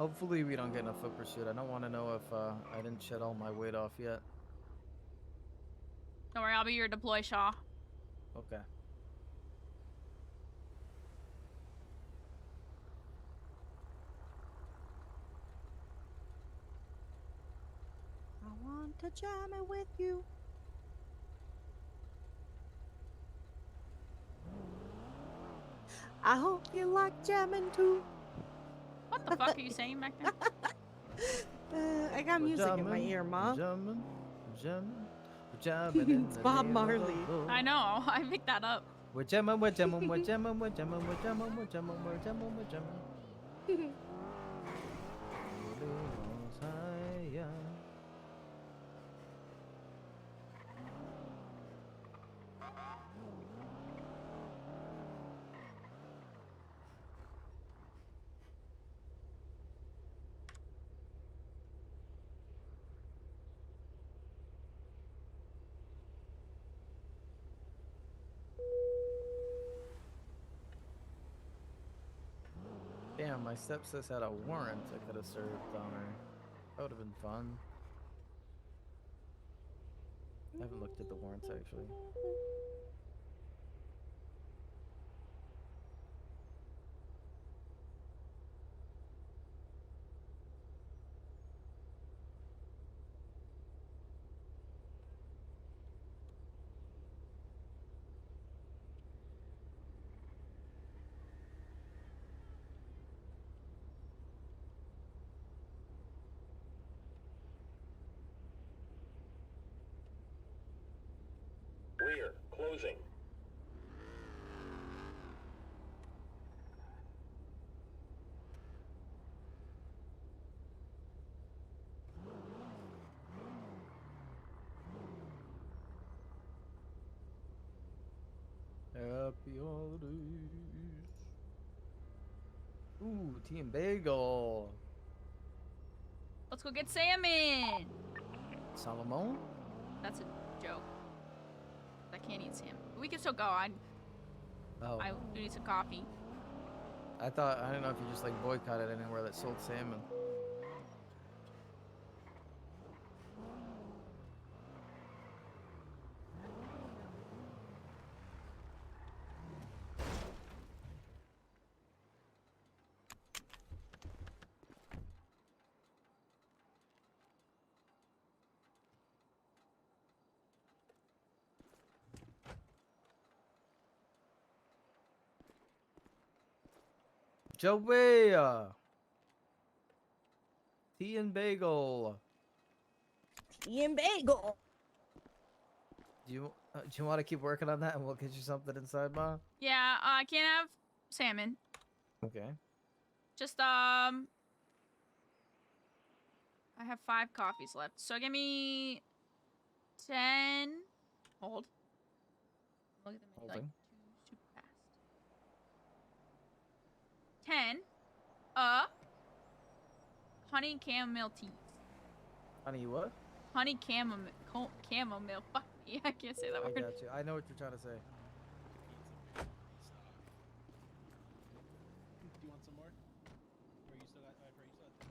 Hopefully we don't get in a foot pursuit. I don't want to know if I didn't shed all my weight off yet. Don't worry, I'll be your deploy Shaw. Okay. I want to jam it with you. I hope you like jamming too. What the fuck are you saying back there? I got music in my ear, Mom. Jamming in It's the Bob name of the Marley. Lord. I know. I picked that up. We're jamming, we're jamming, we're jamming, we're jamming, we're jamming, we're jamming, we're jamming, we're jamming. Damn, my stepsis had a warrant I could have served on her. That would have been fun. I haven't looked at the warrants actually. Rear, closing. Happy holidays. Ooh, tea and bagel. Let's go get salmon. Salomon? That's a joke. I can't eat salmon. We can still go. I do need some coffee. I don't know if you just like boycotted anywhere that sold salmon. Joey! Tea and bagel. Tea and bagel. Do you want to keep working on that and we'll get you something inside, Ma? Yeah, I can't have salmon. Okay. Just I have 5 coffees left. So give me 10. Hold. Look at them like Holding. super fast. 10. Honey chamomile teas. Honey, what? Honey chamomile. Fuck me. I can't say that I word. got you. I know what you're trying to say. Do you want some more? Or you still got? I you still got the quesadillas from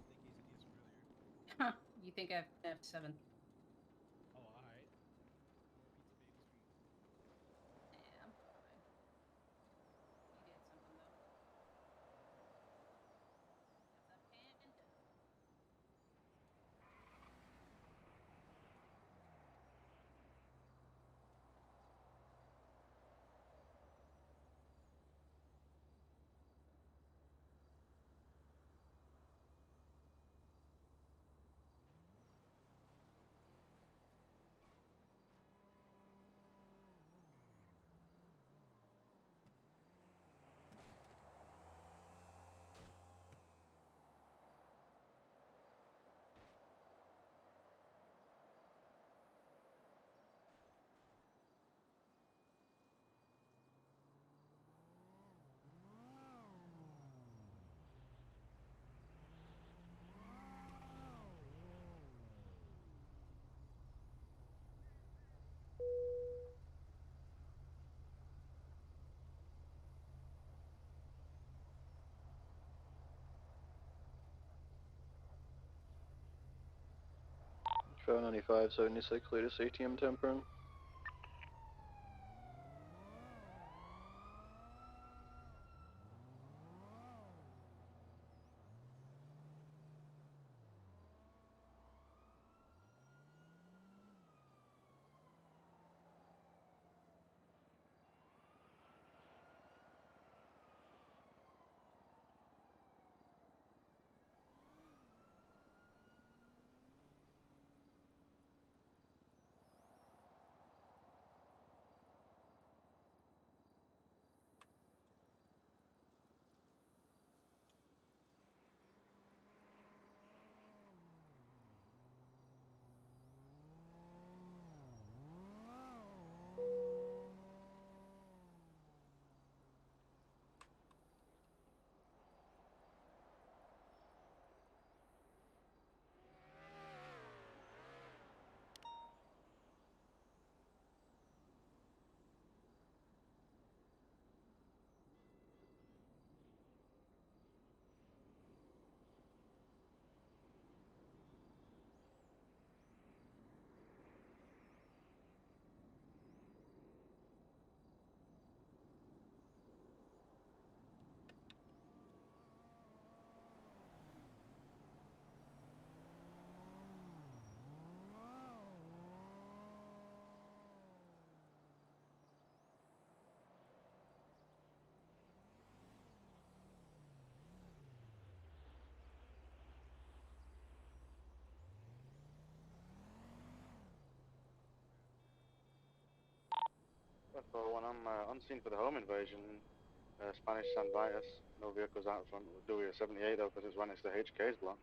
earlier. Huh? You think I have 7? Oh, all right. More pizza bagels for you. Yeah, I'm fine. You get something though. That's a panda. 95, 76, latest ATM tempering. When I'm on scene for the home invasion, Spanish stand by us. No vehicles out front. We'll do a 78 though, because it's right next to HK's block.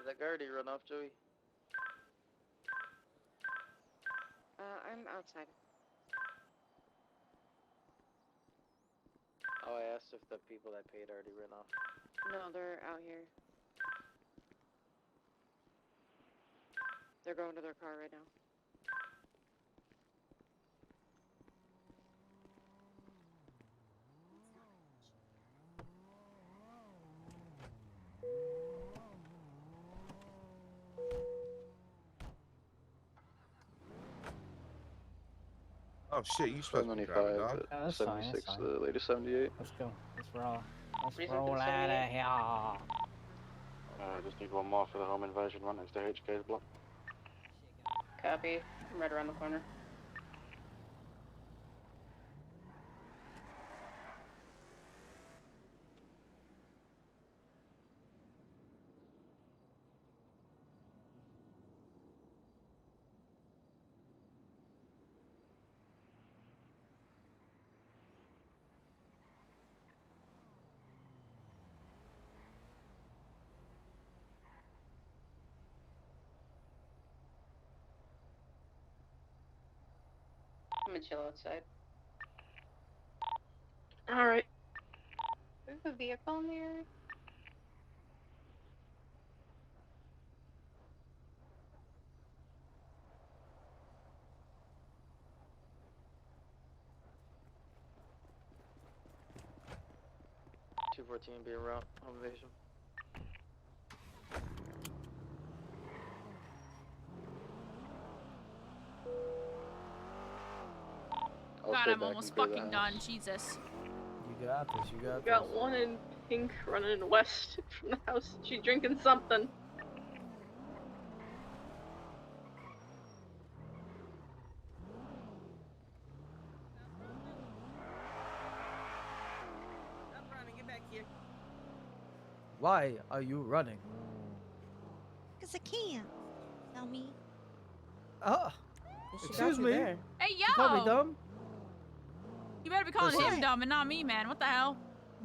Did that guard run off, Joey? I'm outside. Oh, I asked if the people that paid already ran off. No, they're out here. They're going to their car right now. Oh shit, you supposed to be driving, dog. But Yeah, that's fine, that's 76, fine. the latest 78. Let's go. Let's roll. Let's Reason roll for the out of 78? here. Just need one more for the home invasion right next to HK's block. Copy. I'm right around the corner. I'm gonna chill outside. Alright. There's a vehicle in the area. 214 being route, home invasion. God, I'm almost fucking done. Jesus. You got this, you got We got this. one in pink running west from the house. She's drinking something. Stop running, get back here. Why are you running? Because I can. Tell me. Oh, excuse me. Hey, You call me yo! dumb? You better be calling Listen. him dumb and not me, man. What the hell?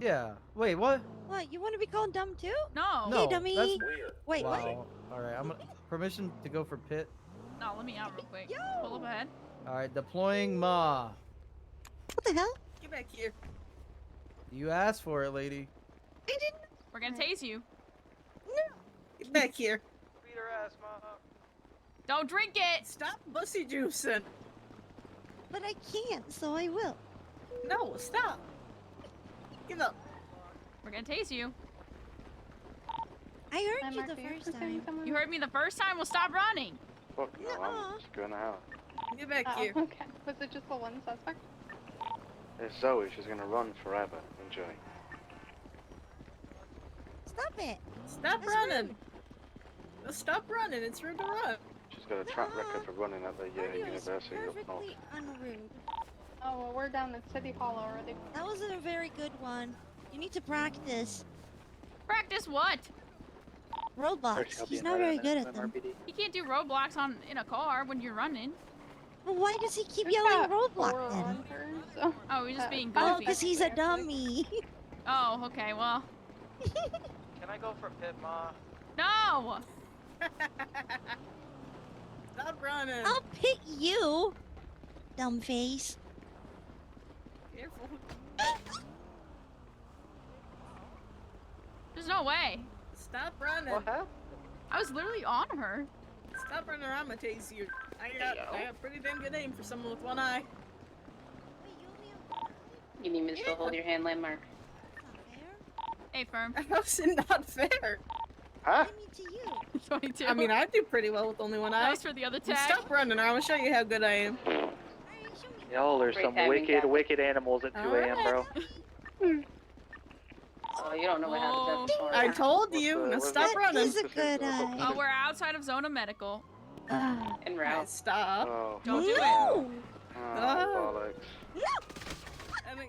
Yeah. Wait, what? What? You want to be called dumb too? No. No, Hey, dummy. that's Wait, what? wow. All right, I'm gonna permission to go for pit. No, let me out real quick. Yo! Pull up ahead. All right, deploying Ma. What the hell? Get back here. You asked for it, lady. I didn't. We're gonna tase you. Get back here. Beat her ass, mom. Don't drink it. Stop bussy juicing. But I can't, so I will. No, stop. Give up. We're gonna tase you. I heard I'm you Mark, the are you first pursuing time. someone? You heard me the first time. We'll stop running. Fuck no, Nuh-uh. I'm just going out. Get back Oh, here. okay. Was it just the one suspect? It's Zoe, she's gonna run forever. Enjoy. Stop it. Stop That's running. rude. Stop running. It's rude to run. She's got a track record for running at the Mario is University of North. perfectly unrude. Oh, well, we're down at City Hall already. That wasn't a very good one. You need to practice. Practice what? Roadblocks. He's not very good at them. You can't do roadblocks in a car when you're running. Well, why does he keep We've yelling got roadblock 4 then? on her, so. Oh, he's just being Oh, goofy. because he's a dummy. Oh, okay. Well, Can I go for pit, ma? no. Stop running. I'll pick you, dumb face. Careful. There's no way. Stop running. What happened? I was literally on her. Stop running around, I'm gonna tase you. I got pretty damn good aim for someone with one eye. Wait, you only have one? You need me to still hold your hand landmark? That's not fair. Hey, firm. How's it not fair? Huh? I mean to you. 22. I mean, I do pretty well with only one that eye. was for the other You tag. Stop running, or I'm gonna show you how good I am. Alright, show me. Y'all are Great some timing, wicked, Captain. wicked animals at 2 a.m., bro. Oh, you don't know what happens after storm. I told you. Now what's stop That running. is a good eye. Oh, we're outside of zone of medical. En route. Stop. Oh, Don't do it. No! oh bollocks. I mean,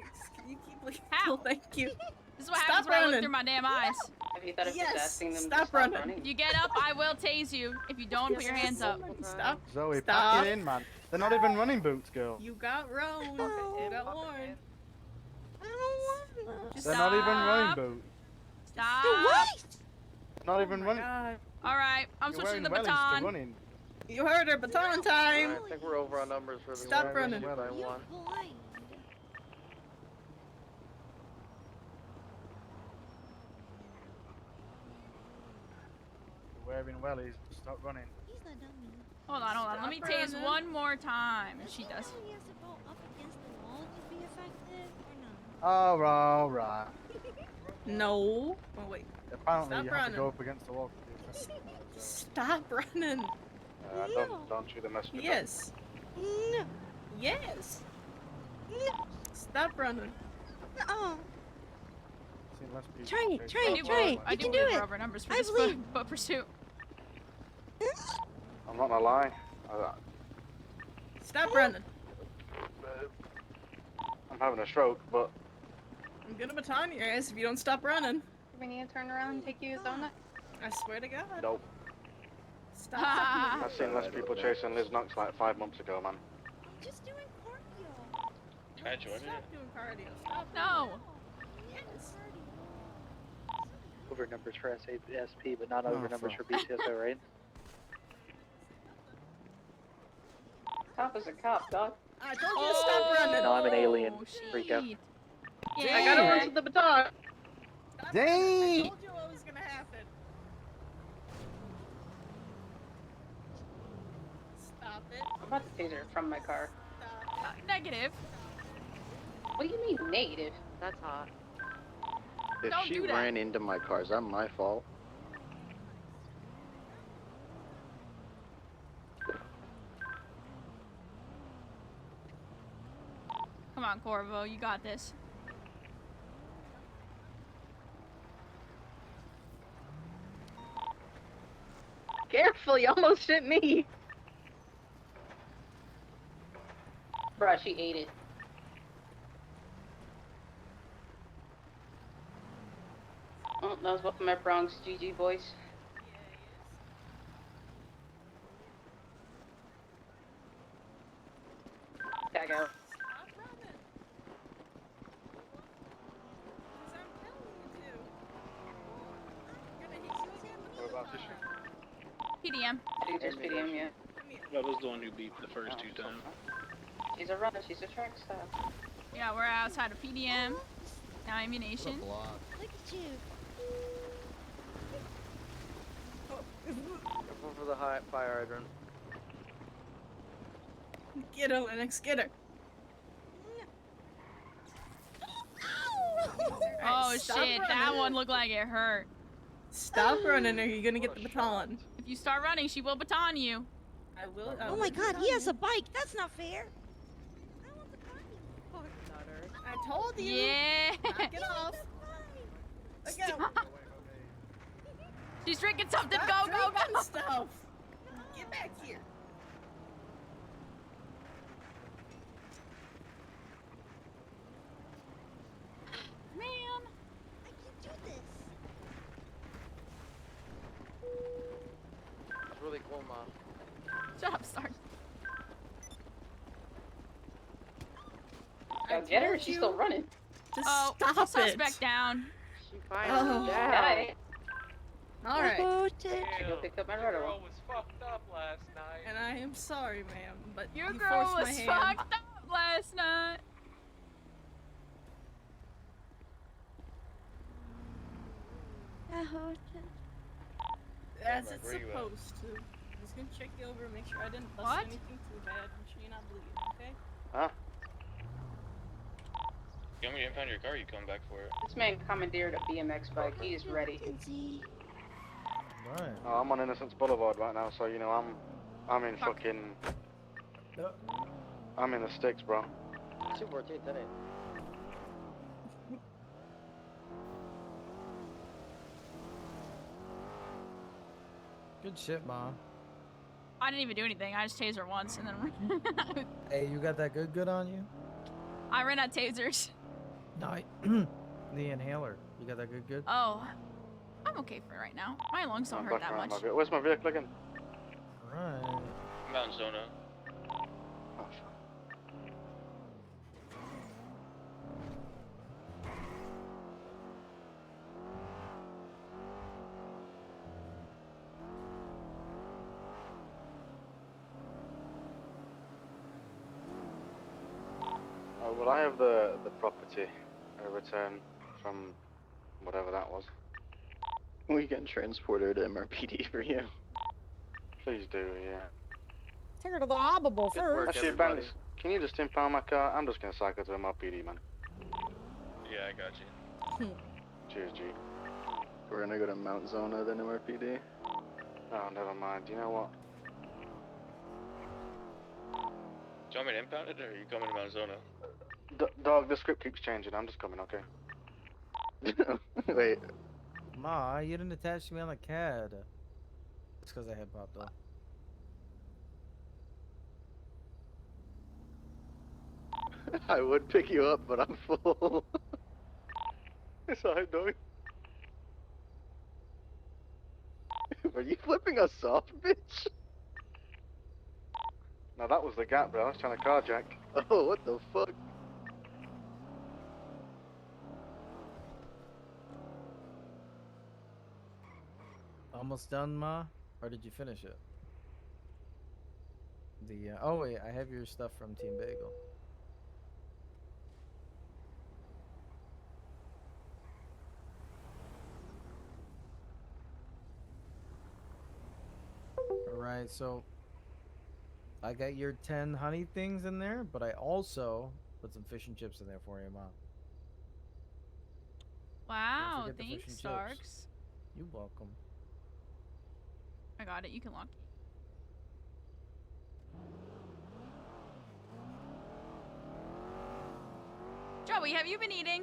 you keep looking. How? Thank you. This is what Stop happens when I look running. through my damn eyes. Have you thought of Yes, just asking them stop to stop running. running? You get up, I will tase you. If you don't, put your hands up. Stop. Zoe, Stop. pack it in, man. They're not even running boots, girl. You got rolled. You got warned. I don't want to. They're not even running Stop. boots. Stop. What? Not even running. God. All right, I'm You're switching wearing the wellies to baton. running. You heard her. Baton time. I think we're over on numbers for the Stop one. running. By You're one. blind. You're wearing wellies. Stop running. He's a dummy. Hold on. Let me Stop tase running. one more time. And she does. He has to go up against the wall to be effective, or no? All right. No. Oh wait. Apparently, Stop you have running. to go up against the wall. to be effective. Stop running. Don't shoot the messenger. Yes. No. Yes. No. Stop running. Oh. Seen less people Try it, chase try dogs it, like try it. that. I You do can believe do we're it. over numbers for I this believe. but pursuit. I'm not gonna lie. Stop running. I'm having a stroke, but I'm gonna baton your ass if you don't stop running. Do we need to turn around and take you zone it? I swear to God. nope. Stop. I've seen less people chasing Liz Knox like 5 months ago, man. I'm just doing cardio. Can I join Stop doing cardio. Stop. No. Yes. Over numbers for SP, but not Oh, over numbers for fuck. BCSO, right? Cop is a cop, dog. I told you to stop running. No, I'm an alien. Oh, Freak out. shit. I Yeah. gotta run to the baton. Stop Dang. running. I told you what was gonna happen. Stop it. I'm about to taser from my car. Stop it. Negative. What do you mean negative? That's hot. If Don't she do that. ran into my car, is that my fault? Come on, Corvo, you got this. Careful, you almost hit me. Bruh, she ate it. Oh, that was both of my prongs. GG, boys. Tag out. Stop running. 'Cause I'm telling you to. PDM. Just PDM, yeah. I was the one who beeped the first 2 times. She's a runner, she's a track star. Yeah, we're outside of PDM. Now ammunition. Block. Look at you. Careful for the high fire hydrant. Get her, Lennox, get her. Oh shit, that one looked like it hurt. Stop running or you're gonna get the baton. If you start running, she will baton you. I will. Oh my god, he has a bike. That's not fair. I want the bike. I told you. Yeah. Knock it off. Look out. She's drinking something. Stop Go, go, drinking go. Stuff. Get back here. Man. I can do this. It's really cool, Mom. Shut up, Sarge. Go get her, she's still running. Just Oh, stop suspect it. down. She finally died. All right. She go pick up my rudder. was fucked up last night. And I am sorry, ma'am, but Your you girl forced my was hand. fucked up last night. As it's supposed to. I'm just gonna check you over and make sure I didn't bust What? anything too bad. Make sure you're not bleeding, okay? Huh? You want me to impound your car? You come back for it. This man commandeered a BMX bike. He is ready. Right. Oh, I'm on Innocence Boulevard right now, so you know I'm in fucking. I'm in the sticks, bro. 214, 10 Good shit, Ma. I didn't even do anything. I just tased her once and then Hey, you got that good on you? I ran out tasers. No, the inhaler. You got that good? Oh, I'm okay for right now. My lungs don't I'm hurt back that around much. my Where's my vehicle again? Alright. Mountain Zona. Oh, fuck. Well, I have the property return from whatever that was. We can transport her to MRPD for you. Please do, yeah. Take her to the hobbable Good work, first. Actually, everybody. Banks, can you just impound my car? I'm just gonna cycle to MRPD, man. Yeah, I got you. Cheers, G. We're gonna go to Mount Zona, then MRPD. Oh, never mind. You know what? Do you want me to impound it, or are you coming to Mount Zona? Dog, the script keeps changing. I'm just coming, okay? Wait, Ma, you didn't attach me on the CAD. It's because I had popped off. I would pick you up, but I'm full. It's alright, dog. Are you flipping us off, bitch? No, that was the gap, bro. I was trying to carjack. Oh, what the fuck? Almost done, Ma? Or did you finish it? The, oh wait, I have your stuff from Team Bagel. Alright, so I got your 10 honey things in there, but I also put some fish and chips in there for you, Ma. Wow, forget the fish thanks, and chips. Starks. You're welcome. I got it. You can lock it. Joey, have you been eating?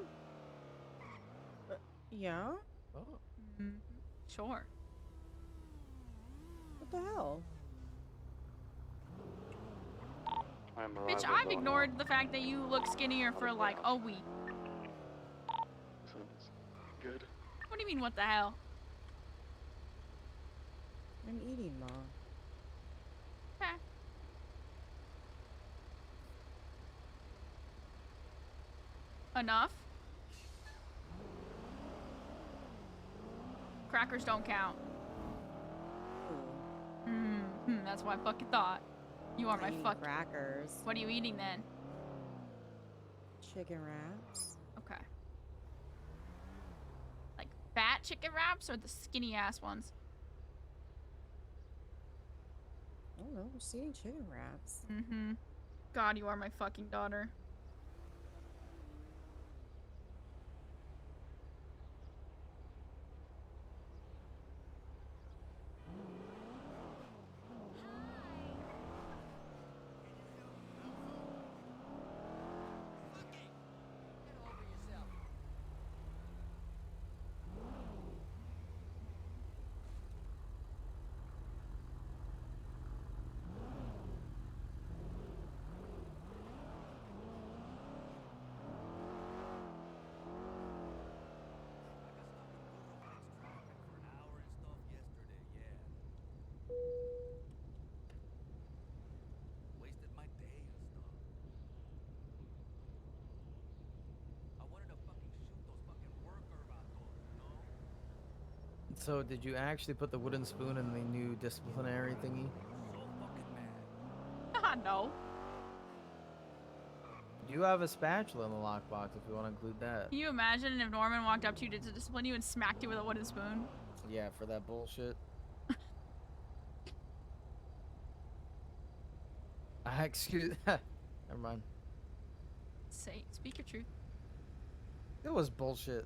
Yeah? Oh. Mm, sure. What the hell? Bitch, I've ignored the fact that you look skinnier for like a week. Sounds good. What do you mean, what the hell? I'm eating, Ma. Okay. Enough? Crackers don't count. That's what I fucking thought. You are my Eating fuck. crackers. What are you eating then? Chicken wraps. Okay. Like fat chicken wraps or the skinny ass ones? I don't know. Just eating chicken wraps. Mm-hmm. God, you are my fucking daughter. So, did you actually put the wooden spoon in the new disciplinary thingy? No. You have a spatula in the lockbox if you want to include that. Can you imagine if Norman walked up to you to discipline you and smacked you with a wooden spoon? Yeah, for that bullshit. Excuse. Never mind. Speak your truth. It was bullshit.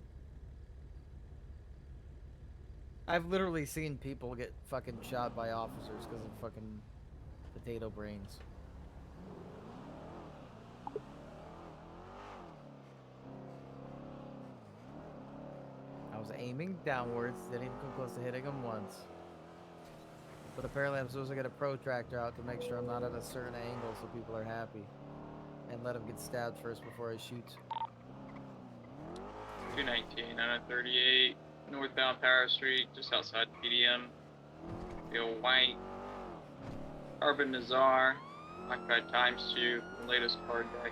I've literally seen people get fucking shot by officers because of fucking potato brains. I was aiming downwards, didn't even come close to hitting him once. But apparently I'm supposed to get a protractor out to make sure I'm not at a certain angle so people are happy. And let him get stabbed first before I shoot. 219 on a 38, northbound Paris Street, just outside PDM. Feel white. Carbon Nazar, occupied times 2, the latest carjacking.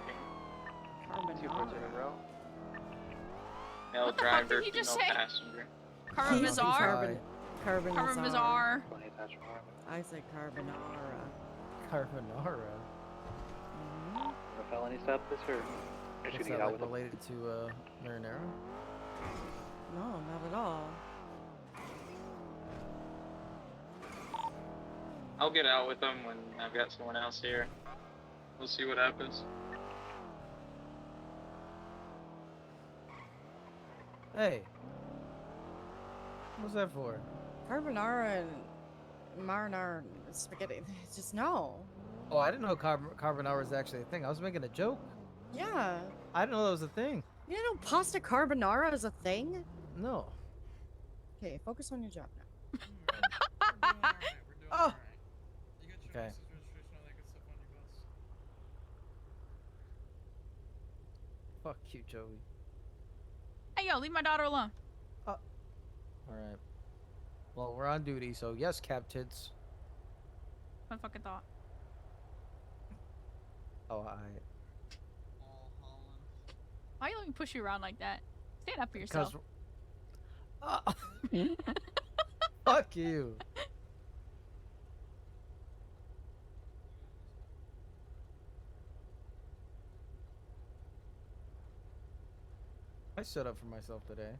Male What the fuck driver, did he just female say? passenger. Carbon Bazaar? Carbon Carbon Bazaar. Bazaar. I said carbonara. Carbonara. A felony stop this or What's just that, get out like, with them? related to marinara? No, not at all. I'll get out with them when I've got someone else here. We'll see what happens. Hey. What's that for? Carbonara and marinara and spaghetti. Just no. Oh, I didn't know carbonara was actually a thing. I was making a joke. Yeah. I didn't know that was a thing. You know pasta carbonara is a thing? No. Okay, focus on your job now. Oh. You got your Okay. license, registration, all that good stuff on your bus. Fuck you, Joey. Hey, yo, leave my daughter alone. Alright. Well, we're on duty, so yes, Captids. I fucking thought. Oh, I. Why you let me push you around like that? Stand up for yourself. Fuck you. I stood up for myself today.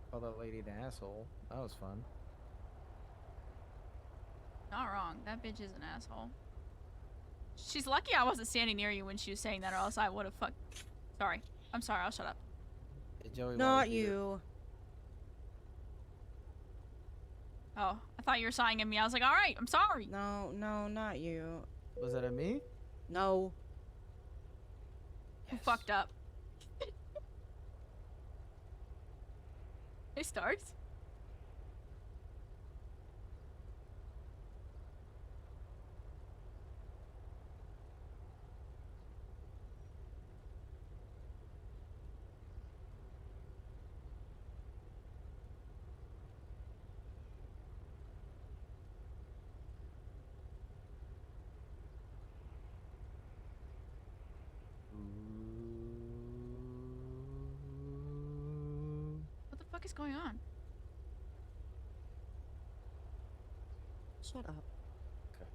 Called that lady the asshole. That was fun. Not wrong. That bitch is an asshole. She's lucky I wasn't standing near you when she was saying that, or else I would have fucked. Sorry. I'm sorry. I'll shut up. Hey, Joey, Not you. Oh, I thought you were sighing at me. I was like, all right, I'm sorry. No, no, not you. Was that at me? No. Who fucked up? Hey, Starks. What the fuck is going on? Shut up. Okay.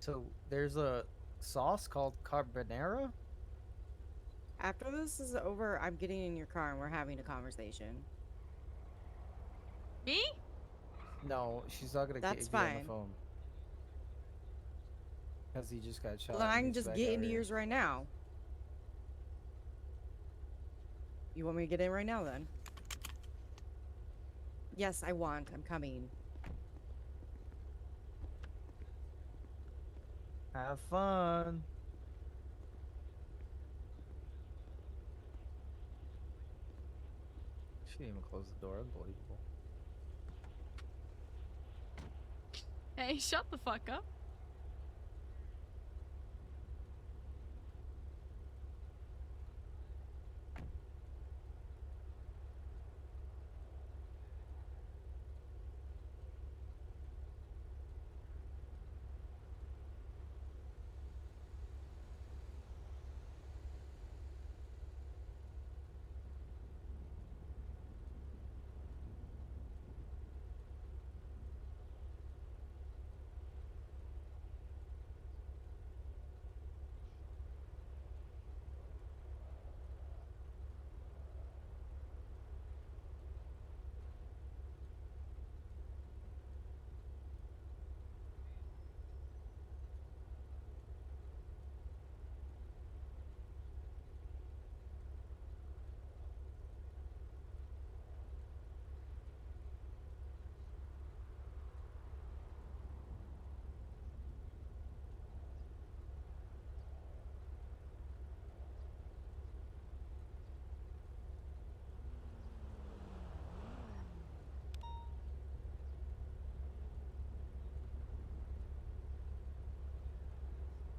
So there's a sauce called carbonara? After this is over, I'm getting in your car and we're having a conversation. Me? No, she's not gonna That's get on the fine. phone. Because he just got shot. Well, then I and can he's just back get out into here. yours right now. You want me to get in right now then? Yes, I want. I'm coming. Have fun. She didn't even close the door. Unbelievable. Hey, shut the fuck up.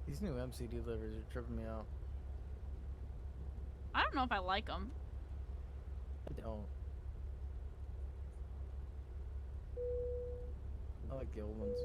These new MCD livers are tripping me out. I don't know if I like them. I don't. I like the old ones.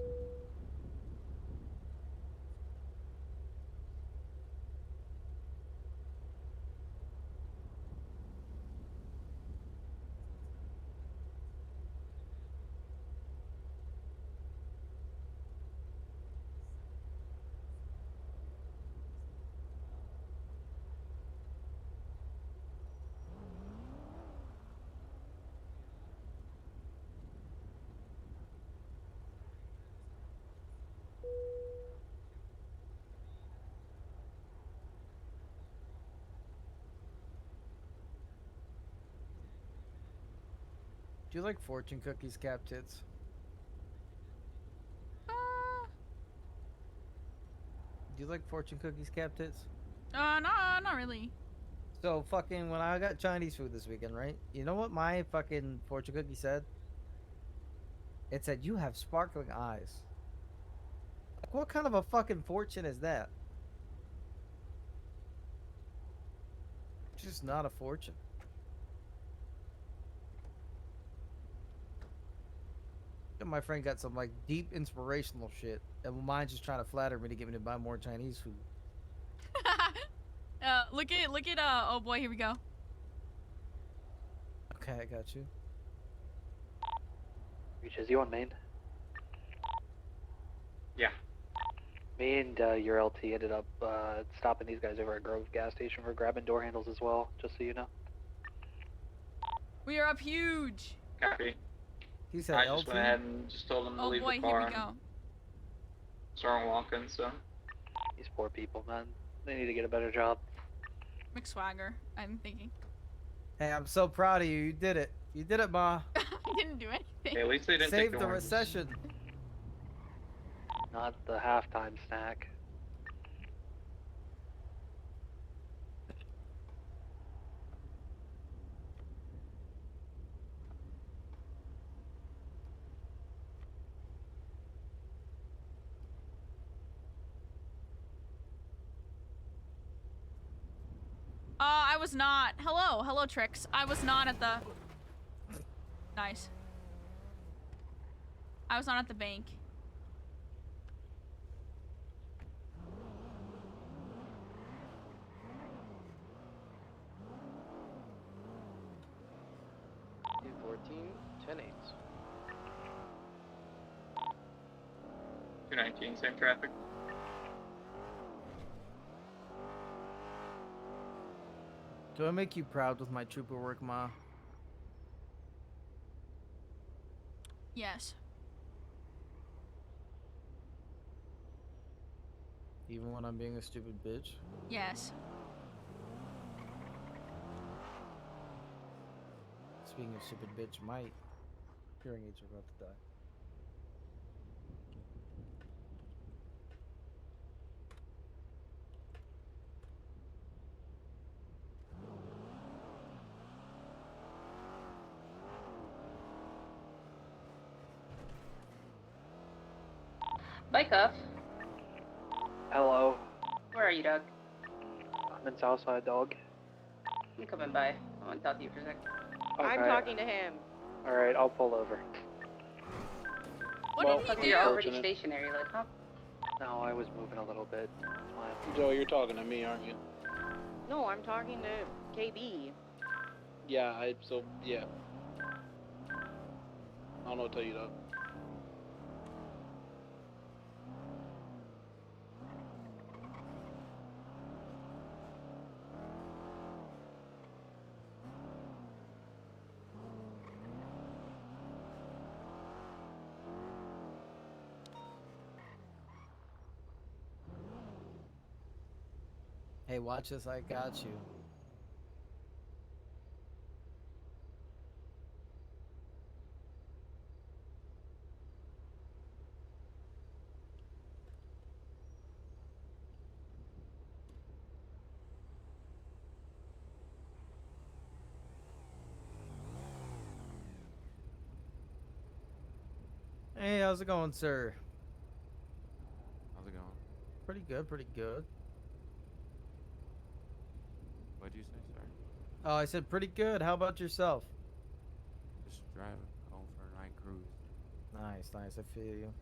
Do you like fortune cookies, cap tits? Do you like fortune cookies, cap tits? No, not really. So fucking when I got Chinese food this weekend, right? You know what my fucking fortune cookie said? It said you have sparkling eyes. Like what kind of a fucking fortune is that? It's just not a fortune. And my friend got some like deep inspirational shit, and mine's just trying to flatter me to get me to buy more Chinese food. Look at oh boy, here we go. Okay, I got you. Reaches you on Main. Yeah. Me and your LT ended up stopping these guys over at Grove gas station for grabbing door handles as well, just so you know. We are up huge. Copy. He said I LT? just went ahead and just told him to Oh leave boy, the car. here we go. Started walking, so. These poor people, man. They need to get a better job. McSwagger, I'm thinking. Hey, I'm so proud of you. You did it. You did it, Ma. I didn't do anything. Hey, at least they didn't Saved take the oranges. recession. Not the halftime snack. I was not. Hello, Trix. I was not at the... Nice. I was not at the bank. 10-8s. 219, same traffic. Do I make you proud with my trooper work, Ma? Yes. Even when I'm being a stupid bitch? Yes. Speaking of stupid bitch, my hearing aids are about to die. Bike off. Hello. Where are you, dog? I'm in Southside, dog. I'm coming by. I want to talk to you for a sec. Okay. I'm talking to him. Alright, I'll pull over. What did he do? You're already stationary, like, huh? No, I was moving a little bit. It's fine. Joe, you're talking to me, aren't you? No, I'm talking to KB. Yeah, yeah. I don't know what to tell you, though. Hey, watch this, I got you. Hey, how's it going, sir? How's it going? Pretty good, pretty good. What'd you say, sir? Oh, I said pretty good. How about yourself? Just driving home for a night cruise. Nice, nice. I feel you.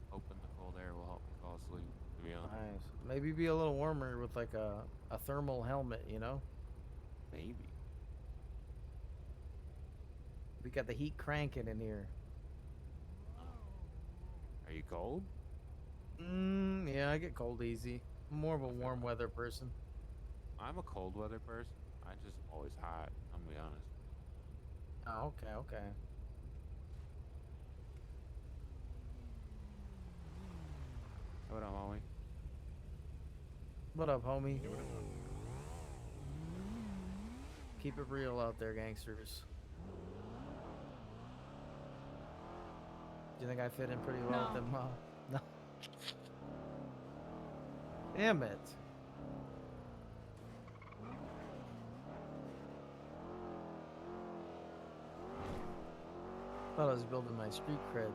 Hoping the cold air will help me fall asleep, to be honest. Nice. Maybe be a little warmer with like a thermal helmet, you know? Maybe. We got the heat cranking in here. Are you cold? Yeah, I get cold easy. I'm more of a warm weather person. I'm a cold weather person. I just always hot, I'm gonna be honest. Oh, okay, okay. What up, homie? What up, homie? Keep it real out there, gangsters. Do you think I fit in pretty well with them, Mom? No. Damn it. Thought I was building my street cred.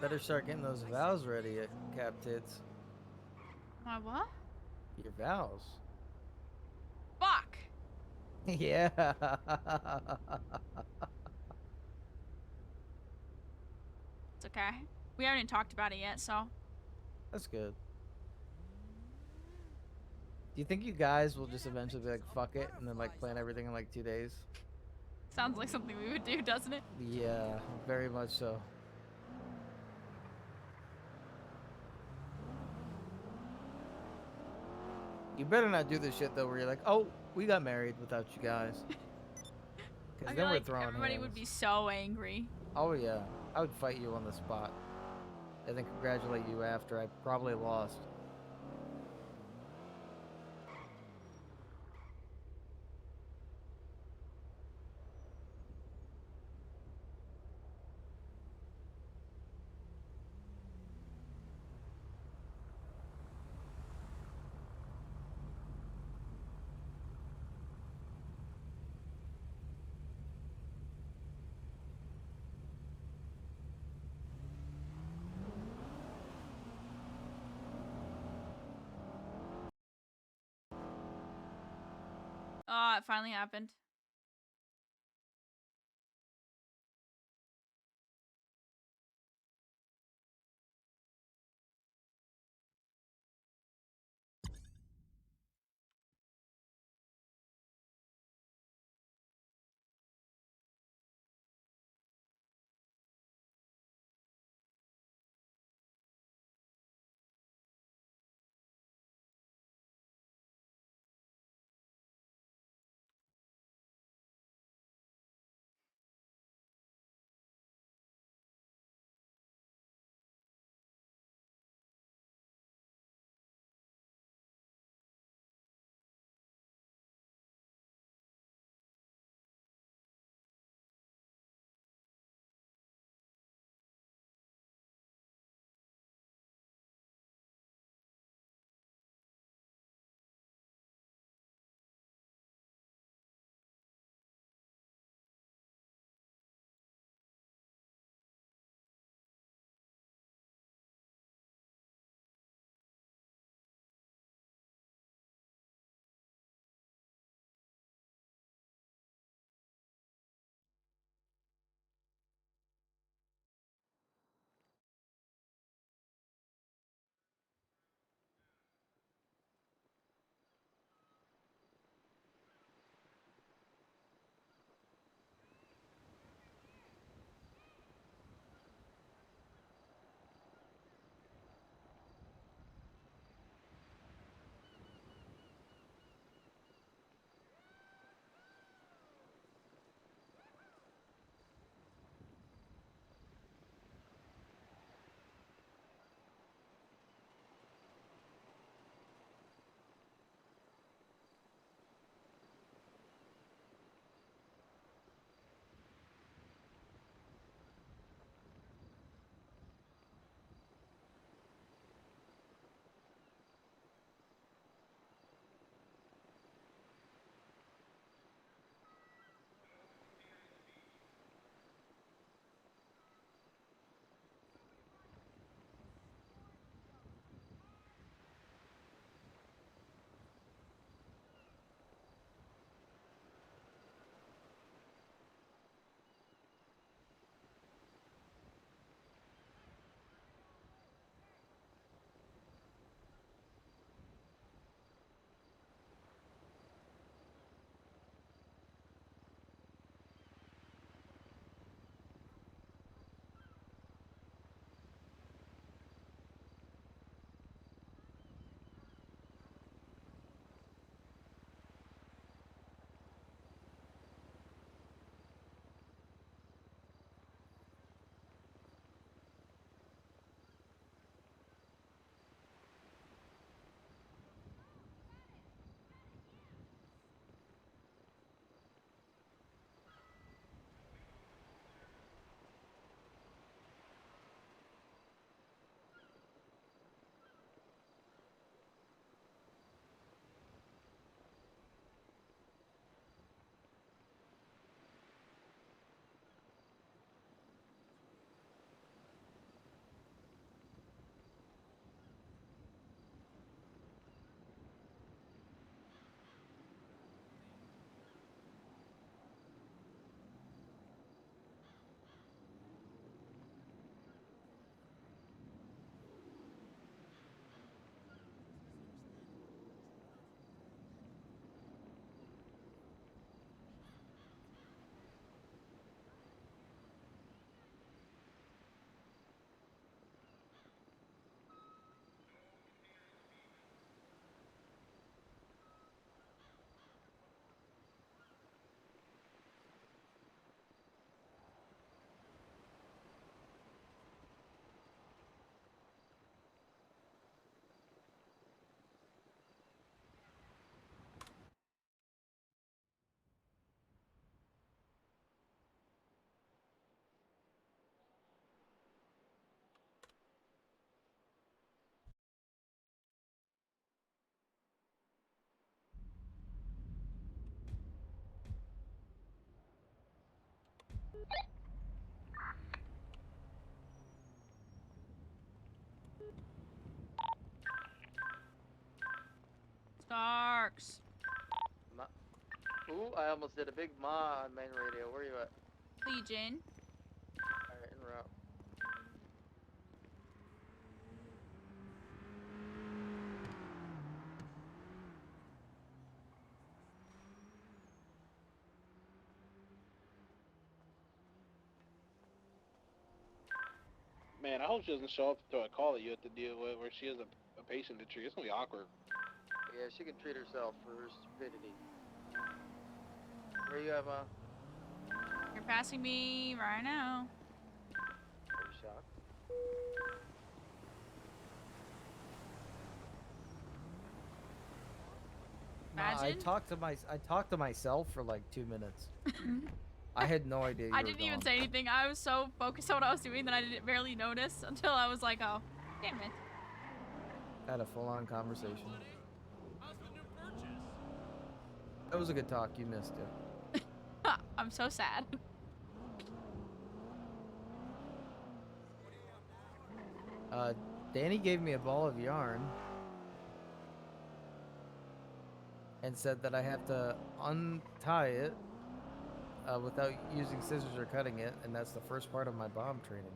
Better start getting those vows ready, cap tits. My what? Your vows. Fuck! Yeah. It's okay. We haven't even talked about it yet, so. That's good. Do you think you guys will just eventually be like, fuck it, and then like plan everything in like 2 days? Sounds like something we would do, doesn't it? Yeah, very much so. You better not do this shit though, where you're like, oh, we got married without you guys. I Because feel then we're like throwing everybody hands. would be so angry. Oh yeah, I would fight you on the spot, and then congratulate you after I probably lost. Oh, it finally happened. works. Ooh, I almost did a big ma on main radio. Where you at? Legion. Alright, en route. Man, I hope she doesn't show up to a call that you have to deal with where she has a patient to treat. It's gonna be awkward. Yeah, she can treat herself for her stupidity. Where you at, ma? You're passing me right now. Are you shocked? Ma, I Imagine. talked to myself for like 2 minutes. I had no idea you I were didn't even gone. say anything. I was so focused on what I was doing that I didn't barely notice until I was like, oh, damn it. Had a full-on conversation. That was a good talk. You missed it. I'm so sad. Danny gave me a ball of yarn and said that I have to untie it without using scissors or cutting it, and that's the first part of my bomb training.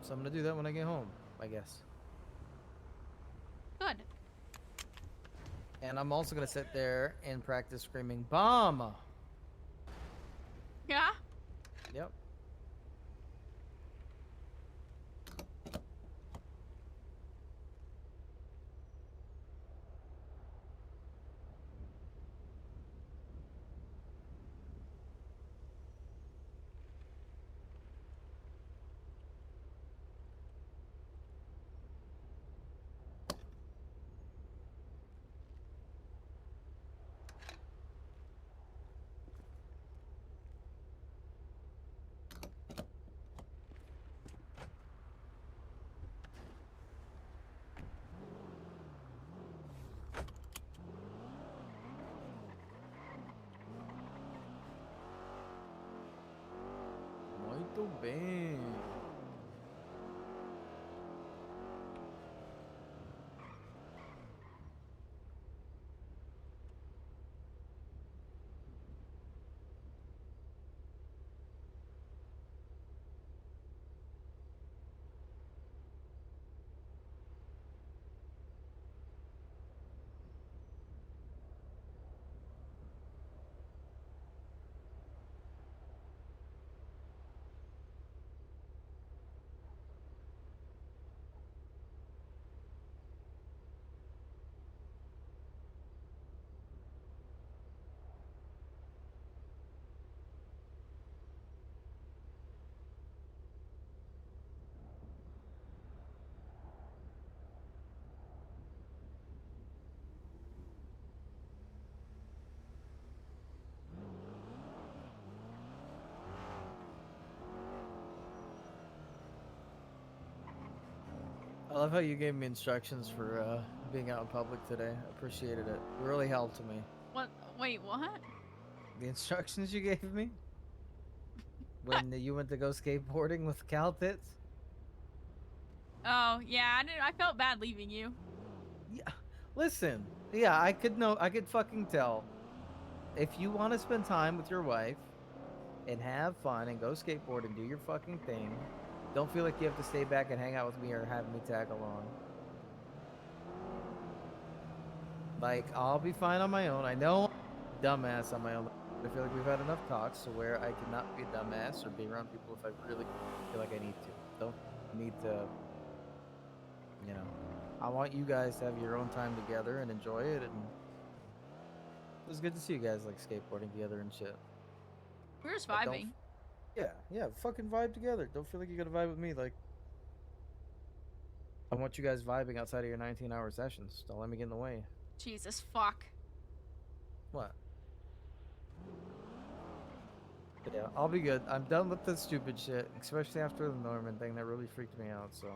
So I'm gonna do that when I get home, I guess. Good. And I'm also gonna sit there and practice screaming bomb. Yeah? Yep. Muito bem. I love how you gave me instructions for being out in public today. I appreciated it. It really helped me. What? Wait, what? The instructions you gave me when you went to go skateboarding with Cal Tits. Oh, yeah, I felt bad leaving you. Yeah, listen. Yeah, I could fucking tell. If you want to spend time with your wife and have fun and go skateboard and do your fucking thing, don't feel like you have to stay back and hang out with me or have me tag along. Like, I'll be fine on my own. I know I'm a dumbass on my own. I feel like we've had enough talks to where I cannot be a dumbass or be around people if I really feel like I need to. Don't need to, you know. I want you guys to have your own time together and enjoy it, and it was good to see you guys like skateboarding together and shit. We were just But don't vibing. Yeah, fucking vibe together. Don't feel like you gotta vibe with me. Like, I want you guys vibing outside of your 19-hour sessions. Don't let me get in the way. Jesus fuck. What? But yeah, I'll be good. I'm done with the stupid shit, especially after the Norman thing. That really freaked me out, so.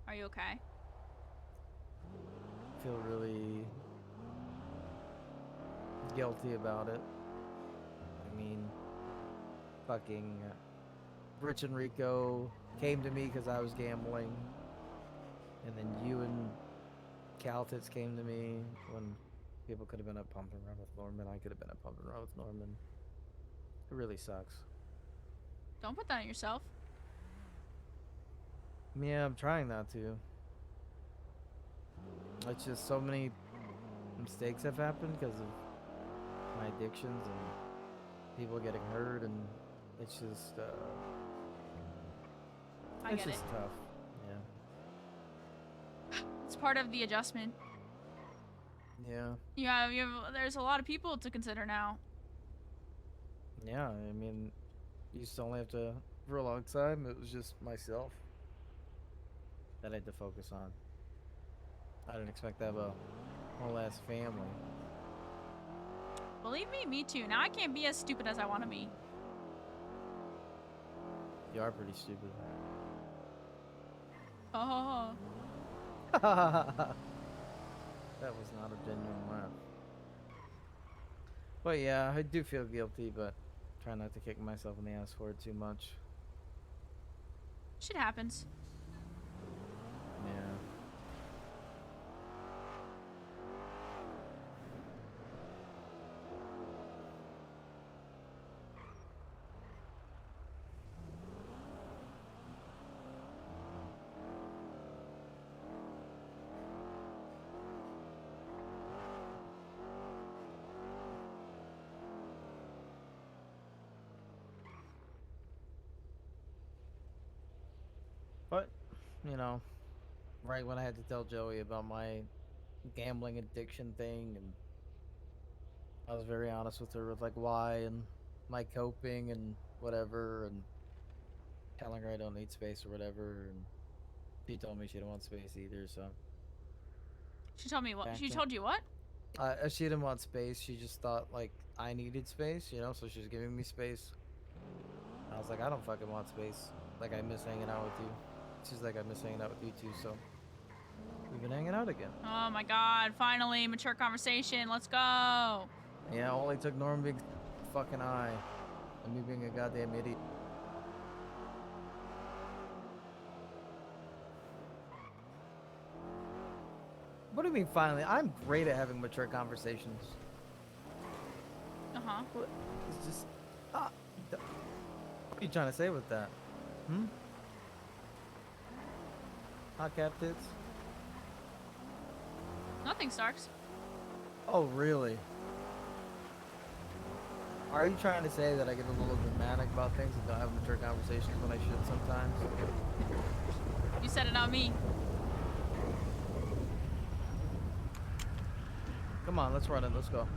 Are you okay? I feel really guilty about it. I mean, fucking Rich and Rico came to me because I was gambling, and then you and Caltits came to me when people could have been at Pump and Run with Norman. I could have been at Pump and Run with Norman. It really sucks. Don't put that on yourself. Yeah, I'm trying not to. It's just so many mistakes have happened because of my addictions and people getting hurt, and it's just I it's get just it. tough. Yeah. It's part of the adjustment. Yeah. There's a lot of people to consider now. Yeah, I mean, used to only have to, for a long time, it was just myself that I had to focus on. I didn't expect to have a whole ass family. Believe me too. Now I can't be as stupid as I want to be. You are pretty stupid. Oh. That was not a genuine laugh. But yeah, I do feel guilty, but try not to kick myself in the ass for it too much. Shit happens. Yeah. But, you know, right when I had to tell Joey about my gambling addiction thing, and I was very honest with her with like why and my coping and whatever, and telling her I don't need space or whatever, and she told me she didn't want space either, so. She told me what? She Back told you what? She didn't want space, she just thought like I needed space, you know, so she was giving me space. I was like, I don't fucking want space. Like, I miss hanging out with you. She's like, I miss hanging out with you too, so we've been hanging out again. Oh my god, finally, mature conversation. Let's go. Yeah, all it took Norman being fucking eye and me being a goddamn idiot. What do you mean finally? I'm great at having mature conversations. Uh-huh. It's just... what are you trying to say with that? Hmm? Hot cat tits? Nothing, Starks. Oh, really? Are you trying to say that I get a little dramatic about things and don't have mature conversations when I should sometimes? You said it, not me. Come on, let's run it. Let's go.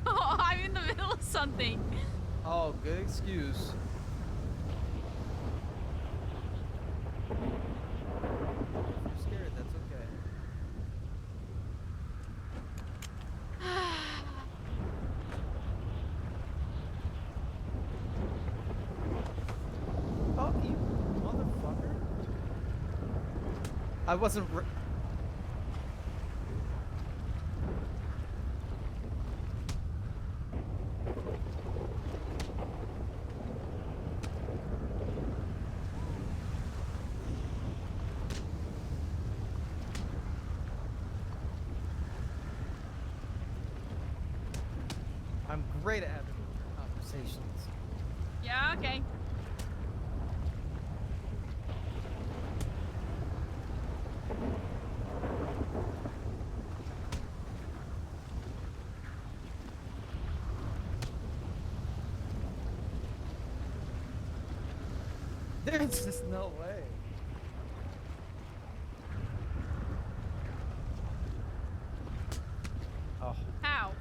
Oh, I'm in the middle of something. Oh, good excuse. If you're scared, that's okay. Oh, you motherfucker. I wasn't... I'm great at having conversations. Yeah, okay. There's just no way. Oh. How?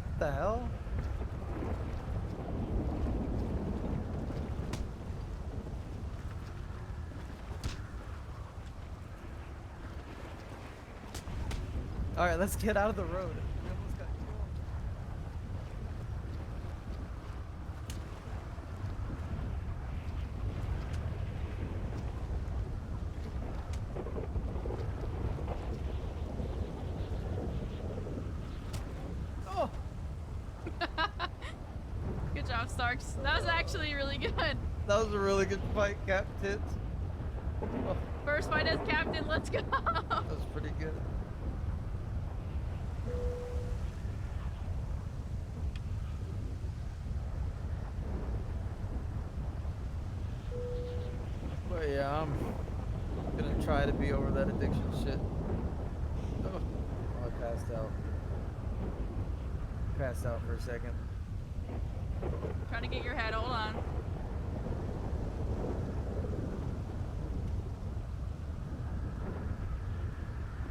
What the hell? Alright, let's get out of the road. We almost got killed. Oh! works. That was actually really good. That was a really good fight, Captain. Oh, First fight as captain, let's go. that was pretty good. But yeah, I'm gonna try to be over that addiction shit. Oh, I passed out. Passed out for a second. Trying to get your head. Hold on.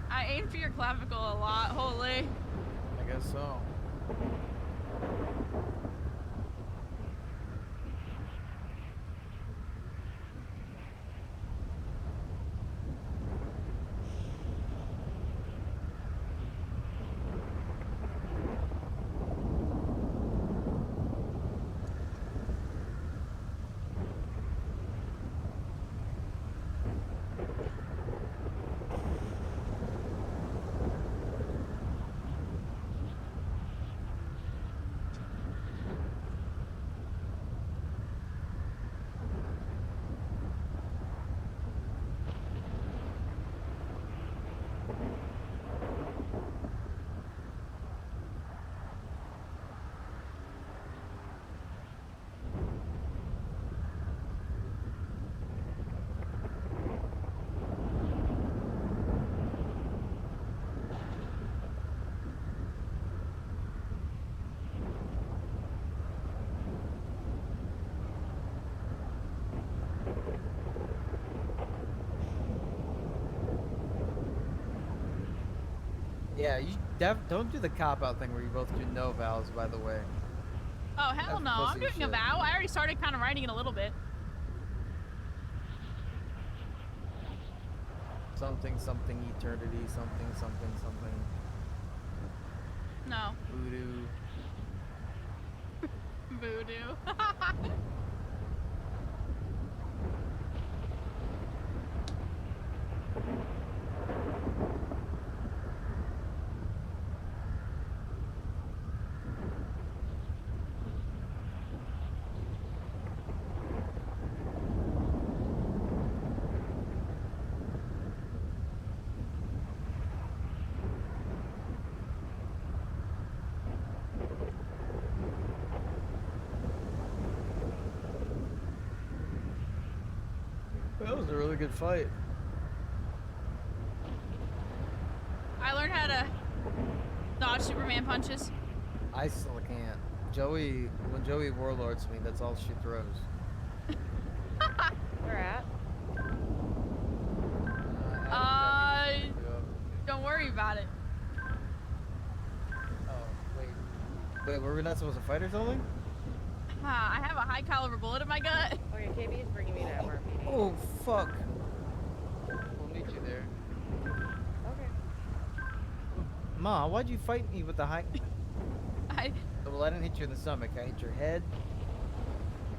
I aimed for your clavicle a lot. Holy. I guess so. Yeah, you don't do the cop-out thing where you both do no vows, by the way. Oh, hell That's no. I'm pussy doing a shit. vow. I already started kind of writing it a little bit. Something, something, eternity, something, something, something. No. Voodoo. Voodoo. That was a really good fight. I learned how to dodge Superman punches. I still can't. When Joey warlords me, that's all she throws. Where at? Don't worry about it. Oh, wait, were we not supposed to fight or something? I have a high caliber bullet in my gut. Okay, KB is bringing me to MRPD. Oh, fuck. We'll meet you there. Okay. Ma, why'd you fight me with the high... I... Well, I didn't hit you in the stomach. I hit your head,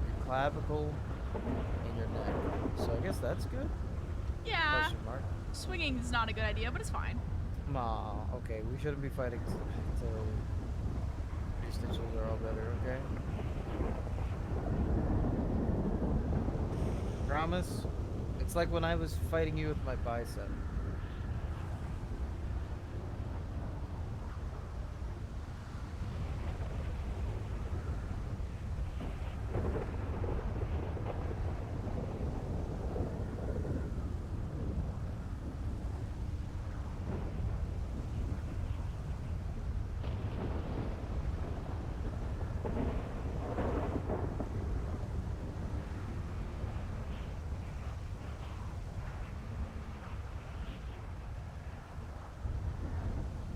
your clavicle, and your neck. So I guess that's good? Yeah. Question mark. Swinging is not a good idea, but it's fine. Ma, okay, we shouldn't be fighting until your stitches are all better, okay? Promise? It's like when I was fighting you with my bicep.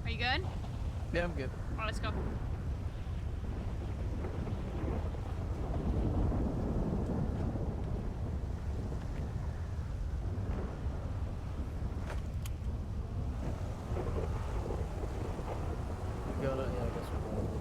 Are you good? Yeah, I'm good. Alright, let's go. Yeah, I guess we're going.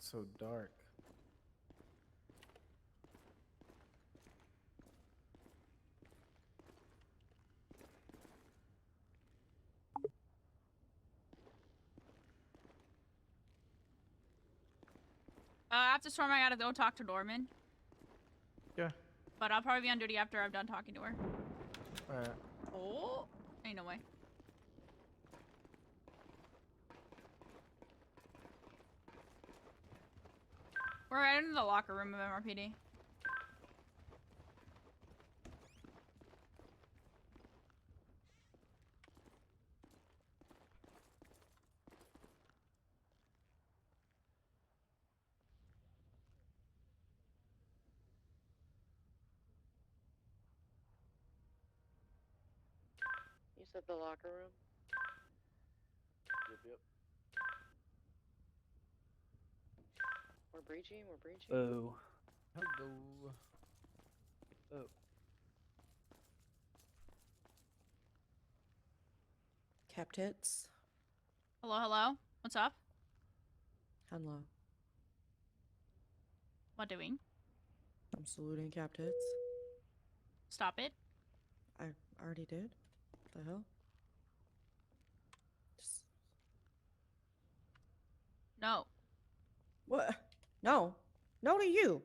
So dark. After Storm, I gotta go talk to Norman. Yeah. But I'll probably be on duty after I'm done talking to her. Alright. Oh, ain't no way. We're right into the locker room of MRPD. You said the locker room? Yep. We're breaching? We're breaching? Boo. Hello. Oh. Cap tits. Hello, hello? What's up? Hello. What doing? I'm saluting cap tits. Stop it. I already did. The hell? Just... No. What? No. No to you.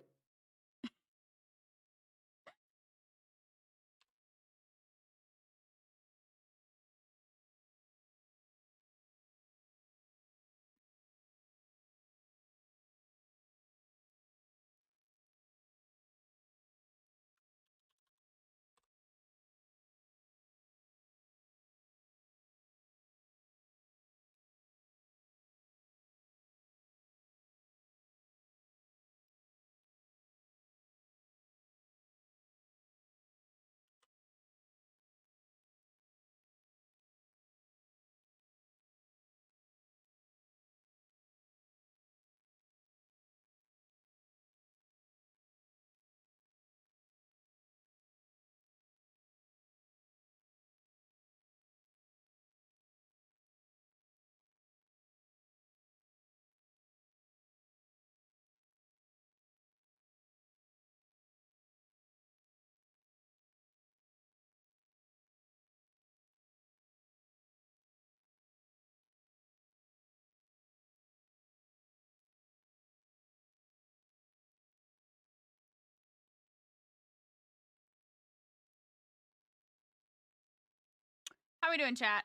How we doing, chat?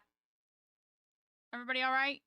Everybody all right?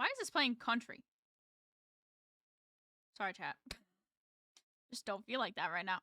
Why is this playing country? Sorry, chat. Just don't feel like that right now.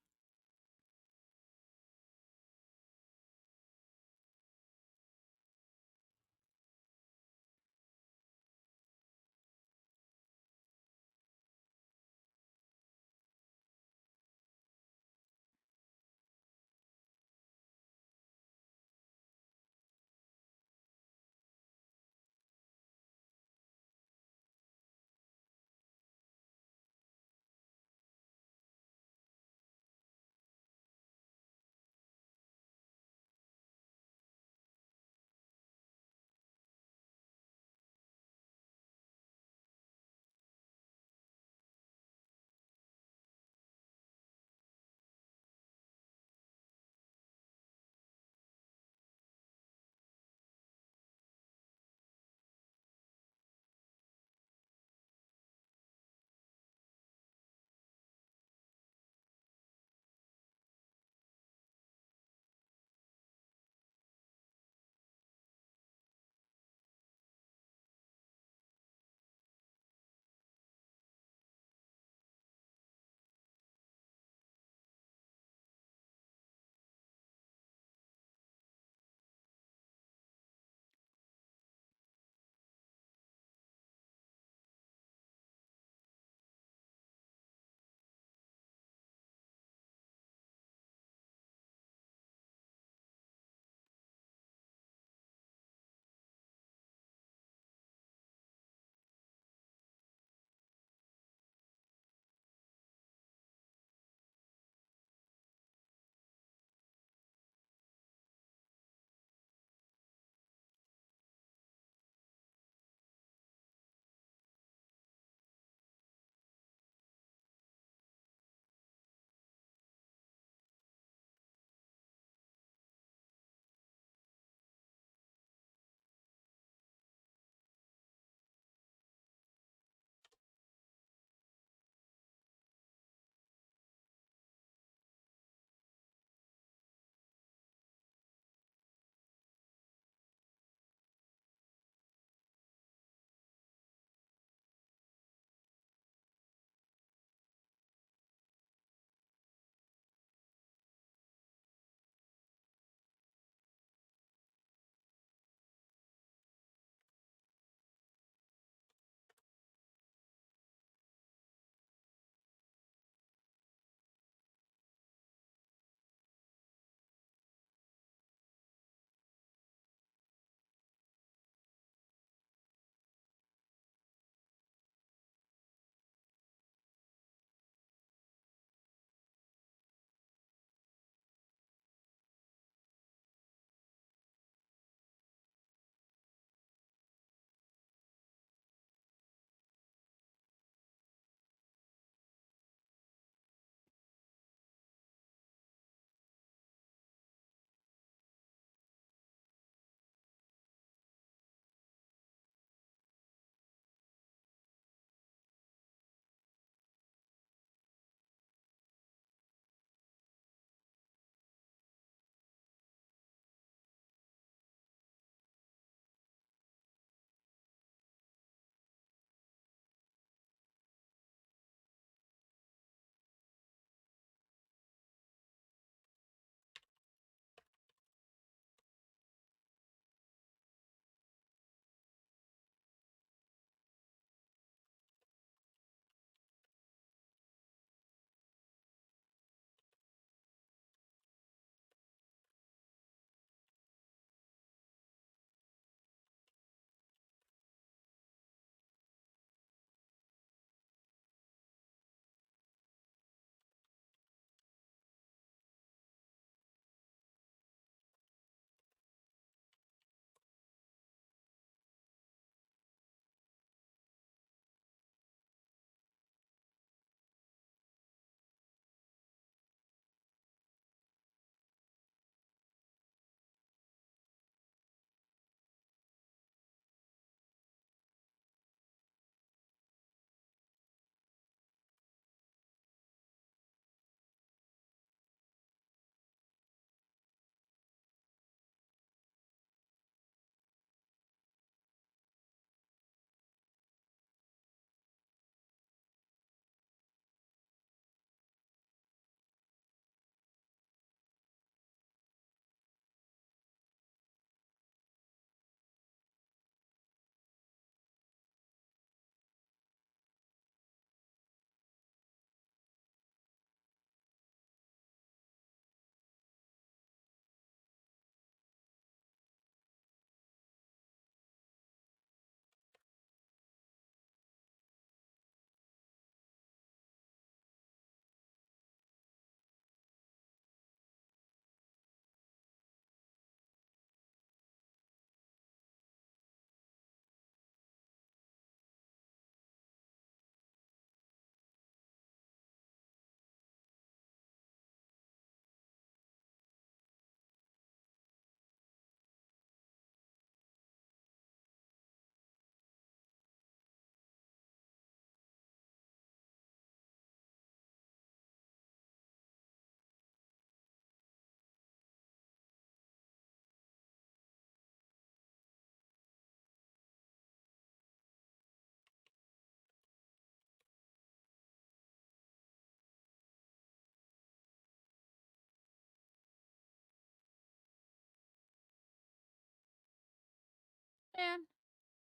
Man,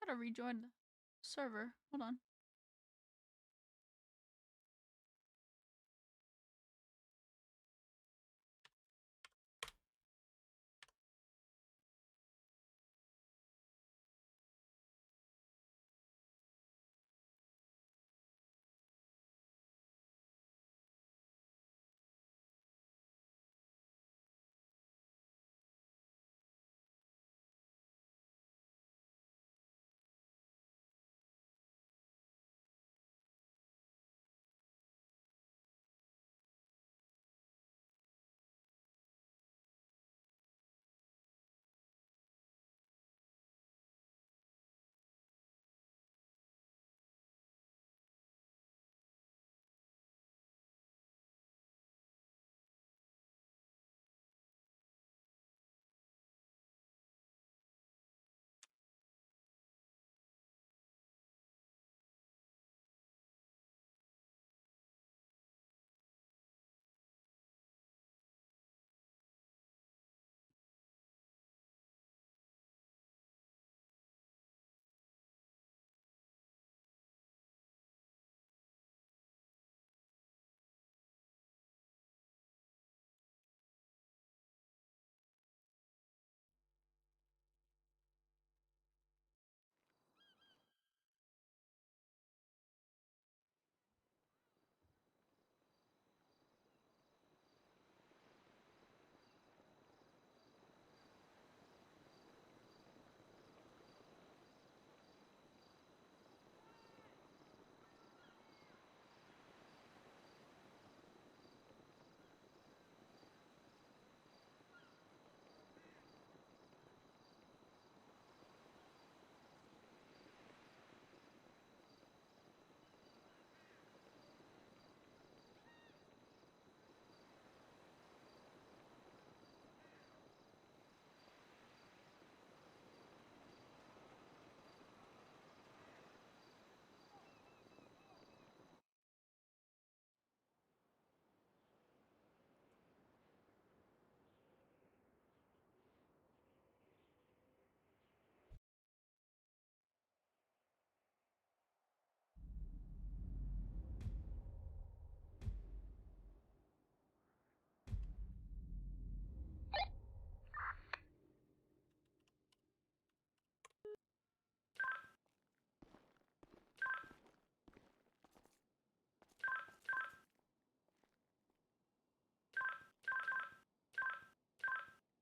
gotta rejoin the server. Hold on.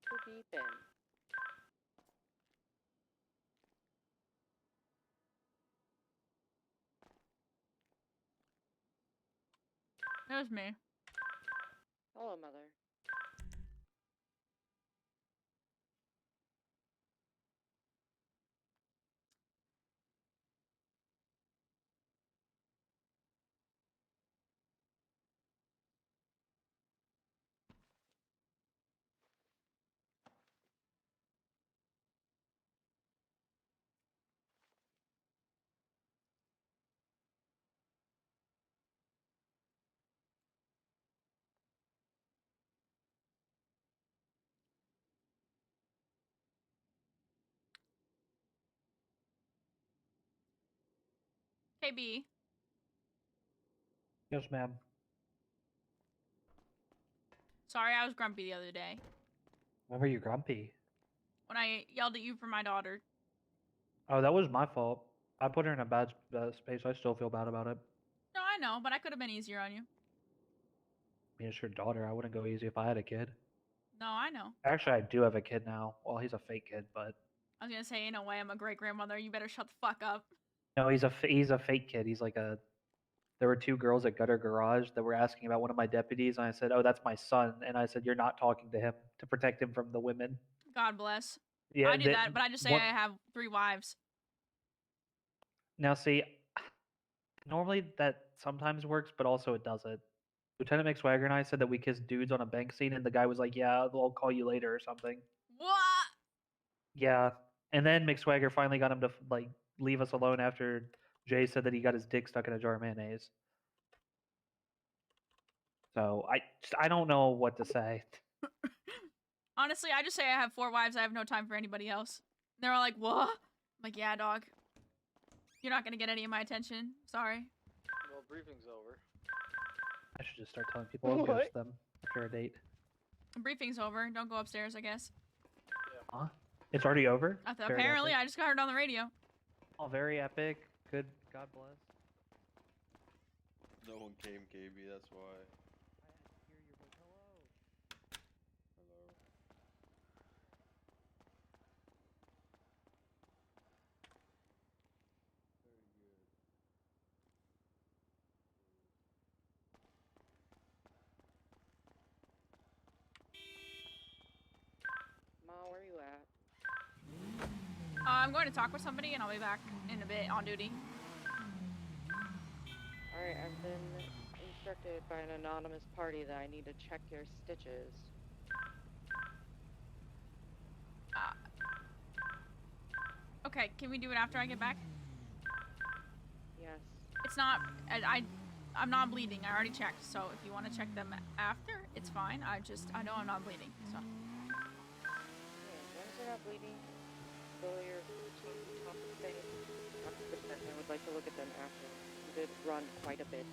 Who beeping? There's me. Hello, mother. KB. Yes, ma'am. Sorry, I was grumpy the other day. Why were you grumpy? When I yelled at you for my daughter. Oh, that was my fault. I put her in a bad space. I still feel bad about it. No, I know, but I could have been easier on you. I mean, it's your daughter. I wouldn't go easy if I had a kid. No, I know. Actually, I do have a kid now. Well, he's a fake kid, but I was gonna say, in a way, I'm a great grandmother. You better shut the fuck up. no, he's a fake kid. He's like a. There were two girls at Gutter Garage that were asking about one of my deputies, and I said, "Oh, that's my son." And I said, "You're not talking to him to protect him from the women." God bless. Yeah, I did that, but I just say I have 3 wives. Now, see, normally that sometimes works, but also it doesn't. Lieutenant McSwagger and I said that we kissed dudes on a bank scene, and the guy was like, "Yeah, I'll call you later" or something. What? Yeah, and then McSwagger finally got him to like leave us alone after Jay said that he got his dick stuck in a jar of mayonnaise. So I don't know what to say. Honestly, I just say I have 4 wives. I have no time for anybody else. They're all like, what? Like, yeah, dog. You're not gonna get any of my attention. Sorry. Well, briefing's over. I should just start telling people I'll ghost them after a date. Briefing's over. Don't go upstairs, I guess. Huh? It's already over? Very Apparently, epic. I just got heard on the radio. Oh, very epic. Good. God bless. No one came, KB, that's why. Hello. Very good. Ma, where you at? I'm going to talk with somebody, and I'll be back in a bit on duty. Alright, I've been instructed by an anonymous party that I need to check your stitches. Okay, can we do it after I get back? Yes. It's not. I'm not bleeding. I already checked. So if you want to check them after, it's fine. I know I'm not bleeding. So. Okay, as long as you're not bleeding, fill your top of the face. I would like to look at them after. You did run quite a bit.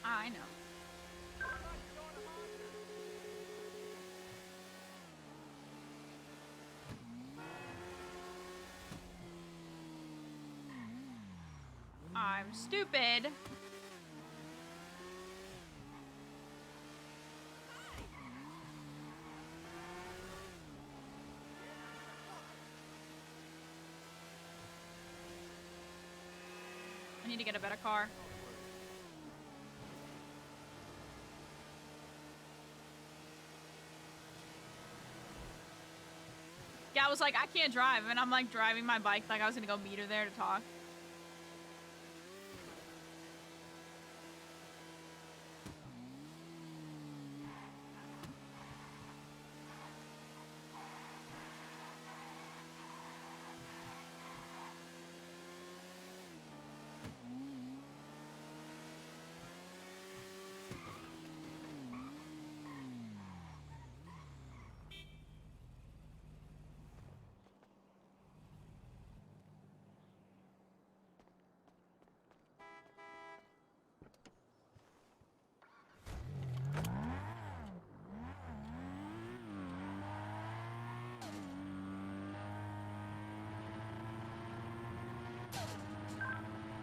I know. I'm stupid. I need to get a better car. Yeah, I was like, I can't drive, and I'm like driving my bike like I was gonna go meet her there to talk.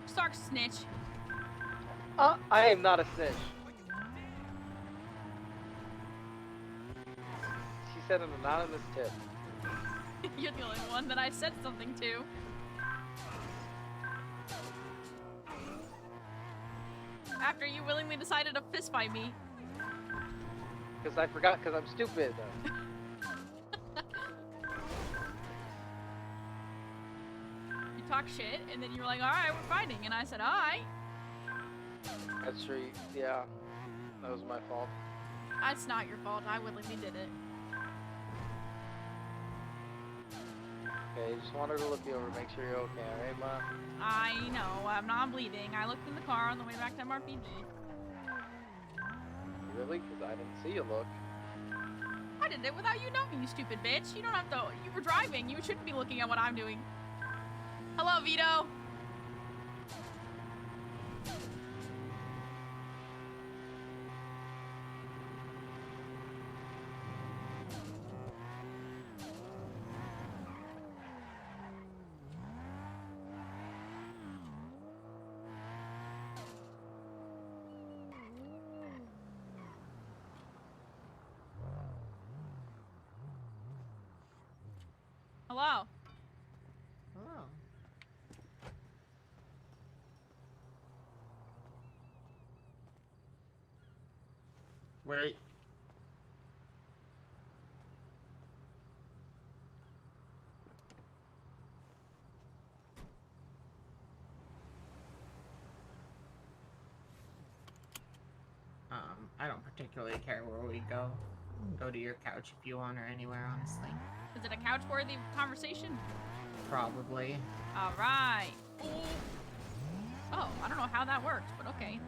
Stark snitch. I am not a snitch. She said an anonymous tip. You're the only one that I said something to. After you willingly decided to fistfight me. Because I forgot, because I'm stupid. You talk shit, and then you were like, alright, we're fighting. And I said, alright. That's true. Yeah. That was my fault. That's not your fault. I willingly did it. Okay, just wanted to look you over, make sure you're okay, alright, Ma? I know. I'm not bleeding. I looked in the car on the way back to MRPD. Really? Because I didn't see you look. I did it without you knowing, you stupid bitch. You don't have to. You were driving. You shouldn't be looking at what I'm doing. Hello, Vito. Hello. Hello. Wait. I don't particularly care where we go. Go to your couch if you want, or anywhere, honestly. Is it a couch-worthy conversation? Probably. All right. Ooh. Oh, I don't know how that worked, but okay.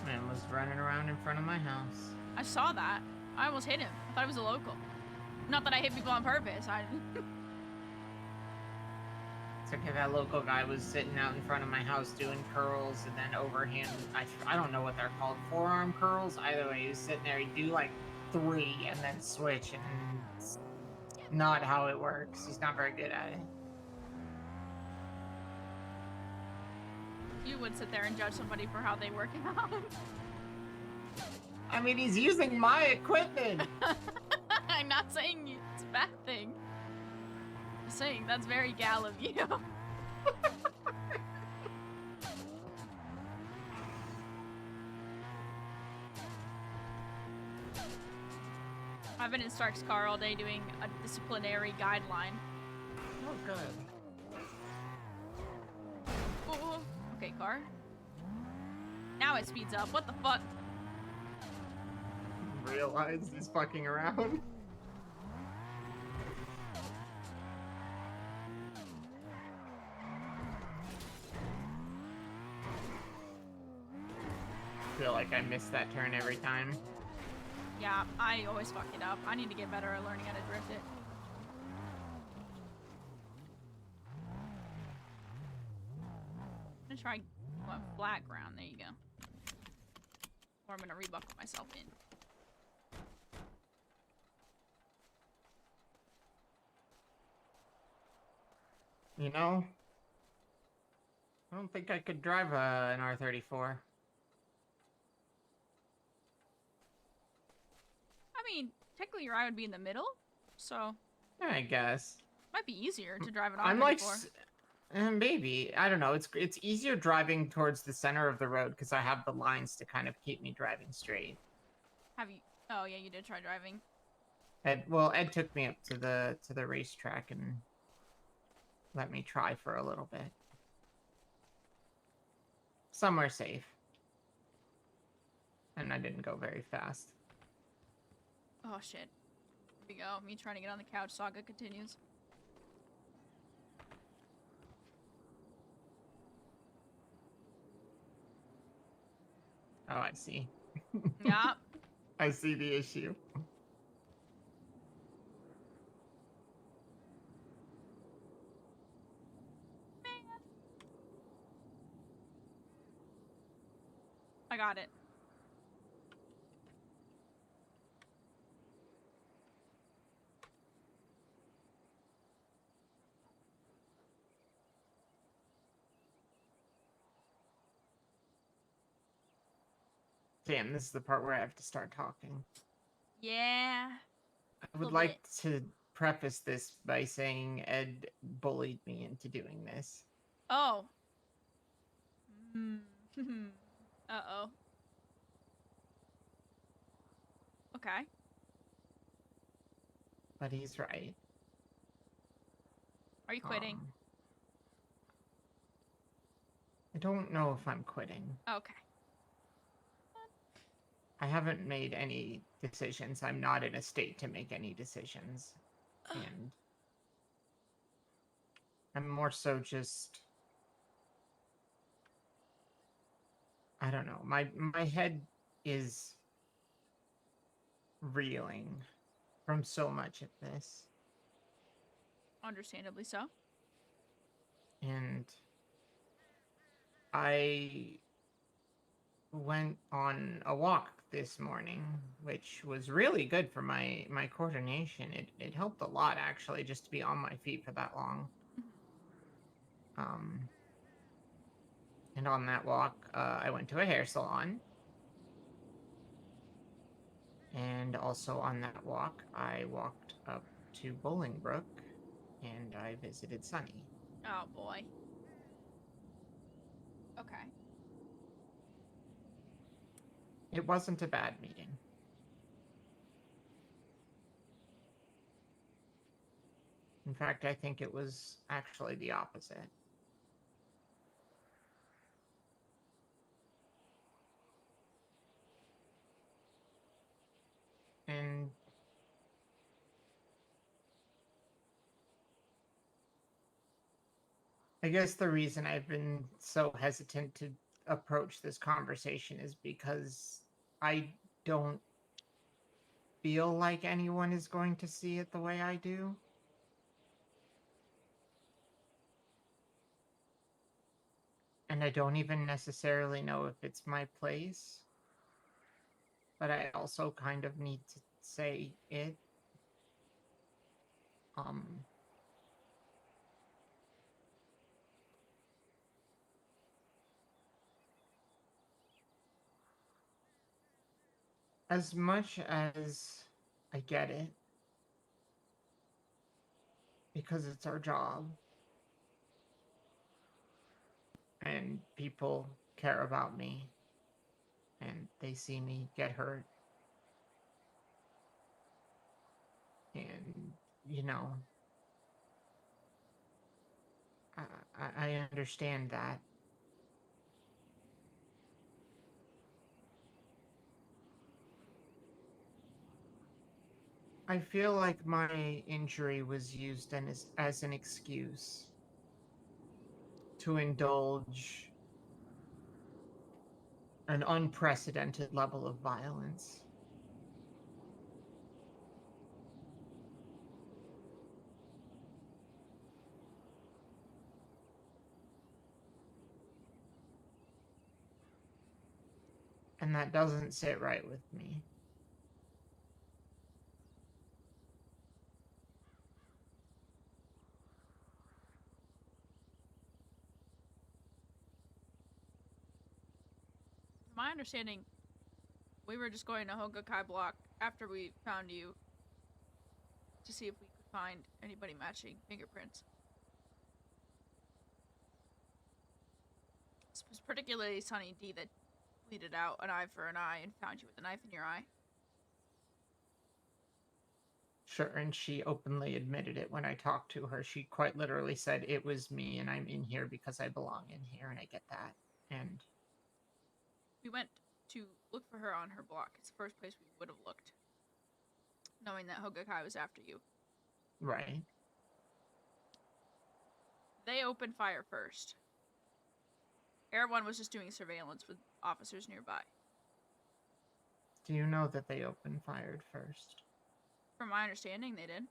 Man was running around in front of my house. I saw that. I almost hit him. I thought he was a local. Not that I hit people on purpose. I. It's okay, that local guy was sitting out in front of my house doing curls, and then overhand, I don't know what they're called, forearm curls? Either way, he was sitting there, he'd do like 3 and then switch, and it's not how it works. He's not very good at it. You would sit there and judge somebody for how they work out. I mean, he's using my equipment! I'm not saying it's a bad thing. I'm saying that's very gal of you. I've been in Stark's car all day doing a disciplinary guideline. Oh, good. Oh, okay, car. Now it speeds up. What the fuck? Realize he's fucking around. I feel like I miss that turn every time. Yeah, I always fuck it up. I need to get better at learning how to drift it. I'm gonna try flat ground. There you go. Or I'm gonna rebuckle myself in. You know, I don't think I could drive an R34. I mean, technically your eye would be in the middle, so I guess. might be easier to drive an R34. I'm like, maybe. I don't know. It's easier driving towards the center of the road because I have the lines to kind of keep me driving straight. Have you? Oh yeah, you did try driving. Ed took me up to the racetrack and let me try for a little bit. Somewhere safe. And I didn't go very fast. Oh shit. Here we go. Me trying to get on the couch. Saga continues. Oh, I see. Yeah. I see the issue. I got it. Damn, this is the part where I have to start talking. Yeah. I would like to preface this by saying Ed bullied me into doing this. Oh. Uh-oh. Okay. But he's right. Are you quitting? I don't know if I'm quitting. Okay. I haven't made any decisions. I'm not in a state to make any decisions. And I'm more so just... I don't know. My head is reeling from so much of this. Understandably so. And I went on a walk this morning, which was really good for my coordination. It helped a lot, actually, just to be on my feet for that long. And on that walk, I went to a hair salon. And also on that walk, I walked up to Bolingbrook, and I visited Sunny. Oh, boy. Okay. It wasn't a bad meeting. In fact, I think it was actually the opposite. And I guess the reason I've been so hesitant to approach this conversation is because I don't feel like anyone is going to see it the way I do. And I don't even necessarily know if it's my place. But I also kind of need to say it. As much as I get it, because it's our job, and people care about me, and they see me get hurt, and, you know, I understand that. I feel like my injury was used as an excuse to indulge an unprecedented level of violence. And that doesn't sit right with me. To my understanding, we were just going to Hogakai block after we found you to see if we could find anybody matching fingerprints. This was particularly Sunny D that bleeded out an eye for an eye and found you with a knife in your eye. Sure, and she openly admitted it when I talked to her. She quite literally said, it was me, and I'm in here because I belong in here, and I get that. And we went to look for her on her block. It's the first place we would have looked, knowing that Hogakai was after you. Right. They opened fire first. Air 1 was just doing surveillance with officers nearby. Do you know that they opened fire first? From my understanding, they did.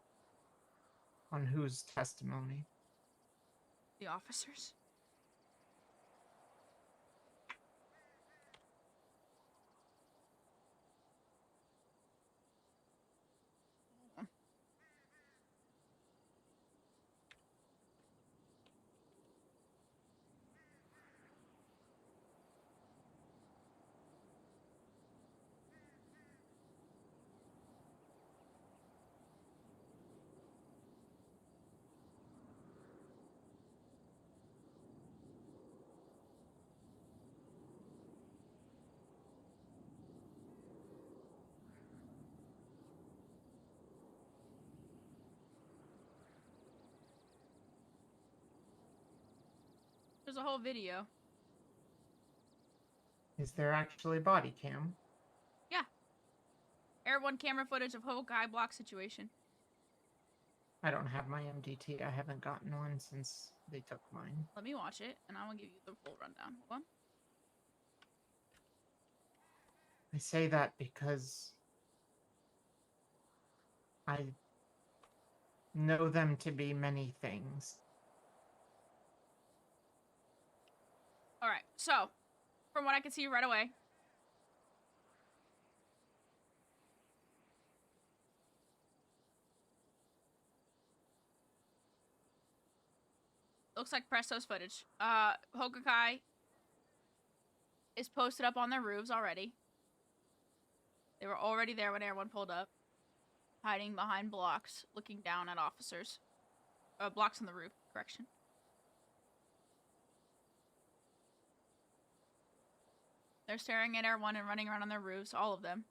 On whose testimony? The officers. There's a whole video. Is there actually body cam? Yeah. Air 1 camera footage of Hogakai block situation. I don't have my MDT. I haven't gotten one since they took mine. Let me watch it, and I will give you the full rundown. Hold on. I say that because I know them to be many things. Alright, so, from what I can see right away, looks like Presto's footage. Hogakai is posted up on their roofs already. They were already there when Air 1 pulled up. Hiding behind blocks, looking down at officers. Blocks on the roof, correction. They're staring at Air 1 and running around on their roofs, all of them.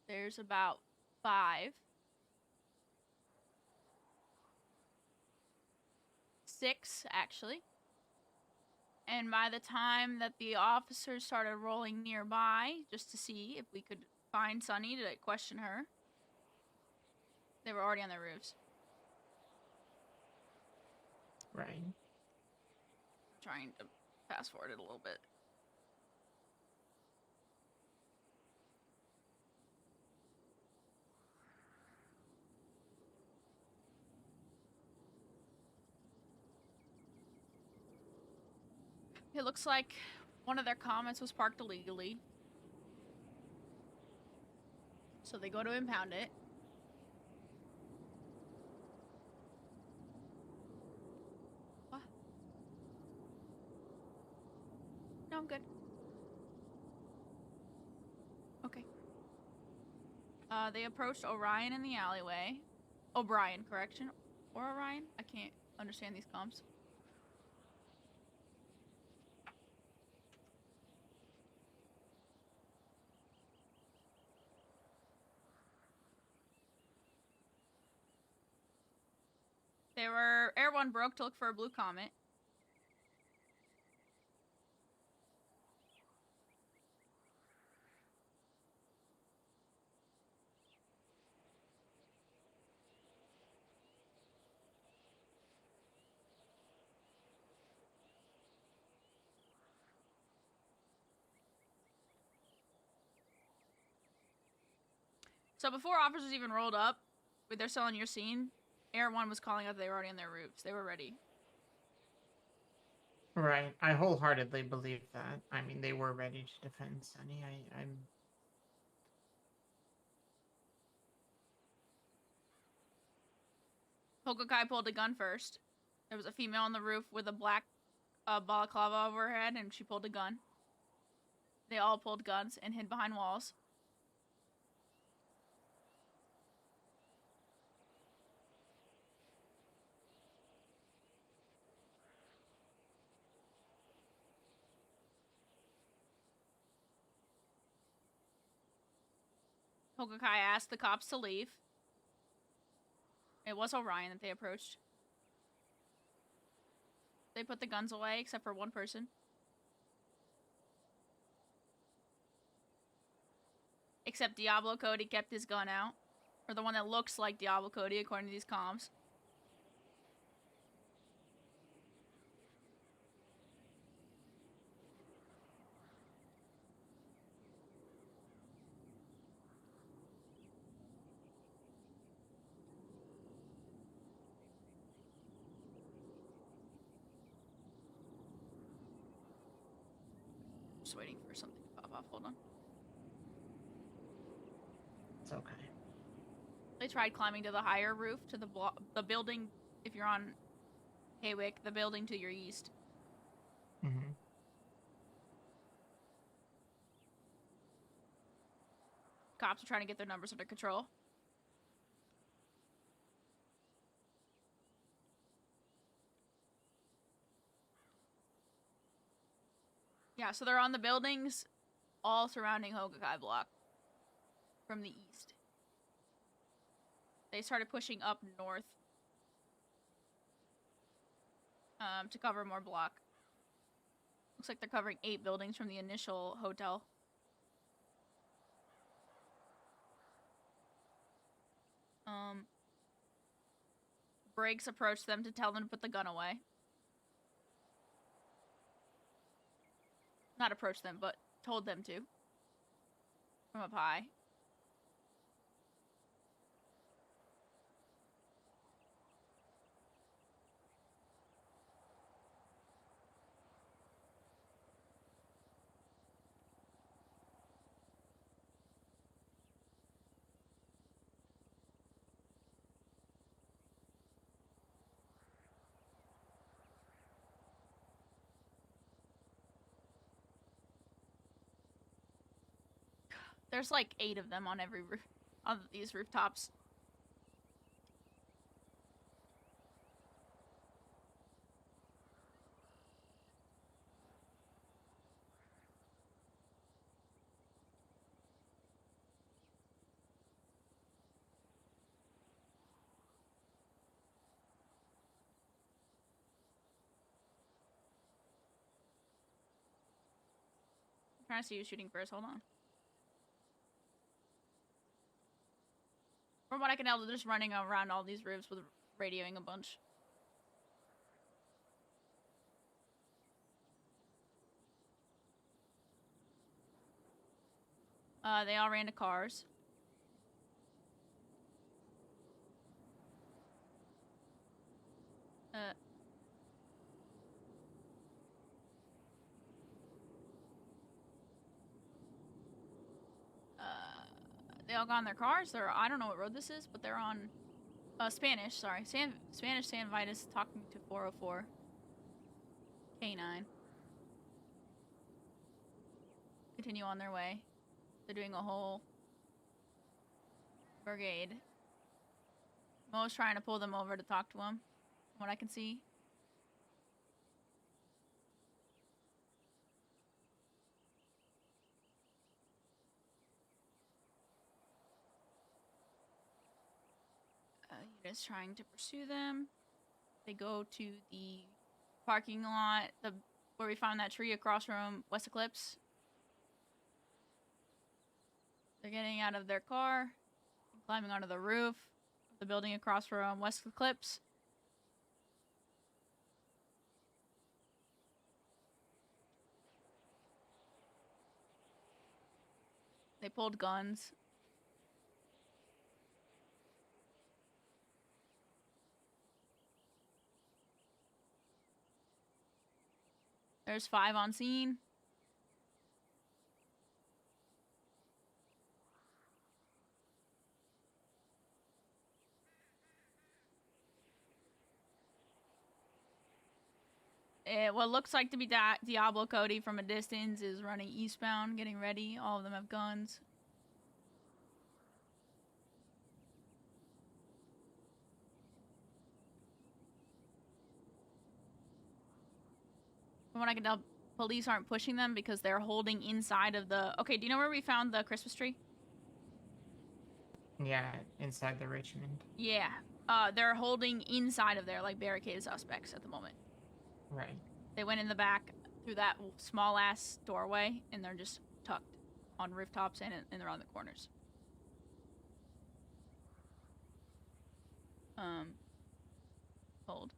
There's about 5. 6, actually. And by the time that the officers started rolling nearby, just to see if we could find Sunny to question her, they were already on their roofs. Right. Trying to fast forward it a little bit. It looks like one of their comments was parked illegally. So they go to impound it. What? No, I'm good. Okay. They approached Orion in the alleyway. O'Brien, correction. Or Orion? I can't understand these comms. They were... Air 1 broke to look for a blue comet. So before officers even rolled up, they're still on your scene, Air 1 was calling out they were already on their roofs. They were ready. Right. I wholeheartedly believe that. I mean, they were ready to defend Sunny. I'm... Hokukai pulled a gun first. There was a female on the roof with a black balaclava over her head, and she pulled a gun. They all pulled guns and hid behind walls. Hokukai asked the cops to leave. It was Orion that they approached. They put the guns away, except for one person. Except Diablo Cody kept his gun out. Or the one that looks like Diablo Cody, according to these comms. Just waiting for something to pop off. Hold on. It's okay. They tried climbing to the higher roof, to the building, if you're on Haywick, the building to your east. Mm-hmm. Cops are trying to get their numbers under control. Yeah, so they're on the buildings all surrounding Hokukai block from the east. They started pushing up north to cover more block. Looks like they're covering 8 buildings from the initial hotel. Briggs approached them to tell them to put the gun away. Not approached them, but told them to. From up high. There's like 8 of them on every roof, on these rooftops. I'm trying to see who's shooting first. Hold on. From what I can tell, they're just running around all these roofs with radioing a bunch. They all ran to cars. all got in their cars. They're, I don't know what road this is, but they're on Spanish, sorry. Spanish San Vitus talking to 404. K9. Continue on their way. They're doing a whole brigade. Mo's trying to pull them over to talk to them, from what I can see. Unit is trying to pursue them. They go to the parking lot, where we found that tree across from West Eclipse. They're getting out of their car, and climbing onto the roof of the building across from West Eclipse. They pulled guns. There's 5 on scene. What looks like to be Diablo Cody from a distance is running eastbound, getting ready. All of them have guns. From what I can tell, police aren't pushing them because they're holding inside of the... Okay, do you know where we found the Christmas tree? Yeah, inside the Richmond. Yeah. They're holding inside of there, like barricaded suspects at the moment. Right. They went in the back through that small-ass doorway, and they're just tucked on rooftops and around the corners. Hold.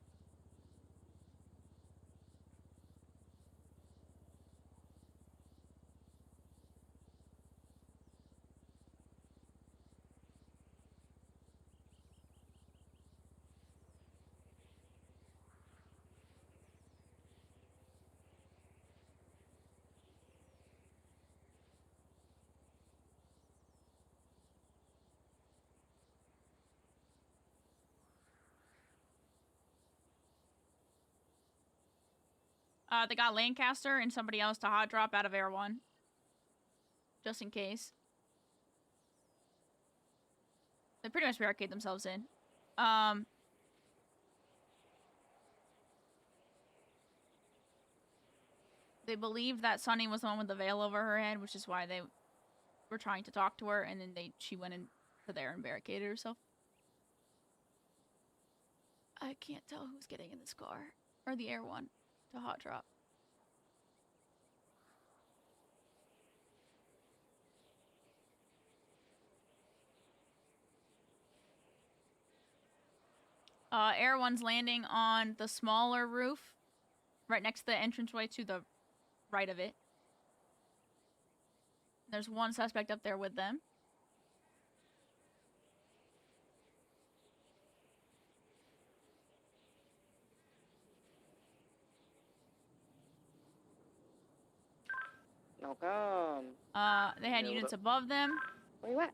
They got Lancaster and somebody else to hot drop out of Air 1. Just in case. They pretty much barricade themselves in. They believed that Sunny was the one with the veil over her head, which is why they were trying to talk to her, and then she went into there and barricaded herself. I can't tell who's getting in this car. Or the Air 1 to hot drop. Air 1's landing on the smaller roof, right next to the entranceway to the right of it. There's one suspect up there with them. No come. They had Yeah, what units up? above them. Where you at?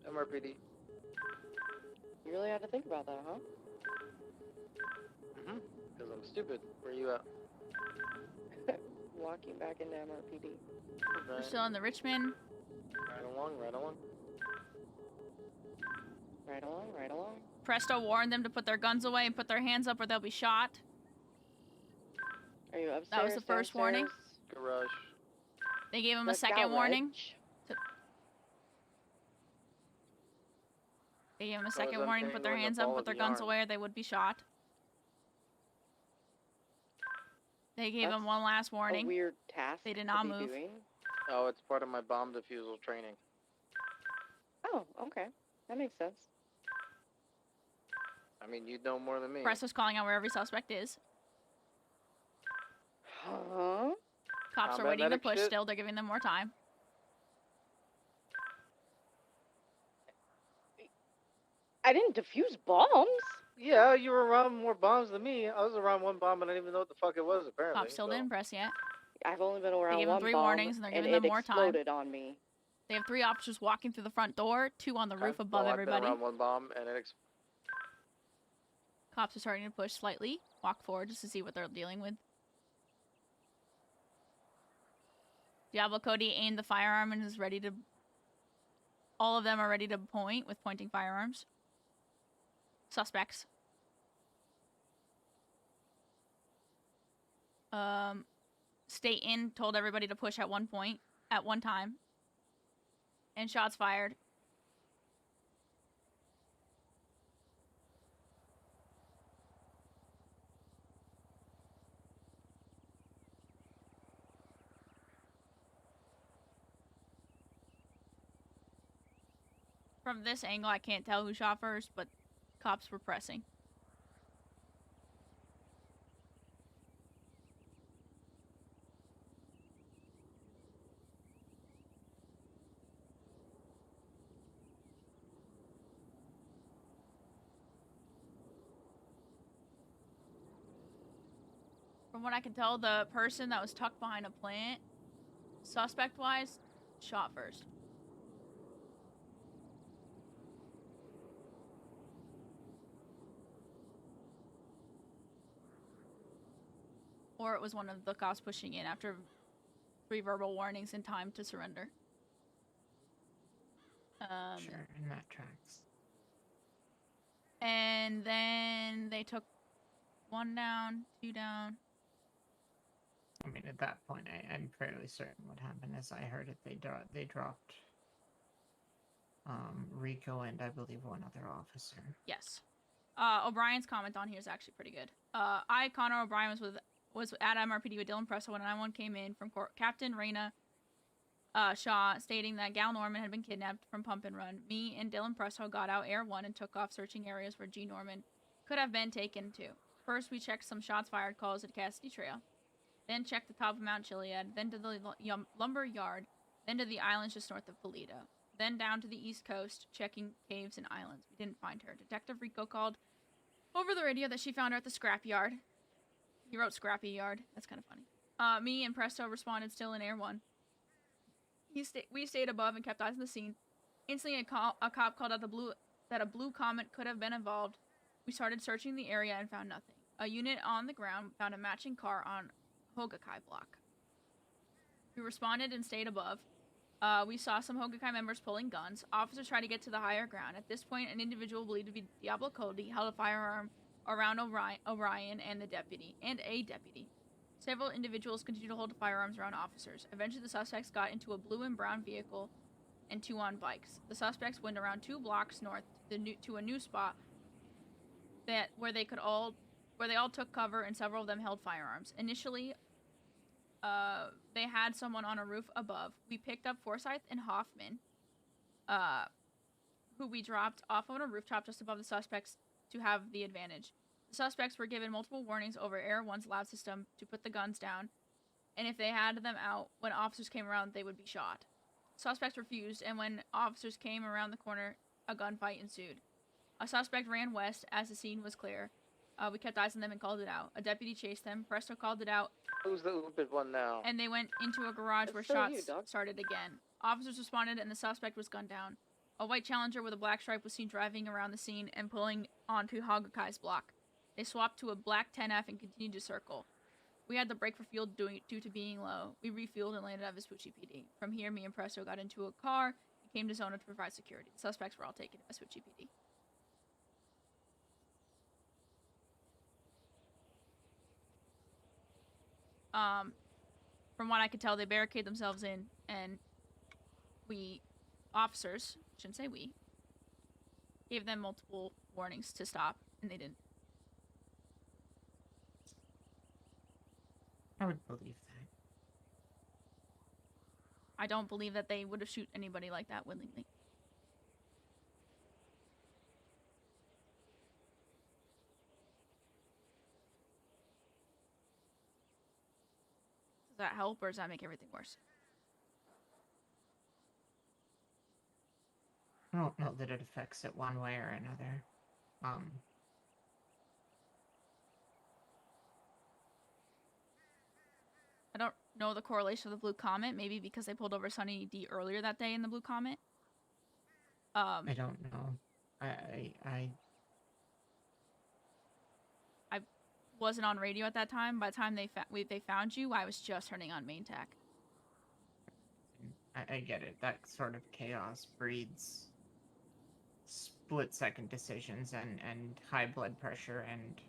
MRPD. You really had to think about that, huh? Because I'm stupid. Where you at? Walking back into MRPD. We're still in the Richmond. Right along, right along. Right along, right along. Presto warned them to put their guns away and put their hands up or they'll be shot. Are you upstairs? That was the first warning. Garage. They gave him a Let's go, second warning. Reg. They gave him a as second I'm warning to put their tangling hands the up, ball put of their the guns arm. away or they would be shot. They gave him one last A warning. weird task. They did to not be move. doing. Oh, it's part of my bomb defusal training. Oh, okay. That makes sense. I mean, you'd know more than me. Presto's calling out where every suspect is. Huh? Cops are Combat waiting to medic push shit? still. They're giving them more time. I didn't defuse bombs. Yeah, you were around more bombs than me. I was around one bomb and I didn't even know what the fuck it was, apparently. Cops still so. didn't press yet. I've only been around gave him one 3 bomb, warnings and they're giving it them more time. exploded on me. They have 3 officers walking through the front door, 2 on the roof above I've been everybody. around one bomb and it Cops are starting to push slightly, walk forward just to see what they're dealing with. Diablo Cody aimed the firearm and is ready to... All of them are ready to point with pointing firearms. Suspects. Stay in told everybody to push at one point, at one time. And shots fired. From this angle, I can't tell who shot first, but cops were pressing. From what I can tell, the person that was tucked behind a plant, suspect-wise, shot first. Or it was one of the cops pushing in after 3 verbal warnings in time to surrender. Sure, and that tracks. And then they took 1 down, 2 down. I mean, at that point, I'm fairly certain what happened. As I heard it, they dropped Rico and I believe one other officer. Yes. O'Brien's comment on here is actually pretty good. Connor O'Brien was at MRPD with Dylan Presso when 911 came in from Captain Reyna Shaw, stating that Gal Norman had been kidnapped from Pump and Run. Me and Dylan Presso got out Air 1 and took off searching areas where G. Norman could have been taken to. First, we checked some shots fired calls at Cassidy Trail. Then checked the top of Mount Chiliad, then to the lumber yard, then to the islands just north of Polito. Then down to the east coast, checking caves and islands. We didn't find her. Detective Rico called over the radio that she found her at the scrap yard. He wrote scrappy yard. That's kind of funny. Me and Presto responded still in Air 1. We stayed above and kept eyes on the scene. Instantly, a cop called out that a blue comet could have been involved. We started searching the area and found nothing. A unit on the ground found a matching car on Hogakai block. We responded and stayed above. We saw some Hogakai members pulling guns. Officers tried to get to the higher ground. At this point, an individual believed to be Diablo Cody held a firearm around Orion and a deputy. Several individuals continued to hold firearms around officers. Eventually, the suspects got into a blue and brown vehicle and 2 on bikes. The suspects went around 2 blocks north to a new spot where they all took cover and several of them held firearms. Initially, they had someone on a roof above. We picked up Forsyth and Hoffman, who we dropped off on a rooftop just above the suspects to have the advantage. The suspects were given multiple warnings over Air 1's loud system to put the guns down, and if they had them out, when officers came around, they would be shot. Suspects refused, and when officers came around the corner, a gunfight ensued. A suspect ran west as the scene was clear. We kept eyes on them and called it out. A deputy chased them. Presto called it out. Who's the Ubid one now? And they went into a garage where shots started again. Officers responded and the suspect was gunned down. A white Challenger with a black stripe was seen driving around the scene and pulling onto Hogakai's block. They swapped to a black 10F and continued to circle. We had to brake for fuel due to being low. We refueled and landed at Vespucci PD. From here, me and Presto got into a car and came to Zona to provide security. The suspects were all taken to Vespucci PD. From what I could tell, they barricade themselves in, and officers, shouldn't say we, gave them multiple warnings to stop, and they didn't. I would believe that. I don't believe that they would have shoot anybody like that willingly. Does that help, or does that make everything worse? I don't know that it affects it one way or another. know the correlation of the Blue Comet. Maybe because they pulled over Sunny D earlier that day in the Blue Comet. I don't know. I wasn't on radio at that time. By the time they found you, I was just turning on main tack. I get it. That sort of chaos breeds split-second decisions and high blood pressure and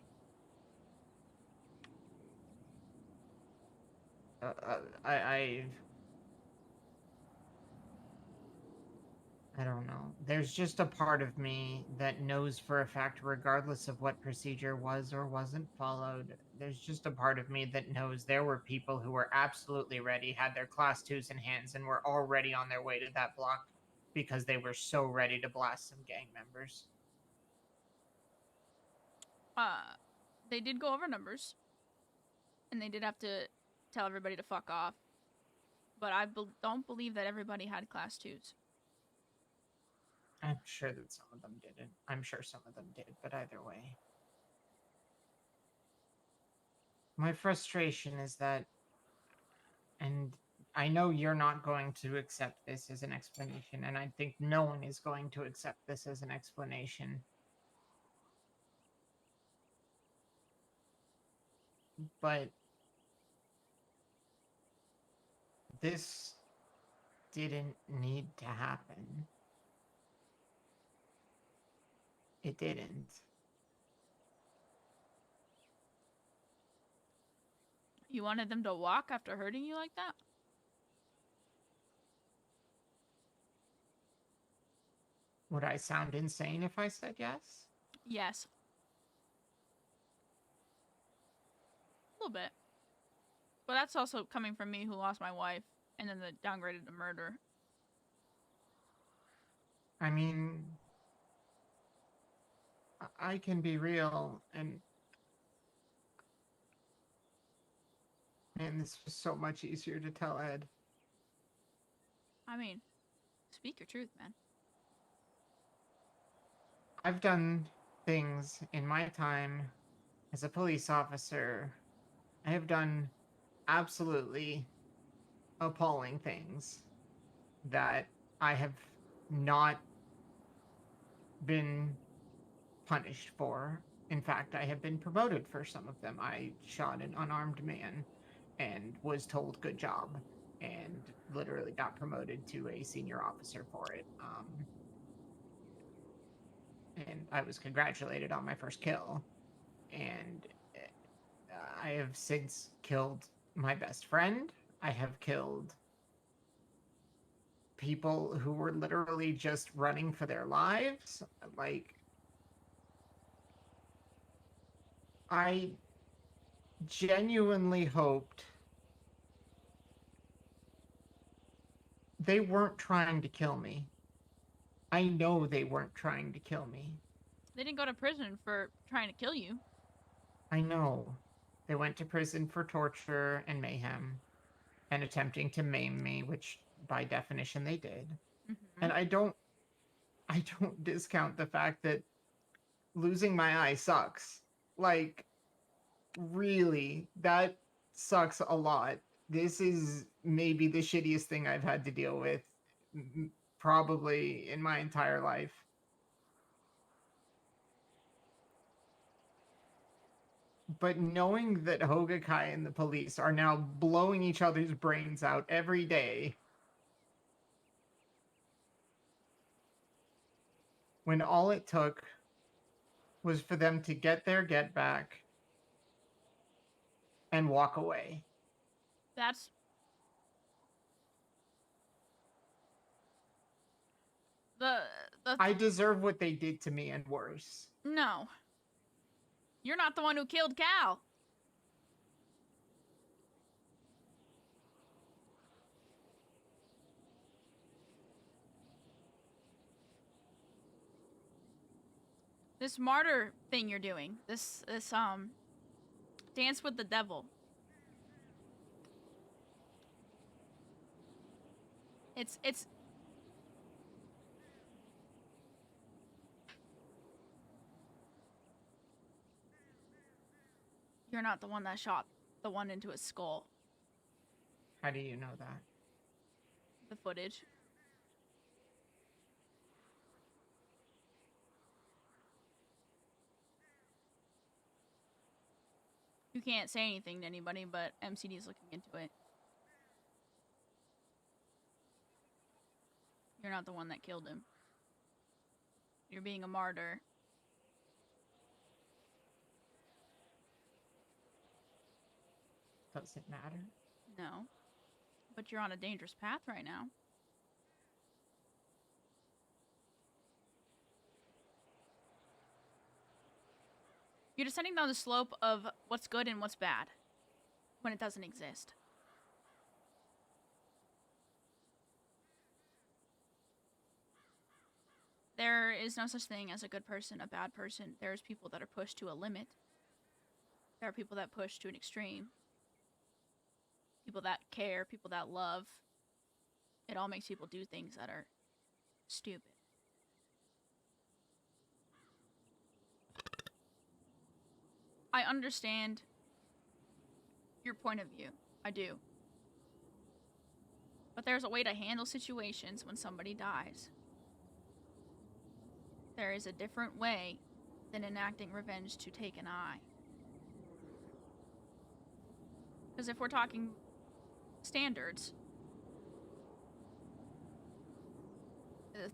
I don't know. There's just a part of me that knows for a fact, regardless of what procedure was or wasn't followed, there's just a part of me that knows there were people who were absolutely ready, had their class 2s in hands, and were already on their way to that block because they were so ready to blast some gang members. They did go over numbers, and they did have to tell everybody to fuck off. But I don't believe that everybody had class 2s. I'm sure that some of them didn't. I'm sure some of them did, but either way. My frustration is that, and I know you're not going to accept this as an explanation, and I think no one is going to accept this as an explanation. But this didn't need to happen. It didn't. You wanted them to walk after hurting you like that? Would I sound insane if I said yes? Yes. A little bit. But that's also coming from me who lost my wife and then downgraded to murder. I mean, I can be real, and man, this was so much easier to tell Ed. I mean, speak your truth, man. I've done things in my time as a police officer. I have done absolutely appalling things that I have not been punished for. In fact, I have been promoted for some of them. I shot an unarmed man and was told good job and literally got promoted to a senior officer for it. And I was congratulated on my first kill. And I have since killed my best friend. I have killed people who were literally just running for their lives. Like, I genuinely hoped they weren't trying to kill me. I know they weren't trying to kill me. They didn't go to prison for trying to kill you. I know. They went to prison for torture and mayhem and attempting to maim me, which by definition they did. Mm-hmm. And I don't discount the fact that losing my eye sucks. Like, really, that sucks a lot. This is maybe the shittiest thing I've had to deal with probably in my entire life. But knowing that Hogakai and the police are now blowing each other's brains out every day, when all it took was for them to get their get back and walk away. That's... I deserve what they did to me and worse. No. You're not the one who killed Cal. This martyr thing you're doing, this dance with the devil. It's you're not the one that shot the one into his skull. How do you know that? The footage. You can't say anything to anybody, but MCD is looking into it. You're not the one that killed him. You're being a martyr. Does it matter? No. But you're on a dangerous path right now. You're descending down the slope of what's good and what's bad when it doesn't exist. There is no such thing as a good person, a bad person. There's people that are pushed to a limit. There are people that push to an extreme. People that care, people that love. It all makes people do things that are stupid. I understand your point of view. I do. But there's a way to handle situations when somebody dies. There is a different way than enacting revenge to take an eye. Because if we're talking standards,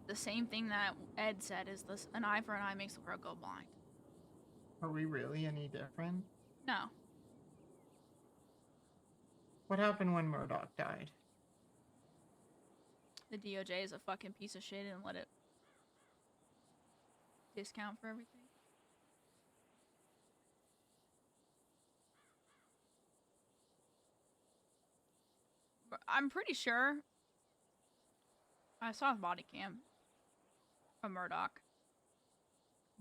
the same thing that Ed said is this: an eye for an eye makes the world go blind. Are we really any different? No. What happened when Murdoch died? The DOJ is a fucking piece of shit and let it discount for everything. But I'm pretty sure I saw a body cam of Murdoch.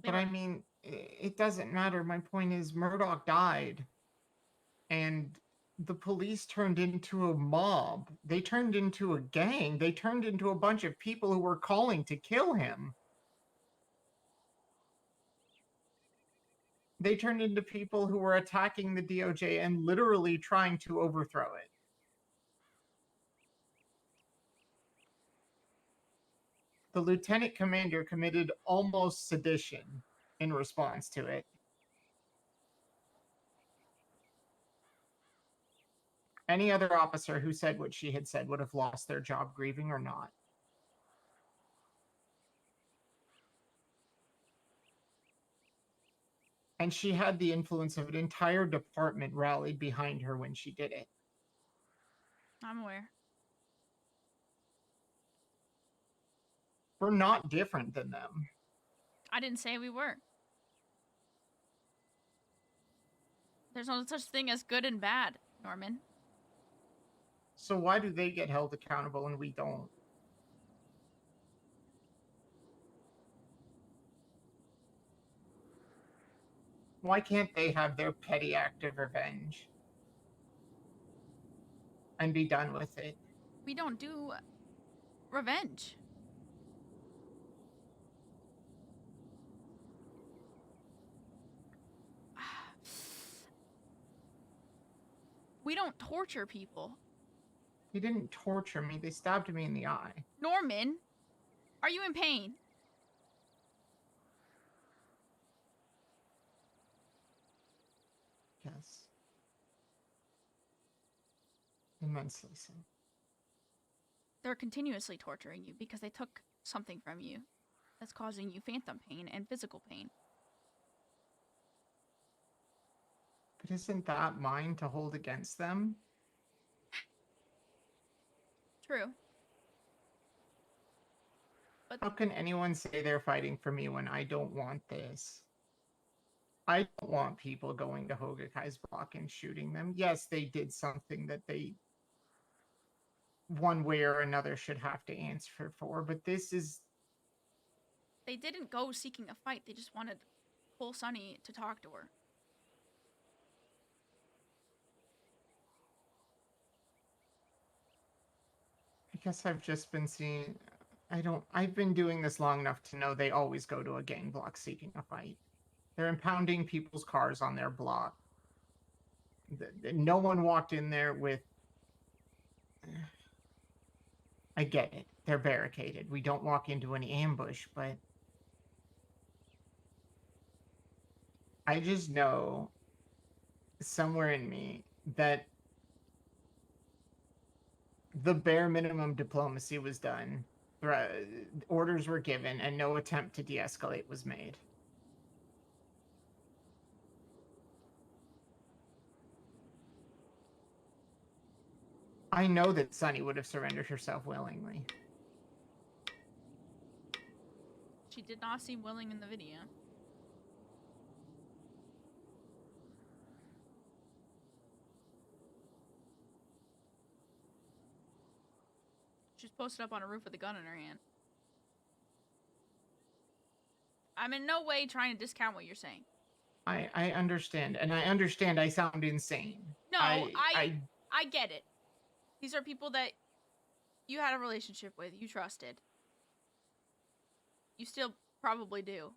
But I mean, it doesn't matter. My point is, Murdoch died, and the police turned into a mob. They turned into a gang. They turned into a bunch of people who were calling to kill him. They turned into people who were attacking the DOJ and literally trying to overthrow it. The lieutenant commander committed almost sedition in response to it. Any other officer who said what she had said would have lost their job, grieving or not. And she had the influence of an entire department rallied behind her when she did it. I'm aware. We're not different than them. I didn't say we were. There's no such thing as good and bad, Norman. So why do they get held accountable and we don't? Why can't they have their petty act of revenge and be done with it? We don't do revenge. We don't torture people. They didn't torture me. They stabbed me in the eye. Norman, are you in pain? Yes. Immensely so. They're continuously torturing you because they took something from you that's causing you phantom pain and physical pain. But isn't that mine to hold against them? True. But how can anyone say they're fighting for me when I don't want this? I don't want people going to Hogakai's block and shooting them. Yes, they did something that they, one way or another, should have to answer for, but this is... They didn't go seeking a fight. They just wanted Cole Sunny to talk to her. I guess I've just been seeing... I've been doing this long enough to know they always go to a gang block seeking a fight. They're impounding people's cars on their block. No one walked in there with I get it. They're barricaded. We don't walk into any ambush, but I just know somewhere in me that the bare minimum diplomacy was done. Orders were given, and no attempt to de-escalate was made. I know that Sunny would have surrendered herself willingly. She did not seem willing in the video. She's posted up on a roof with a gun in her hand. I'm in no way trying to discount what you're saying. I understand, and I understand I sound insane. No, I get it. These are people that you had a relationship with, you trusted. You still probably do.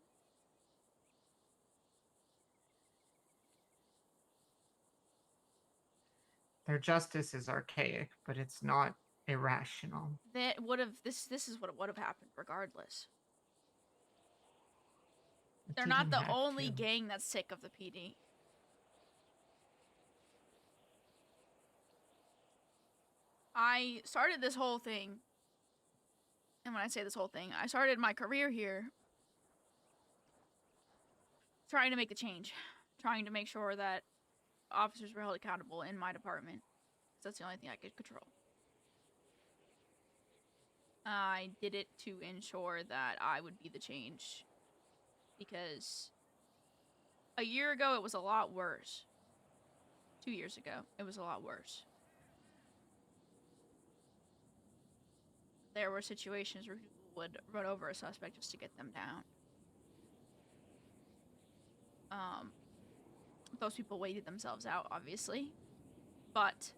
Their justice is archaic, but it's not irrational. That would have this is what would have happened regardless. They're not the only gang that's sick of the PD. I started this whole thing, and when I say this whole thing, I started my career here trying to make a change, trying to make sure that officers were held accountable in my department, because that's the only thing I could control. I did it to ensure that I would be the change, because a year ago it was a lot worse. 2 years ago it was a lot worse. There were situations where people would run over a suspect just to get them down. Those people waited themselves out, obviously, but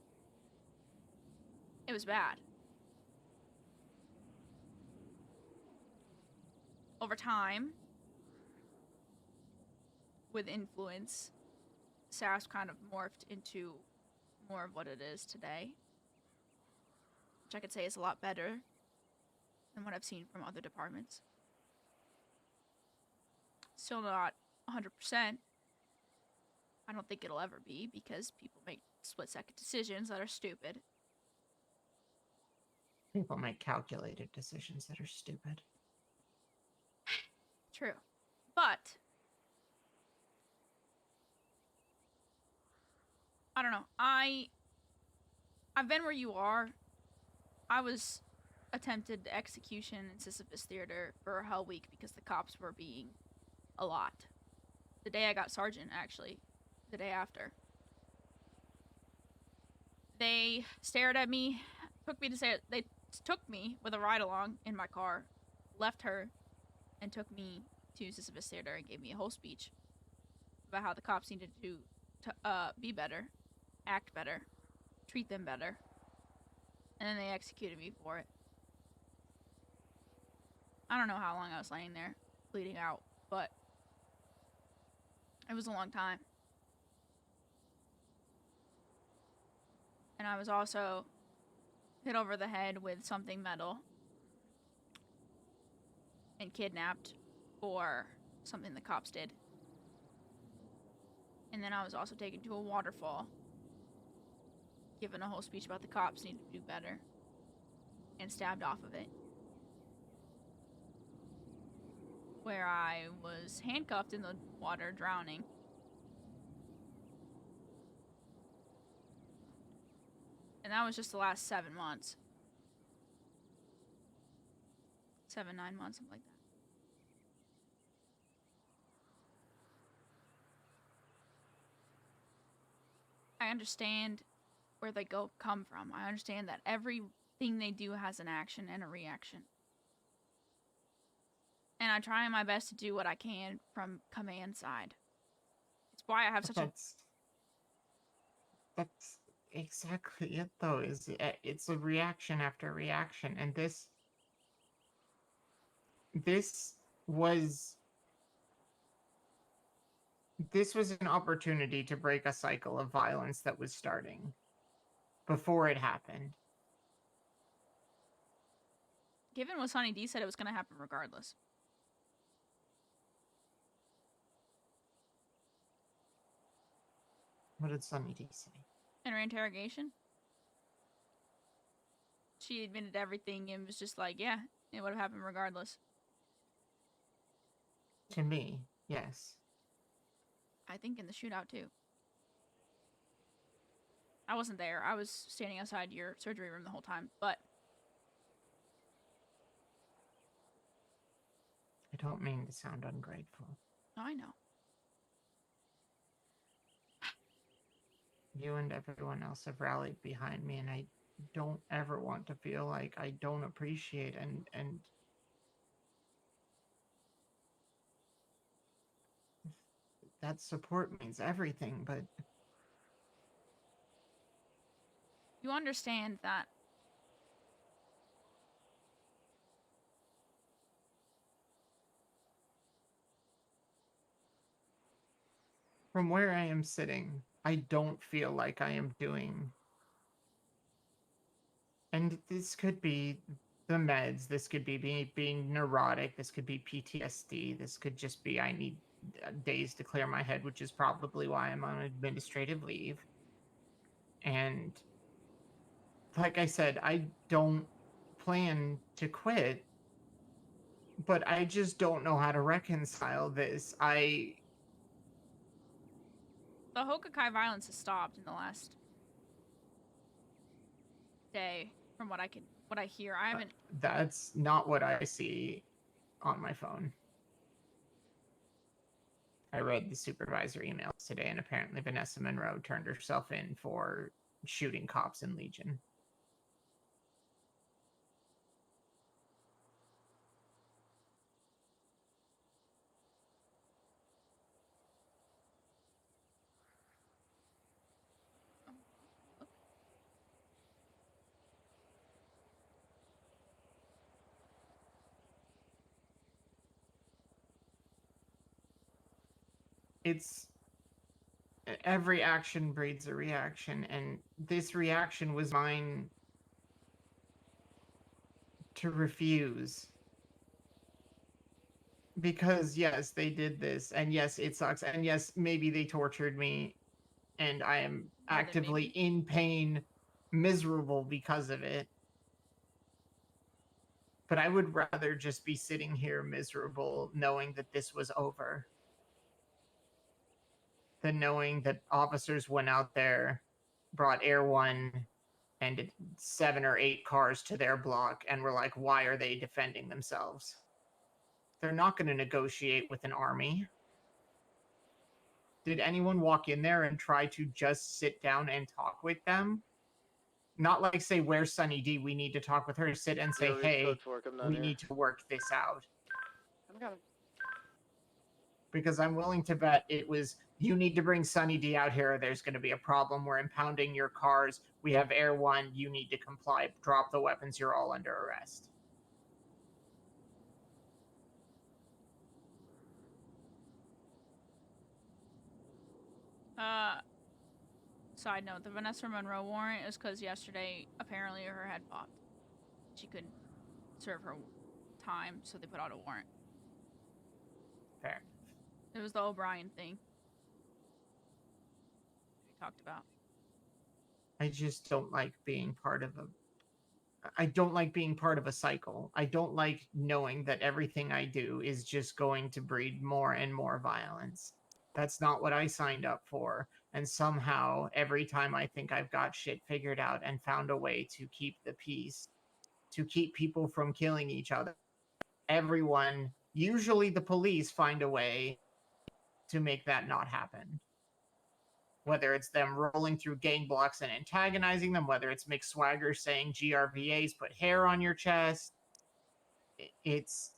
it was bad. Over time, with influence, SAS kind of morphed into more of what it is today, which I could say is a lot better than what I've seen from other departments. Still not 100%. I don't think it'll ever be, because people make split-second decisions that are stupid. People make calculated decisions that are stupid. True. But I don't know. I've been where you are. I was attempted execution in Sisyphus Theater for a Hell Week because the cops were being a lot. The day I got sergeant, actually. The day after. They stared at me, they took me with a ride-along in my car, left her, and took me to Sisyphus Theater and gave me a whole speech about how the cops needed to be better, act better, treat them better, and then they executed me for it. I don't know how long I was laying there, bleeding out, but it was a long time. And I was also hit over the head with something metal and kidnapped for something the cops did. And then I was also taken to a waterfall, given a whole speech about the cops needed to do better, and stabbed off of it, where I was handcuffed in the water, drowning. And that was just the last 7 months. 7, 9 months, something like that. I understand where they come from. I understand that everything they do has an action and a reaction. And I try my best to do what I can from command side. It's why I have such That's exactly it, though. It's a reaction after reaction, and this was an opportunity to break a cycle of violence that was starting before it happened. given what Sonny D said, it was going to happen regardless. What did Sonny D say? In her interrogation, she admitted everything and was just like, yeah, it would have happened regardless. To me, yes. I think in the shootout, too. I wasn't there. I was standing outside your surgery room the whole time, but... I don't mean to sound ungrateful. Oh, I know. You and everyone else have rallied behind me, and I don't ever want to feel like I don't appreciate and that support means everything, but You understand that from where I am sitting, I don't feel like I am doing. And this could be the meds, this could be me being neurotic, this could be PTSD, this could just be I need days to clear my head, which is probably why I'm on administrative leave. And like I said, I don't plan to quit, but I just don't know how to reconcile this. the Hokakai violence has stopped in the last day, from what I hear. I haven't... That's not what I see on my phone. I read the supervisor emails today, and apparently Vanessa Monroe turned herself in for shooting cops in Legion. It's every action breeds a reaction, and this reaction was mine to refuse. Because yes, they did this, and yes, it sucks, and yes, maybe they tortured me, and I am actively in pain, miserable because of it. But I would rather just be sitting here miserable knowing that this was over than knowing that officers went out there, brought Air One and 7 or 8 cars to their block and were like, why are they defending themselves? They're not going to negotiate with an army. Did anyone walk in there and try to just sit down and talk with them? Not like say, where's Sunny D? We need to talk with her. Sit and say, hey, we need to work this out. I'm coming. Because I'm willing to bet it was, you need to bring Sunny D out here, or there's going to be a problem. We're impounding your cars. We have Air One. You need to comply. Drop the weapons. You're all under arrest. Side note, the Vanessa Monroe warrant is because yesterday, apparently, her head popped. She couldn't serve her time, so they put out a warrant. Fair. It was the O'Brien thing we talked about. I just don't like being part of a... I don't like being part of a cycle. I don't like knowing that everything I do is just going to breed more and more violence. That's not what I signed up for. And somehow, every time I think I've got shit figured out and found a way to keep the peace, to keep people from killing each other, everyone, usually the police, find a way to make that not happen. Whether it's them rolling through gang blocks and antagonizing them, whether it's Mick Swagger saying GRVAs put hair on your chest. It's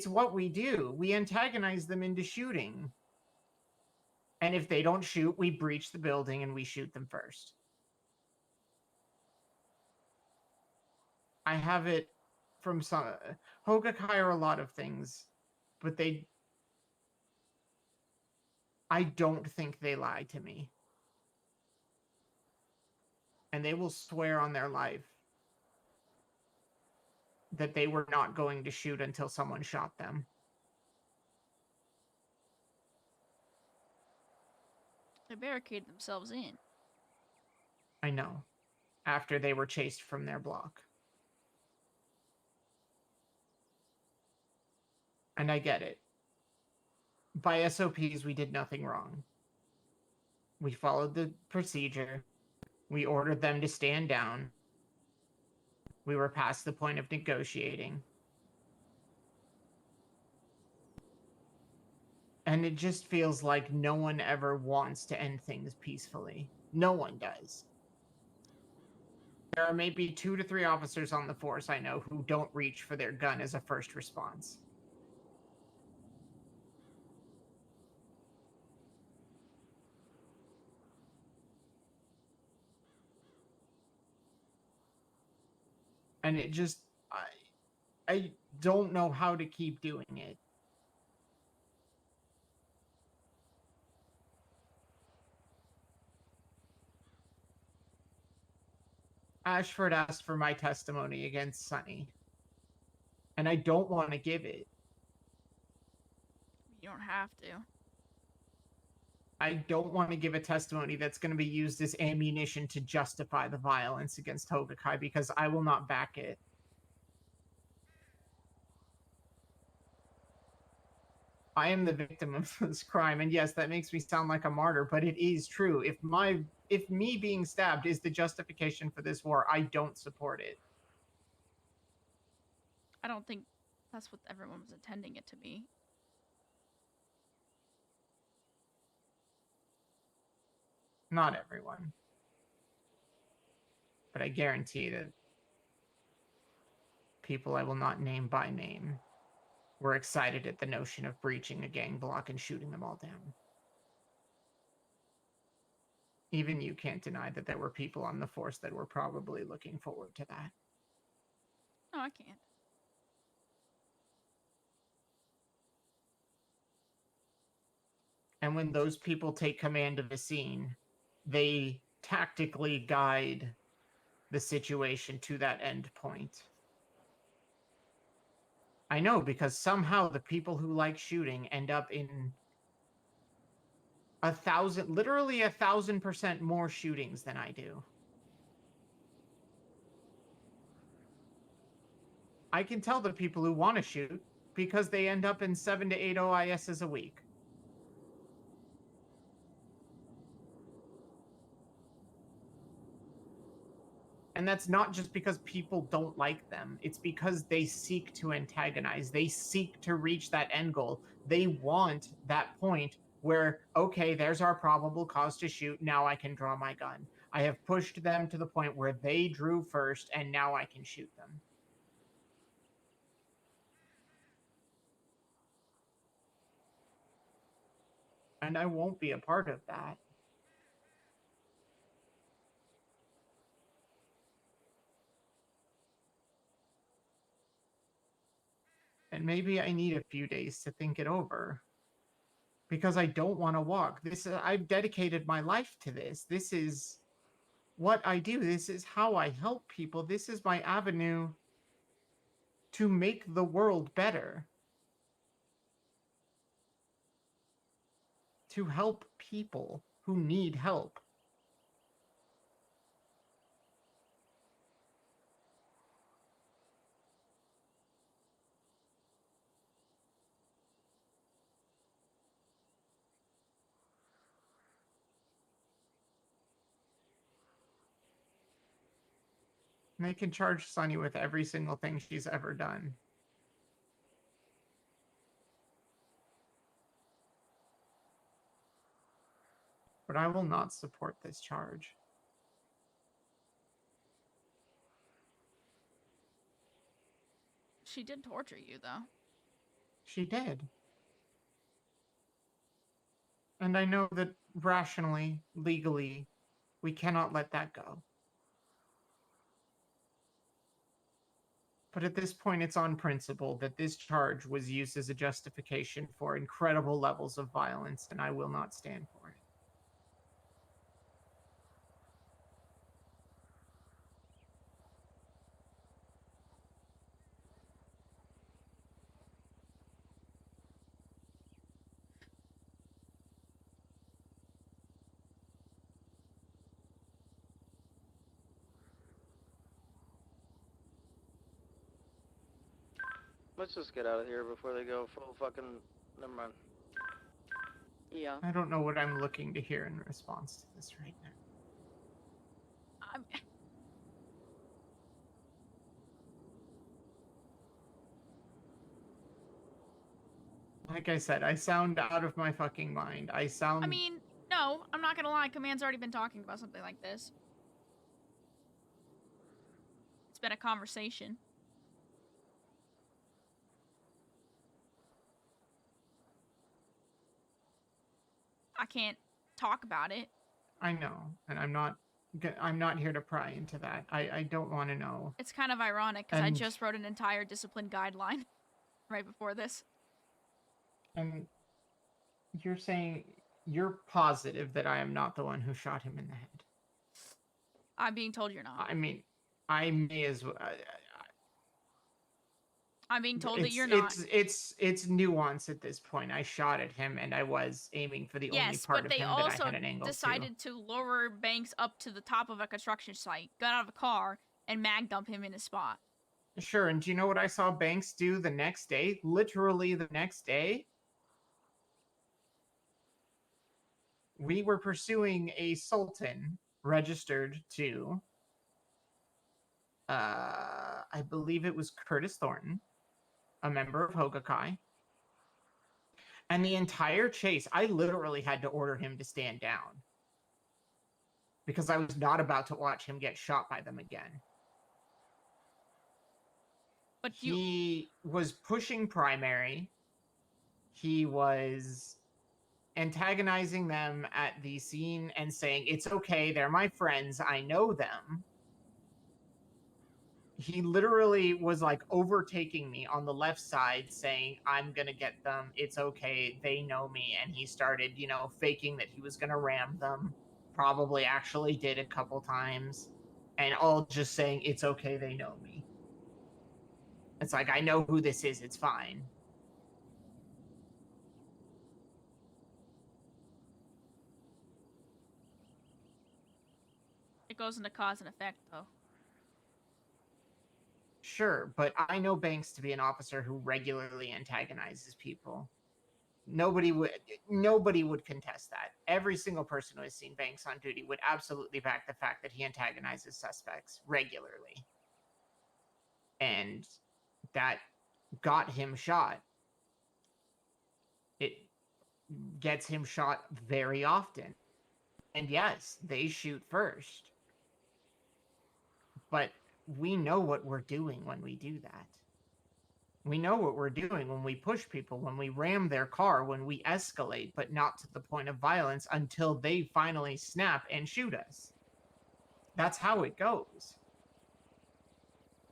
what we do. We antagonize them into shooting. And if they don't shoot, we breach the building and we shoot them first. I have it from some... Hogakai are a lot of things, but I don't think they lie to me. And they will swear on their life that they were not going to shoot until someone shot them. They barricaded themselves in. I know. After they were chased from their block. And I get it. By SOPs, we did nothing wrong. We followed the procedure. We ordered them to stand down. We were past the point of negotiating. And it just feels like no one ever wants to end things peacefully. No one does. There are maybe 2 to 3 officers on the force I know who don't reach for their gun as a first response. And it just, I don't know how to keep doing it. Ashford asked for my testimony against Sonny. And I don't want to give it. You don't have to. I don't want to give a testimony that's going to be used as ammunition to justify the violence against Hogakai because I will not back it. I am the victim of this crime, and yes, that makes me sound like a martyr, but it is true. If me being stabbed is the justification for this war, I don't support it. I don't think that's what everyone was intending it to be. Not everyone. But I guarantee that people I will not name by name were excited at the notion of breaching a gang block and shooting them all down. Even you can't deny that there were people on the force that were probably looking forward to that. No, I can't. And when those people take command of a scene, they tactically guide the situation to that end point. I know, because somehow the people who like shooting end up in literally 1,000% more shootings than I do. I can tell the people who want to shoot because they end up in 7 to 8 OISs a week. And that's not just because people don't like them. It's because they seek to antagonize. They seek to reach that end goal. They want that point where, okay, there's our probable cause to shoot. Now I can draw my gun. I have pushed them to the point where they drew first, and now I can shoot them. And I won't be a part of that. And maybe I need a few days to think it over. Because I don't want to walk. I've dedicated my life to this. This is what I do. This is how I help people. This is my avenue to make the world better. To help people who need help. And they can charge Sunny with every single thing she's ever done. But I will not support this charge. She did torture you, though. She did. And I know that rationally, legally, we cannot let that go. But at this point, it's on principle that this charge was used as a justification for incredible levels of violence, and I will not stand for it. Let's just get out of here before they go full fucking. Never mind. Yeah. I don't know what I'm looking to hear in response to this right now. Like I said, I sound out of my fucking mind. I mean, no, I'm not gonna lie. Command's already been talking about something like this. It's been a conversation. I can't talk about it. I know, and I'm not here to pry into that. I don't want to know. It's kind of ironic because I And- just wrote an entire discipline guideline right before this. And you're saying you're positive that I am not the one who shot him in the head. I'm being told you're not. I mean, I may as well. I'm being told that you're not. It's nuance at this point. I shot at him, and I was aiming for the only part of him that I had an angle to. Yes, but they also decided to lower Banks up to the top of a construction site, got out of a car, and mag dump him in his spot. Sure, and do you know what I saw Banks do the next day? Literally the next day? We were pursuing a Sultan registered to, I believe it was Curtis Thornton, a member of Hogakai. And the entire chase, I literally had to order him to stand down. Because I was not about to watch him get shot by them again. But he was pushing primary. He was antagonizing them at the scene and saying, it's okay, they're my friends, I know them. He literally was like overtaking me on the left side saying, I'm gonna get them, it's okay, they know me. And he started, you know, faking that he was gonna ram them. Probably actually did a couple times. And all just saying, it's okay, they know me. It's like, I know who this is, it's fine. It goes into cause and effect, though. Sure, but I know Banks to be an officer who regularly antagonizes people. Nobody would contest that. Every single person who has seen Banks on duty would absolutely back the fact that he antagonizes suspects regularly. And that got him shot. It gets him shot very often. And yes, they shoot first. But we know what we're doing when we do that. We know what we're doing when we push people, when we ram their car, when we escalate, but not to the point of violence until they finally snap and shoot us. That's how it goes.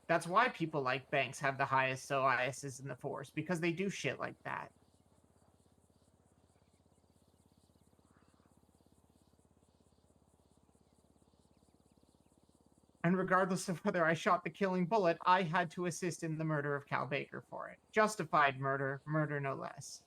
That's why people like Banks have the highest OISs in the force, because they do shit like that. And regardless of whether I shot the killing bullet, I had to assist in the murder of Cal Baker for it. Justified murder, murder no less.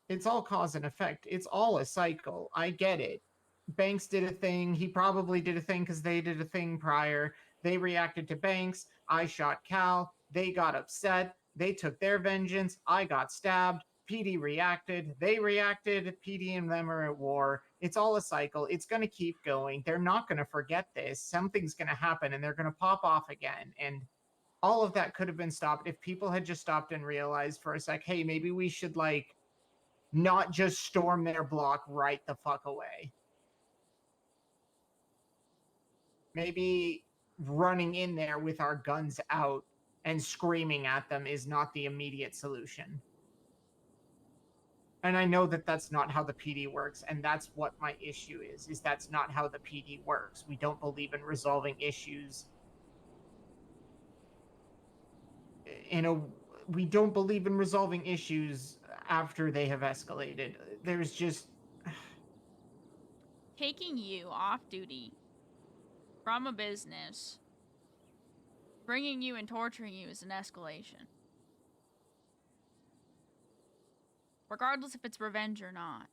It's all cause and effect. It's all a cycle. I get it. Banks did a thing. He probably did a thing because they did a thing prior. They reacted to Banks. I shot Cal. They got upset. They took their vengeance. I got stabbed. PD reacted. They reacted. PD and them are at war. It's all a cycle. It's going to keep going. They're not going to forget this. Something's going to happen and they're going to pop off again. And all of that could have been stopped if people had just stopped and realized for a sec, hey, maybe we should like not just storm their block right the fuck away. Maybe running in there with our guns out and screaming at them is not the immediate solution. And I know that that's not how the PD works, and that's what my issue is that's not how the PD works. We don't believe in resolving issues we don't believe in resolving issues after they have escalated. There's just... Taking you off duty from a business, bringing you and torturing you is an escalation. regardless if it's revenge or not.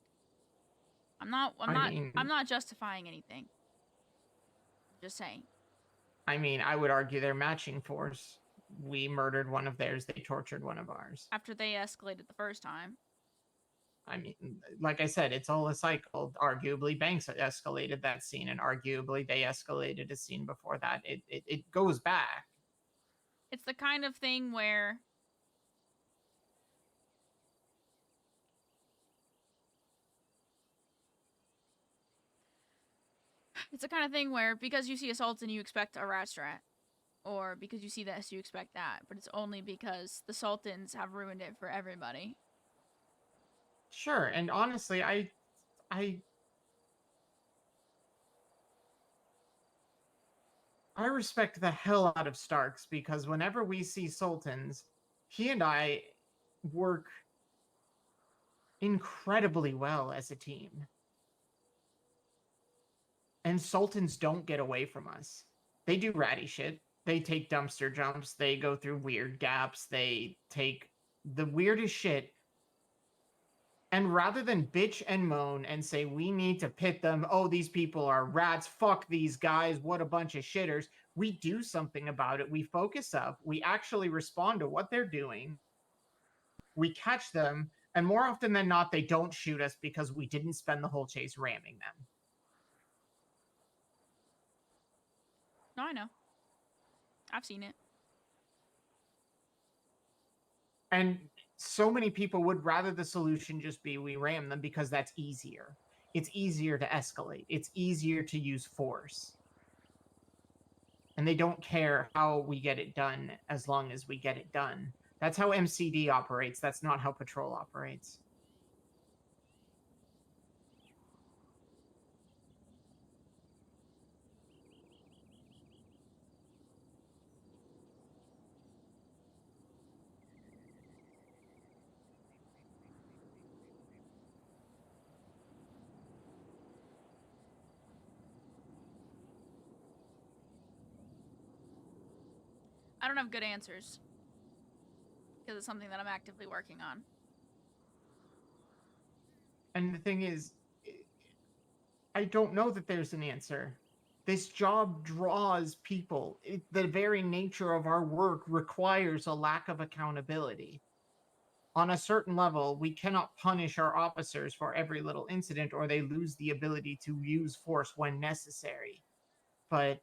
I'm not justifying anything. I'm just saying. I mean, I would argue they're matching force. We murdered one of theirs, they tortured one of ours. After they escalated the first time. I mean, like I said, it's all a cycle. Arguably, Banks escalated that scene, and arguably, they escalated a scene before that. It goes back. It's the kind of thing where because you see assaults and you expect a restaurant, or because you see this you expect that, but it's only because the Sultans have ruined it for everybody. Sure, and honestly, I respect the hell out of Starks, because whenever we see Sultans, he and I work incredibly well as a team. And Sultans don't get away from us. They do ratty shit. They take dumpster jumps. They go through weird gaps. They take the weirdest shit. And rather than bitch and moan and say, we need to pit them, oh, these people are rats, fuck these guys, what a bunch of shitters, we do something about it. We focus up. We actually respond to what they're doing. We catch them. And more often than not, they don't shoot us because we didn't spend the whole chase ramming them. No, I know. I've seen it. And so many people would rather the solution just be we ram them because that's easier. It's easier to escalate. It's easier to use force. And they don't care how we get it done as long as we get it done. That's how MCD operates. That's not how Patrol operates. I don't have good answers. Because it's something that I'm actively working on. And the thing is, I don't know that there's an answer. This job draws people. The very nature of our work requires a lack of accountability. On a certain level, we cannot punish our officers for every little incident, or they lose the ability to use force when necessary. But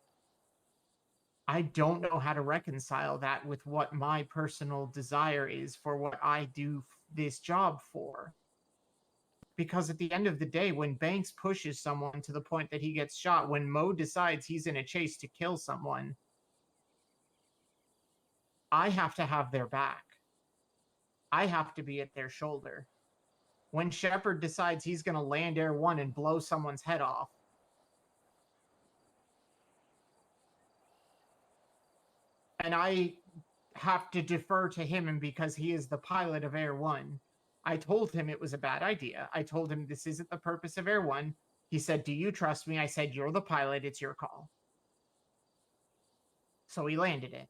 I don't know how to reconcile that with what my personal desire is for what I do this job for. Because at the end of the day, when Banks pushes someone to the point that he gets shot, when Mo decides he's in a chase to kill someone, I have to have their back. I have to be at their shoulder. When Shepard decides he's going to land Air 1 and blow someone's head off, and I have to defer to him, and because he is the pilot of Air 1, I told him it was a bad idea. I told him this isn't the purpose of Air 1. He said, do you trust me? I said, you're the pilot. It's your call. So he landed it.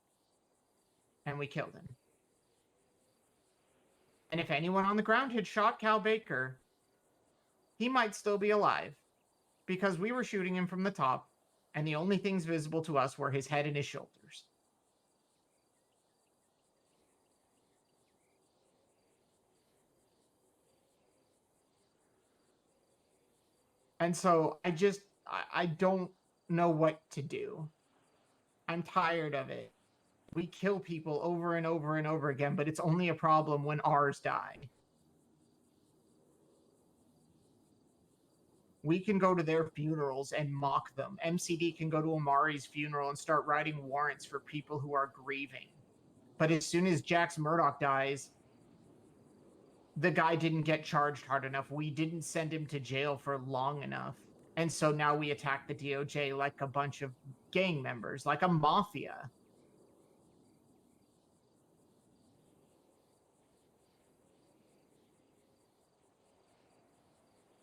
And we killed him. And if anyone on the ground had shot Cal Baker, he might still be alive. Because we were shooting him from the top, and the only things visible to us were his head and his shoulders. And so I don't know what to do. I'm tired of it. We kill people over and over and over again, but it's only a problem when ours die. We can go to their funerals and mock them. MCD can go to Amari's funeral and start writing warrants for people who are grieving. But as soon as Jax Murdoch dies, the guy didn't get charged hard enough. We didn't send him to jail for long enough. And so now we attack the DOJ like a bunch of gang members, like a mafia.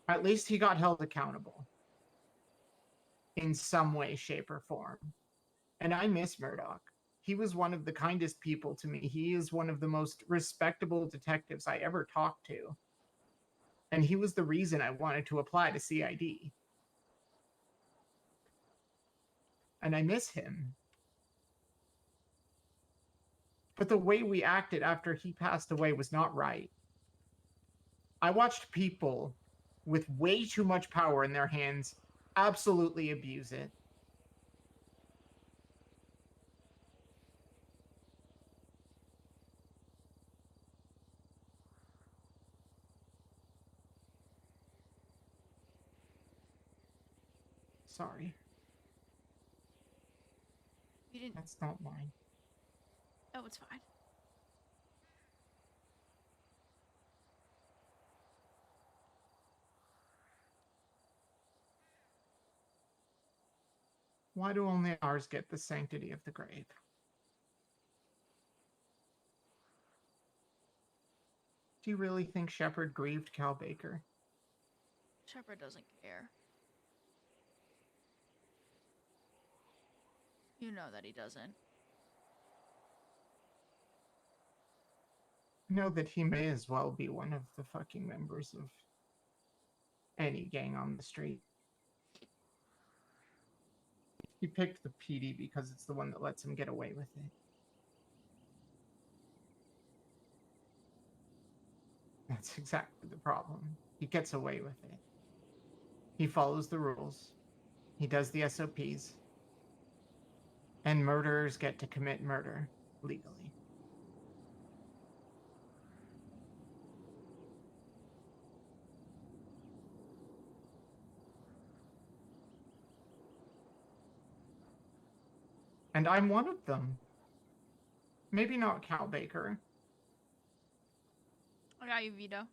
At least he got held accountable in some way, shape, or form. And I miss Murdoch. He was one of the kindest people to me. He is one of the most respectable detectives I ever talked to. And he was the reason I wanted to apply to CID. And I miss him. But the way we acted after he passed away was not right. I watched people with way too much power in their hands absolutely abuse it. Sorry. You didn't. That's not mine. Oh, it's fine. Why do only ours get the sanctity of the grave? Do you really think Shepard grieved Cal Baker? Shepard doesn't care. You know that he doesn't. Know that he may as well be one of the fucking members of any gang on the street. He picked the PD because it's the one that lets him get away with it. That's exactly the problem. He gets away with it. He follows the rules. He does the SOPs. And murderers get to commit murder legally. And I'm one of them. Maybe not Cal Baker. I got you, Vito.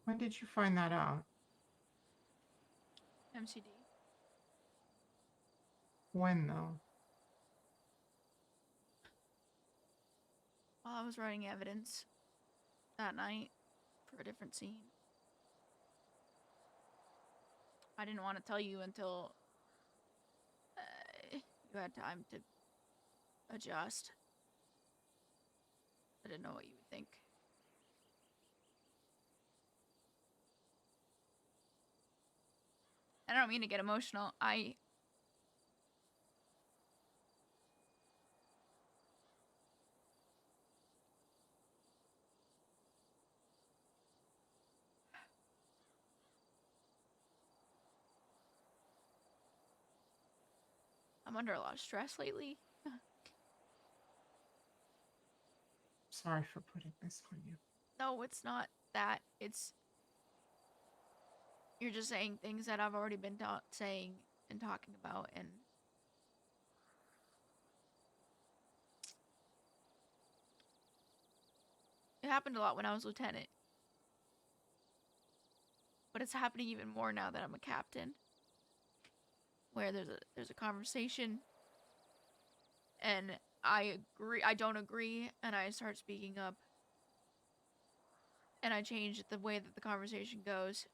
When did you find that out? MCD. When, though? While I was writing evidence that night for a different scene. I didn't want to tell you until you had time to adjust. I didn't know what you would think. I don't mean to get emotional. I'm under a lot of stress lately. Sorry for putting this on you. No, it's not that. It's... You're just saying things that I've already been saying and talking about, and... It happened a lot when I was lieutenant. But it's happening even more now that I'm a captain. Where there's a conversation, and I don't agree, and I start speaking up. And I change the way that the conversation goes.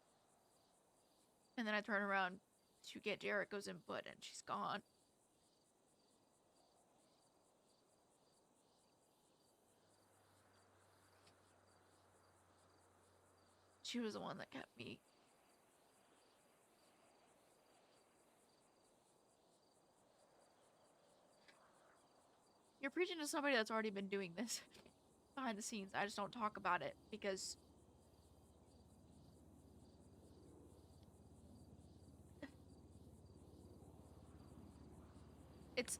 And then I turn around to get Jericho's input, and she's gone. She was the one that kept me. You're preaching to somebody that's already been doing this behind the scenes. I just don't talk about it because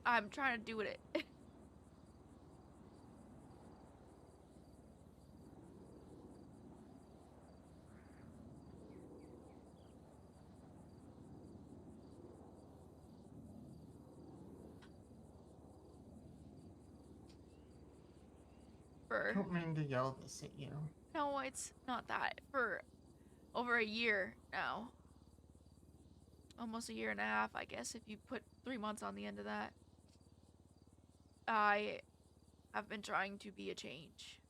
I'm trying to do it. I don't mean to yell this at you. No, it's not that. For over a year now. Almost a year and a half, I guess, if you put 3 months on the end of that. I have been trying to be a change.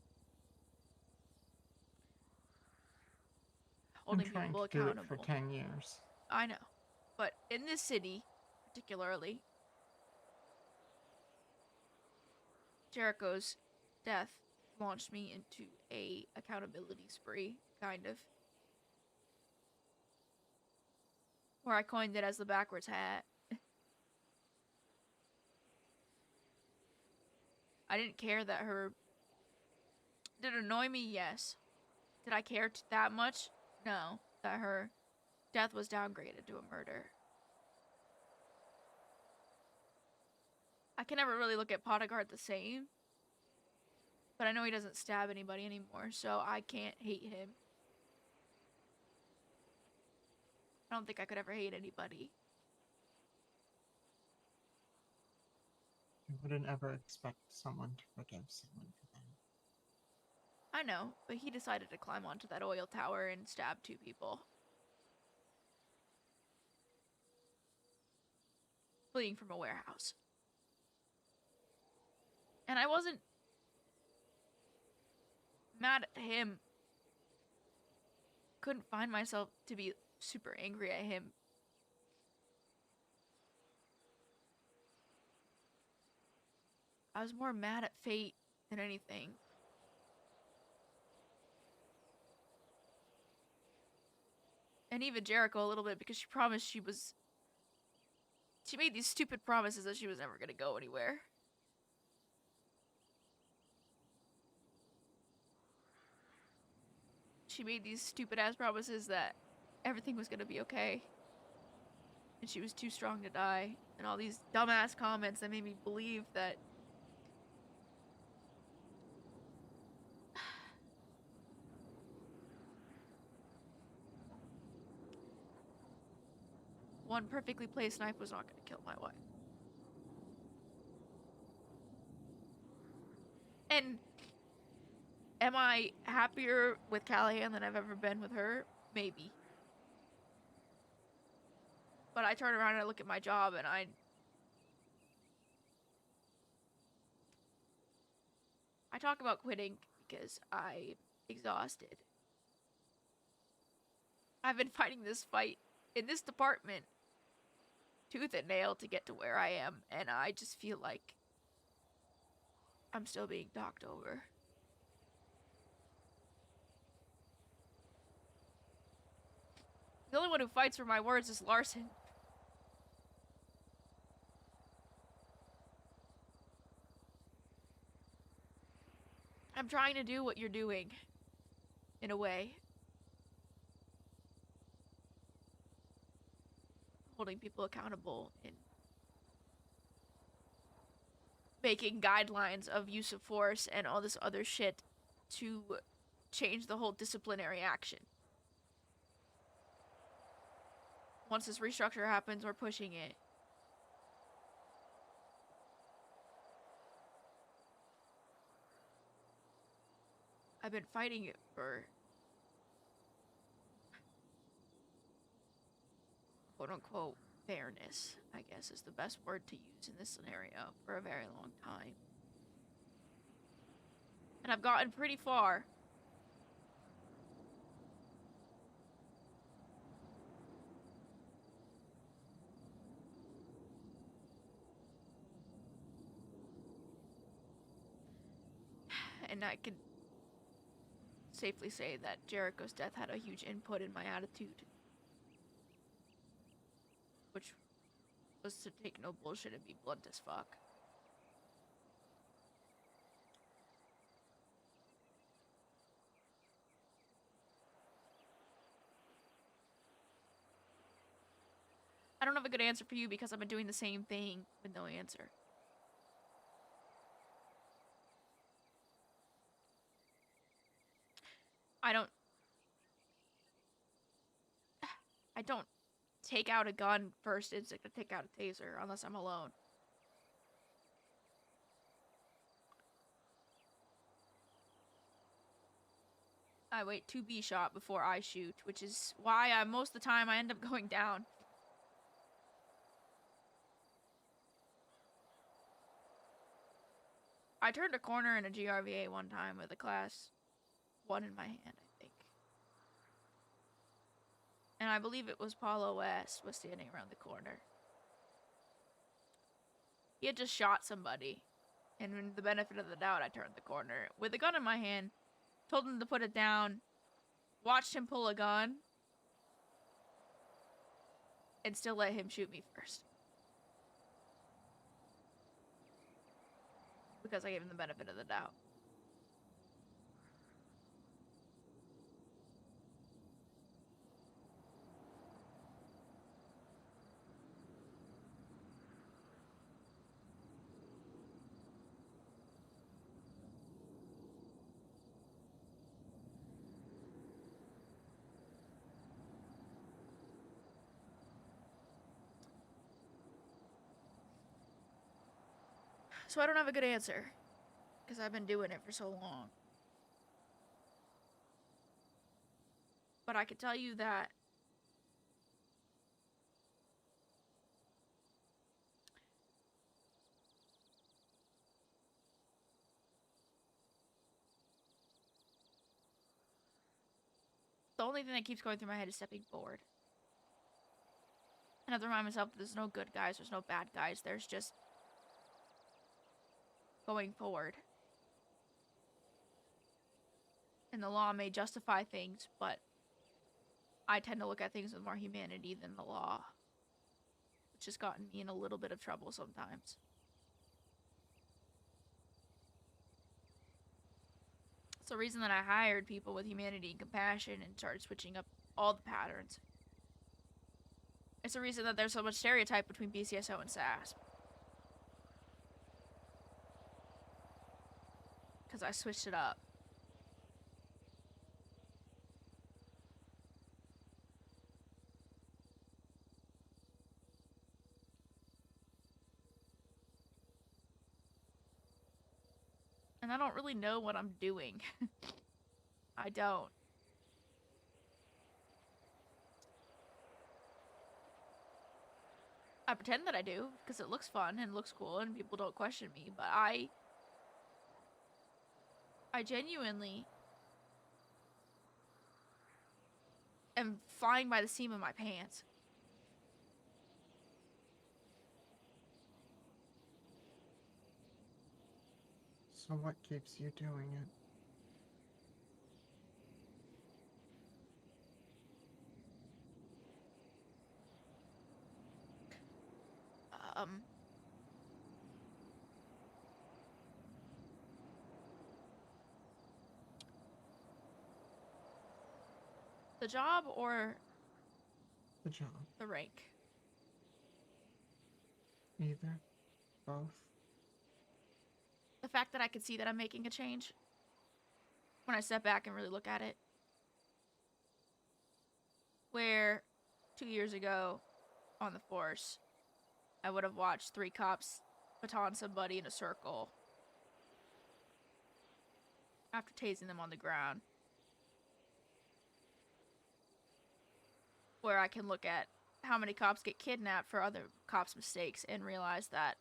Holding I'm trying people to do it accountable. for 10 years. I know. But in this city, particularly, Jericho's death launched me into a accountability spree kind of. Or I coined it as the backwards hat. I didn't care that her... Did it annoy me? Yes. Did I care that much? No. That her death was downgraded to a murder. I can never really look at Potagard the same. But I know he doesn't stab anybody anymore, so I can't hate him. I don't think I could ever hate anybody. I wouldn't ever expect someone to forgive someone for that. I know, but he decided to climb onto that oil tower and stab 2 people. Fleeing from a warehouse. And I wasn't mad at him. Couldn't find myself to be super angry at him. I was more mad at fate than anything. And even Jericho a little bit, because she promised she made these stupid promises that she was never gonna go anywhere. She made these stupid ass promises that everything was gonna be okay. And she was too strong to die. And all these dumbass comments that made me believe that one perfectly placed knife was not gonna kill my wife. And am I happier with Callahan than I've ever been with her? Maybe. But I turn around and I look at my job and I talk about quitting because I'm exhausted. I've been fighting this fight in this department tooth and nail to get to where I am, and I just feel like I'm still being talked over. The only one who fights for my words is Larson. I'm trying to do what you're doing, in a way. Holding people accountable and making guidelines of use of force and all this other shit to change the whole disciplinary action. Once this restructure happens, we're pushing it. I've been fighting it for quote-unquote fairness, I guess is the best word to use in this scenario, for a very long time. And I've gotten pretty far. And I can safely say that Jericho's death had a huge input in my attitude. Which was to take no bullshit and be blunt as fuck. I don't have a good answer for you because I've been doing the same thing with no answer. I don't take out a gun first instinct to take out a taser unless I'm alone. I wait to be shot before I shoot, which is why most of the time I end up going down. I turned a corner in a GRVA one time with a class 1 in my hand, I think. And I believe it was Paulo West was standing around the corner. He had just shot somebody. And with the benefit of the doubt, I turned the corner with a gun in my hand, told him to put it down, watched him pull a gun and still let him shoot me first. Because I gave him the benefit of the doubt. So I don't have a good answer, because I've been doing it for so long. But I can tell you that the only thing that keeps going through my head is stepping forward. And I have to remind myself that there's no good guys, there's no bad guys, there's just going forward. And the law may justify things, but I tend to look at things with more humanity than the law, which has gotten me in a little bit of trouble sometimes. It's the reason that I hired people with humanity and compassion and started switching up all the patterns. It's the reason that there's so much stereotype between BCSO and SASP. Because I switched it up. And I don't really know what I'm doing. I don't. I pretend that I do, because it looks fun and looks cool and people don't question me, but I genuinely am flying by the seam of my pants. So what keeps you doing it? The job or The job. the rank? Either. Both. The fact that I can see that I'm making a change when I step back and really look at it. Where 2 years ago on the force, I would have watched 3 cops baton somebody in a circle after tasing them on the ground. Where I can look at how many cops get kidnapped for other cops' mistakes and realize that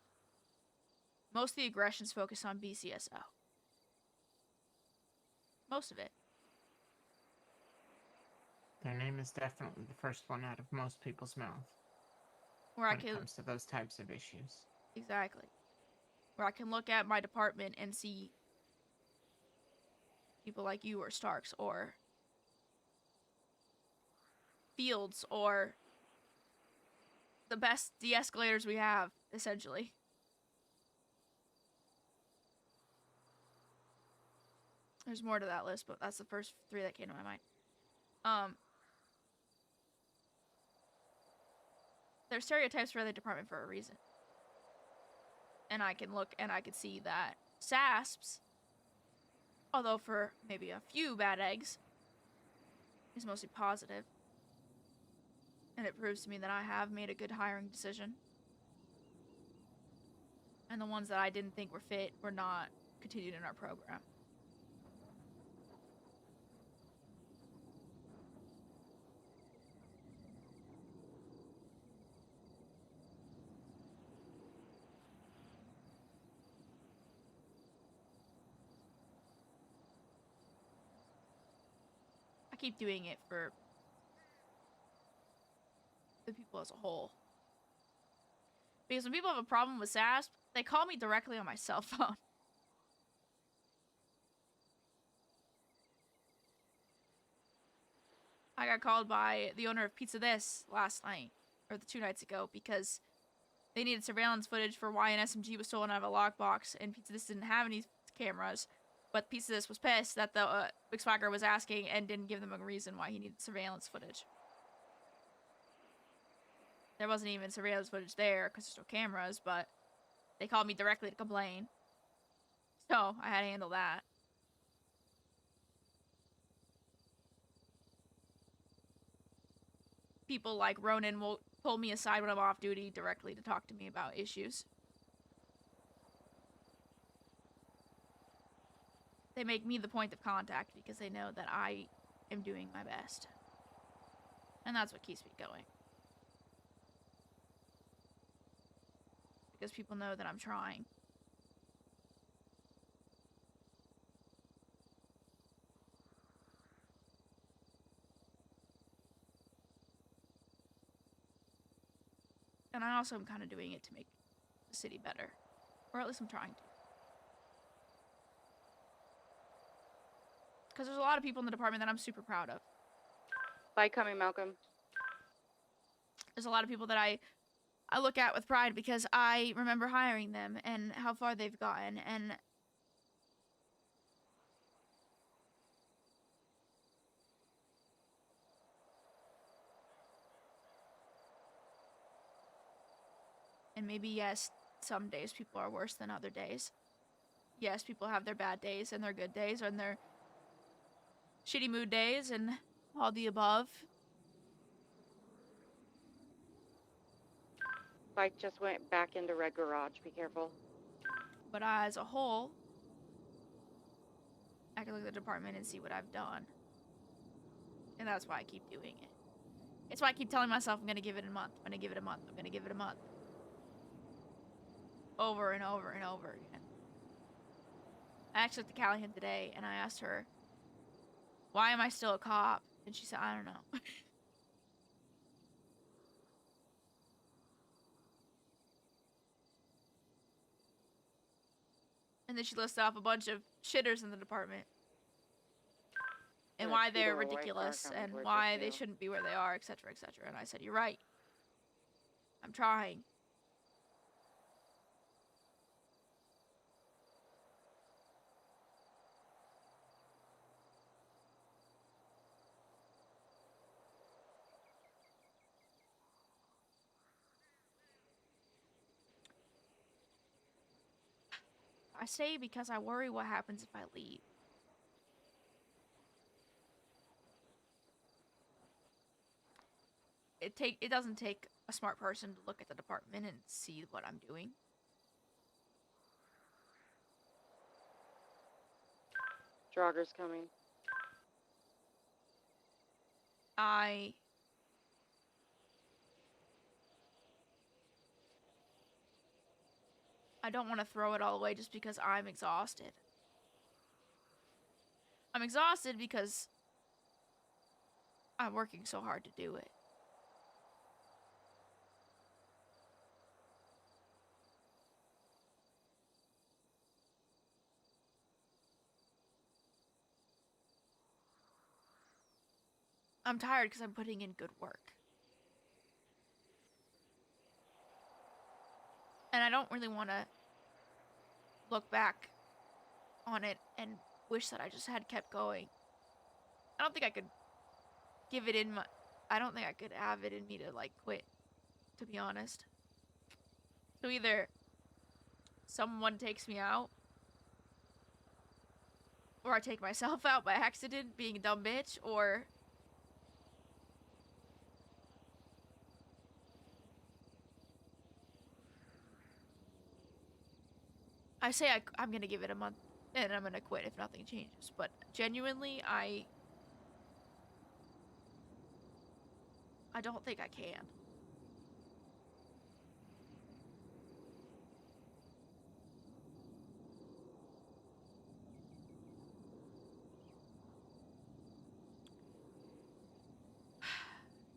most of the aggression's focused on BCSO. Most of it. Their name is definitely the first one out of most people's mouth. Where when I can... it comes to those types of issues. Exactly. Where I can look at my department and see people like you or Starks or Fields or the best de-escalators we have, essentially. There's more to that list, but that's the first 3 that came to my mind. There's stereotypes for every department for a reason. And I can look and I can see that SASPs, although for maybe a few bad eggs, is mostly positive. And it proves to me that I have made a good hiring decision. And the ones that I didn't think were fit were not continued in our program. I keep doing it for the people as a whole. Because when people have a problem with SASP, they call me directly on my cell phone. I got called by the owner of Pizza This last night, or the 2 nights ago, because they needed surveillance footage for why an SMG was stolen out of a lockbox, and Pizza This didn't have any cameras. But Pizza This was pissed that the Big Swagger was asking and didn't give them a reason why he needed surveillance footage. There wasn't even surveillance footage there because there's no cameras, but they called me directly to complain. So I had to handle that. People like Ronan will pull me aside when I'm off duty directly to talk to me about issues. They make me the point of contact because they know that I am doing my best. And that's what keeps me going. Because people know that I'm trying. And I also am kind of doing it to make the city better. Or at least I'm trying to. Because there's a lot of people in the department that I'm super proud of. Bye, coming, Malcolm. There's a lot of people that I look at with pride because I remember hiring them and how far they've gotten. And maybe, yes, some days people are worse than other days. Yes, people have their bad days and their good days and their shitty mood days and all the above. Bike just went back into red garage. Be careful. But as a whole, I can look at the department and see what I've done. And that's why I keep doing it. It's why I keep telling myself I'm going to give it a month. I'm going to give it a month. I'm going to give it a month. Over and over and over again. I actually looked at Callahan today and I asked her, why am I still a cop? And she said, I don't know. And then she listed off a bunch of shitters in the department. And why they're ridiculous and why they shouldn't be where they are, etc., etc. And I said, you're right. I'm trying. I stay because I worry what happens if I leave. It doesn't take a smart person to look at the department and see what I'm doing. Jogger's coming. I don't want to throw it all away just because I'm exhausted. I'm exhausted because I'm working so hard to do it. I'm tired because I'm putting in good work. And I don't really want to look back on it and wish that I just had kept going. I don't think I could give it in my... I don't think I could have it in me to, like, quit, to be honest. So either someone takes me out, or I take myself out by accident being a dumb bitch, or... I say I'm gonna give it a month, and I'm gonna quit if nothing changes. But genuinely, I don't think I can.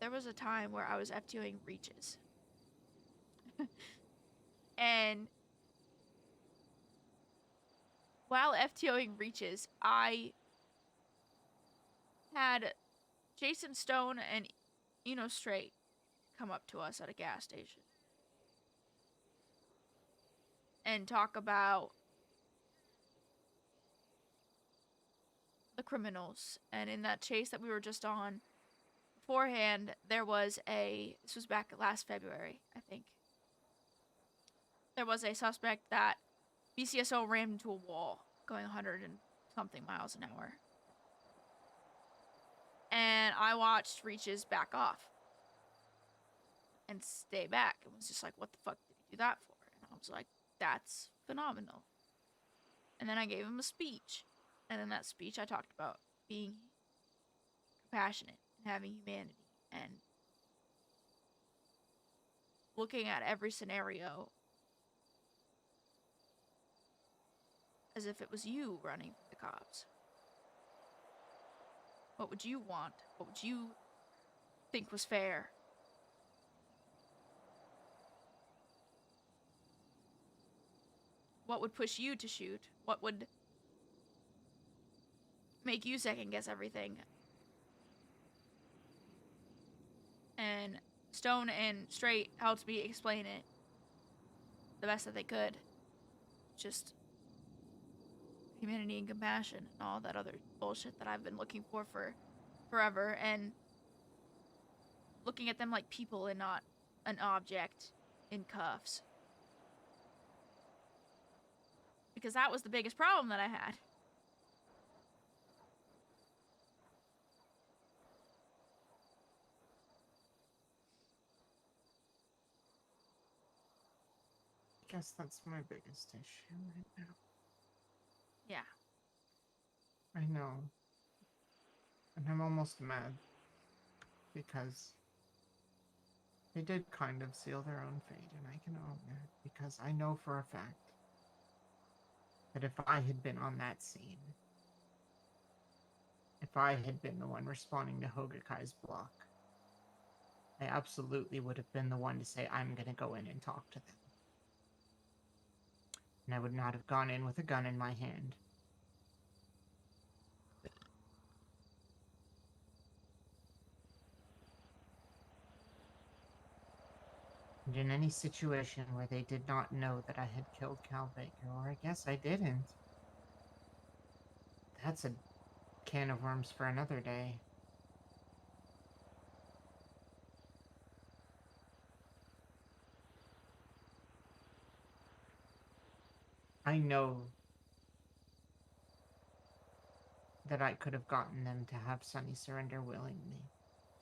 There was a time where I was FTOing reaches. And while FTOing reaches, I had Jason Stone and Eno Straight come up to us at a gas station and talk about the criminals. And in that chase that we were just on beforehand, there was this was back last February, I think. There was a suspect that BCSO rammed into a wall going 100 and something miles an hour. And I watched Reaches back off and stay back. It was just like, what the fuck did he do that for? And I was like, that's phenomenal. And then I gave him a speech. And in that speech, I talked about being compassionate and having humanity and looking at every scenario as if it was you running from the cops. What would you want? What would you think was fair? What would push you to shoot? What would make you second guess everything? And Stone and Straight helped me explain it the best that they could. Just humanity and compassion and all that other bullshit that I've been looking for forever, and looking at them like people and not an object in cuffs. Because that was the biggest problem that I had. I guess that's my biggest issue right now. Yeah. I know. And I'm almost mad. Because they did kind of seal their own fate, and I can own that. Because I know for a fact that if I had been on that scene, if I had been the one responding to Hogakai's block, I absolutely would have been the one to say, I'm gonna go in and talk to them. And I would not have gone in with a gun in my hand. And in any situation where they did not know that I had killed Cal Baker, or I guess I didn't, that's a can of worms for another day. I know that I could have gotten them to have Sunny surrender willingly.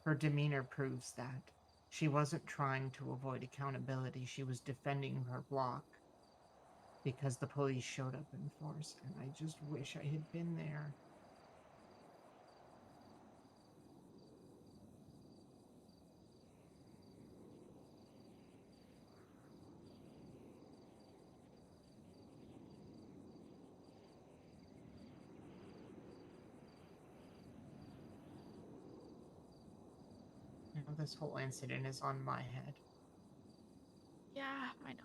Her demeanor proves that. She wasn't trying to avoid accountability, she was defending her block. Because the police showed up in force, and I just wish I had been there. You know, this whole incident is on my head. Yeah, I know.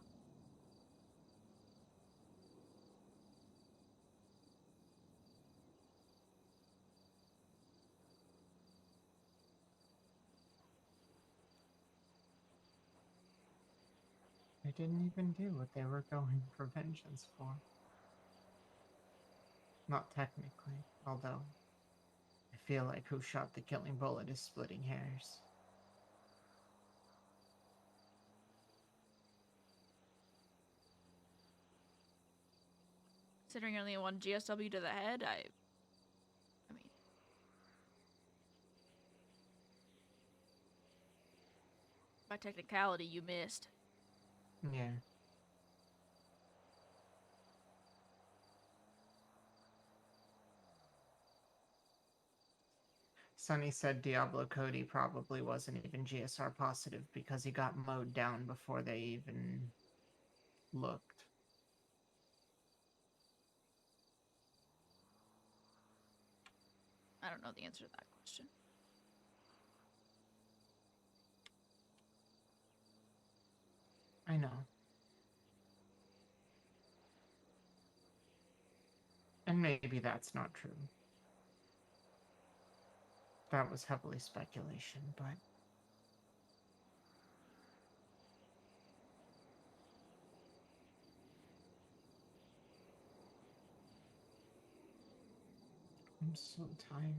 They didn't even do what they were going for vengeance for. Not technically, although I feel like who shot the killing bullet is splitting hairs. Considering only one GSW to the head, I mean, by technicality, you missed. Yeah. Sonny said Diablo Cody probably wasn't even GSR positive because he got mowed down before they even looked. I don't know the answer to that question. I know. And maybe that's not true. That was heavily speculation, but I'm so tired.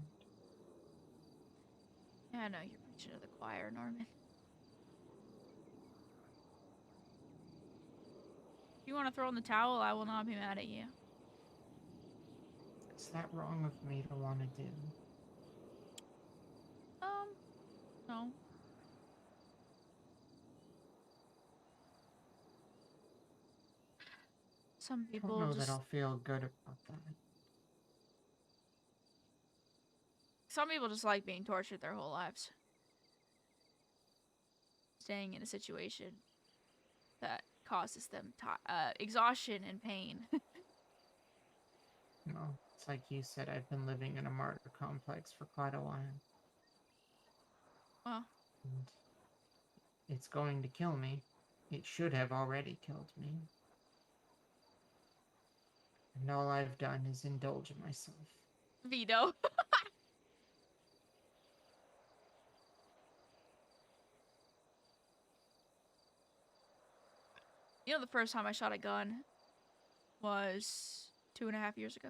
Yeah, I know you're preaching to the choir, Norman. If you want to throw in the towel, I will not be mad at you. Is that wrong of me to want to do? No. Some I don't people know that just I'll feel good about that. some people just like being tortured their whole lives. Staying in a situation that causes them exhaustion and pain. No, it's like you said, I've been living in a martyr complex for quite a while. Well, And it's going to kill me. It should have already killed me. And all I've done is indulge myself. Veto. You know, the first time I shot a gun was 2.5 years ago.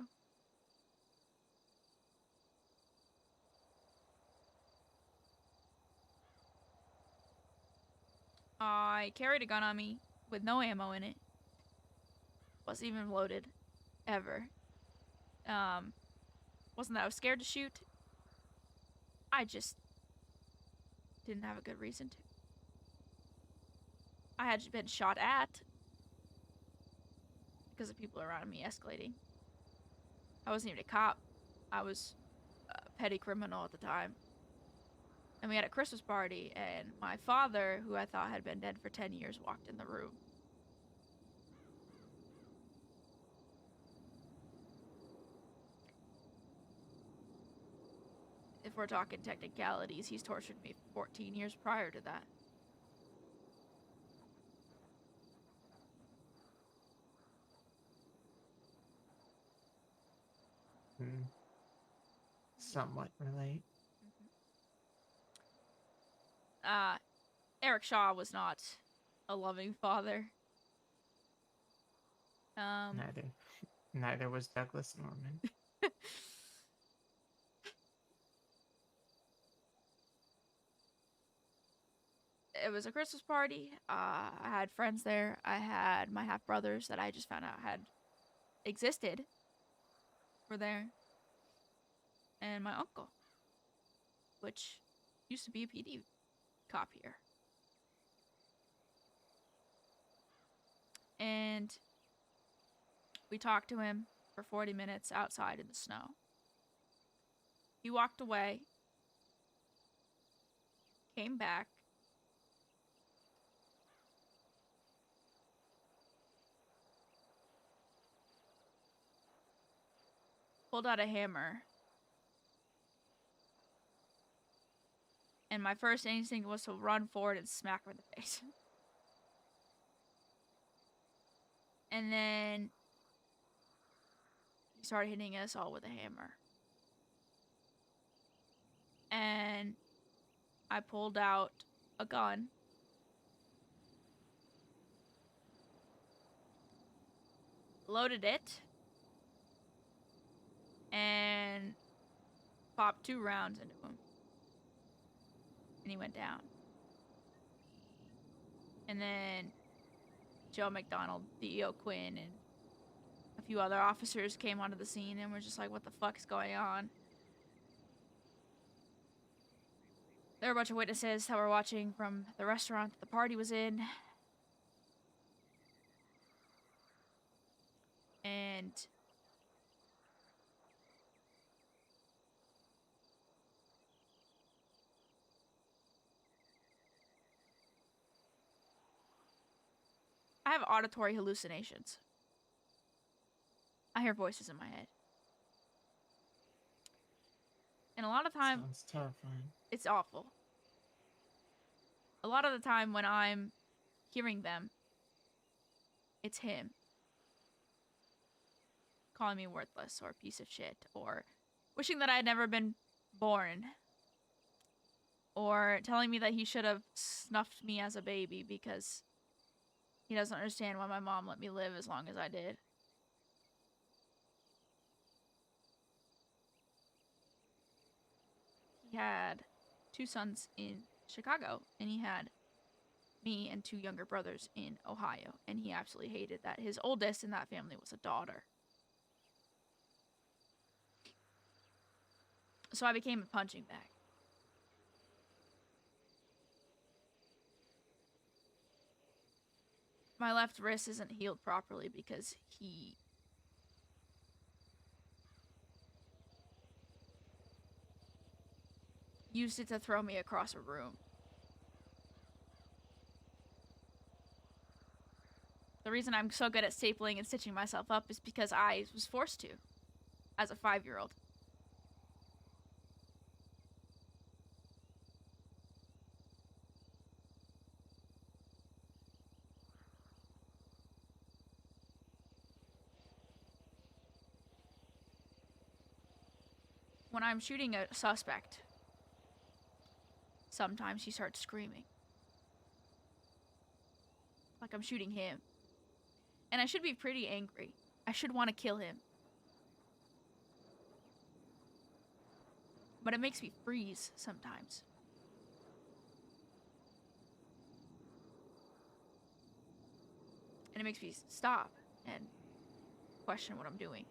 I carried a gun on me with no ammo in it. Wasn't even loaded. Ever. Wasn't that I was scared to shoot. I just didn't have a good reason to. I had been shot at because of people around me escalating. I wasn't even a cop. I was a petty criminal at the time. And we had a Christmas party, and my father, who I thought had been dead for 10 years, walked in the room. If we're talking technicalities, he's tortured me for 14 years prior to that. Somewhat relate. Eric Shaw was not a loving father. Neither was Douglas Norman. It was a Christmas party. I had friends there. I had my half brothers that I just found out had existed were there, and my uncle, which used to be a PD cop here. And we talked to him for 40 minutes outside in the snow. He walked away, came back, pulled out a hammer, and my first instinct was to run forward and smack him in the face. And then he started hitting us all with a hammer. And I pulled out a gun. Loaded it. And popped 2 rounds into him. And he went down. And then Joe McDonald, DEO Quinn, and a few other officers came onto the scene and were just like, what the fuck is going on? There were a bunch of witnesses that were watching from the restaurant that the party was in. And I have auditory hallucinations. I hear voices in my head. And a lot of time... Sounds terrifying. It's awful. A lot of the time when I'm hearing them, it's him. Calling me worthless or a piece of shit. Or wishing that I had never been born. or telling me that he should have snuffed me as a baby because he doesn't understand why my mom let me live as long as I did. He had 2 sons in Chicago, and he had me and 2 younger brothers in Ohio, and he absolutely hated that his oldest in that family was a daughter. So I became a punching bag. My left wrist isn't healed properly because he used it to throw me across a room. The reason I'm so good at stapling and stitching myself up is because I was forced to as a 5-year-old. When I'm shooting a suspect, sometimes he starts screaming. Like I'm shooting him. And I should be pretty angry. I should want to kill him. But it makes me freeze sometimes. And it makes me stop and question what I'm doing.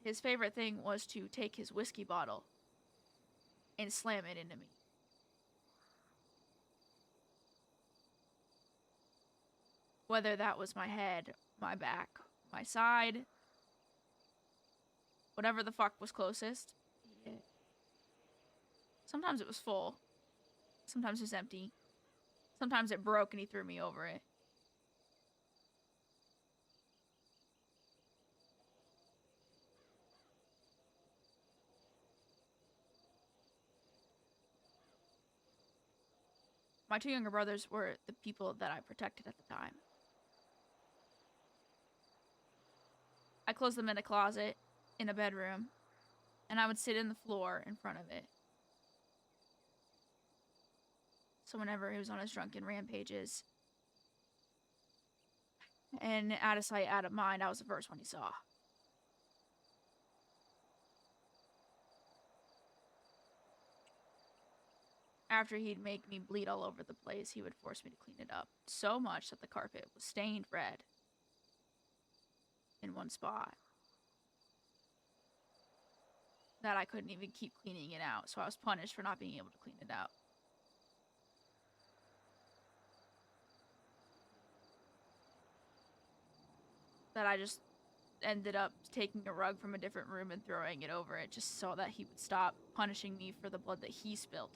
His favorite thing was to take his whiskey bottle and slam it into me. Whether that was my head, my back, my side, whatever the fuck was closest. Yeah. Sometimes it was full. Sometimes it was empty. Sometimes it broke and he threw me over it. My 2 younger brothers were the people that I protected at the time. I closed them in a closet in a bedroom, and I would sit in the floor in front of it. So whenever he was on his drunken rampages and out of sight, out of mind, I was the first one he saw. After he'd make me bleed all over the place, he would force me to clean it up so much that the carpet was stained red in one spot that I couldn't even keep cleaning it out, so I was punished for not being able to clean it out. That I just ended up taking a rug from a different room and throwing it over it just so that he would stop punishing me for the blood that he spilled.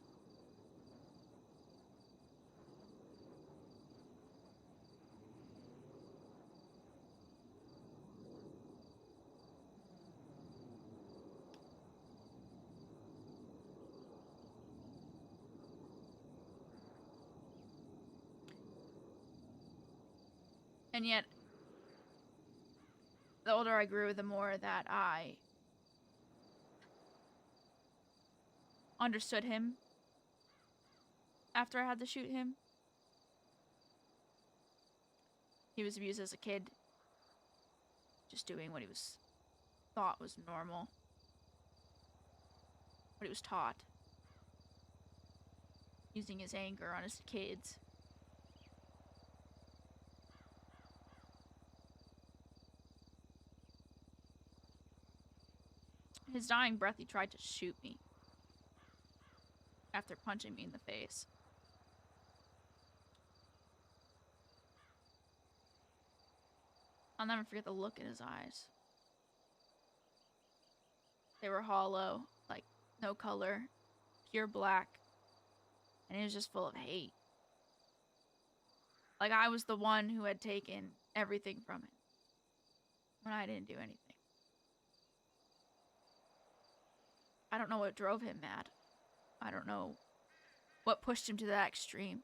And yet, the older I grew, the more that I understood him after I had to shoot him. He was abused as a kid, just doing what he was thought was normal, what he was taught, using his anger on his kids. His dying breath, he tried to shoot me after punching me in the face. I'll never forget the look in his eyes. They were hollow, like no color, pure black, and he was just full of hate. Like I was the one who had taken everything from him when I didn't do anything. I don't know what drove him mad. I don't know what pushed him to that extreme.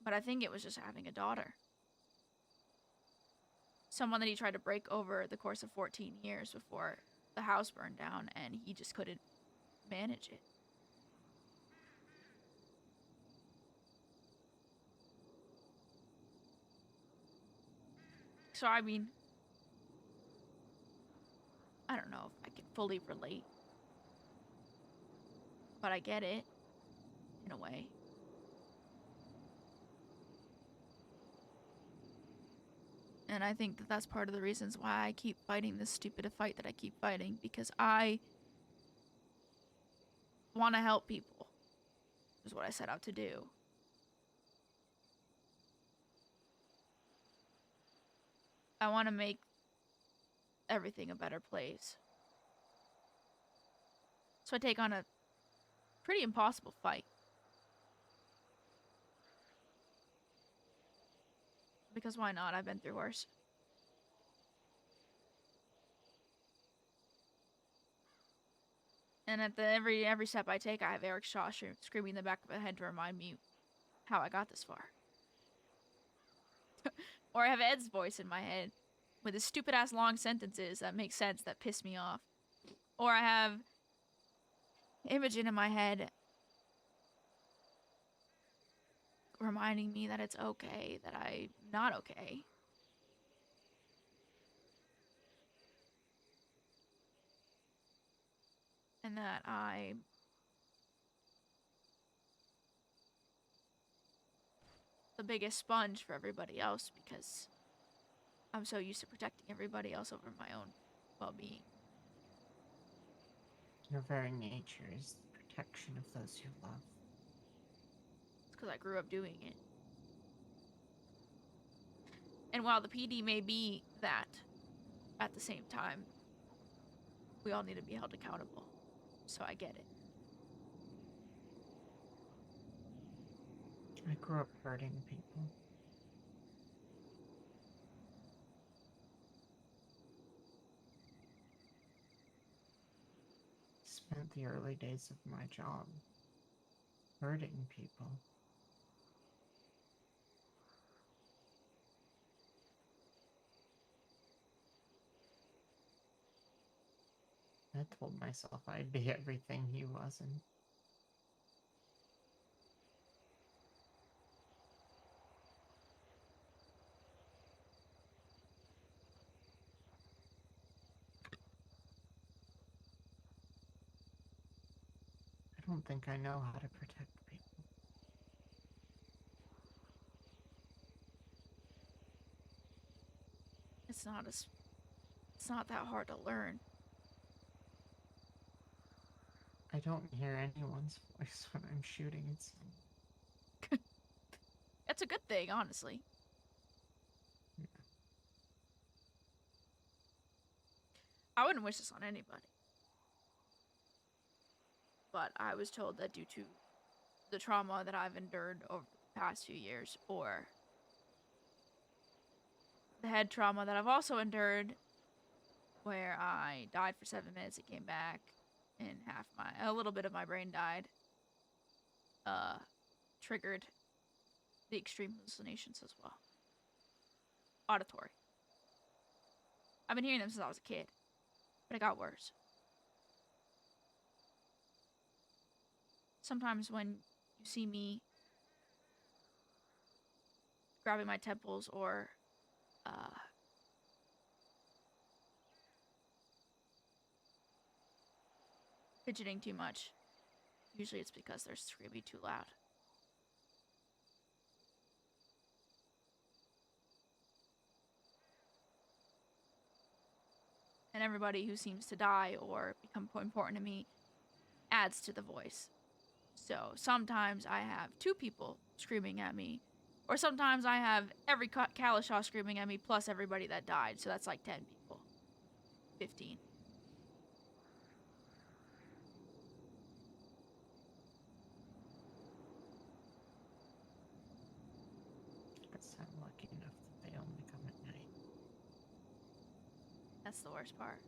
But I think it was just having a daughter. Someone that he tried to break over the course of 14 years before the house burned down, and he just couldn't manage it. So, I mean, I don't know if I can fully relate, but I get it, in a way. And I think that that's part of the reasons why I keep fighting this stupid fight that I keep fighting, because I want to help people, is what I set out to do. I want to make everything a better place. So I take on a pretty impossible fight. Because why not? I've been through worse. And at every step I take, I have Eric Shaw screaming in the back of my head to remind me how I got this far. Or I have Ed's voice in my head with his stupid ass long sentences that make sense that piss me off. Or I have Imogen in my head reminding me that it's okay, that I'm not okay. And that I'm the biggest sponge for everybody else because I'm so used to protecting everybody else over my own well-being. Your very nature is the protection of those you love. It's because I grew up doing it. And while the PD may be that, at the same time, we all need to be held accountable. So I get it. I grew up hurting people. Spent the early days of my job hurting people. I told myself I'd be everything he wasn't. I don't think I know how to protect people. It's not that hard to learn. I don't hear anyone's voice when I'm shooting at someone. That's a good thing, honestly. Yeah. I wouldn't wish this on anybody. But I was told that due to the trauma that I've endured over the past few years, or the head trauma that I've also endured, where I died for 7 minutes, it came back, and a little bit of my brain died, triggered the extreme hallucinations as well. Auditory. I've been hearing them since I was a kid, but it got worse. Sometimes when you see me grabbing my temples or fidgeting too much, usually it's because they're screaming too loud. And everybody who seems to die or become important to me adds to the voice. So sometimes I have 2 people screaming at me, or sometimes I have every Kalishaw screaming at me plus everybody that died, so that's like 10 people. 15. Guess I'm lucky enough that they only come at night. That's the worst part.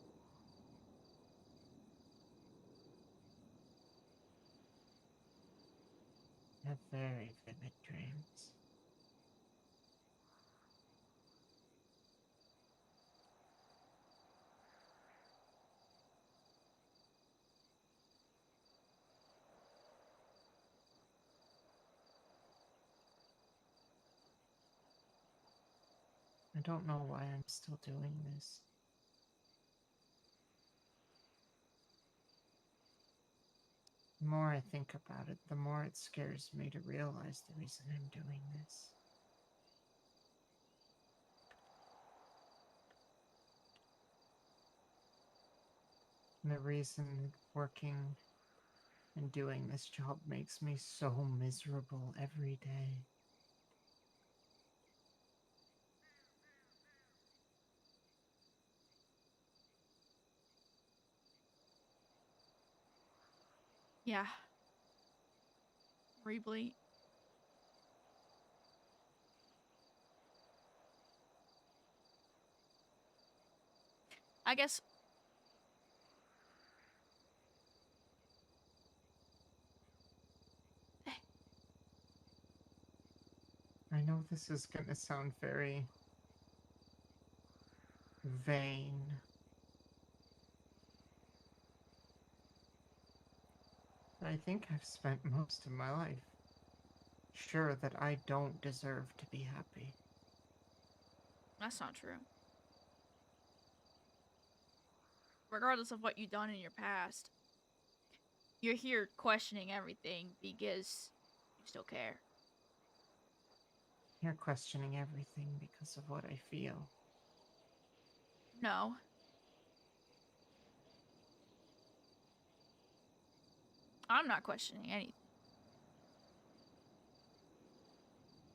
I have very vivid dreams. I don't know why I'm still doing this. The more I think about it, the more it scares me to realize the reason I'm doing this. And the reason working and doing this job makes me so miserable every day. Yeah. Rebleed. I guess I know this is gonna sound very vain. But I think I've spent most of my life sure that I don't deserve to be happy. that's not true. Regardless of what you've done in your past, you're here questioning everything because you still care. You're questioning everything because of what I feel. No. I'm not questioning anything.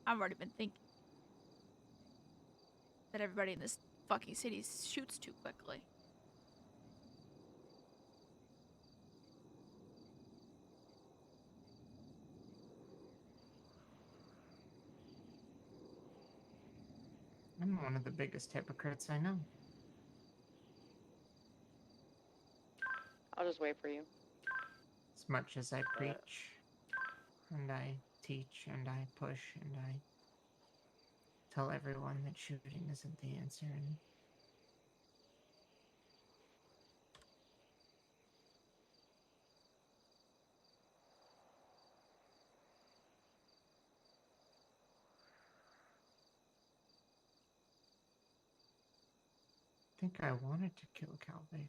I've already been thinking that everybody in this fucking city shoots too quickly. I'm one of the biggest hypocrites I know. I'll just wait for you. As much as I preach, and I teach, and I push, and I tell everyone that shooting isn't the answer, and I think I wanted to kill Cal Bacon.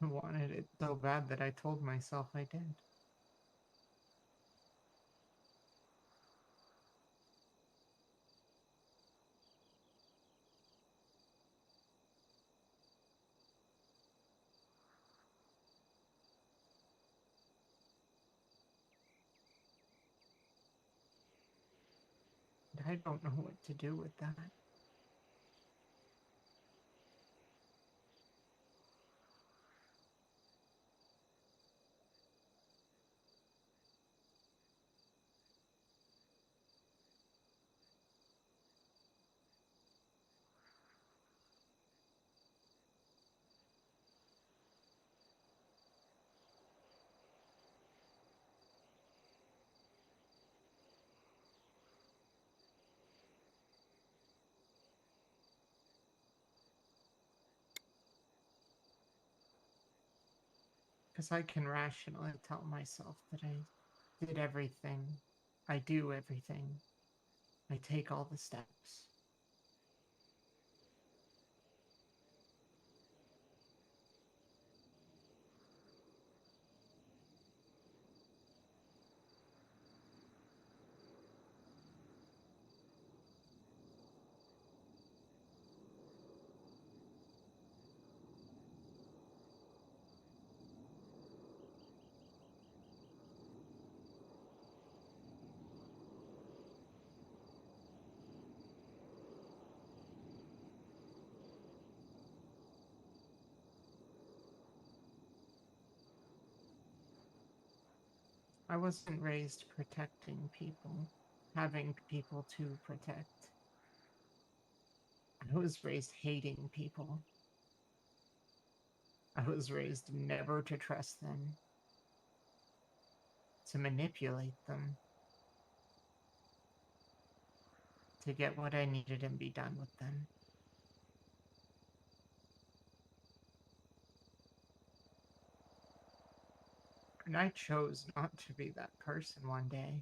I wanted it so bad that I told myself I did. And I don't know what to do with that. Because I can rationally tell myself that I did everything. I do everything. I take all the steps. I wasn't raised protecting people, having people to protect. I was raised hating people. I was raised never to trust them, to manipulate them, to get what I needed and be done with them. And I chose not to be that person one day.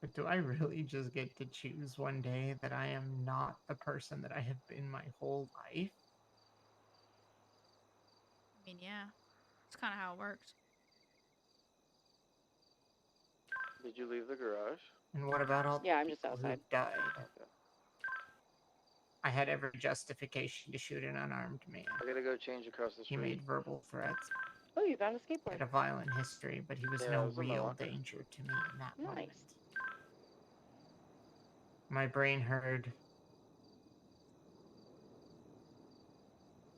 But do I really just get to choose one day that I am not the person that I have been my whole life? I mean, yeah. It's kind of how it works. Did you leave the garage? And what about all Yeah, the I'm just people who outside. died? Okay. I had every justification to shoot an unarmed man. I gotta go change across the He street. made verbal threats. Oh, you found a He skateboard. had a violent history, but he was Yeah, it no was in my real locker. danger to me in that moment. Nice. My brain heard,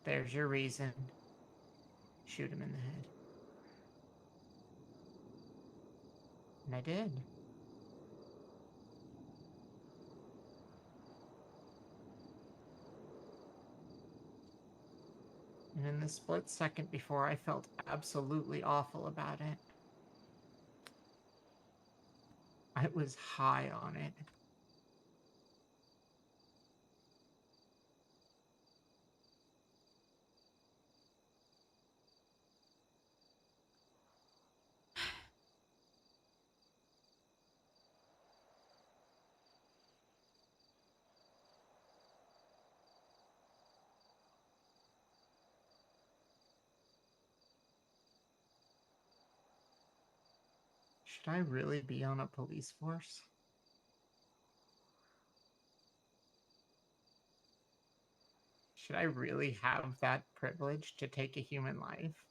"There's your reason. Shoot him in the head." And I did. And in the split second before, I felt absolutely awful about it. I was high on it. Should I really be on a police force? Should I really have that privilege to take a human life?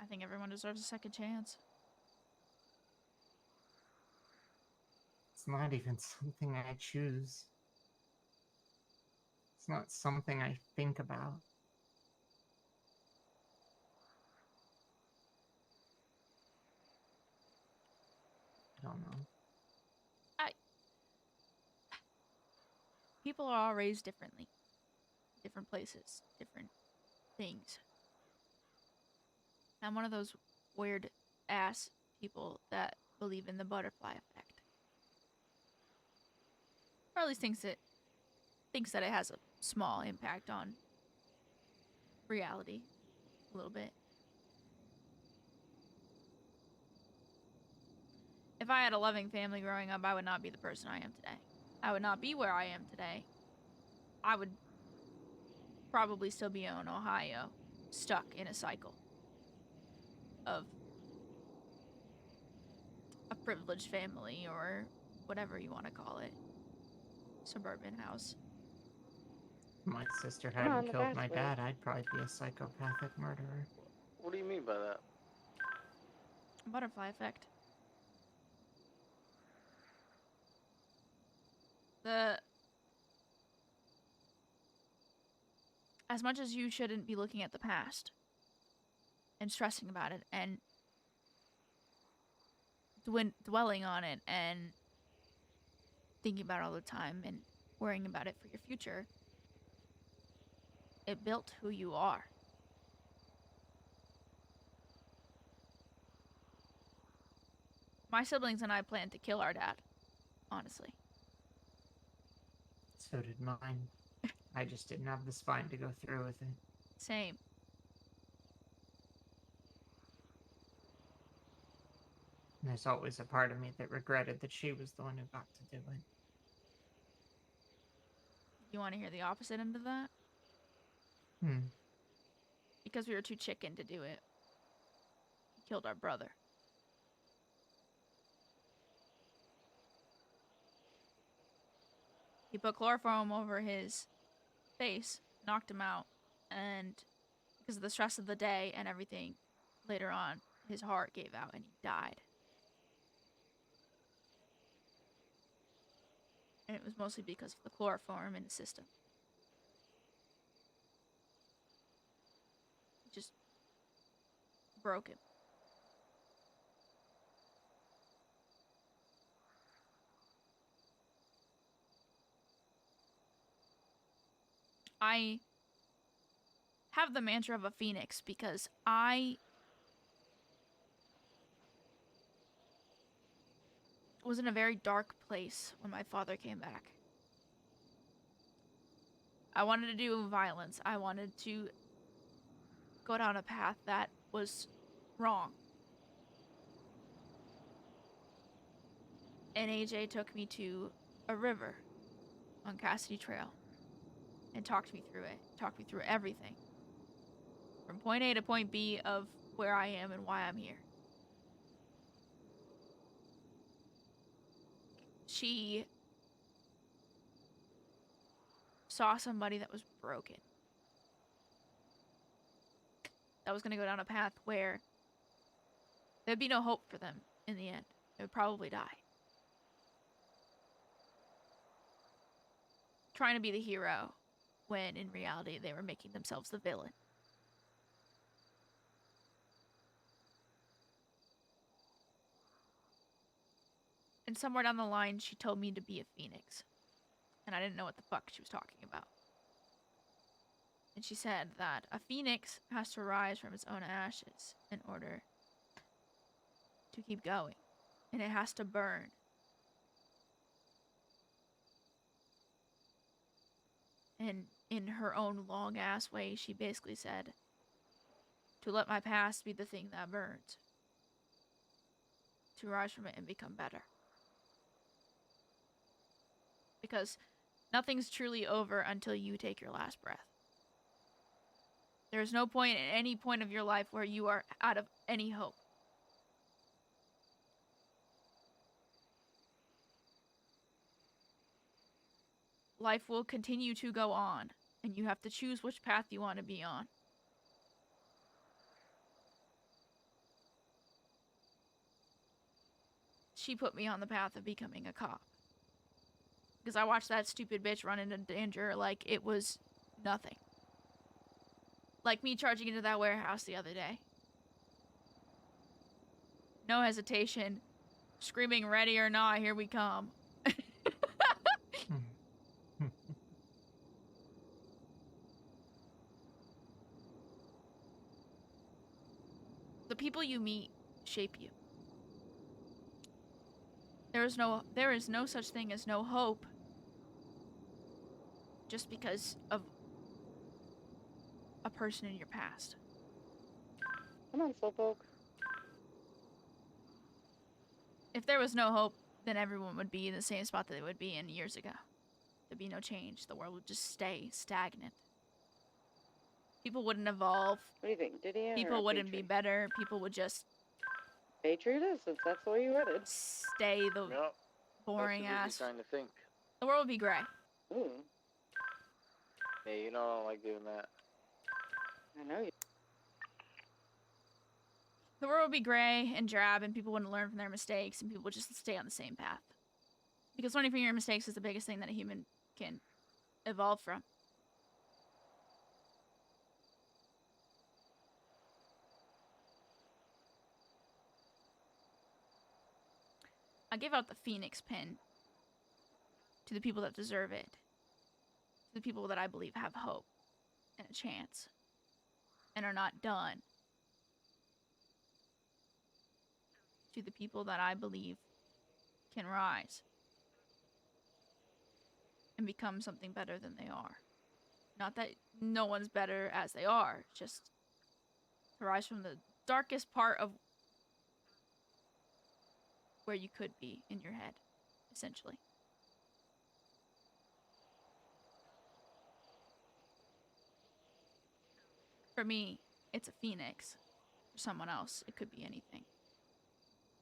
I think everyone deserves a second chance. It's not even something I choose. It's not something I think about. I don't know. People are all raised differently. Different places, different things. I'm one of those weird ass people that believe in the butterfly effect. Or at least thinks that it has a small impact on reality. A little bit. If I had a loving family growing up, I would not be the person I am today. I would not be where I am today. I would probably still be in Ohio, stuck in a cycle of a privileged family or whatever you want to call it. Suburban house. If my sister Come on, hadn't the killed fast my way. dad, I'd probably be a psychopathic murderer. What do you mean by that? Butterfly effect. As much as you shouldn't be looking at the past and stressing about it and dwelling on it and thinking about it all the time and worrying about it for your future, it built who you are. My siblings and I planned to kill our dad, honestly. So did mine. I just didn't have the spine to go through with it. Same. And there's always a part of me that regretted that she was the one who got to do it. You want to hear the opposite end of that? Because we were too chicken to do it. He killed our brother. He put chloroform over his face, knocked him out, and because of the stress of the day and everything, later on, his heart gave out and he died. And it was mostly because of the chloroform in his system. It just broke him. I have the mantra of a phoenix because I was in a very dark place when my father came back. I wanted to do violence. I wanted to go down a path that was wrong. And AJ took me to a river on Cassidy Trail and talked me through it. Talked me through everything. From point A to point B of where I am and why I'm here. She saw somebody that was broken. That was going to go down a path where there'd be no hope for them in the end. They would probably die. Trying to be the hero when in reality they were making themselves the villain. And somewhere down the line, she told me to be a phoenix. And I didn't know what the fuck she was talking about. And she said that a phoenix has to rise from its own ashes in order to keep going. And it has to burn. And in her own long-ass way, she basically said, to let my past be the thing that burns. To rise from it and become better. Because nothing's truly over until you take your last breath. There's no point at any point of your life where you are out of any hope. Life will continue to go on, and you have to choose which path you want to be on. She put me on the path of becoming a cop. Because I watched that stupid bitch run into danger like it was nothing. Like me charging into that warehouse the other day. No hesitation. Screaming, ready or not, here we come. The people you meet shape you. There is no such thing as no hope just because of a person in your past. Come on, Slowpoke. If there was no hope, then everyone would be in the same spot that they would be in years ago. There'd be no change. The world would just stay stagnant. People wouldn't evolve. What do you think, Didier? People wouldn't be better. People would just Patriot is, since that's the way you read it. stay the Yep. boring That's ass. trying to think. The world would be gray. Ooh. Yeah, you know I don't like doing that. I know you. The world would be gray and drab, and people wouldn't learn from their mistakes, and people would just stay on the same path. Because learning from your mistakes is the biggest thing that a human can evolve from. I give out the Phoenix pin to the people that deserve it. To the people that I believe have hope and a chance and are not done. To the people that I believe can rise and become something better than they are. Not that no one's better as they are, just to rise from the darkest part of where you could be in your head, essentially. For me, it's a phoenix. For someone else, it could be anything.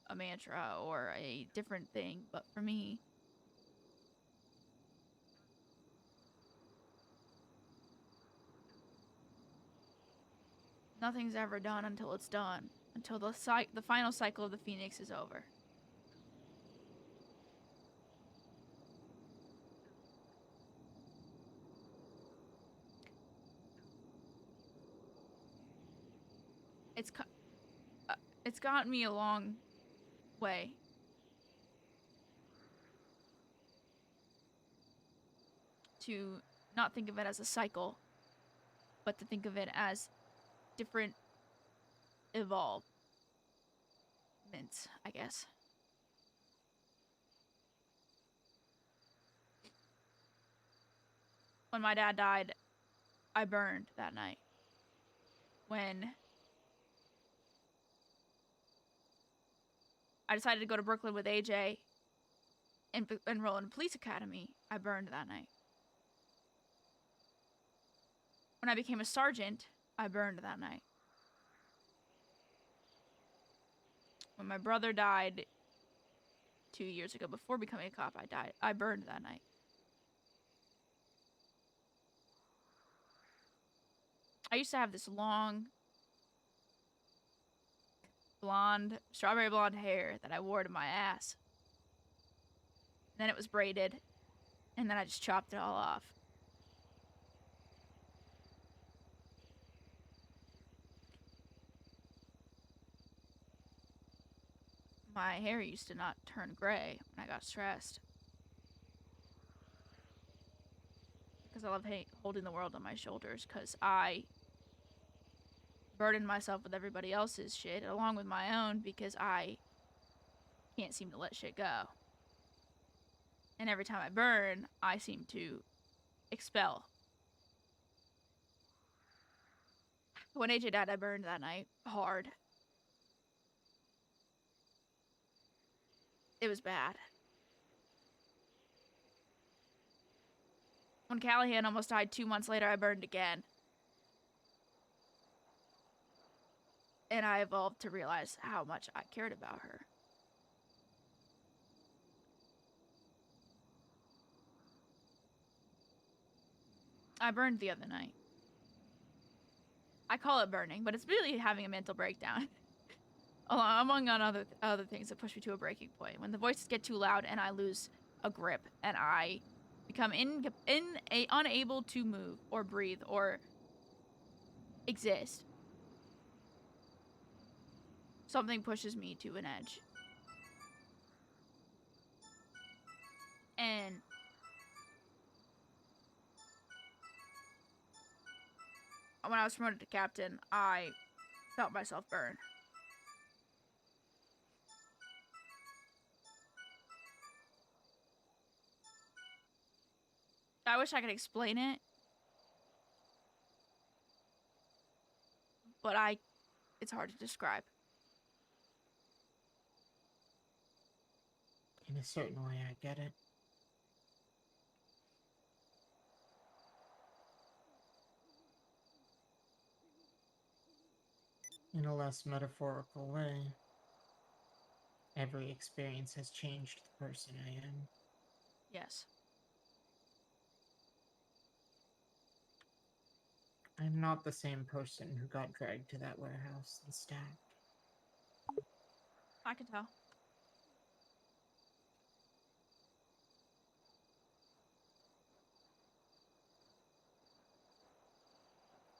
A mantra or a different thing, but for me, nothing's ever done until it's done. Until the final cycle of the phoenix is over. It's gotten me a long way. To not think of it as a cycle, but to think of it as different evolvements, I guess. When my dad died, I burned that night. When I decided to go to Brooklyn with AJ and enroll in a police academy, I burned that night. When I became a sergeant, I burned that night. When my brother died 2 years ago, before becoming a cop, I burned that night. I used to have this long, strawberry blonde hair that I wore to my ass. Then it was braided, and then I just chopped it all off. My hair used to not turn gray when I got stressed. Because I love holding the world on my shoulders, because I burden myself with everybody else's shit along with my own, because I can't seem to let shit go. And every time I burn, I seem to expel. When AJ died, I burned that night hard. It was bad. When Callahan almost died 2 months later, I burned again. And I evolved to realize how much I cared about her. I burned the other night. I call it burning, but it's really having a mental breakdown. Among other things that push me to a breaking point. When the voices get too loud and I lose a grip and I become unable to move or breathe or exist. Something pushes me to an edge. And when I was promoted to captain, I felt myself burn. I wish I could explain it. But it's hard to describe. In a certain way, I get it. In a less metaphorical way, every experience has changed the person I am. Yes. I'm not the same person who got dragged to that warehouse and stabbed. I can tell.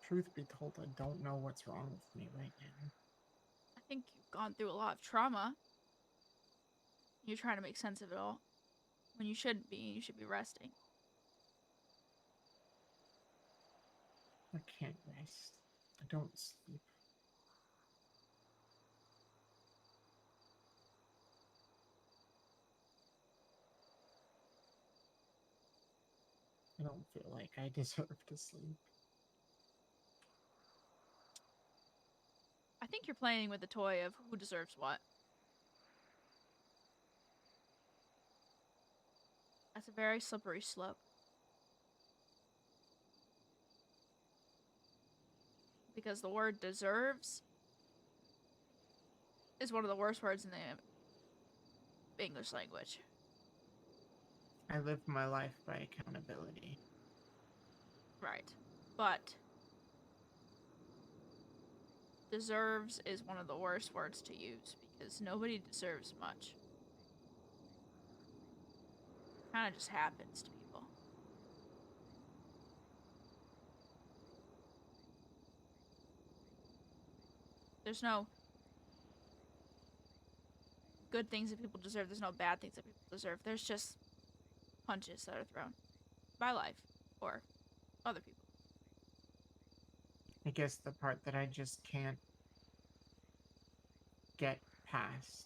Truth be told, I don't know what's wrong with me right now. I think you've gone through a lot of trauma. You're trying to make sense of it all. When you shouldn't be. You should be resting. I can't rest. I don't sleep. I don't feel like I deserve to sleep. I think you're playing with the toy of who deserves what. That's a very slippery slope. Because the word deserves is one of the worst words in the English language. I live my life by accountability. Right. But deserves is one of the worst words to use because nobody deserves much. It kind of just happens to people. There's no good things that people deserve. There's no bad things that people deserve. There's just punches that are thrown by life or other people. I guess the part that I just can't get past.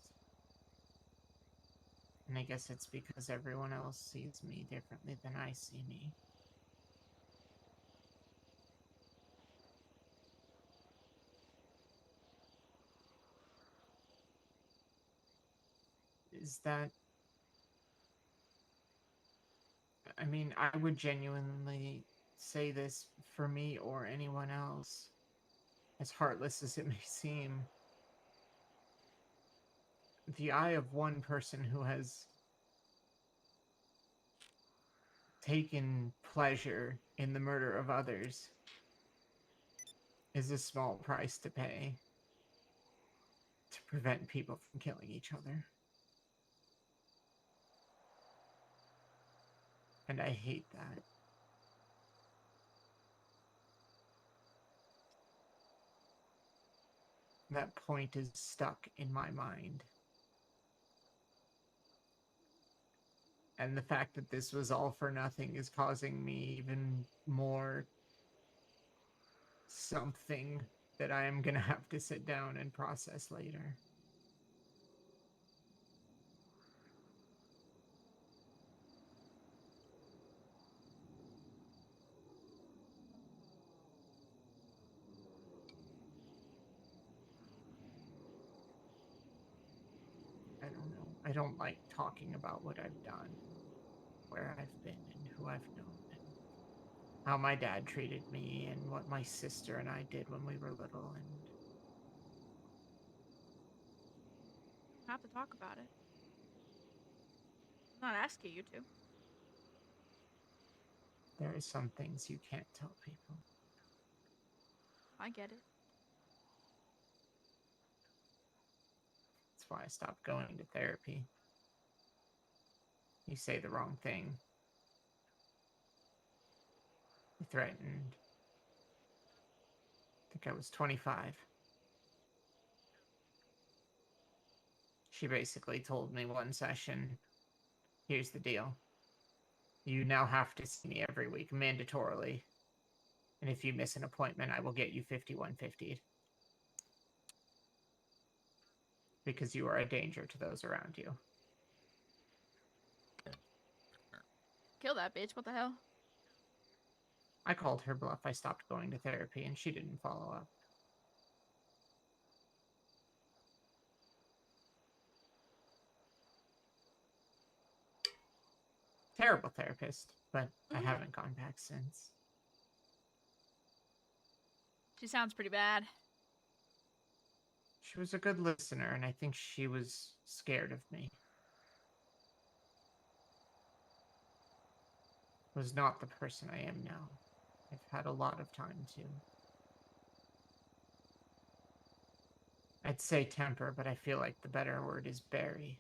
And I guess it's because everyone else sees me differently than I see me. Is that... I mean, I would genuinely say this for me or anyone else, as heartless as it may seem. The eye of one person who has taken pleasure in the murder of others is a small price to pay to prevent people from killing each other. And I hate that. That point is stuck in my mind. And the fact that this was all for nothing is causing me even more something that I am gonna have to sit down and process later. I don't know. I don't like talking about what I've done, where I've been, and who I've known, and how my dad treated me, and what my sister and I did when we were little, and You don't have to talk about it. I'm not asking you to. there are some things you can't tell people. I get it. That's why I stopped going to therapy. You say the wrong thing. You threatened. I think I was 25. She basically told me one session, here's the deal. You now have to see me every week, mandatorily. And if you miss an appointment, I will get you 5150'd. Because you are a danger to those around you. Kill that bitch. What the hell? I called her bluff. I stopped going to therapy, and she didn't follow up. Terrible therapist, but I haven't gone back since. She sounds pretty bad. She was a good listener, and I think she was scared of me. Was not the person I am now. I've had a lot of time to... I'd say temper, but I feel like the better word is bury.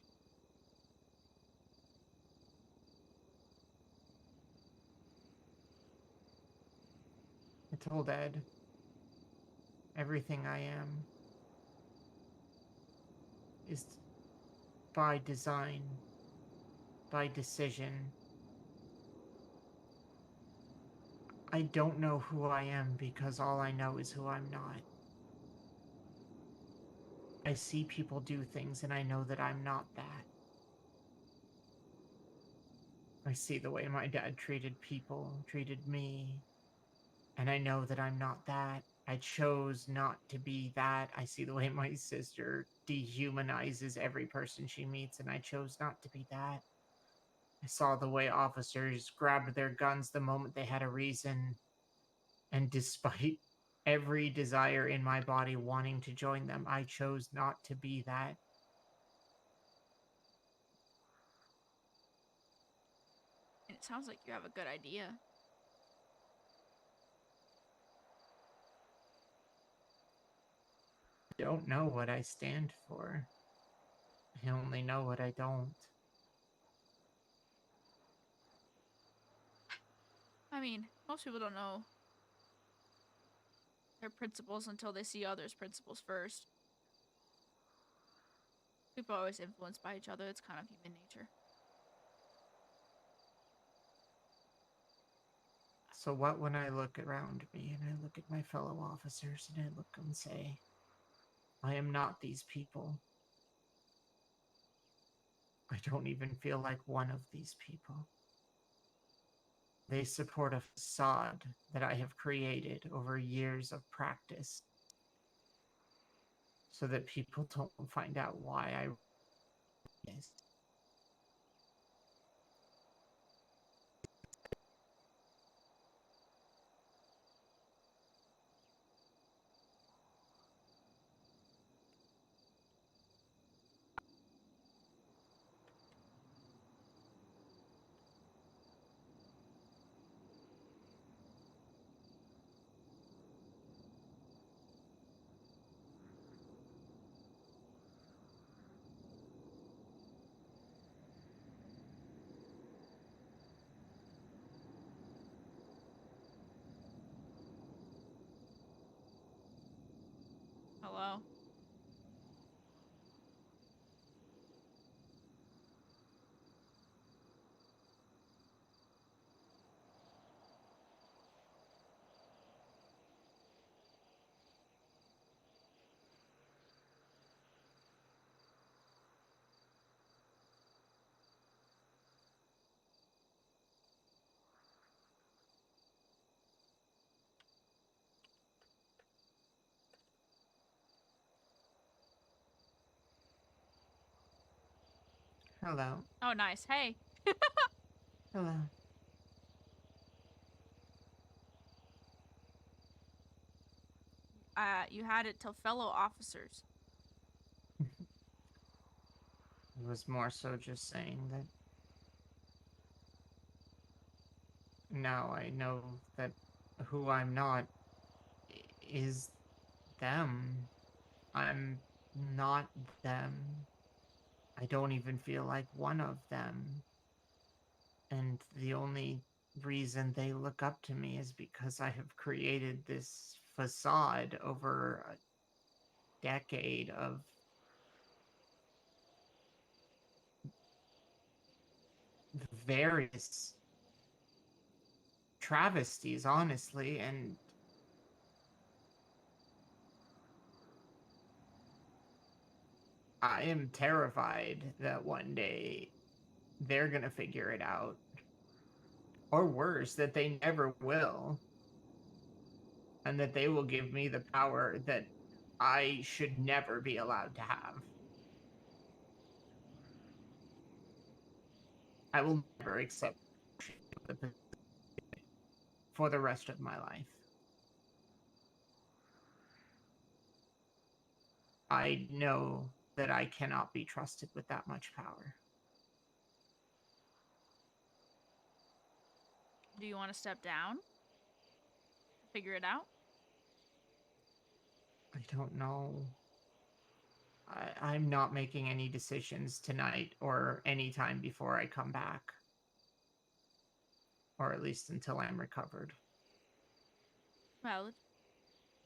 I told Ed, everything I am is by design, by decision. I don't know who I am because all I know is who I'm not. I see people do things and I know that I'm not that. I see the way my dad treated people, treated me, and I know that I'm not that. I chose not to be that. I see the way my sister dehumanizes every person she meets, and I chose not to be that. I saw the way officers grabbed their guns the moment they had a reason, and despite every desire in my body wanting to join them, I chose not to be that. And it sounds like you have a good idea. I don't know what I stand for. I only know what I don't. I mean, most people don't know their principles until they see others' principles first. People are always influenced by each other. It's kind of human nature. So what when I look around me and I look at my fellow officers and I look and say, I am not these people. I don't even feel like one of these people. They support a facade that I have created over years of practice so that people don't find out why I yes. Hello? Hello. Oh, nice. Hey. Hello. You had it till fellow officers. It was more so just saying that now I know that who I'm not is them. I'm not them. I don't even feel like one of them. And the only reason they look up to me is because I have created this facade over a decade of various travesties, honestly, and I am terrified that one day they're gonna figure it out. Or worse, that they never will. And that they will give me the power that I should never be allowed to have. I will never accept the position for the rest of my life. I know that I cannot be trusted with that much power. Do you want to step down? Figure it out? I don't know. I'm not making any decisions tonight or any time before I come back. Or at least until I'm recovered. Valid.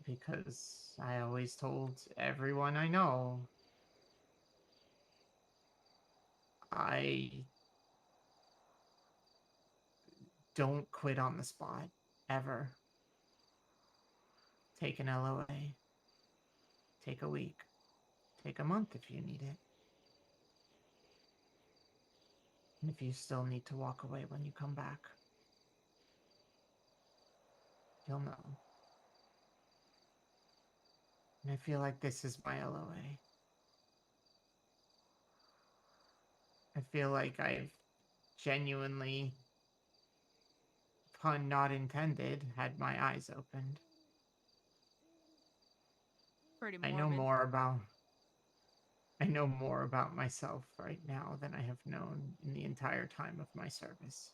Because I always told everyone I know I don't quit on the spot, ever. Take an LOA. Take a week. Take a month if you need it. And if you still need to walk away when you come back, you'll know. And I feel like this is my LOA. I feel like I've genuinely, pun not intended, had my eyes opened. Pretty I morbid. know more about myself right now than I have known in the entire time of my service.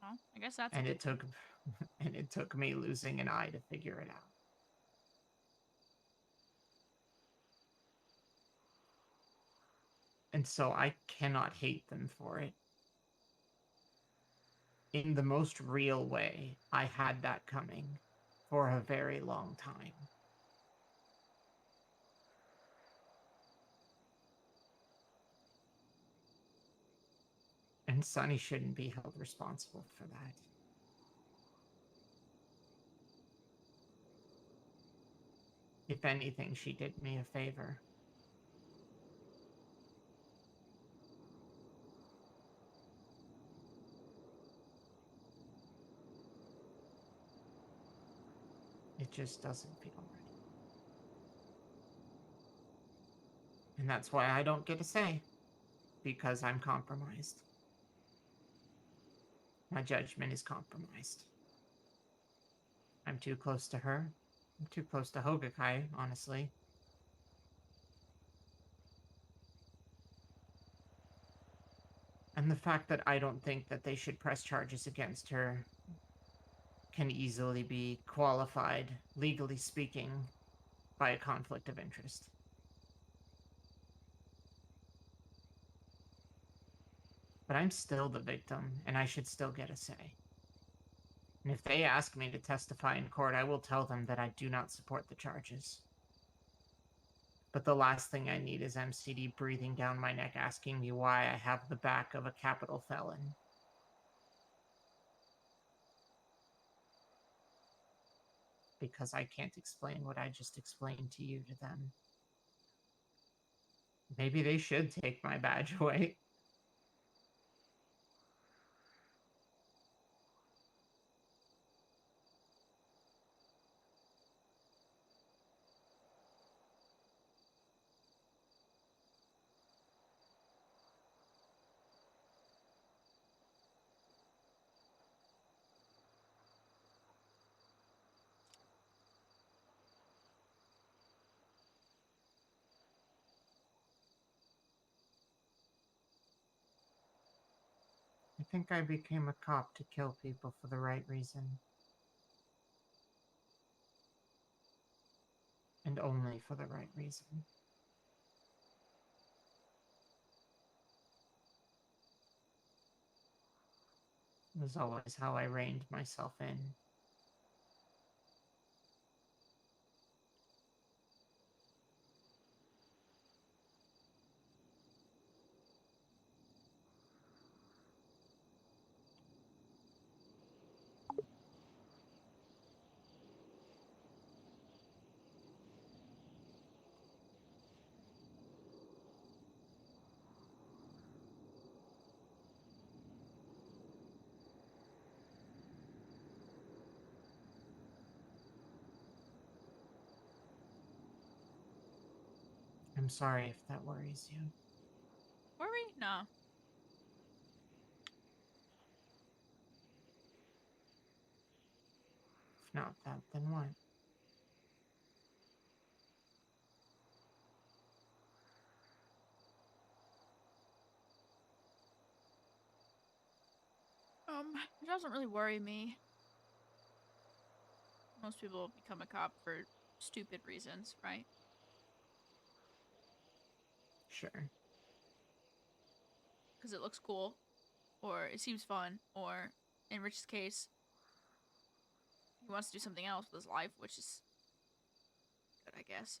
Well, I guess that's And a it took and it took me losing an eye to figure it out. And so I cannot hate them for it. In the most real way, I had that coming for a very long time. And Sunny shouldn't be held responsible for that. If anything, she did me a favor. It just doesn't feel right. And that's why I don't get a say. Because I'm compromised. My judgment is compromised. I'm too close to her. I'm too close to Hogakai, honestly. And the fact that I don't think that they should press charges against her can easily be qualified, legally speaking, by a conflict of interest. But I'm still the victim, and I should still get a say. And if they ask me to testify in court, I will tell them that I do not support the charges. But the last thing I need is MCD breathing down my neck asking me why I have the back of a capital felon. Because I can't explain what I just explained to you to them. Maybe they should take my badge away. I think I became a cop to kill people for the right reason. And only for the right reason. It was always how I reined myself in. I'm sorry if that worries you. Worry? No. If not that, then what? It doesn't really worry me. Most people become a cop for stupid reasons, right? Sure. Because it looks cool, or it seems fun, or in Rich's case, he wants to do something else with his life, which is good, I guess.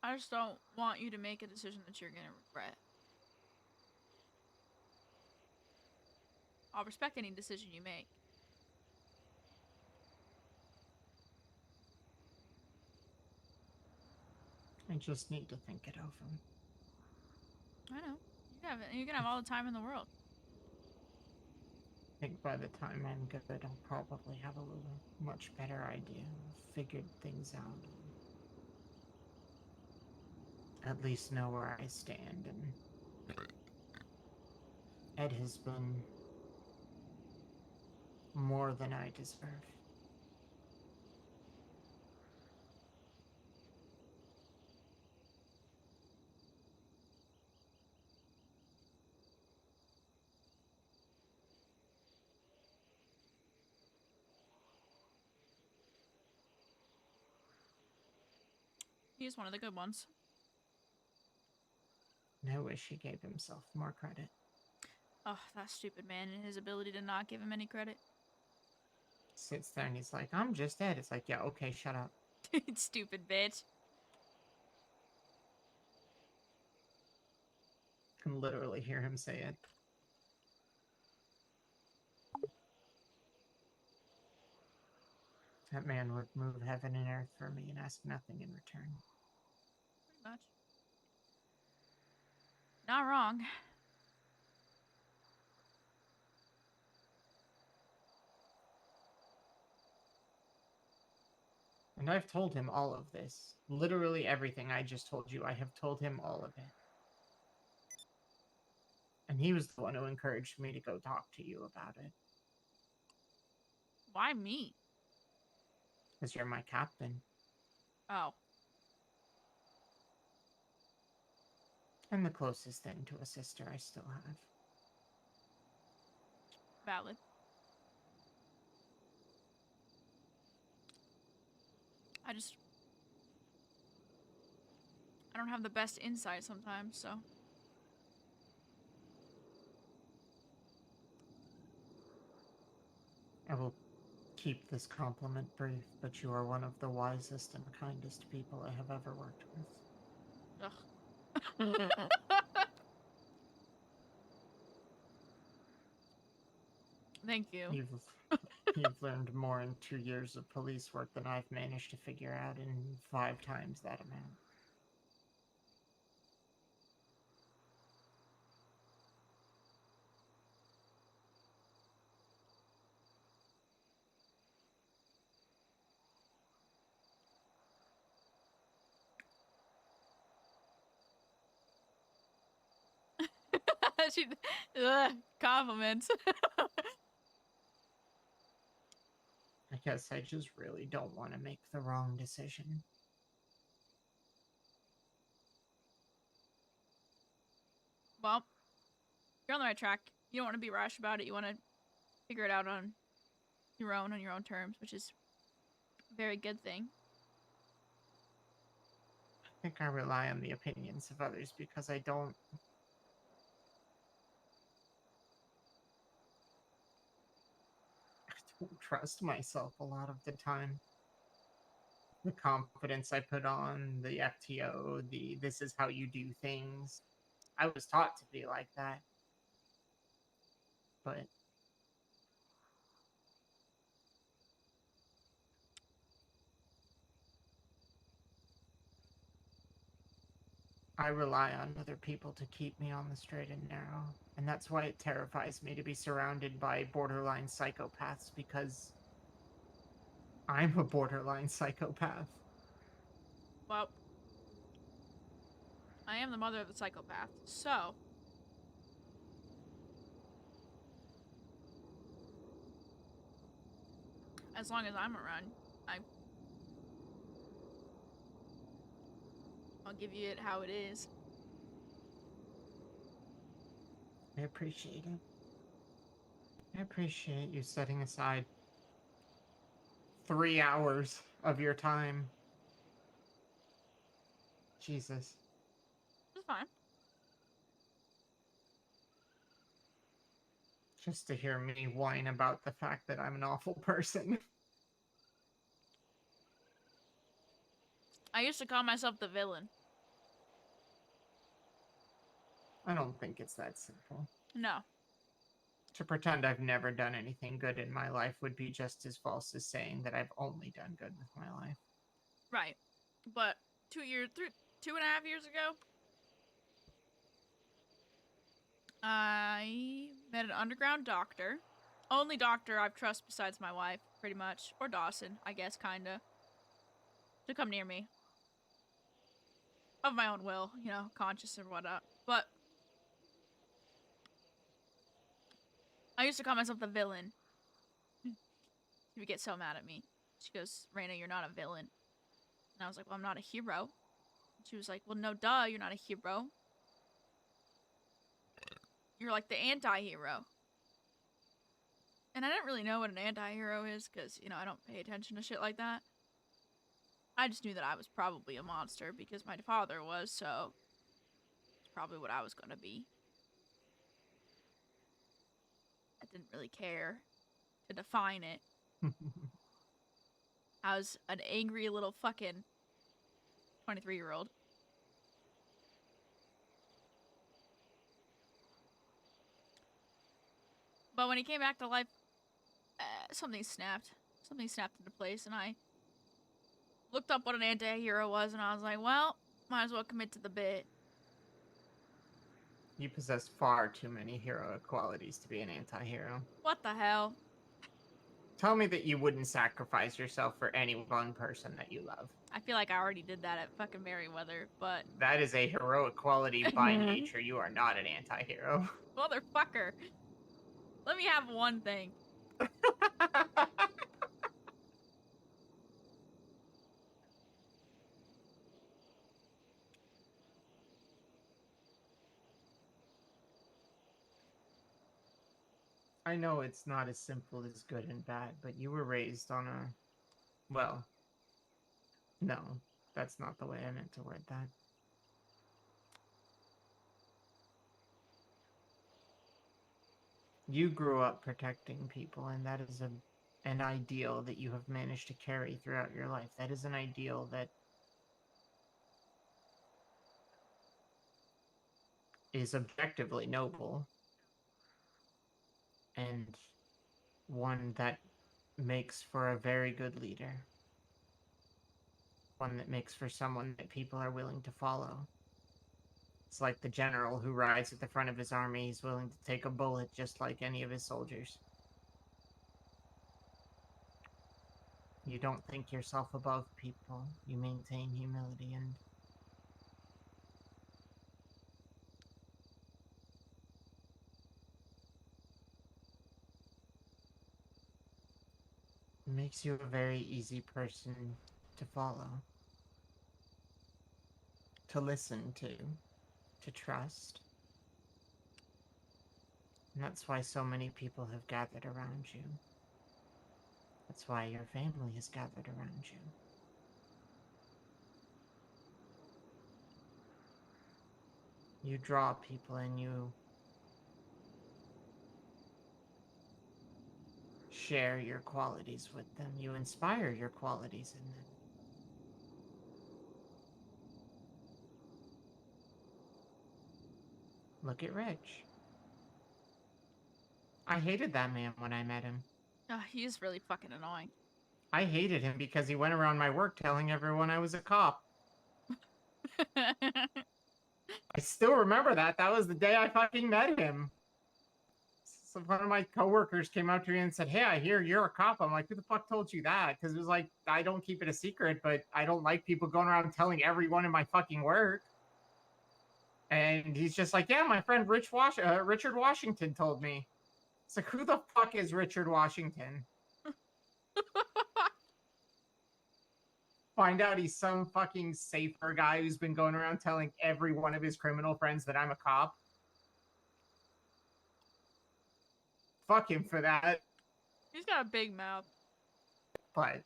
I just don't want you to make a decision that you're gonna regret. I'll respect any decision you make. I just need to think it over. I know. You can have all the time in the world. I think by the time I'm good, I'll probably have a little much better idea. Figured things out. At least know where I stand, and Ed has been more than I deserve. He's one of the good ones. And I wish he gave himself more credit. Oh, that stupid man and his ability to not give him any credit. Sits there and he's like, I'm just dead. It's like, yeah, okay, shut up. Stupid bitch. I can literally hear him say it. That man would move heaven and earth for me and ask nothing in return. Pretty much. Not wrong. And I've told him all of this. Literally everything I just told you, I have told him all of it. And he was the one who encouraged me to go talk to you about it. Why me? Because you're my captain. Oh. And the closest thing to a sister I still have. Valid. I don't have the best insight sometimes, so. I will keep this compliment brief, but you are one of the wisest and kindest people I have ever worked with. Ugh. Thank you. You've learned more in 2 years of police work than I've managed to figure out in 5 times that amount. Compliments. I guess I just really don't want to make the wrong decision. Well, you're on the right track. You don't want to be rash about it. You want to figure it out on your own terms, which is a very good thing. I think I rely on the opinions of others because I don't trust myself a lot of the time. The confidence I put on, the FTO, the this is how you do things. I was taught to be like that. But I rely on other people to keep me on the straight and narrow. And that's why it terrifies me to be surrounded by borderline psychopaths, because I'm a borderline psychopath. Well, I am the mother of the psychopath, so. As long as I'm around, I'll give you it how it is. I appreciate it. I appreciate you setting aside 3 hours of your time. Jesus. It's fine. Just to hear me whine about the fact that I'm an awful person. I used to call myself the villain. I don't think it's that simple. No. To pretend I've never done anything good in my life would be just as false as saying that I've only done good with my life. Right. But 2.5 years ago, I met an underground doctor. Only doctor I've trusted besides my wife, pretty much. Or Dawson, I guess, kinda. To come near me. Of my own will, you know, conscious or whatnot. But I used to call myself the villain. She would get so mad at me. She goes, Reyna, you're not a villain. And I was like, well, I'm not a hero. She was like, well, no, duh, you're not a hero. You're like the anti-hero. And I didn't really know what an anti-hero is because, you know, I don't pay attention to shit like that. I just knew that I was probably a monster because my father was, so it's probably what I was gonna be. I didn't really care to define it. I was an angry little fucking 23-year-old. But when he came back to life, something snapped. Something snapped into place, and I looked up what an anti-hero was, and I was like, well, might as well commit to the bit. You possess far too many heroic qualities to be an anti-hero. What the hell? Tell me that you wouldn't sacrifice yourself for any one person that you love. I feel like I already did that at fucking Merryweather, but... That is a heroic quality by nature. You are not an anti-hero. Motherfucker. Let me have one thing. I know it's not as simple as good and bad, but you were raised on a... Well, no, that's not the way I meant to word that. You grew up protecting people, and that is an ideal that you have managed to carry throughout your life. That is an ideal that is objectively noble, and one that makes for a very good leader. One that makes for someone that people are willing to follow. It's like the general who rides at the front of his army. He's willing to take a bullet just like any of his soldiers. You don't think yourself above people. You maintain humility and... It makes you a very easy person to follow. To listen to trust. And that's why so many people have gathered around you. That's why your family has gathered around you. You draw people and you share your qualities with them. You inspire your qualities in them. Look at Rich. I hated that man when I met him. Oh, he is really fucking annoying. I hated him because he went around my work telling everyone I was a cop. I still remember that. That was the day I fucking met him. So one of my coworkers came up to me and said, "Hey, I hear you're a cop." I'm like, "Who the fuck told you that?" Because it was like, I don't keep it a secret, but I don't like people going around telling everyone in my fucking work. And he's just like, "Yeah, my friend Richard Washington told me." It's like, who the fuck is Richard Washington? Find out he's some fucking safer guy who's been going around telling every one of his criminal friends that I'm a cop. Fuck him for that. He's got a big mouth. But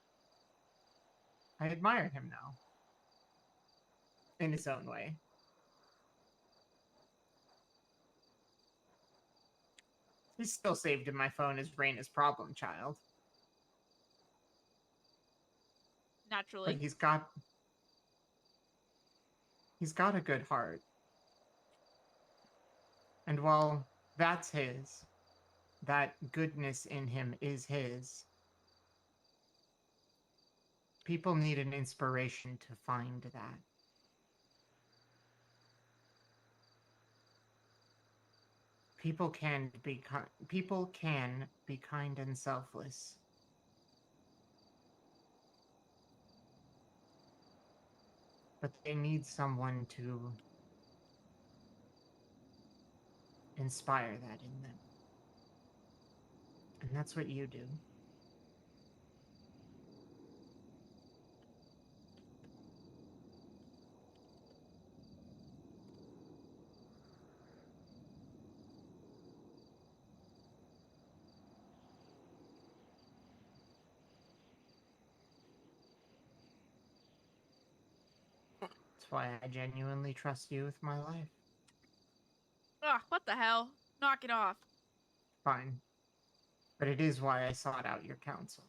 I admire him now. In his own way. He's still saved in my phone as Reyna's problem child. Naturally. But he's got a good heart. And while that's his, that goodness in him is his, people need an inspiration to find that. People can be kind and selfless. But they need someone to inspire that in them. And that's what you do. That's why I genuinely trust you with my life. Ugh, what the hell? Knock it off. Fine. But it is why I sought out your counsel.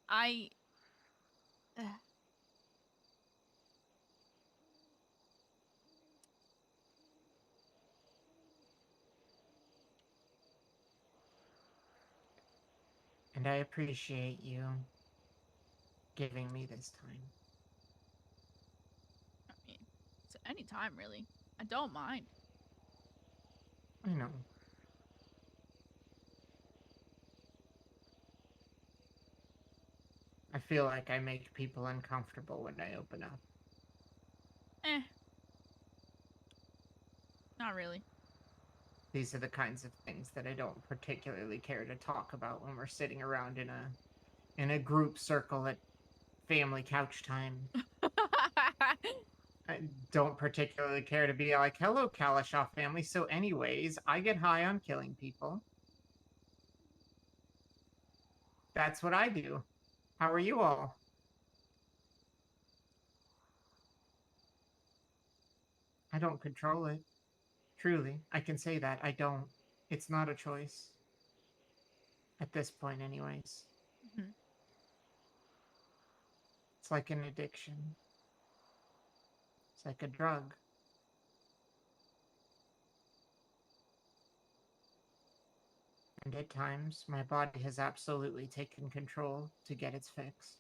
I... And I appreciate you giving me this time. I mean, it's any time, really. I don't mind. I know. I feel like I make people uncomfortable when I open up. Eh. Not really. These are the kinds of things that I don't particularly care to talk about when we're sitting around in a group circle at family couch time. I don't particularly care to be like, hello, Kalashaw family. So anyways, I get high on killing people. That's what I do. How are you all? I don't control it. Truly, I can say that. I don't. It's not a choice. At this point, anyways. Mhm. It's like an addiction. It's like a drug. And at times, my body has absolutely taken control to get its fix.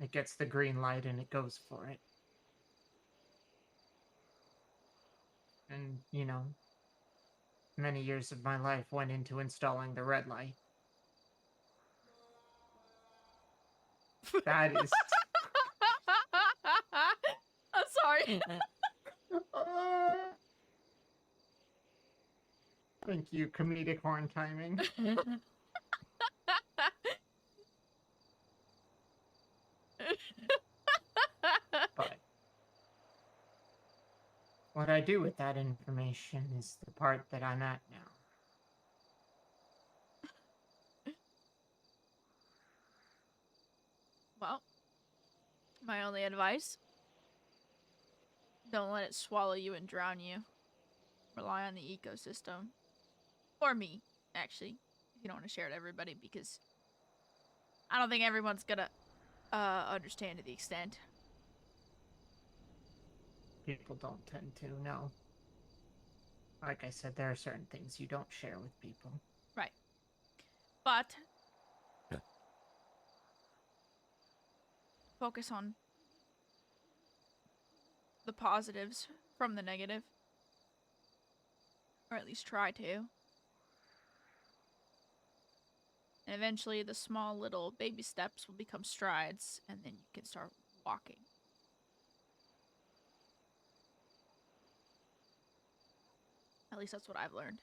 It gets the green light and it goes for it. And, you know, many years of my life went into installing the red light. That is... I'm sorry. Thank you, comedic horn timing. But what I do with that information is the part that I'm at now. Well, my only advice, don't let it swallow you and drown you. Rely on the ecosystem. Or me, actually, if you don't want to share it to everybody, because I don't think everyone's gonna understand to the extent. People don't tend to, no. Like I said, there are certain things you don't share with people. Right. But focus on the positives from the negative. Or at least try to. And eventually the small little baby steps will become strides, and then you can start walking. At least that's what I've learned.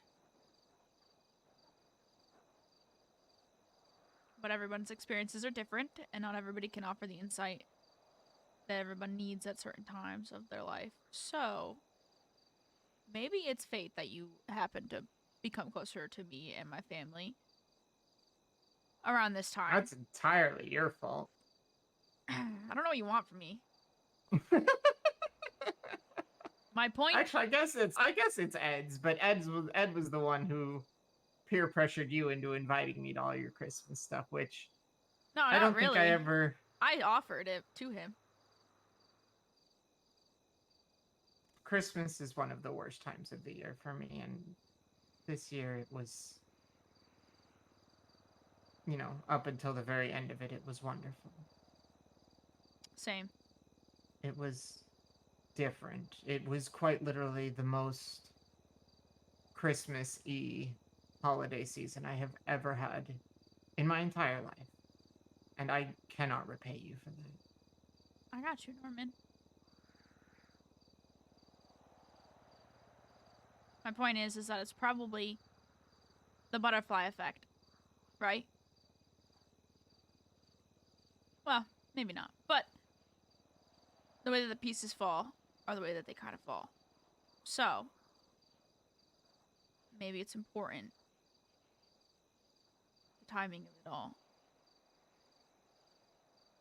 But everyone's experiences are different, and not everybody can offer the insight that everyone needs at certain times of their life. So, maybe it's fate that you happen to become closer to me and my family around this time. That's entirely your fault. I don't know what you want from me. My point. Actually, I guess it's Ed's, but Ed was the one who peer pressured you into inviting me to all your Christmas stuff, which No, not I don't really. think I ever. I offered it to him. Christmas is one of the worst times of the year for me, and this year it was, you know, up until the very end of it, it was wonderful. Same. It was different. It was quite literally the most Christmas-y holiday season I have ever had in my entire life. And I cannot repay you for that. I got you, Norman. My point is that it's probably the butterfly effect, right? Well, maybe not, but the way that the pieces fall are the way that they kind of fall. So, maybe it's important, the timing of it all.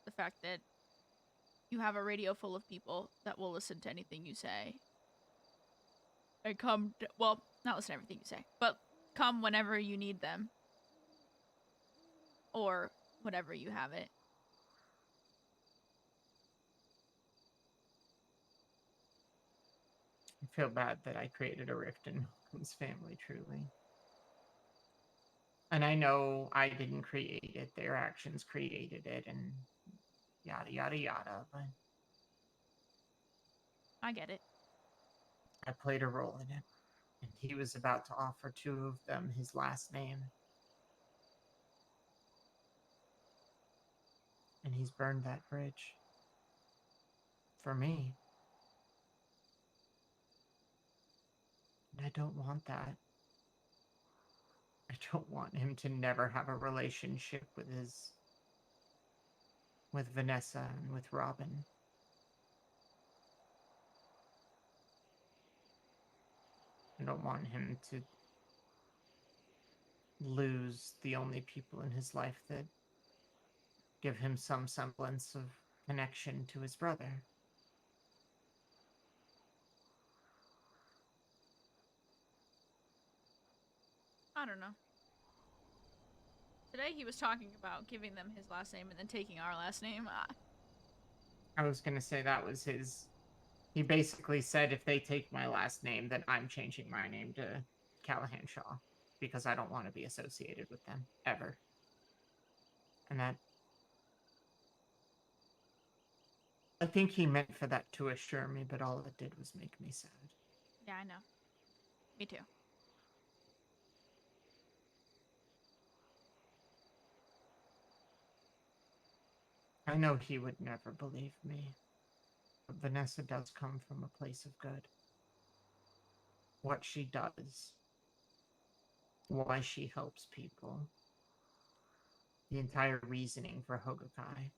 The fact that you have a radio full of people that will listen to anything you say. And come, well, not listen to everything you say, but come whenever you need them. Or whenever you have it. I feel bad that I created a rift in his family, truly. And I know I didn't create it, their actions created it, and yada yada yada, but I get it. I played a role in it. And he was about to offer two of them his last name. And he's burned that bridge. For me. And I don't want that. I don't want him to never have a relationship with Vanessa and with Robin. I don't want him to lose the only people in his life that give him some semblance of connection to his brother. I don't know. Today he was talking about giving them his last name and then taking our last name. I was going to say that was his... He basically said if they take my last name, then I'm changing my name to Callahan Shaw. Because I don't want to be associated with them. Ever. And that... I think he meant for that to assure me, but all it did was make me sad. Yeah, I know. Me too. I know he would never believe me. But Vanessa does come from a place of good. What she does. Why she helps people. The entire reasoning for Hogakai.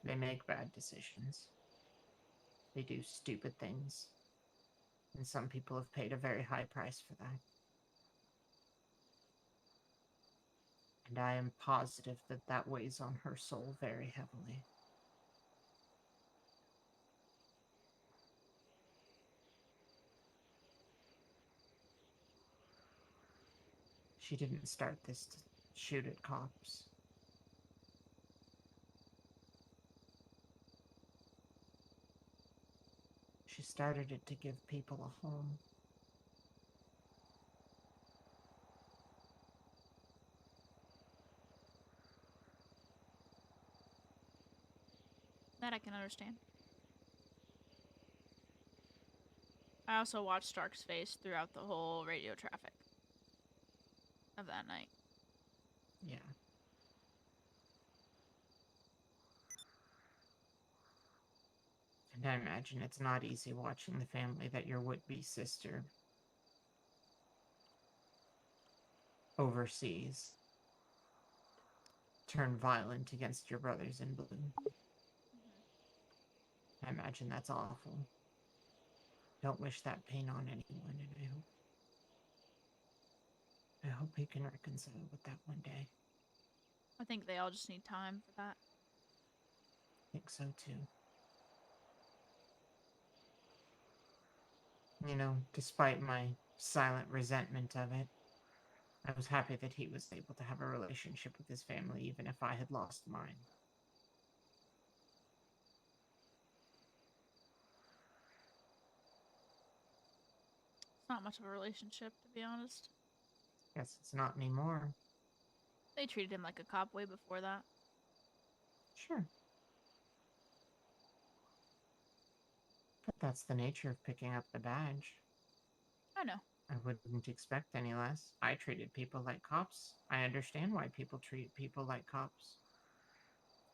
They make bad decisions. They do stupid things. And some people have paid a very high price for that. And I am positive that that weighs on her soul very heavily. She didn't start this to shoot at cops. She started it to give people a home. That I can understand. I also watched Stark's face throughout the whole radio traffic of that night. Yeah. And I imagine it's not easy watching the family that your would-be sister oversees turn violent against your brothers in blue. I imagine that's awful. Don't wish that pain on anyone, and I hope he can reconcile with that one day. I think they all just need time for that. I think so too. You know, despite my silent resentment of it, I was happy that he was able to have a relationship with his family, even if I had lost mine. It's not much of a relationship, to be honest. Guess it's not anymore. They treated him like a cop way before that. Sure. But that's the nature of picking up the badge. I know. I wouldn't expect any less. I treated people like cops. I understand why people treat people like cops.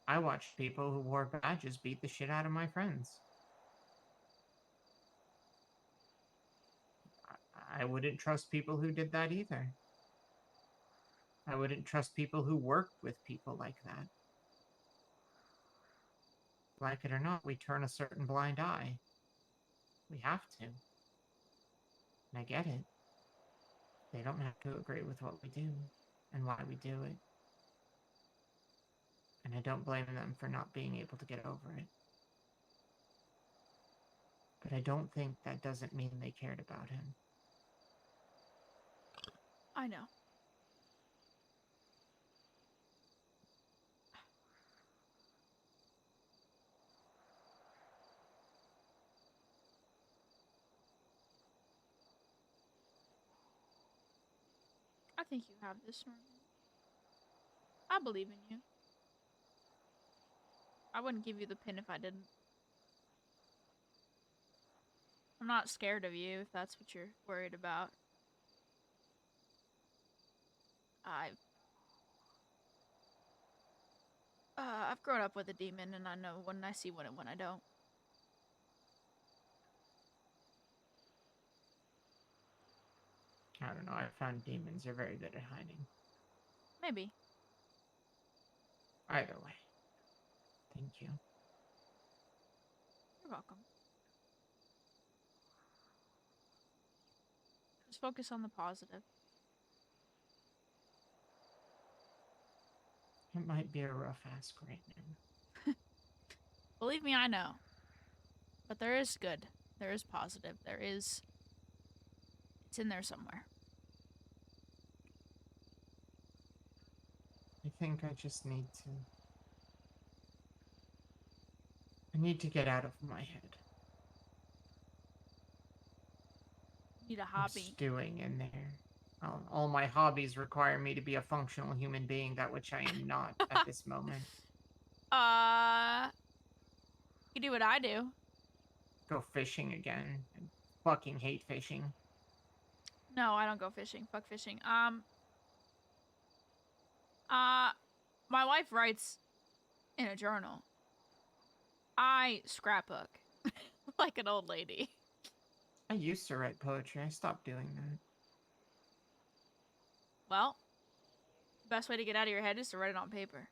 I watched people who wore badges beat the shit out of my friends. I wouldn't trust people who did that either. I wouldn't trust people who worked with people like that. Like it or not, we turn a certain blind eye. We have to. And I get it. They don't have to agree with what we do and why we do it. And I don't blame them for not being able to get over it. But I don't think that doesn't mean they cared about him. I know. I think you have this, Norman. I believe in you. I wouldn't give you the pin if I didn't. I'm not scared of you, if that's what you're worried about. I've grown up with a demon, and I know when I see one and when I don't. I don't know, I found demons are very good at hiding. Maybe. Either way. Thank you. You're welcome. Just focus on the positive. It might be a rough ask right now. Believe me, I know. But there is good. There is positive. There is... It's in there somewhere. I think I just need to... I need to get out of my head. Need a I'm hobby. stewing in there. All my hobbies require me to be a functional human being, that which I am not at this moment. You do what I do. Go fishing again. I fucking hate fishing. No, I don't go fishing. Fuck fishing. My wife writes in a journal. I scrapbook. Like an old lady. I used to write poetry. I stopped doing that. Well, the best way to get out of your head is to write it on paper.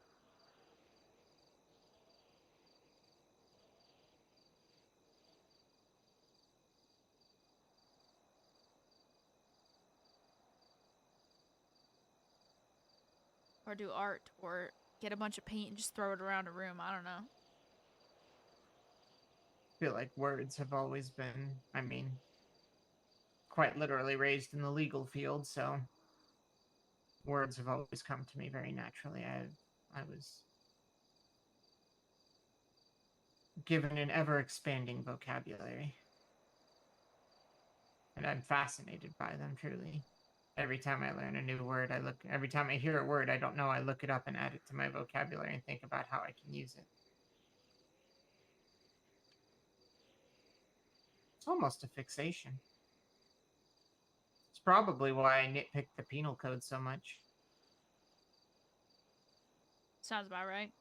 Or do art, or get a bunch of paint and just throw it around a room. I don't know. I feel like words have always been, I mean, quite literally raised in the legal field, so words have always come to me very naturally. I was given an ever-expanding vocabulary. And I'm fascinated by them, truly. Every time I learn a new word, every time I hear a word I don't know, I look it up and add it to my vocabulary and think about how I can use it. It's almost a fixation. It's probably why I nitpick the penal code so much. Sounds about right.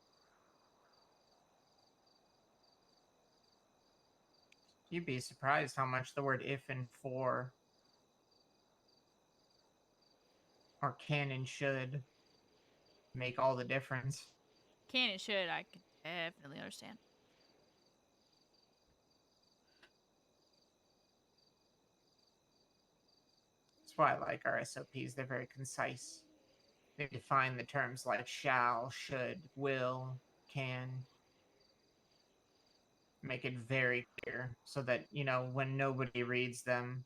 You'd be surprised how much the word if and for or can and should make all the difference. Can and should, I can definitely understand. That's why I like our SOPs. They're very concise. They define the terms like shall, should, will, can. Make it very clear so that, you know, when nobody reads them,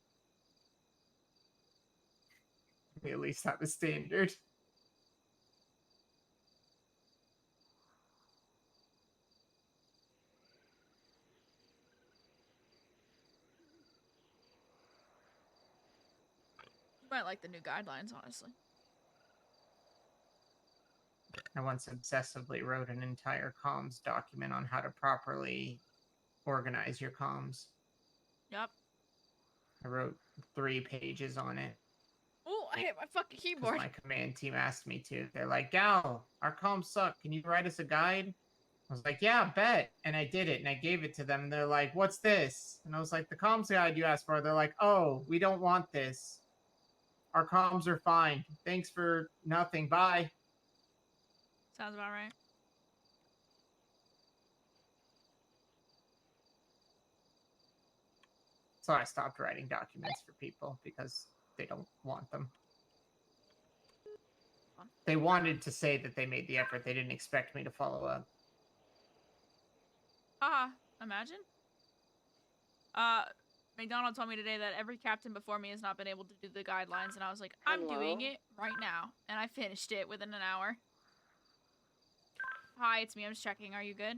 we at least have a standard. You might like the new guidelines, honestly. I once obsessively wrote an entire comms document on how to properly organize your comms. Yep. I wrote 3 pages on it. Oh, I hit my fucking keyboard. My command team asked me to. They're like, Gal, our comms suck. Can you write us a guide? I was like, yeah, bet. And I did it, and I gave it to them. And they're like, what's this? And I was like, the comms guide you asked for. They're like, oh, we don't want this. Our comms are fine. Thanks for nothing. Bye. Sounds about right. So I stopped writing documents for people because they don't want them. They wanted to say that they made the effort. They didn't expect me to follow up. Imagine. McDonald told me today that every captain before me has not been able to do the guidelines, and I was like, I'm doing Hello? it right now. And I finished it within an hour. Hi, it's me. I'm just checking. Are you good?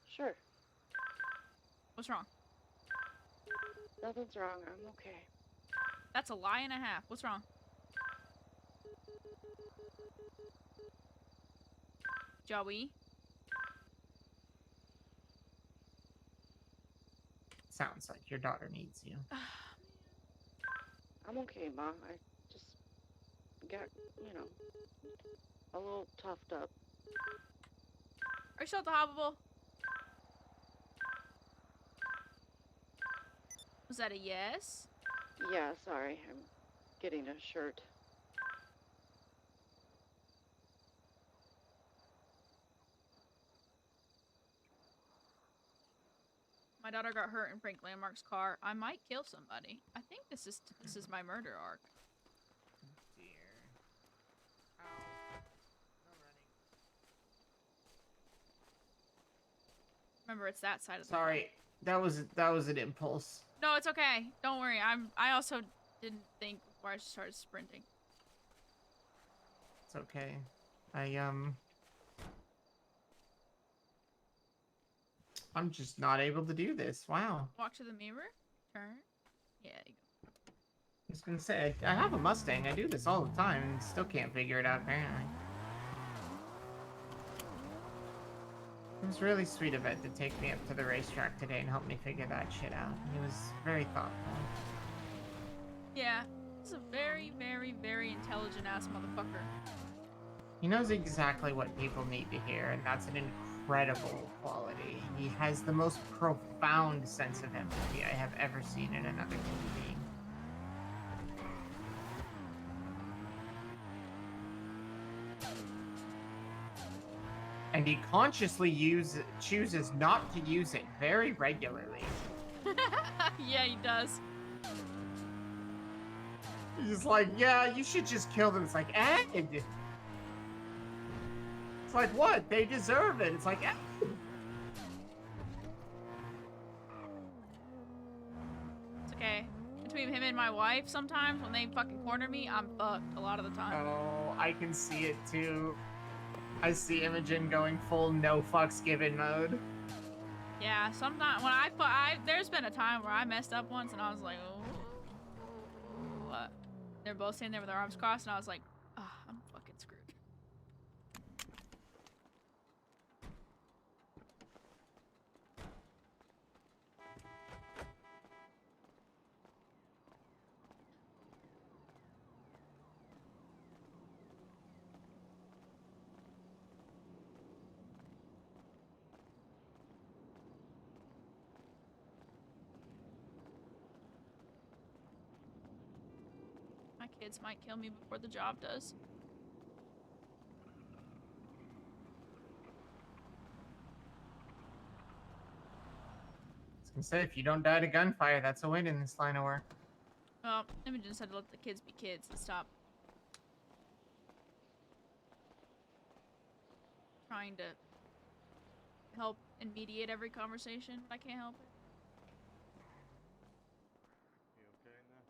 Sure. What's wrong? Nothing's wrong. I'm okay. That's a lie and a half. What's wrong? Joey? Sounds like your daughter needs you. I'm okay, Ma. I just got, you know, a little toughed up. Are you still at the hoppable? Was that a yes? Yeah, sorry. I'm getting a shirt. My daughter got hurt in Frank Landmark's car. I might kill somebody. I think this is my murder arc. Dear. Ow. No running. Remember, it's that side of the Sorry, that was an impulse. No, it's okay. Don't worry. I also didn't think before I started sprinting. It's okay. I'm just not able to do this. Wow. Walk to the mirror. Turn. Yeah, you go. I was gonna say, I have a Mustang. I do this all the time and still can't figure it out, apparently. It was really sweet of Ed to take me up to the racetrack today and help me figure that shit out. He was very thoughtful. Yeah, he's a very, very, very intelligent ass motherfucker. He knows exactly what people need to hear, and that's an incredible quality. He has the most profound sense of empathy I have ever seen in another human being. And he consciously chooses not to use it very regularly. Yeah, he does. He's like, yeah, you should just kill them. It's like, Ed! It's like, what? They deserve it. It's like, Ed! It's okay. Between him and my wife, sometimes when they fucking corner me, I'm fucked a lot of the time. Oh, I can see it too. I see Imogen going full no fucks given mode. Yeah, sometimes when there's been a time where I messed up once and I was like, oh, what? They're both standing there with their arms crossed and I was like, ah, I'm fucking screwed. My kids might kill me before the job does. I was gonna say, if you don't die to gunfire, that's a win in this line of work. Well, Imogen just had to let the kids be kids and stop trying to help and mediate every conversation. I can't help it. You okay in there?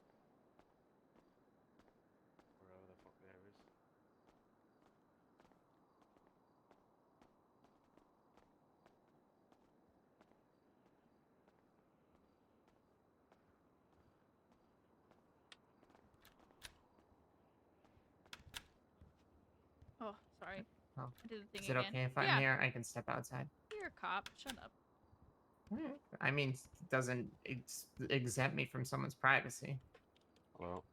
Wherever the fuck there is. Oh, sorry. Oh. I did the thing Is it again. okay if I'm Yeah. here? I can step outside. You're a cop. Shut up. I mean, it doesn't exempt me from someone's privacy. Hello.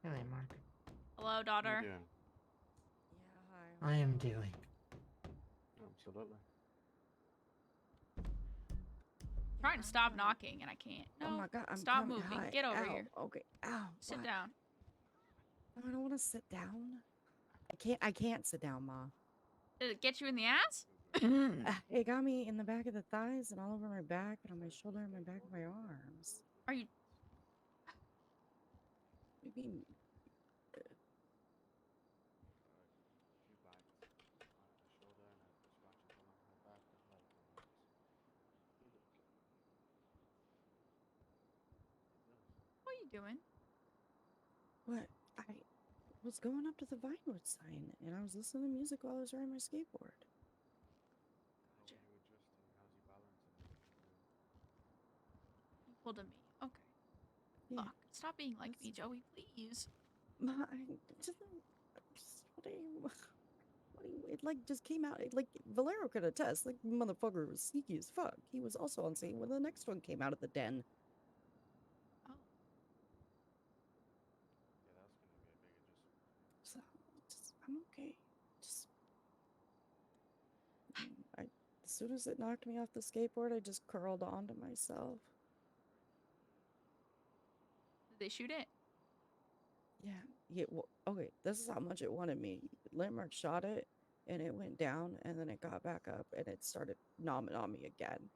Really, Mark? Hello, daughter. How you doing? Yeah, hi. I am doing. Absolutely. Trying to stop knocking and I can't. No, Oh my God, I'm stop coming. moving. Hi. Get over Ow. here. Okay. Ow. Sit What? down. I don't want to sit down. I can't sit down, Ma. Did it get you in the ass? It got me in the back of the thighs and all over my back and on my shoulder and my back of my arms. Are you? What do you mean? doing? What? I was going up to the Vinewood sign, and I was listening to music while I was riding my skateboard. Gotcha. You pulled a me. Okay. Yeah. Fuck. Stop being like me, Joey, please. Ma, what are you? It like just came out. Like Valero could attest. Like motherfucker was sneaky as fuck. He was also on scene when the next one came out of the den. Oh. So, I'm okay. As soon as it knocked me off the skateboard, I just curled onto myself. Did they shoot it? Yeah. Well, okay, this is how much it wanted me. Landmark shot it, and it went down, and then it got back up, and it started nomming on me again.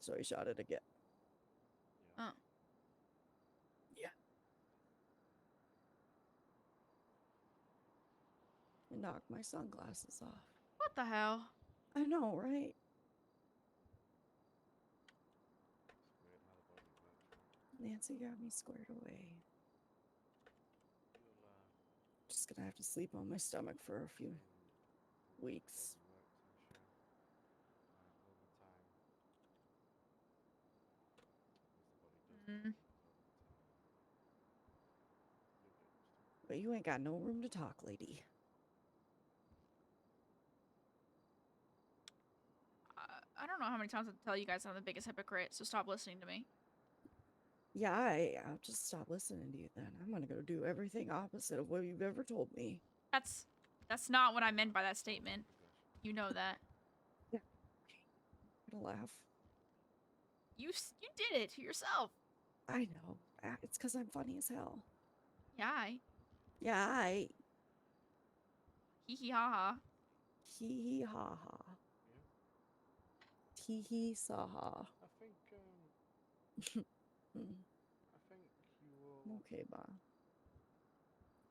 So he shot it again. Oh. Yeah. It knocked my sunglasses off. What the hell? I know, right? Nancy got me squared away. Just gonna have to sleep on my stomach for a few weeks. But you ain't got no room to talk, lady. I don't know how many times I'll tell you guys I'm the biggest hypocrite, so stop listening to me. Yeah, I'll just stop listening to you then. I'm gonna go do everything opposite of what you've ever told me. That's not what I meant by that statement. You know that. Yeah. I'm gonna laugh. You did it to yourself. I know. It's because I'm funny as hell. Yeah, Yeah, hee hee ha ha. Hee hee ha ha. Tee hee sa ha. I think, Mm. I think you will... I'm okay, Ma.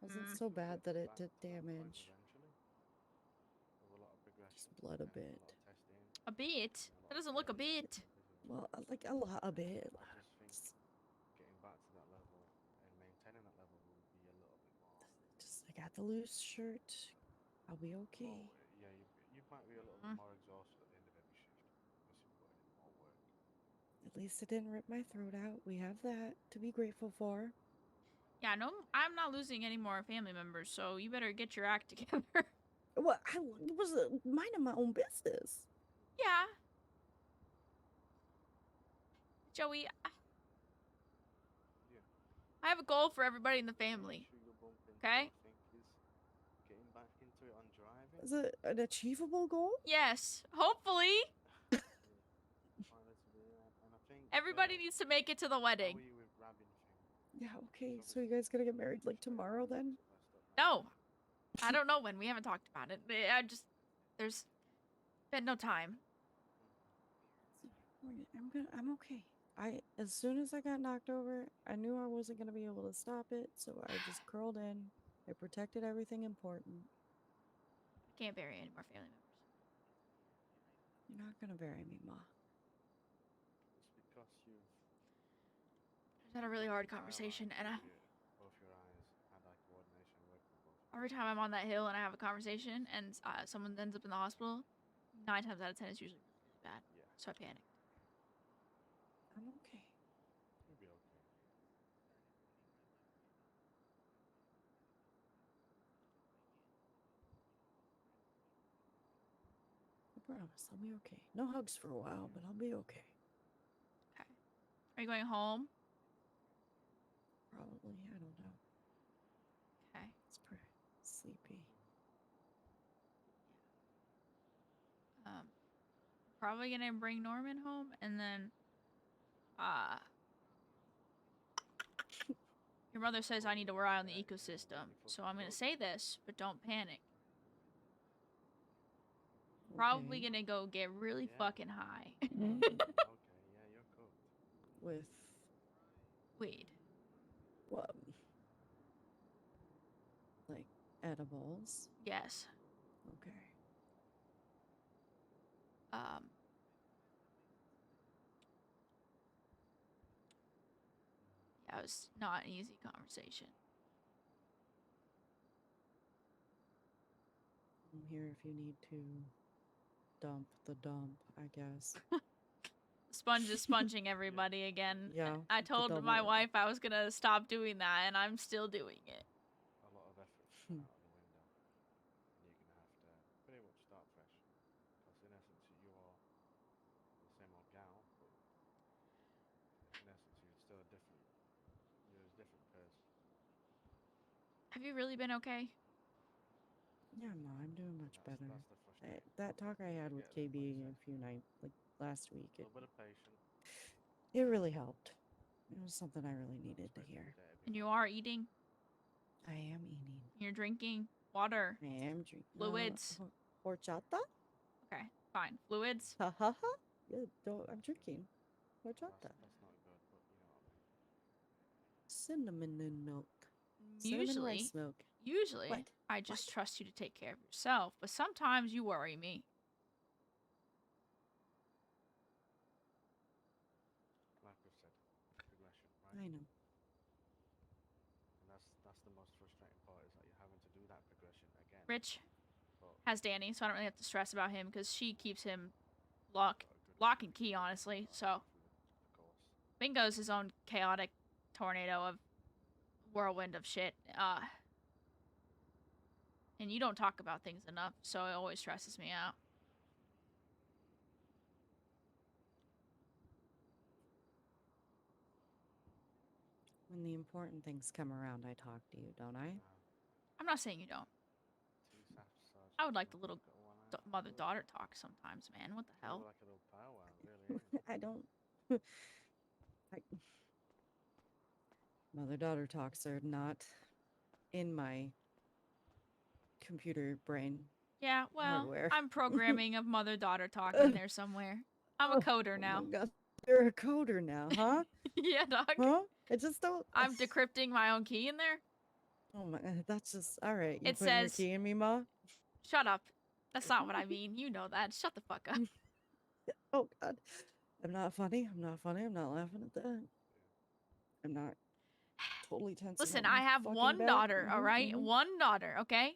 Wasn't so bad that it did damage. Just blood a bit. A bit? That doesn't look a bit. Well, like a lot a bit. Getting back to that level and maintaining that level will be a little bit more. Just, I got the loose shirt. I'll be okay. Well, yeah, you might be a little bit more exhausted at the end of every shift because you're putting in more work. At least it didn't rip my throat out. We have that to be grateful for. Yeah, no, I'm not losing any more family members, so you better get your act together. Well, I was minding my own business. Yeah. Joey, I have a goal for everybody in the family. Okay? Getting back into it on driving. Is it an achievable goal? Yes, hopefully. Everybody needs to make it to the wedding. Yeah, okay. So you guys gonna get married like tomorrow then? No. I don't know when. We haven't talked about it. There's been no time. I'm okay. As soon as I got knocked over, I knew I wasn't gonna be able to stop it, so I just curled in. I protected everything important. I can't bury any more family members. You're not gonna bury me, Ma. It's because you've I've had a really hard conversation, and both your eyes had that coordination work with both. every time I'm on that hill and I have a conversation and someone ends up in the hospital, 9 times out of 10 it's usually really bad. Yeah. So I panic. I'm okay. You'll be okay. I promise, I'll be okay. No hugs for a while, but I'll be okay. Okay. Are you going home? Probably, I don't know. Okay. It's pretty sleepy. Probably gonna bring Norman home, and then your mother says I need to rely on the ecosystem, so I'm gonna say this, but don't panic. Probably gonna go get really fucking high. Okay, yeah, you're cooked. With weed. What? Like edibles? Yes. Okay. Yeah, That was not an easy conversation. I'm here if you need to dump the dump, I guess. Sponge is sponging everybody again. Yeah, I the told double- my wife I was gonna stop doing that, and I'm still doing it. A lot of effort out of the window, and you're gonna have to pretty much start fresh. Because in essence, you are the same old gal, but in essence, you're still a different person. Have you really been okay? Yeah, no, I'm doing much better. That's the frustrating That talk I had with get KB a few nights, like last week, A little bit of patience. it really helped. It was something I really needed to hear. And you are eating. I am eating. You're drinking water. I am drinking. Fluids. Horchata? Okay, fine. Fluids. Ha ha ha. Yeah, I'm drinking horchata. That's not good, but you know what I mean. Cinnamon and milk. Cinnamon rice milk. Usually, What? I just trust you to take care of yourself, but sometimes you worry me. Like I said, progression, right? I know. And that's the most frustrating part, is that you're having to do that progression again. Rich But has Danny, so I don't really have to stress about him because she keeps him lock and key, honestly. So Bingo's his own chaotic tornado of whirlwind of shit. And you don't talk about things enough, so it always stresses me out. When the important things come around, I talk to you, don't I? I'm not saying you don't. I would like the little mother-daughter talk sometimes, man. What the hell? like a little powwow, really. I don't. Mother-daughter talks are not in my computer brain. Yeah, well, hardware. I'm programming a mother-daughter talk in there somewhere. I'm a coder now. Oh my God. You're a coder now, huh? Yeah, dog. Huh? I just don't. I'm decrypting my own key in there. Oh my, that's just all right. You It putting your says- key in me, Ma? Shut up. That's not what I mean. You know that. Shut the fuck up. Oh God, I'm not funny. I'm not funny. I'm not laughing at that. I'm not totally tense. Listen, I have one daughter, all right? One daughter, okay?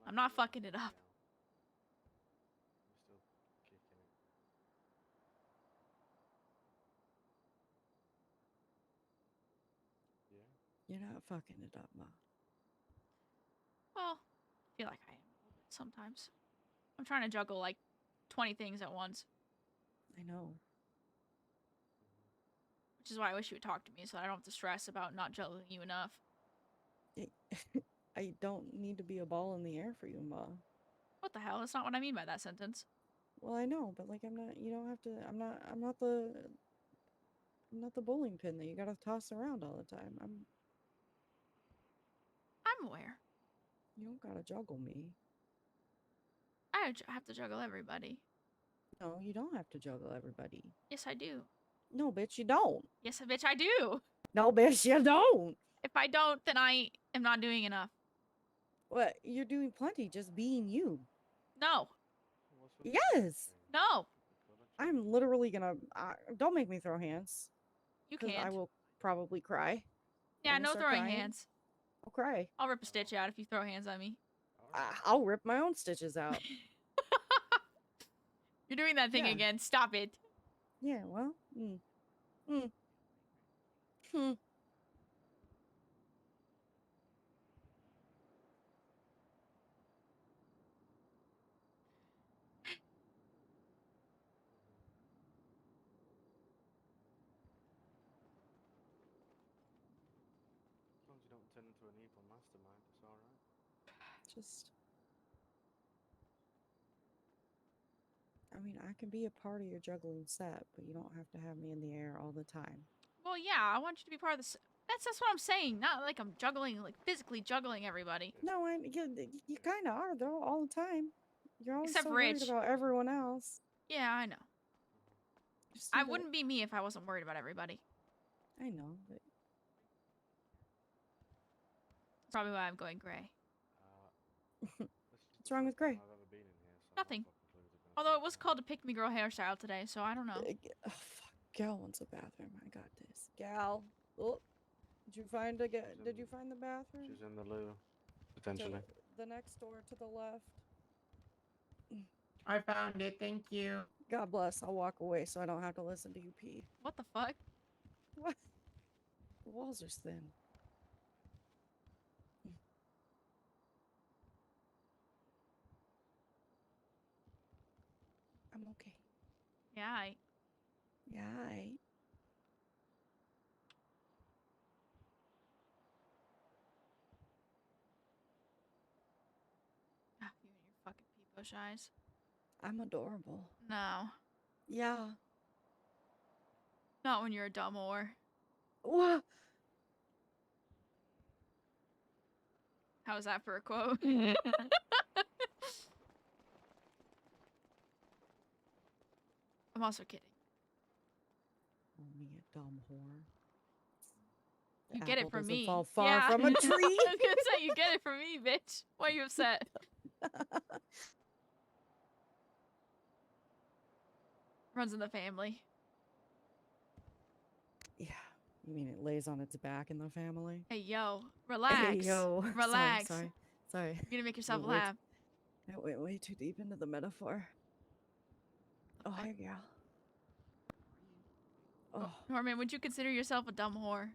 I'm not fucking it up. You're still kicking it. Yeah. You're not fucking it up, Ma. Well, I feel like I am a little bit sometimes. I'm trying to juggle like 20 things at once, I know. which is why I wish you would talk to me so I don't have to stress about not juggling you enough. I don't need to be a ball in the air for you, Ma. What the hell? That's not what I mean by that sentence. Well, I know, but like I'm not. You don't have to. I'm not the bowling pin that you gotta toss around all the time. I'm aware. You don't gotta juggle me. I have to juggle everybody. No, you don't have to juggle everybody. Yes, I do. No, bitch, you don't. Yes, bitch, I do. No, bitch, you don't. If I don't, then I am not doing enough. What? You're doing plenty, just being you. No. Yes. No. I'm literally gonna. Don't make me throw hands. You 'Cause can't. I will probably cry. Yeah, I'm no gonna start throwing crying. hands. I'll cry. I'll rip a stitch out if you throw hands on me. I'll rip my own stitches out. You're doing that thing Yeah. again. Stop it. Yeah, well. Hmm. As long as you don't turn into an evil mastermind, it's alright. Just. I mean, I can be a part of your juggling set, but you don't have to have me in the air all the time. Well, yeah, I want you to be part of this. That's what I'm saying. Not like I'm juggling, like physically juggling everybody. No, you kind of are though all the time. You're always Except so worried Rich. about everyone else. Yeah, I know. Just I you know- wouldn't be me if I wasn't worried about everybody. I know, but Probably why I'm going gray. what's wrong with Gray? Nothing. Although it was called a pick me girl hairstyle today, so I don't know. Oh, fuck. Gal wants a bathroom. I got this. Gal. Oh, did you find the bathroom? She's in the loo, potentially. The next door to the left. I found it. Thank you. God bless. I'll walk away so I don't have to listen to you pee. What the fuck? What? The walls are thin. I'm okay. Yeah, Yeah, I. You and your fucking peepo eyes. I'm adorable. No. Yeah. Not when you're a dumb whore. What? How's that for a quote? I'm also kidding. Oh, me a dumb whore. The You get it apple from doesn't me. fall far from a tree. I was gonna say you get it from me, bitch. Why are you upset? Runs in the family. Yeah. You mean it lays on its back in the family? Hey yo, relax. Hey yo. Relax. Sorry. You're gonna make yourself Wait. laugh. I went way too deep into the metaphor. Oh, hey, gal. Oh. Norman, would you consider yourself a dumb whore?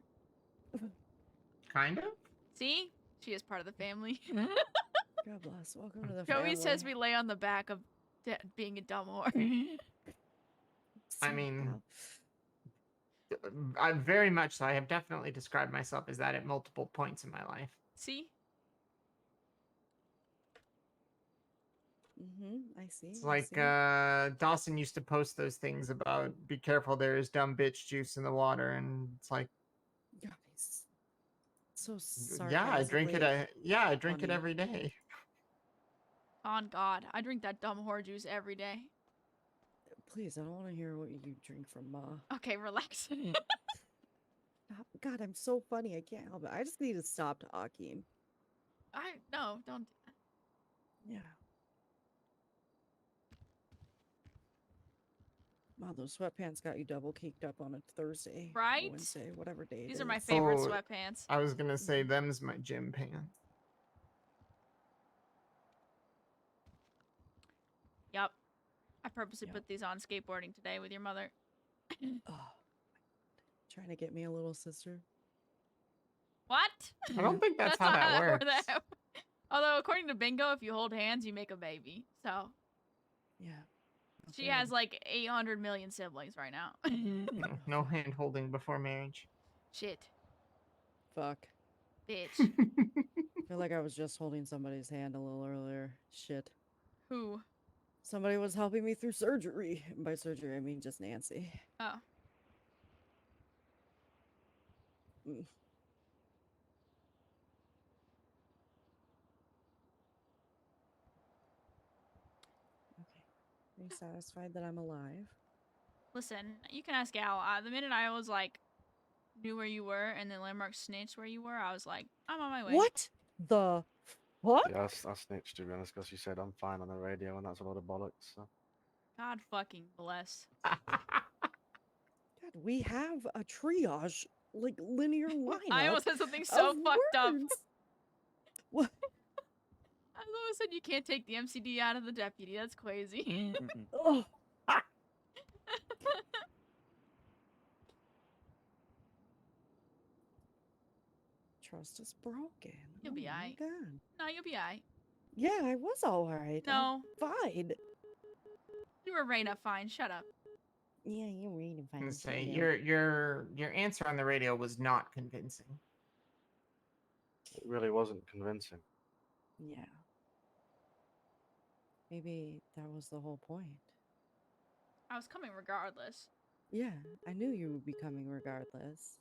Kind of. See? She is part of the family. God bless. Welcome to the family. Joey says we lay on the back of being a dumb whore. I mean, I very much so. I have definitely described myself as that at multiple points in my life. See? I see. It's like Dawson used to post those things about be careful, there is dumb bitch juice in the water, and it's like, God, he's so yeah, I drink it. I drink it funny. every day. On God, I drink that dumb whore juice every day. Please, I don't want to hear what you drink from Ma. Okay, relax. God, I'm so funny. I can't help it. I just need to stop talking. No, don't do that. Yeah. Wow, those sweatpants got you double caked up on a Thursday, or Right? Wednesday, whatever day. These are my favorite sweatpants. I was gonna say them's my gym pants. Yup. I purposely put these on skateboarding today with your mother. Oh, trying to get me a little sister. What? I don't think that's how not that works. Although, according to Bingo, if you hold hands, you make a baby. So. Yeah. She has like 800 million siblings right now. No hand holding before marriage. Shit. Fuck. Bitch. I feel like I was just holding somebody's hand a little earlier. Shit. Who? Somebody was helping me through surgery. And by surgery, I mean just Nancy. Oh. Are you satisfied that I'm alive? Listen, you can ask Al. The minute I was like, knew where you were, and then Landmark snitched where you were, I was like, I'm on my way. What the? What? Yeah, I snitched, to be honest, because she said I'm fine on the radio, and that's a lot of bollocks. So. God fucking bless. God, we have a triage, like, linear lineup. I almost said something so fucked up. What? I almost said you can't take the MCD out of the deputy. That's crazy. Oh. Trust is broken. You'll be aight. God. No, you'll be aight. Yeah, I was alright. No. Fine. You were Reyna fine. Shut up. Yeah, you were Reyna fine. I'm gonna say your answer on the radio was not convincing. It really wasn't convincing. Yeah. Maybe that was the whole point. I was coming regardless. Yeah, I knew you would be coming regardless.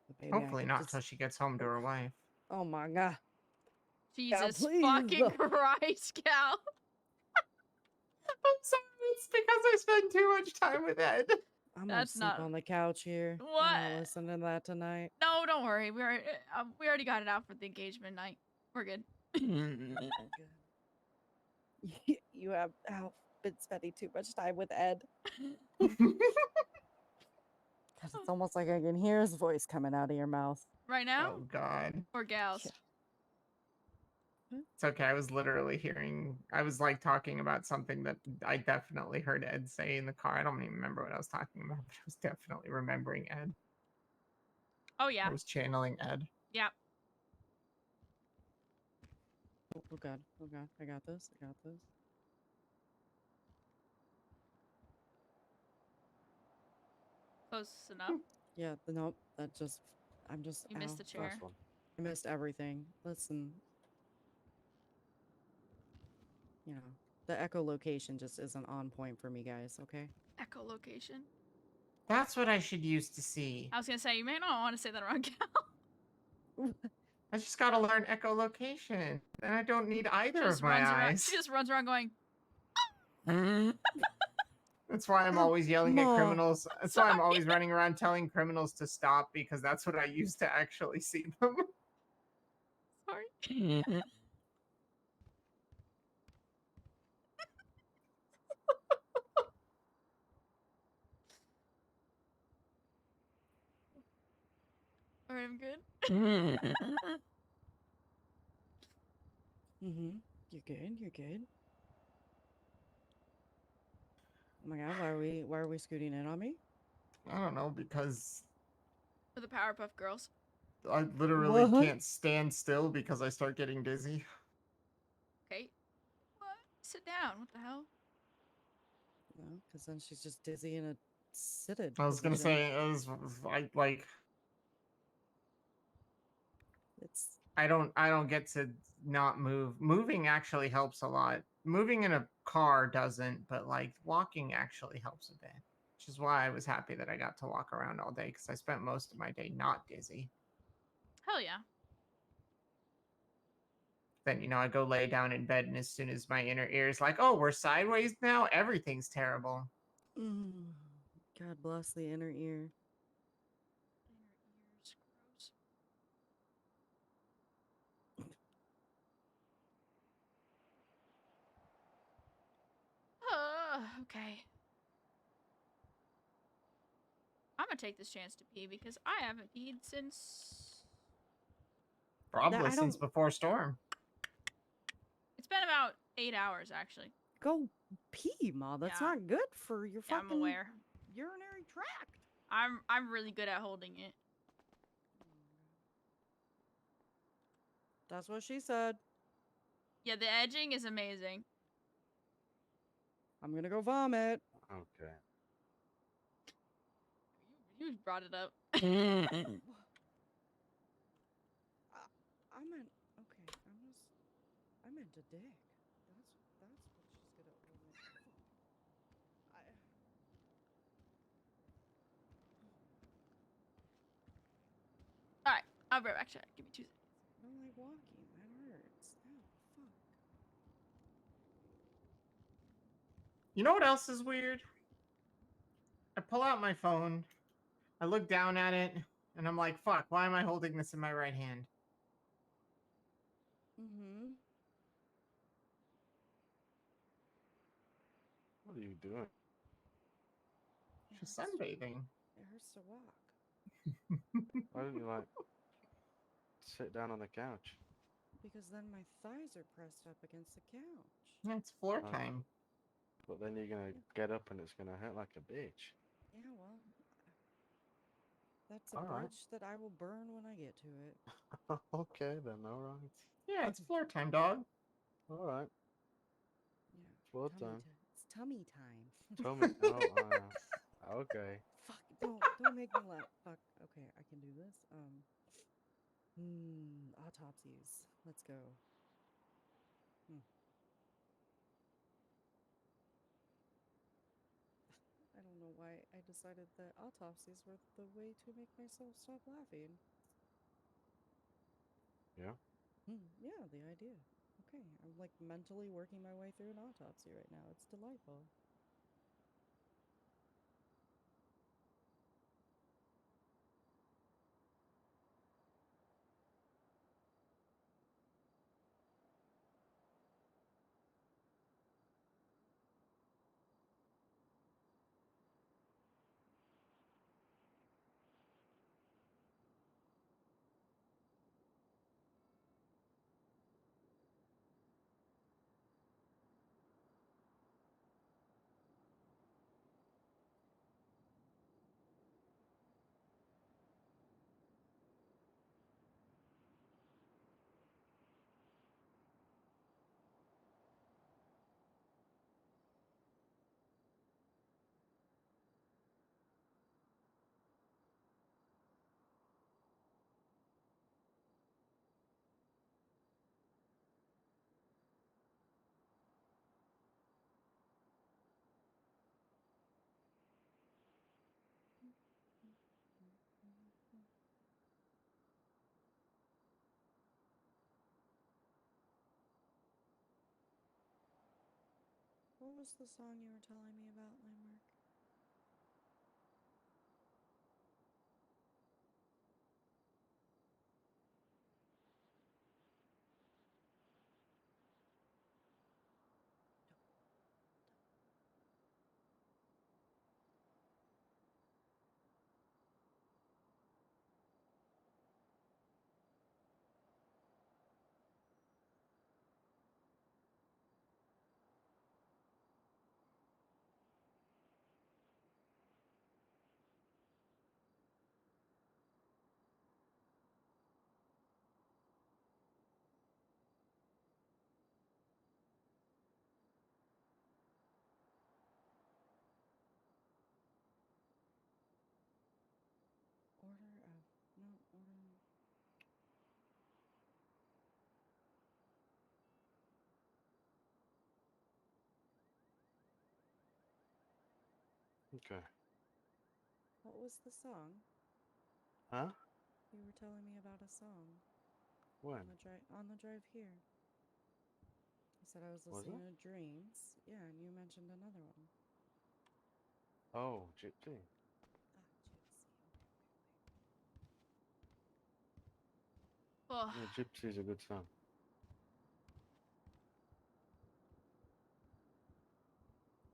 But baby, Hopefully not until she gets home to her wife. Oh my God. Jesus please. fucking Christ, Cal. I'm sorry, it's because I spend too much time with Ed. I'm gonna sleep on the couch here. What? I'm gonna listen to that tonight. No, don't worry. We already got it out for the engagement night. We're good. You have been spending too much time with Ed. Because it's almost like I can hear his voice coming out of your mouth. Right now? Oh God. Or gals? It's okay. I was literally hearing. I was like talking about something that I definitely heard Ed say in the car. I don't even remember what I was talking about, but I was definitely remembering Ed. Oh yeah. I was channeling Ed. Yeah. Oh God. Oh God. I got this. I got this. Close enough. Yeah. Nope. That just. I'm just. You missed ow, the chair. fuck. I missed everything. Listen. You know, the echolocation just isn't on point for me, guys. Okay. Echolocation. That's what I should use to see. I was gonna say you may not want to say that around gal. I just gotta learn echolocation. Then I don't need either She of just my runs around. eyes. She just runs around going. That's why I'm always yelling at Ma. criminals. That's why I'm always running around telling criminals to stop, because that's what I use to actually see them. Sorry. Alright, I'm good. Mm-hmm. You're good. You're good. Oh my God. Why are we scooting in on me? I don't know, because For the Powerpuff Girls. I literally What? can't stand still because I start getting dizzy. Okay. What? Sit down. What the hell? No, because then she's just dizzy in a seated I was gonna position. say, like It's. I don't get to not move. Moving actually helps a lot. Moving in a car doesn't, but like walking actually helps a bit. Which is why I was happy that I got to walk around all day, because I spent most of my day not dizzy. Hell yeah. Then, you know, I go lay down in bed, and as soon as my inner ear is like, oh, we're sideways now, everything's terrible. God bless the inner ear. Okay. I'm gonna take this chance to pee because I haven't peed since. Probably since before storm. It's been about 8 hours actually. Go pee, Ma. That's Yeah. not good for your Yeah, fucking I'm aware. urinary tract. I'm really good at holding it. That's what she said. Yeah, the edging is amazing. I'm gonna go vomit. Okay. You brought it up. I meant. Okay. I meant a dick. That's what she's good at holding. Alright, I'll be right back. Give me 2 seconds. I don't like walking. That hurts. Ow, fuck. You know what else is weird? I pull out my phone, I look down at it, and I'm like, fuck, why am I holding this in my right hand? Mm-hmm. What are you doing? Just sunbathing. It hurts to walk. Why don't you like sit down on the couch? Because then my thighs are pressed up against the couch. Yeah, it's floor Oh. time. But then you're gonna get up and it's gonna hurt like a bitch. Yeah, well, that's a All right. bridge that I will burn when I get to it. Okay then, alright. Yeah, it's floor time, dog. Alright. Yeah. Floor time. It's tummy time. Tummy. Okay. Fuck! Don't make me laugh. Fuck. Okay, I can do this. Autopsies. Let's go. I don't know why I decided that autopsies were the way to make myself stop laughing. Yeah. Yeah, the idea. Okay, I'm like mentally working my way through an autopsy right now. It's delightful. What was the song you were telling me about, Landmark? Order of no order. Okay. What was the song? Huh? You were telling me about a song. When? On the drive here. You said I was Was listening it? to Dreams. Yeah, and you mentioned another one. Oh, Gypsy. Ah, Gypsy. Oh, Yeah, Gypsy's a good song.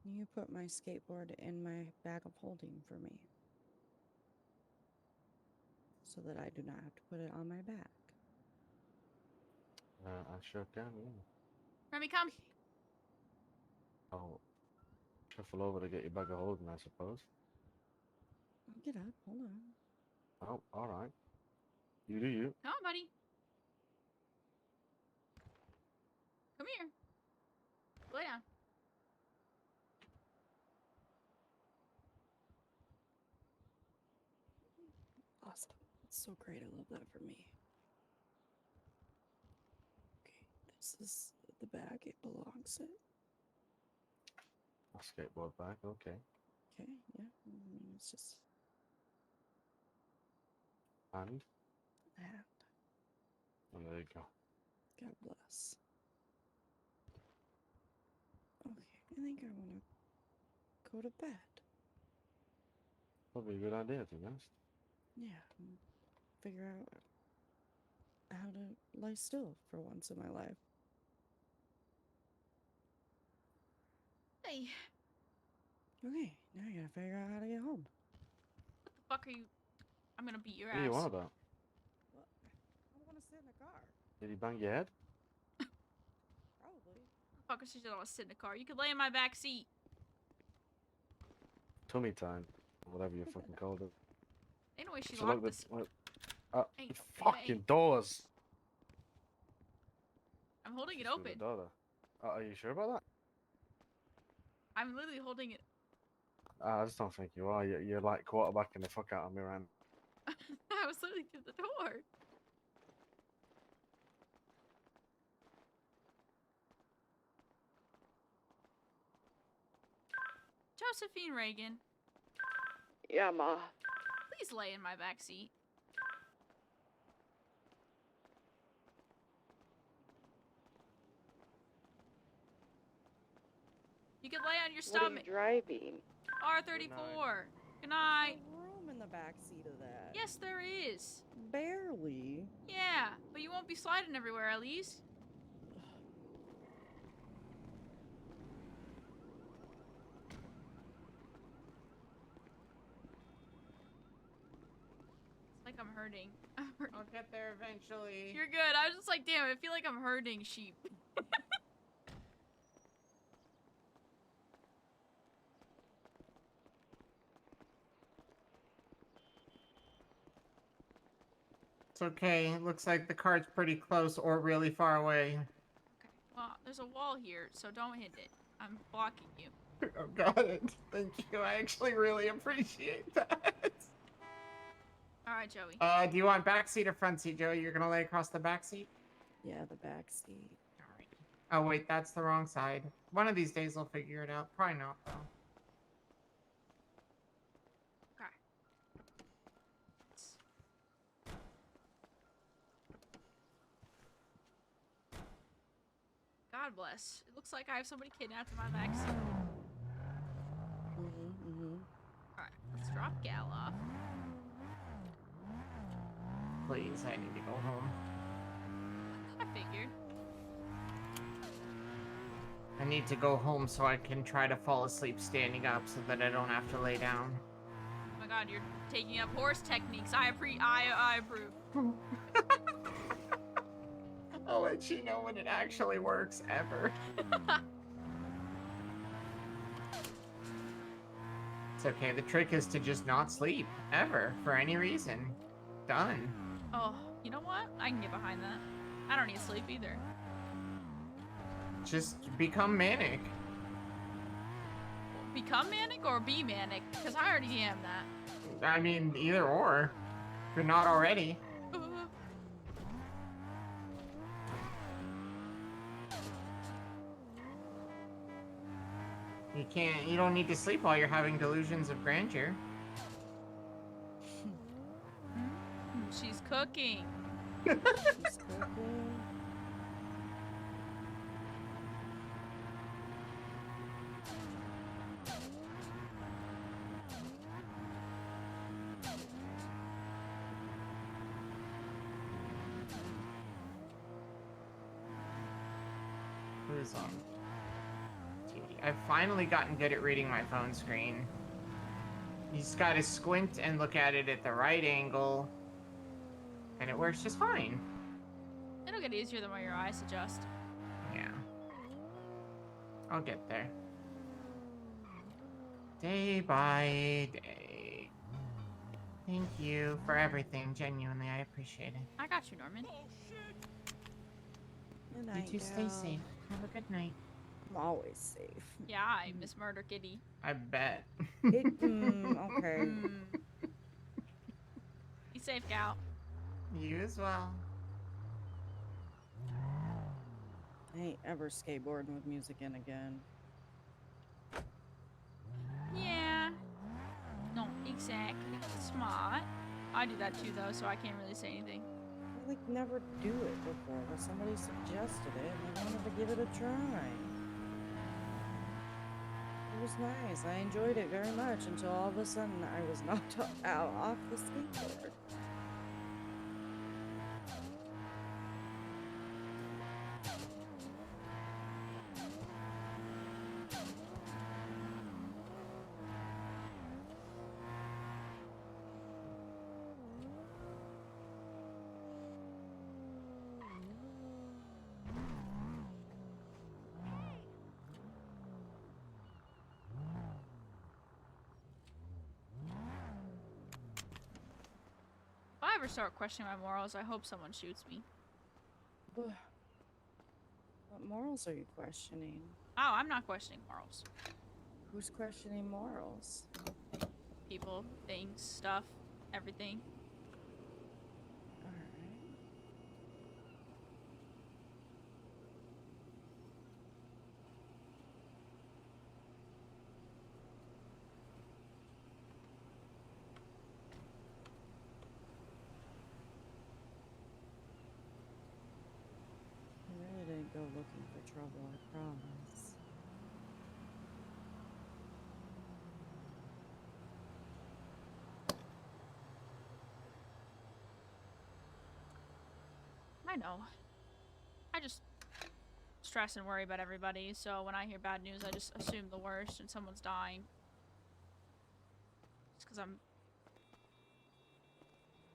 You put my skateboard in my bag of holding for me. So that I do not have to put it on my back. I sure can, yeah. Remy, come. I'll shuffle over to get your bag of holding, I suppose. I'll get up. Hold on. Oh, alright. You do you. Come on, buddy. Come here. Lay down. Awesome. It's so great. I love that for me. Okay, this is the bag it belongs in. A skateboard bag, okay. Okay, yeah. I mean, it's just And? that. Oh, there you go. God bless. Okay, I think I want to go to bed. Probably a good idea, to be honest. Yeah, and figure out how to lie still for once in my life. Hey. Okay, now I gotta figure out how to get home. What the fuck are you? I'm gonna beat your What ass. are you on about? What? I want to sit in a car. Did he bang your head? Probably. Fucker, she don't want to sit in the car. You could lay in my back seat. Tummy time. Whatever you fucking called it. Ain't no way she So look, locked this. Ain't the no fucking way. doors. I'm holding it Just through the open. door there. Are you sure about that? I'm literally holding it. I just don't think you are. You're like quarterbacking the fuck out of me right now. I was literally through the door. Josephine Reagan, Yeah, Ma. please lay in my back seat. You can lay on your What are you stomach. driving? R34. Good night. There's no room in the back seat of that. Yes, there is. Barely. Yeah, but you won't be sliding everywhere, at least. It's like I'm hurting. I'll get there eventually. You're good. I was just like, damn, I feel like I'm hurting sheep. It's okay. It looks like the car's pretty close or really far away. Okay. Well, there's a wall here, so don't hit it. I'm blocking you. Oh, got it. Thank you. I actually really appreciate that. All right, Joey. Do you want back seat or front seat, Joey? You're gonna lay across the back seat? Yeah, the back seat. Alright. Oh, wait, that's the wrong side. One of these days we'll figure it out. Probably not, though. Okay. God bless. It Looks like I have somebody kidnapped in my backseat. Alright, let's drop Gal off. Please, I need to go home. I figured. I need to go home so I can try to fall asleep standing up so that I don't have to lay down. Oh my god, you're taking up horse techniques. I approve. I'll let you know when it actually works, ever. It's okay, the trick is to just not sleep, ever, for any reason. Done. Oh, you know what? I can get behind that. I don't need sleep either. Just become manic. Become manic or be manic? Because I already am that. I mean, either or. If you're not already. You don't need to sleep while you're having delusions of grandeur. She's cooking. She's cooking. Who's on? I've finally gotten good at reading my phone screen. You just gotta squint and look at it at the right angle, and it works just fine. It'll get easier the more your eyes adjust. Yeah. I'll get there. Day by day. Thank you for everything, genuinely, I appreciate it. I got you, Norman. Good You night, two stay gal. safe. Have a good night. I'm always safe. Yeah, I miss Murder Kitty. I bet. Okay. Be safe, gal. You as well. I ain't ever skateboarding with music in again. Yeah. Not exactly smart. I do that too, though, so I can't really say anything. I like never do it before, but somebody suggested it and I wanted to give it a try. It was nice. I enjoyed it very much until all of a sudden I was knocked out off the skateboard. If I ever start questioning my morals, I hope someone shoots me. What morals are you questioning? Oh, I'm not questioning morals. Who's questioning morals? People, things, stuff, everything. I really didn't go looking for trouble, I promise. I know. I just stress and worry about everybody, so when I hear bad news, I just assume the worst and someone's dying. Just because I'm...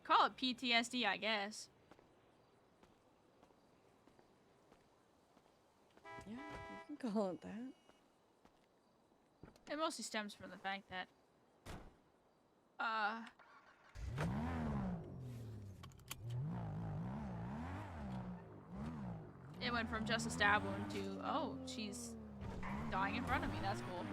Call it PTSD, I guess. Yeah, you can call it that. It mostly stems from the fact that... It went from just a stab wound to, oh, she's dying in front of me. That's cool.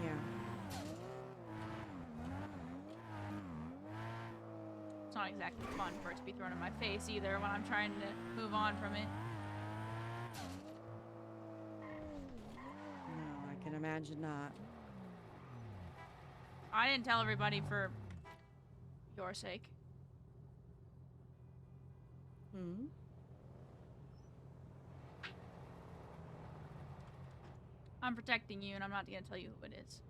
Yeah. It's not exactly fun for it to be thrown in my face either when I'm trying to move on from it. No, I can imagine not. I didn't tell everybody for your sake. Hmm. I'm protecting you, and I'm not gonna tell you who it is.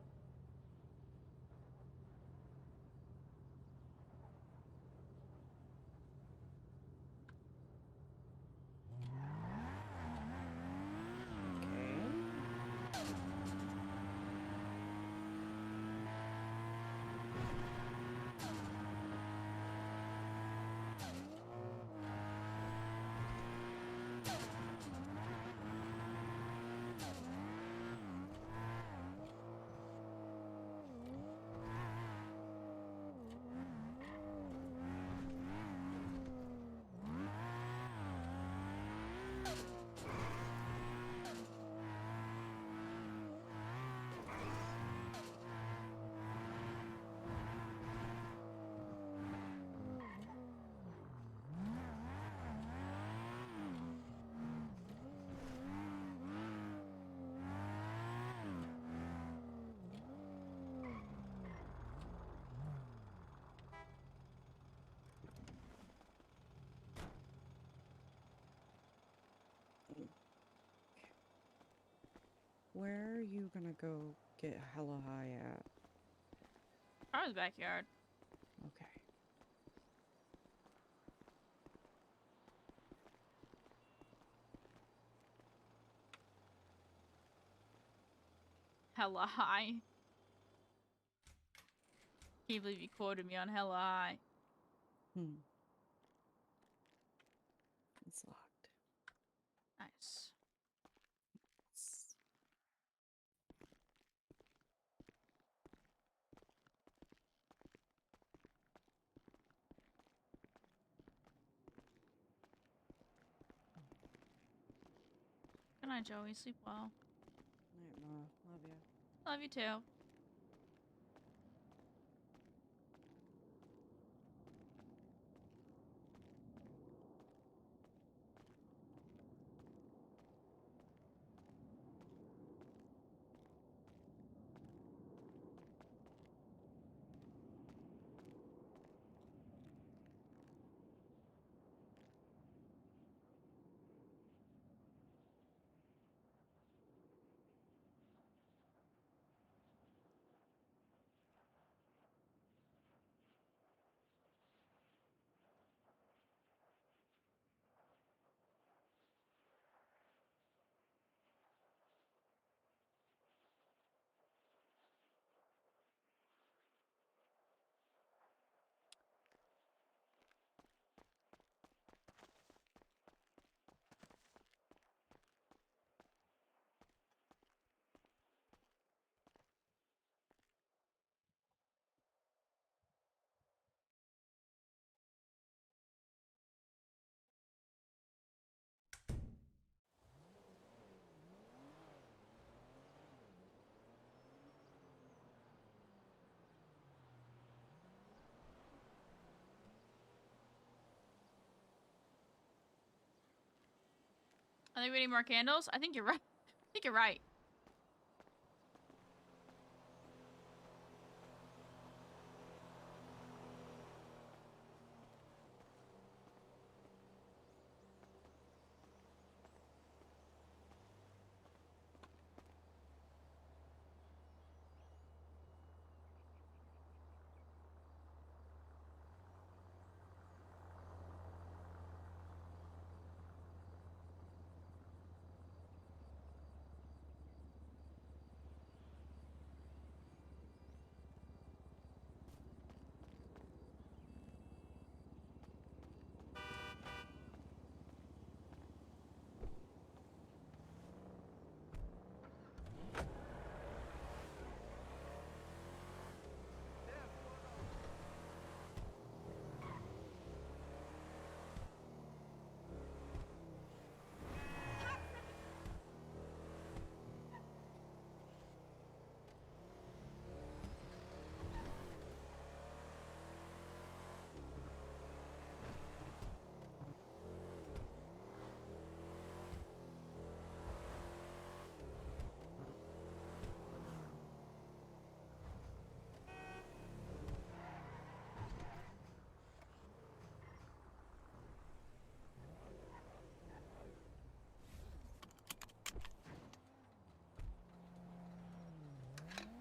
Where are you gonna go get hella high at? Car's backyard. Okay. Hella high. Can't believe you quoted me on hella high. It's locked. Nice. Good night, Joey. Sleep well. Night, Ma. Love ya. Love you too. I think we need more candles. I think you're right. I think you're right.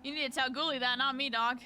You need to tell Ghoulie that, not me, dog.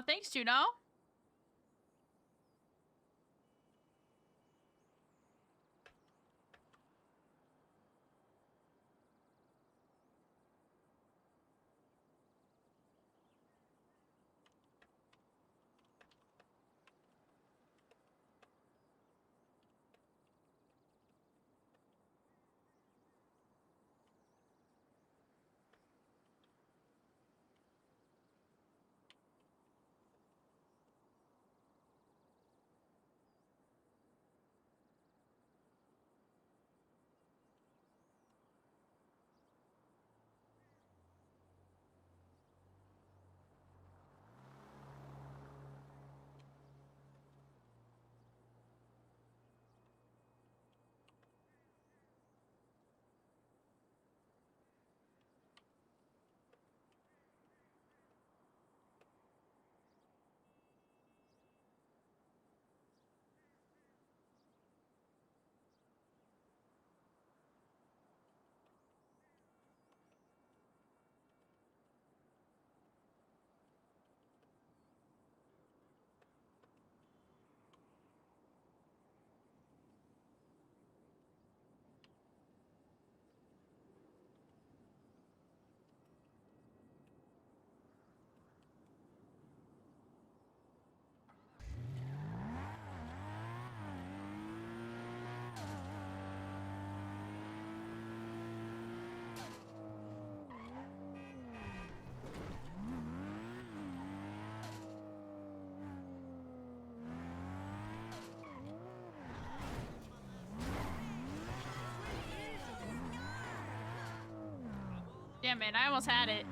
Thanks, Juno. Damn it, I almost had it.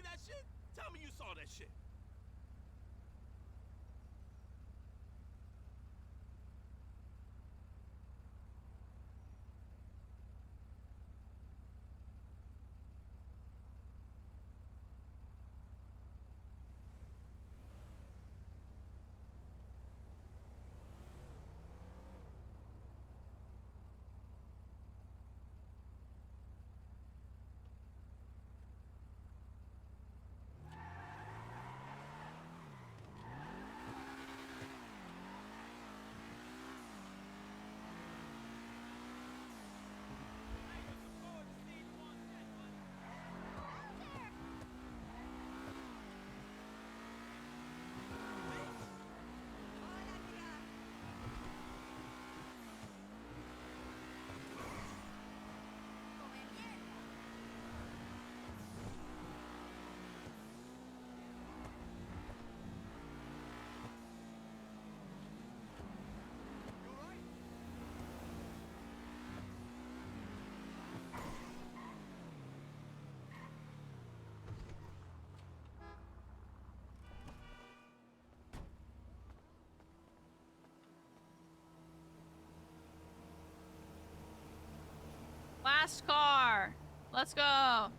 see that shit? Tell me you saw that shit. Last car. Let's go.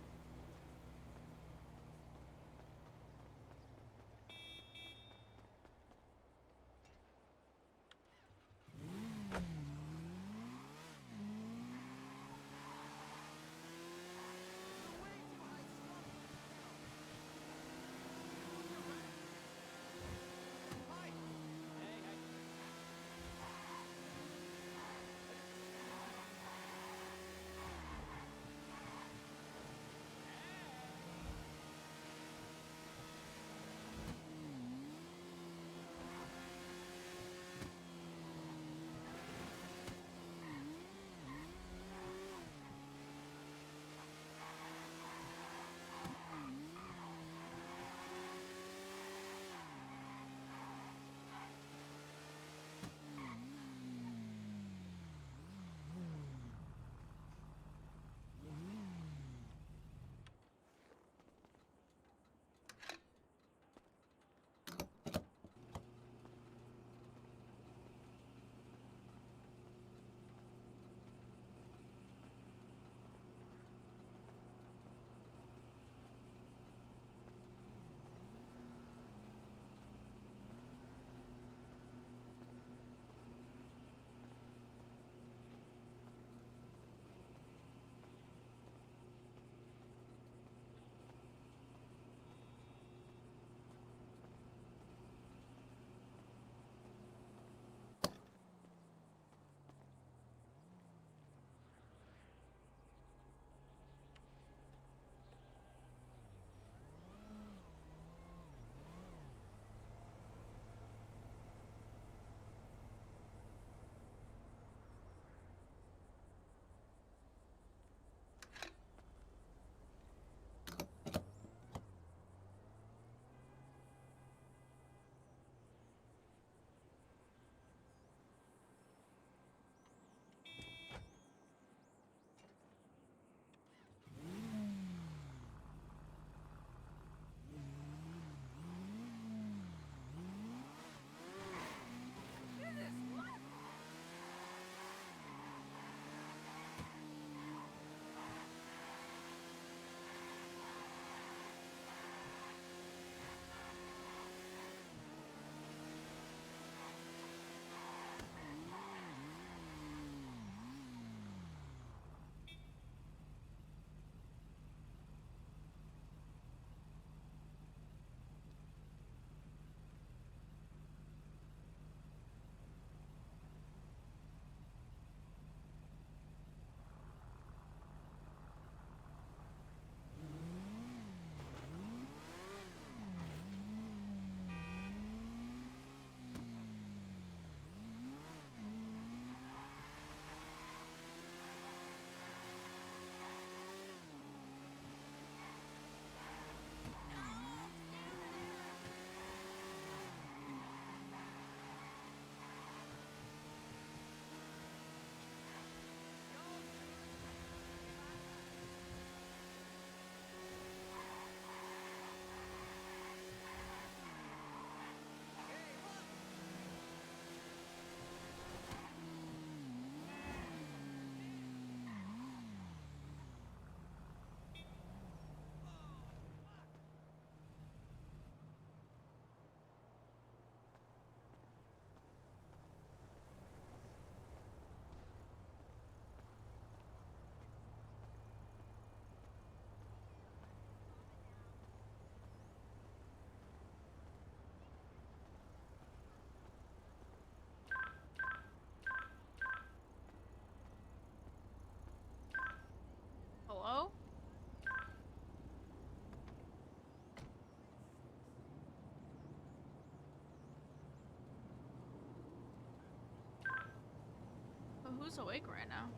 who's awake right now?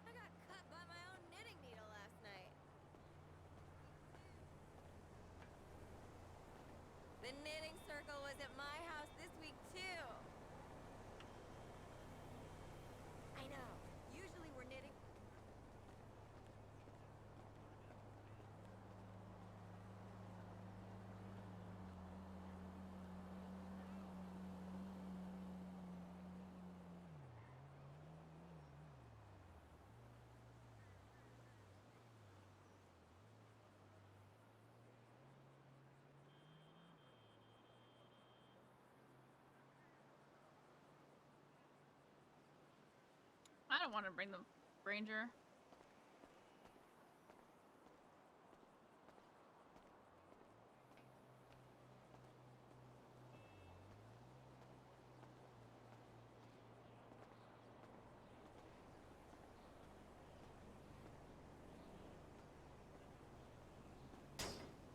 I got cut by my own knitting needle last night. The knitting circle was at my house this week too. I know. Usually we're knitting. I don't want to bring the ranger.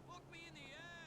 Look me in the ass!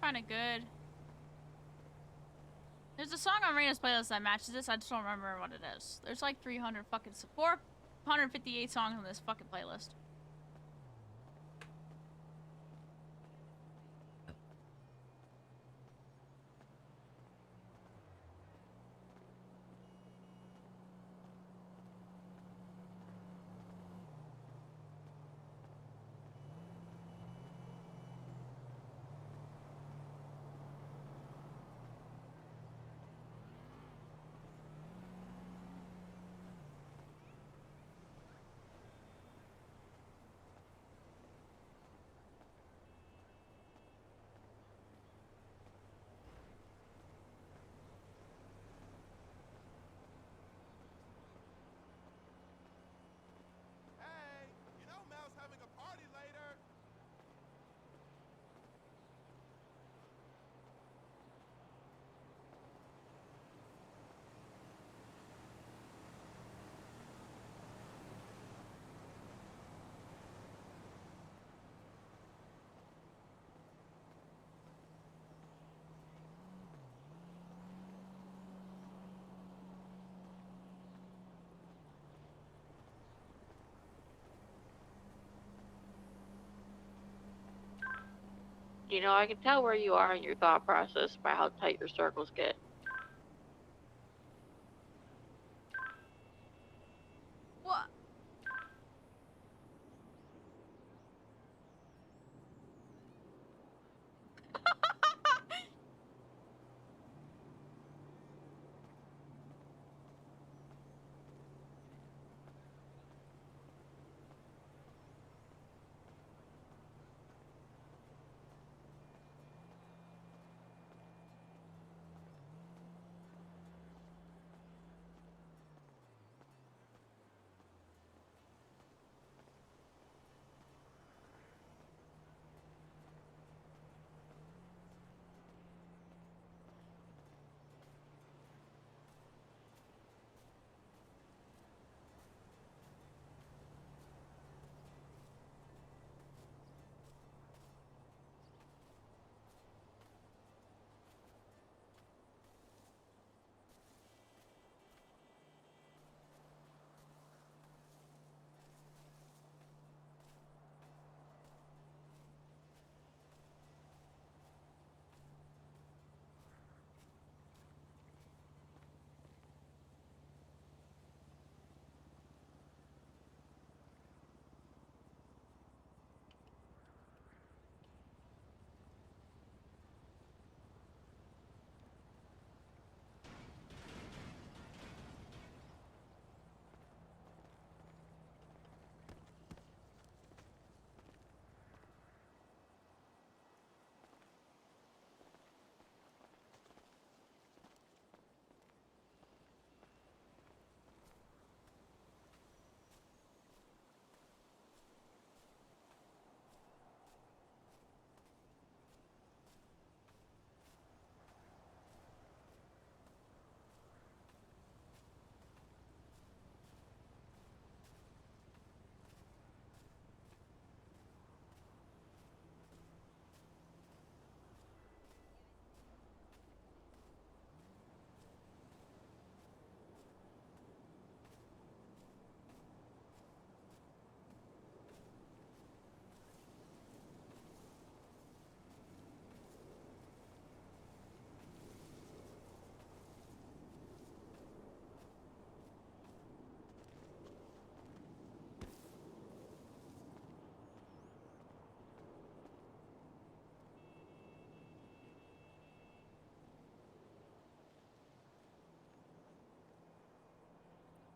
find a good. There's a song on Reyna's playlist that matches this. I just don't remember what it is. There's like 458 songs on this fucking playlist. Hey, you know Mel's having a party later. You know, I can tell where you are in your thought process by how tight your circles get. What?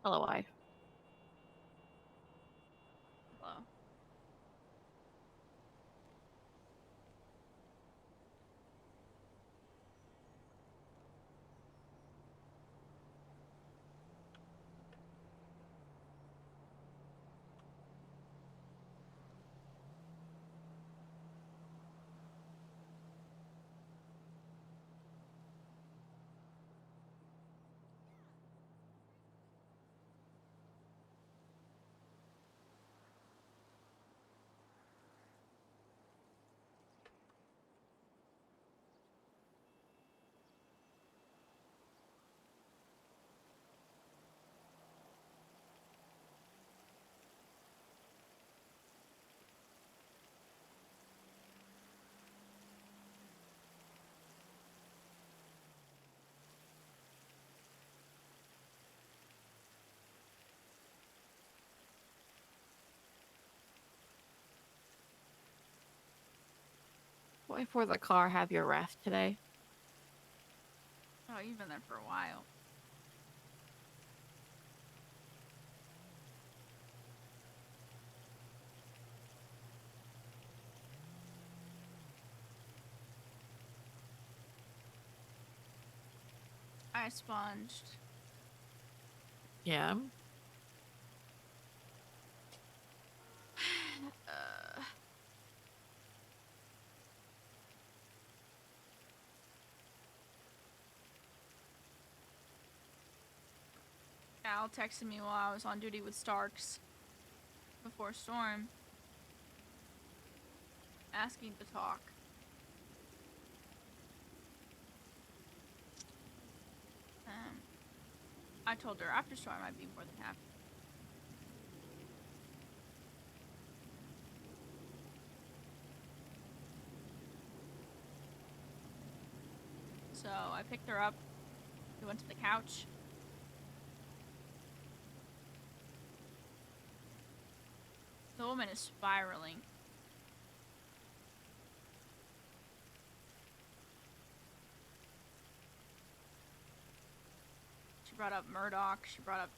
Hello, wife. Hello. boy for the car have your rest today? Oh, you've been there for a while. I sponged. Yeah. Al texted me while I was on duty with Starks before Storm, asking to talk. I told her after Storm I'd be more than happy. So I picked her up. We went to the couch. The woman is spiraling. She brought up Murdoch. She brought up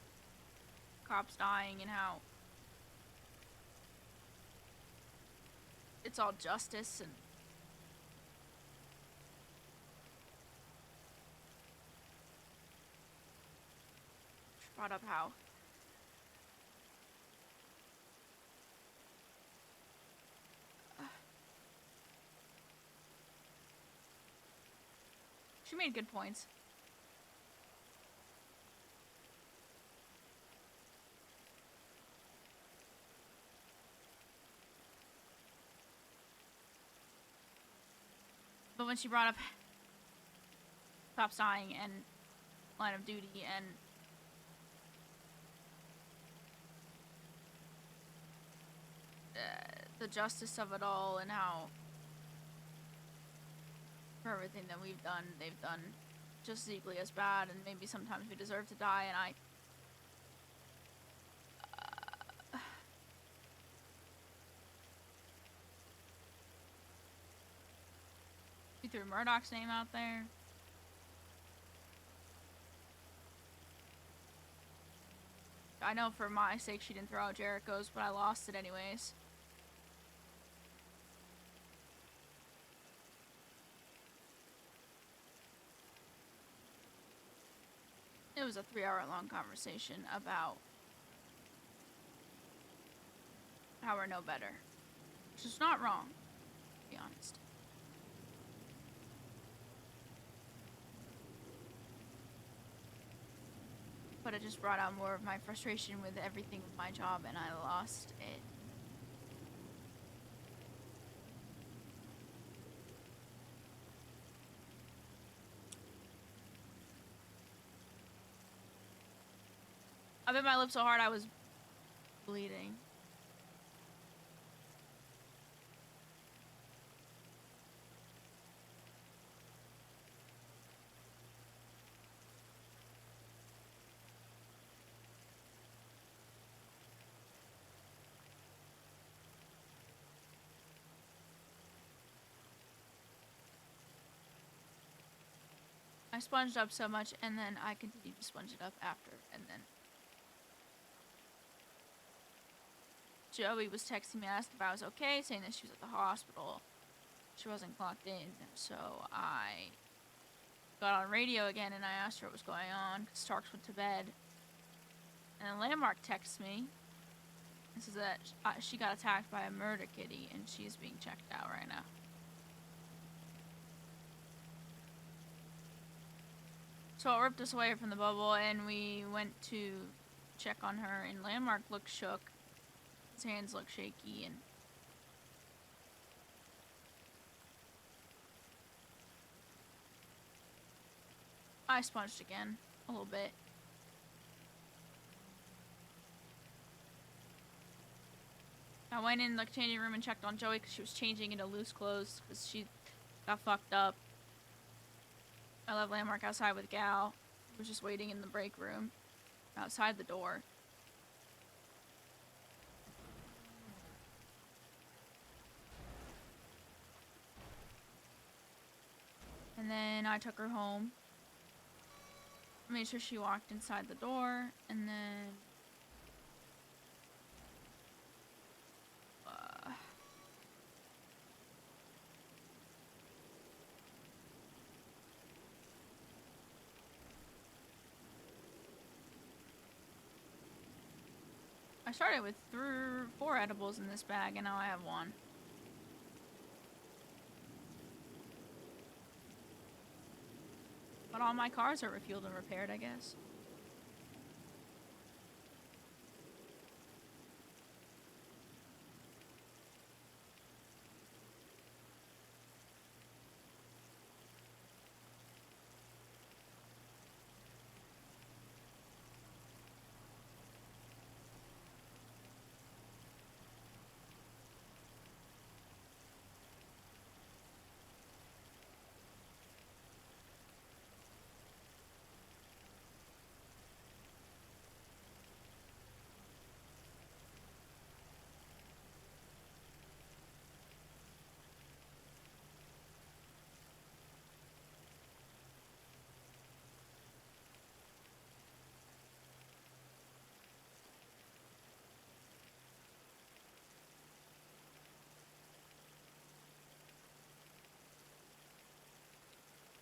cops dying and how it's all justice and she brought up how she made good points. But when she brought up cops dying and line of duty and the justice of it all and how for everything that we've done, they've done just as equally as bad, and maybe sometimes we deserve to die, and she threw Murdoch's name out there. I know for my sake she didn't throw out Jericho's, but I lost it anyways. It was a 3-hour-long conversation about how we're no better. Which is not wrong, to be honest. But it just brought out more of my frustration with everything with my job, and I lost it. I bit my lip so hard I was bleeding. I sponged up so much, and then I continued to sponge it up after, and then Joey was texting me, asked if I was okay, saying that she was at the hospital. She wasn't clocked in, so I got on radio again, and I asked her what was going on, because Starks went to bed. And then Landmark texts me and says that she got attacked by a murder kitty, and she's being checked out right now. So it ripped us away from the bubble, and we went to check on her, and Landmark looked shook. His hands looked shaky, and I sponged again, a little bit. I went in the changing room and checked on Joey because she was changing into loose clothes because she got fucked up. I left Landmark outside with Gal, who was just waiting in the break room outside the door. And then I took her home. Made sure she walked inside the door, and then I started with 4 edibles in this bag, and now I have 1. But all my cars are refueled and repaired, I guess.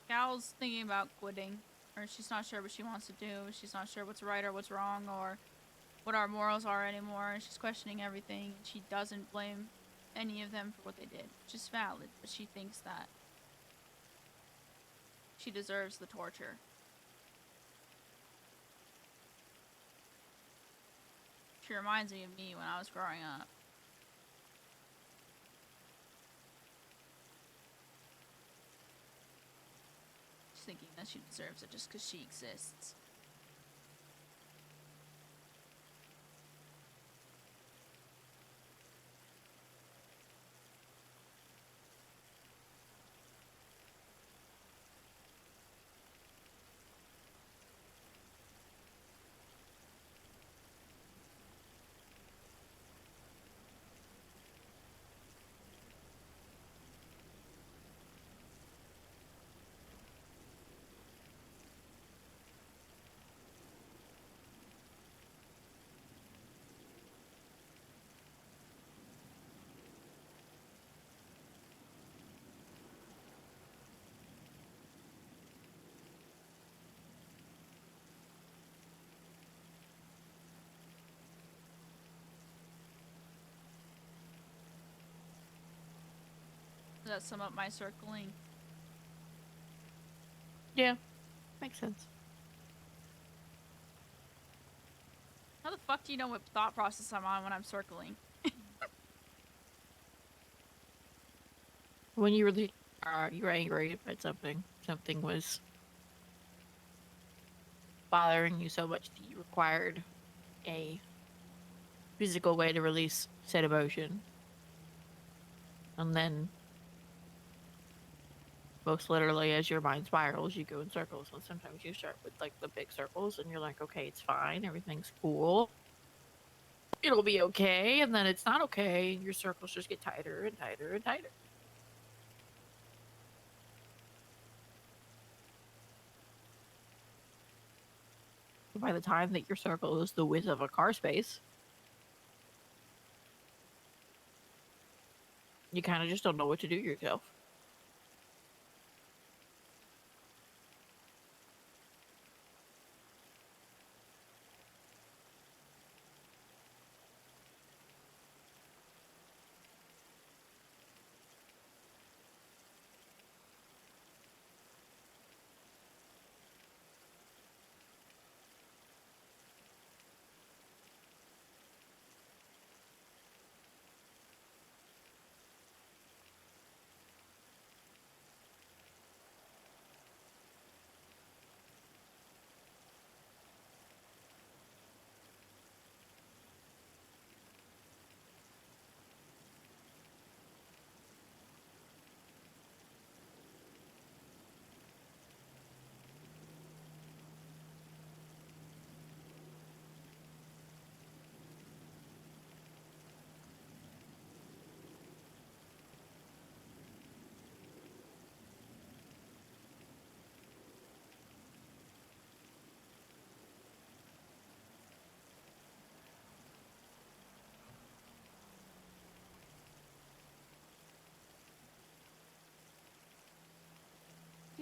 Gal's thinking about quitting, or she's not sure what she wants to do. She's not sure what's right or what's wrong, or what our morals are anymore. And she's questioning everything. She doesn't blame any of them for what they did, which is valid, but she thinks that she deserves the torture. She reminds me of me when I was growing up. She's thinking that she deserves it just because she exists. Does that sum up my circling? Yeah, makes sense. How the fuck do you know what thought process I'm on when I'm circling? When you really you're angry about something, something was bothering you so much that you required a physical way to release said emotion. And then, most literally, as your mind spirals, you go in circles. And sometimes you start with, like, the big circles, and you're like, okay, it's fine, everything's cool. It'll be okay, and then it's not okay, and your circles just get tighter and tighter and tighter. By the time that your circle is the width of a car space, you kind of just don't know what to do yourself.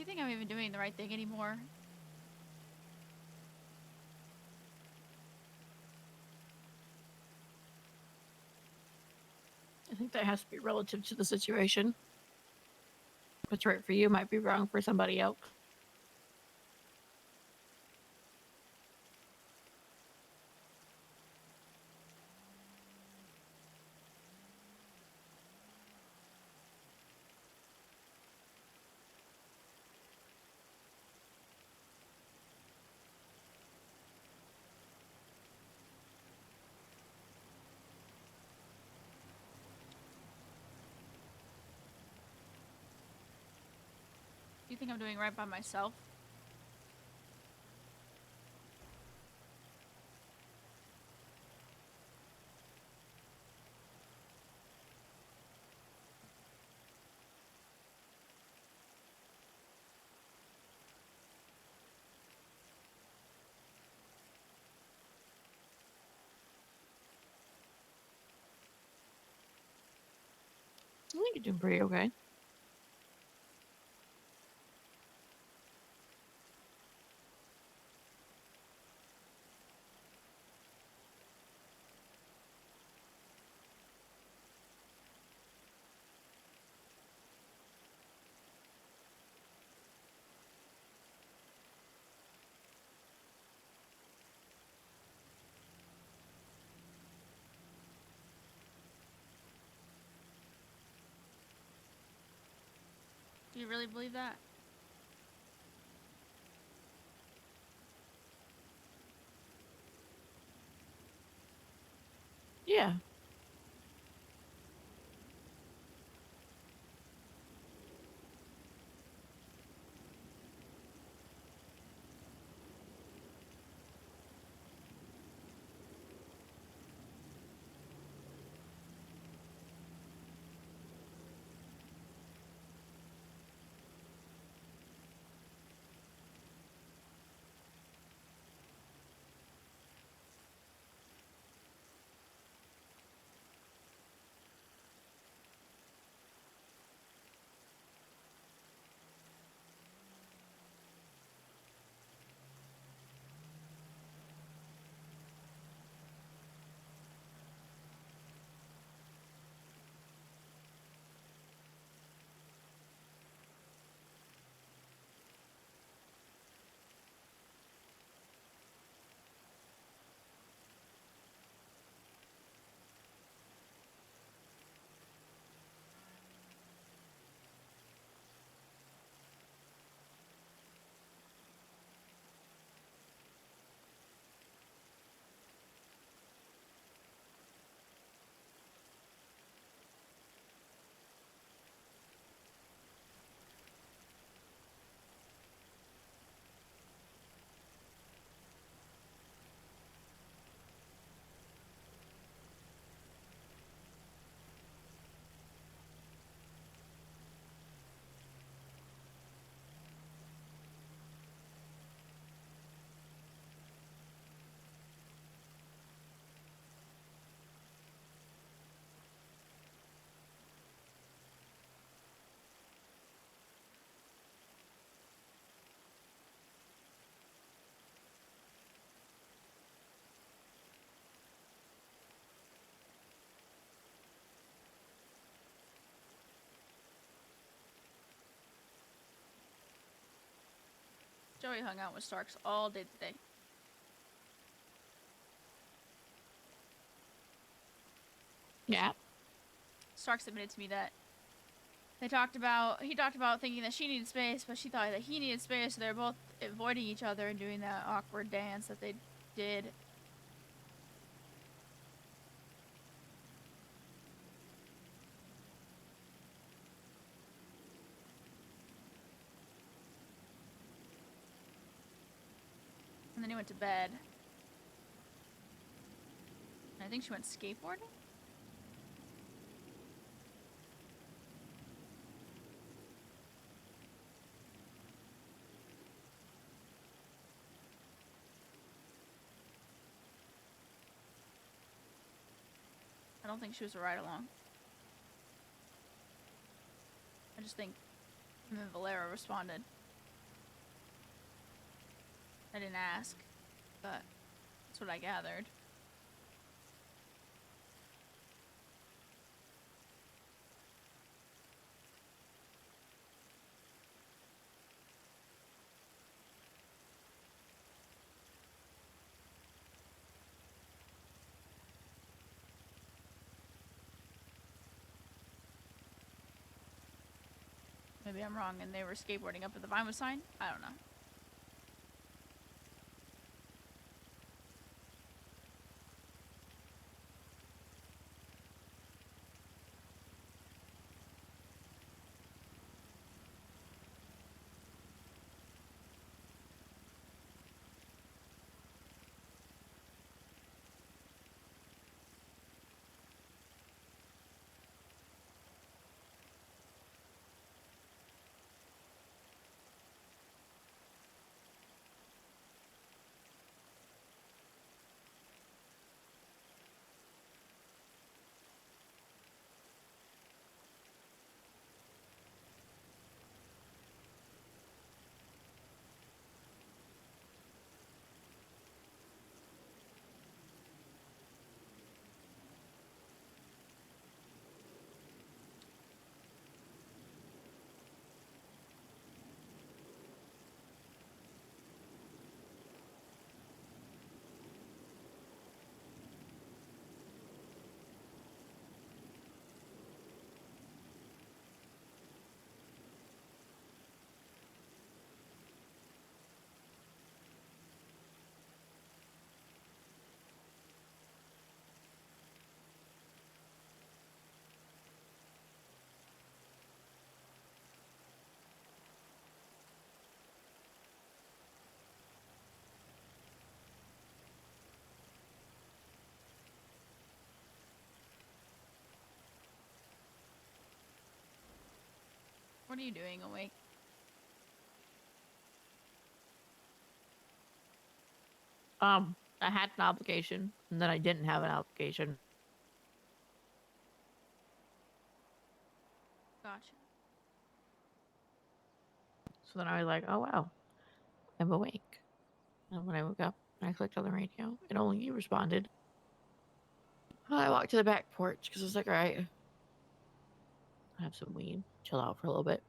you think I'm even doing the right thing anymore? I think that has to be relative to the situation. What's right for you might be wrong for somebody else. Do you think I'm doing right by myself? I think you're doing pretty okay. Do you really believe that? Yeah. Joey hung out with Starks all day today. Yeah. Starks admitted to me that he talked about thinking that she needed space, but she thought that he needed space, so they're both avoiding each other and doing that awkward dance that they did. And then he went to bed. And I think she went skateboarding? I don't think she was a ride-along. I just think him and Valera responded. I didn't ask, but that's what I gathered. Maybe I'm wrong and they were skateboarding up at the Vinewood sign? I don't know. What are you doing awake? I had an obligation, and then I didn't have an obligation. Gotcha. So then I was like, oh wow, I'm awake. And when I woke up, I clicked on the radio, and only you responded. I walked to the back porch because I was like, all right, have some weed, chill out for a little bit.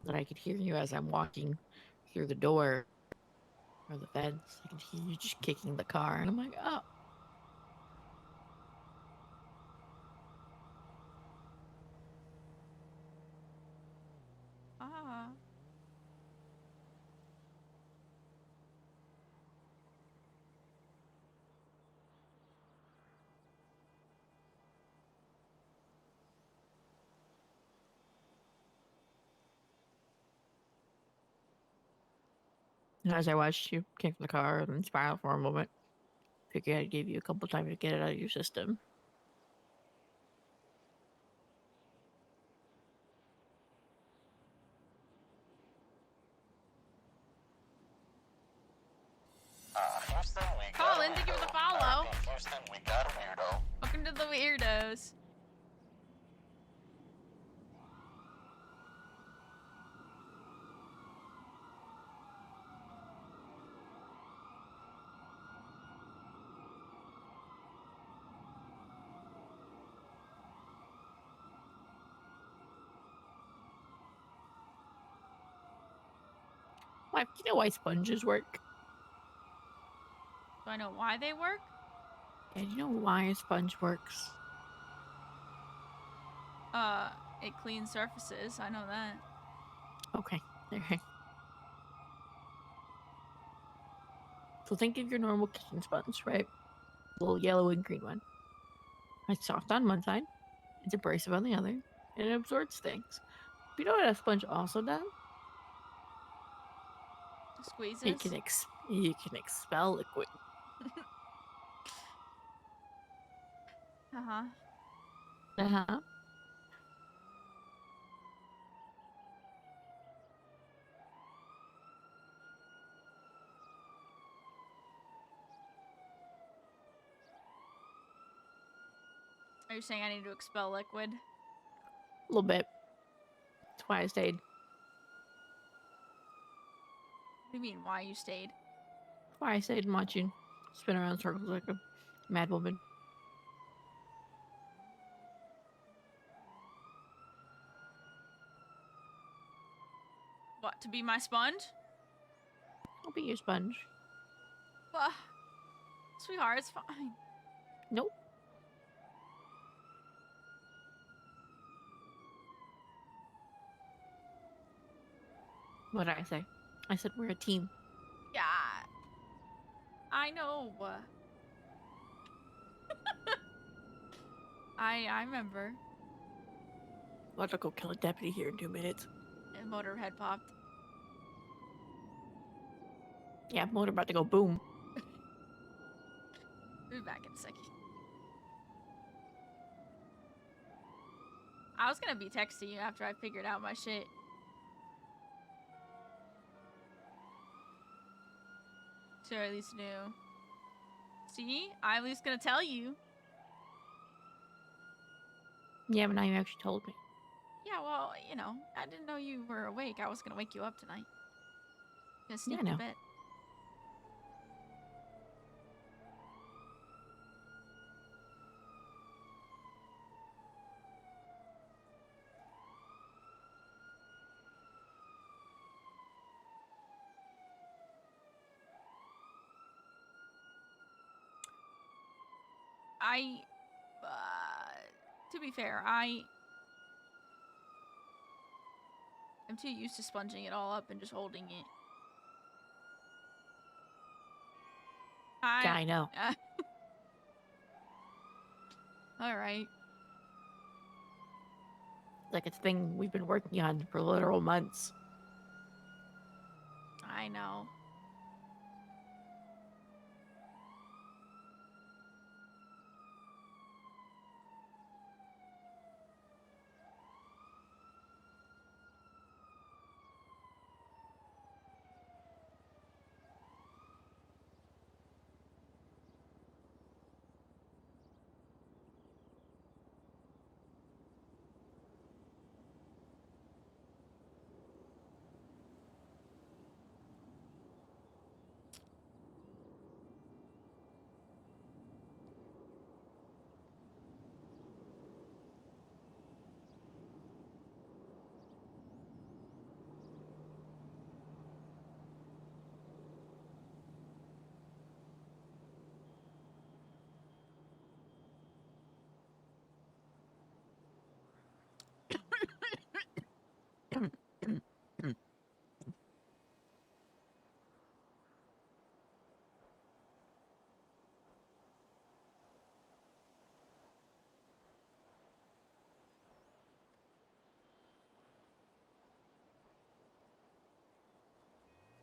Then I could hear you as I'm walking through the door or the fence. I could hear you just kicking the car, and I'm like, oh. Ah. And as I watched you kick the car and spiral for a moment, figured I'd give you a couple times to get it out of your system. Houston, we got Colin, thank you for the follow. Houston, we got a weirdo. Welcome to the weirdos. Why, you know why sponges work? Do I know why they work? Yeah, you know why a sponge works? It cleans surfaces. I know that. Okay, okay. So think of your normal kitchen sponge, right? The little yellow and green one. It's soft on one side, it's abrasive on the other, and it absorbs things. But you know what a sponge also does? Squeezes. You can expel liquid. Uh-huh. Uh-huh. Are you saying I need to expel liquid? A little bit. That's why I stayed. What do you mean, why you stayed? Why I stayed and watch you spin around in circles like a mad woman. What, to be my sponge? I'll be your sponge. Well, sweetheart, it's fine. Nope. What did I say? I said we're a team. Yeah. I know. I remember. I'll have to go kill a deputy here in 2 minutes. And Motorhead popped. Yeah, motor about to go boom. We'll be back in a second. I was gonna be texting you after I figured out my shit. So I at least knew. See? I at least gonna tell you. Yeah, but now you actually told me. Yeah, well, you know, I didn't know you were awake. I was gonna wake you up tonight. Gonna sneak Yeah, I to know. bed. To be fair, I am too used to sponging it all up and just holding it. Yeah, I know. Alright. Like it's a thing we've been working on for literal months. I know.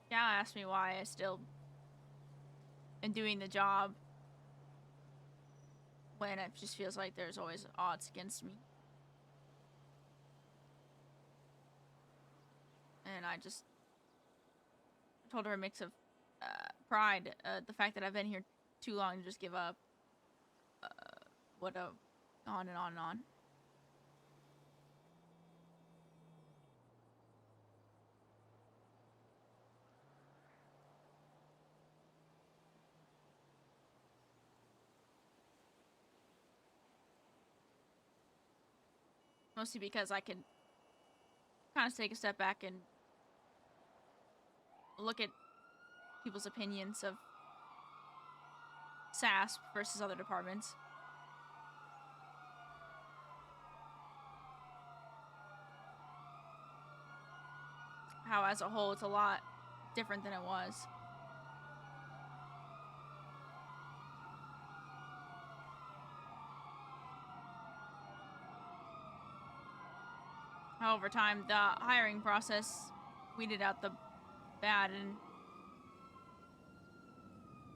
Gal asked me why I still am doing the job when it just feels like there's always odds against me. And I just told her a mix of pride, the fact that I've been here too long to just give up. On and on and on. Mostly because I can kind of take a step back and look at people's opinions of SASP versus other departments. How as a whole it's a lot different than it was. How over time the hiring process weeded out the bad and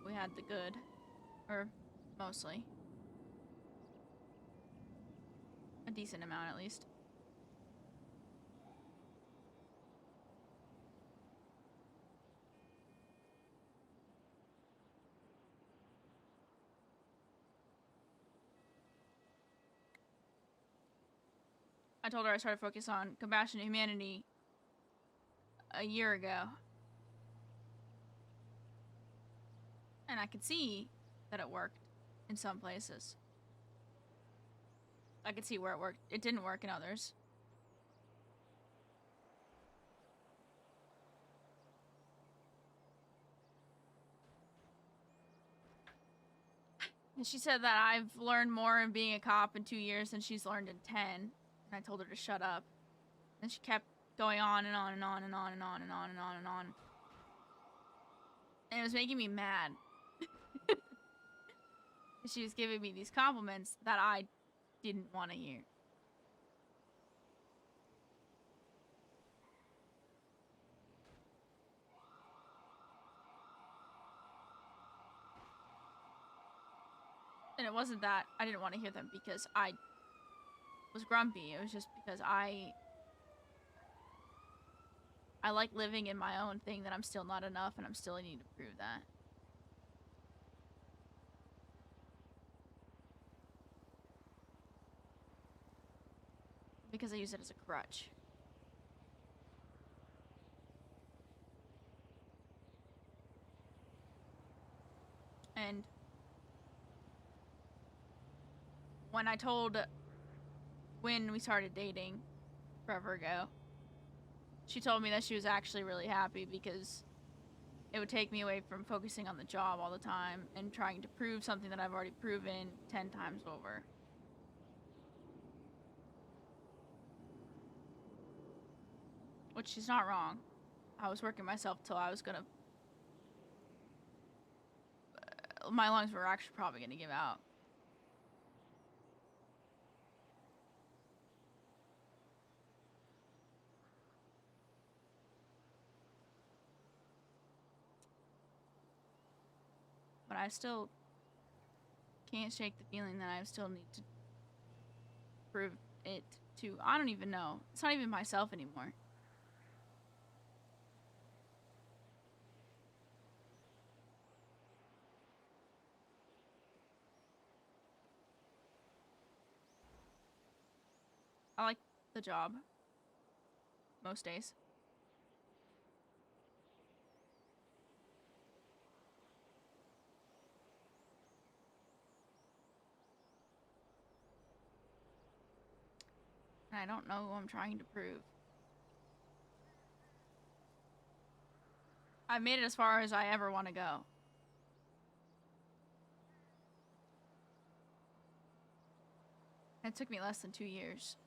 we had the good. Or mostly. A decent amount at least. I told her I started focus on compassion and humanity a year ago. And I could see that it worked in some places. I could see where it worked. It didn't work in others. And she said that I've learned more in being a cop in 2 years than she's learned in 10. And I told her to shut up. And she kept going on and on and on and on and on and on and on and on. And it was making me mad. She was giving me these compliments that I didn't want to hear. And it wasn't that I didn't want to hear them because I was grumpy. It was just because I like living in my own thing, that I'm still not enough and I'm still needing to prove that. Because I use it as a crutch. And when I told when we started dating forever ago, she told me that she was actually really happy because it would take me away from focusing on the job all the time and trying to prove something that I've already proven 10 times over. Which she's not wrong. I was working myself till I was gonna... my lungs were actually probably gonna give out. But I still can't shake the feeling that I still need to prove it to... I don't even know. It's not even myself anymore. I like the job. Most days. And I don't know who I'm trying to prove. I've made it as far as I ever want to go. It took me less than 2 years.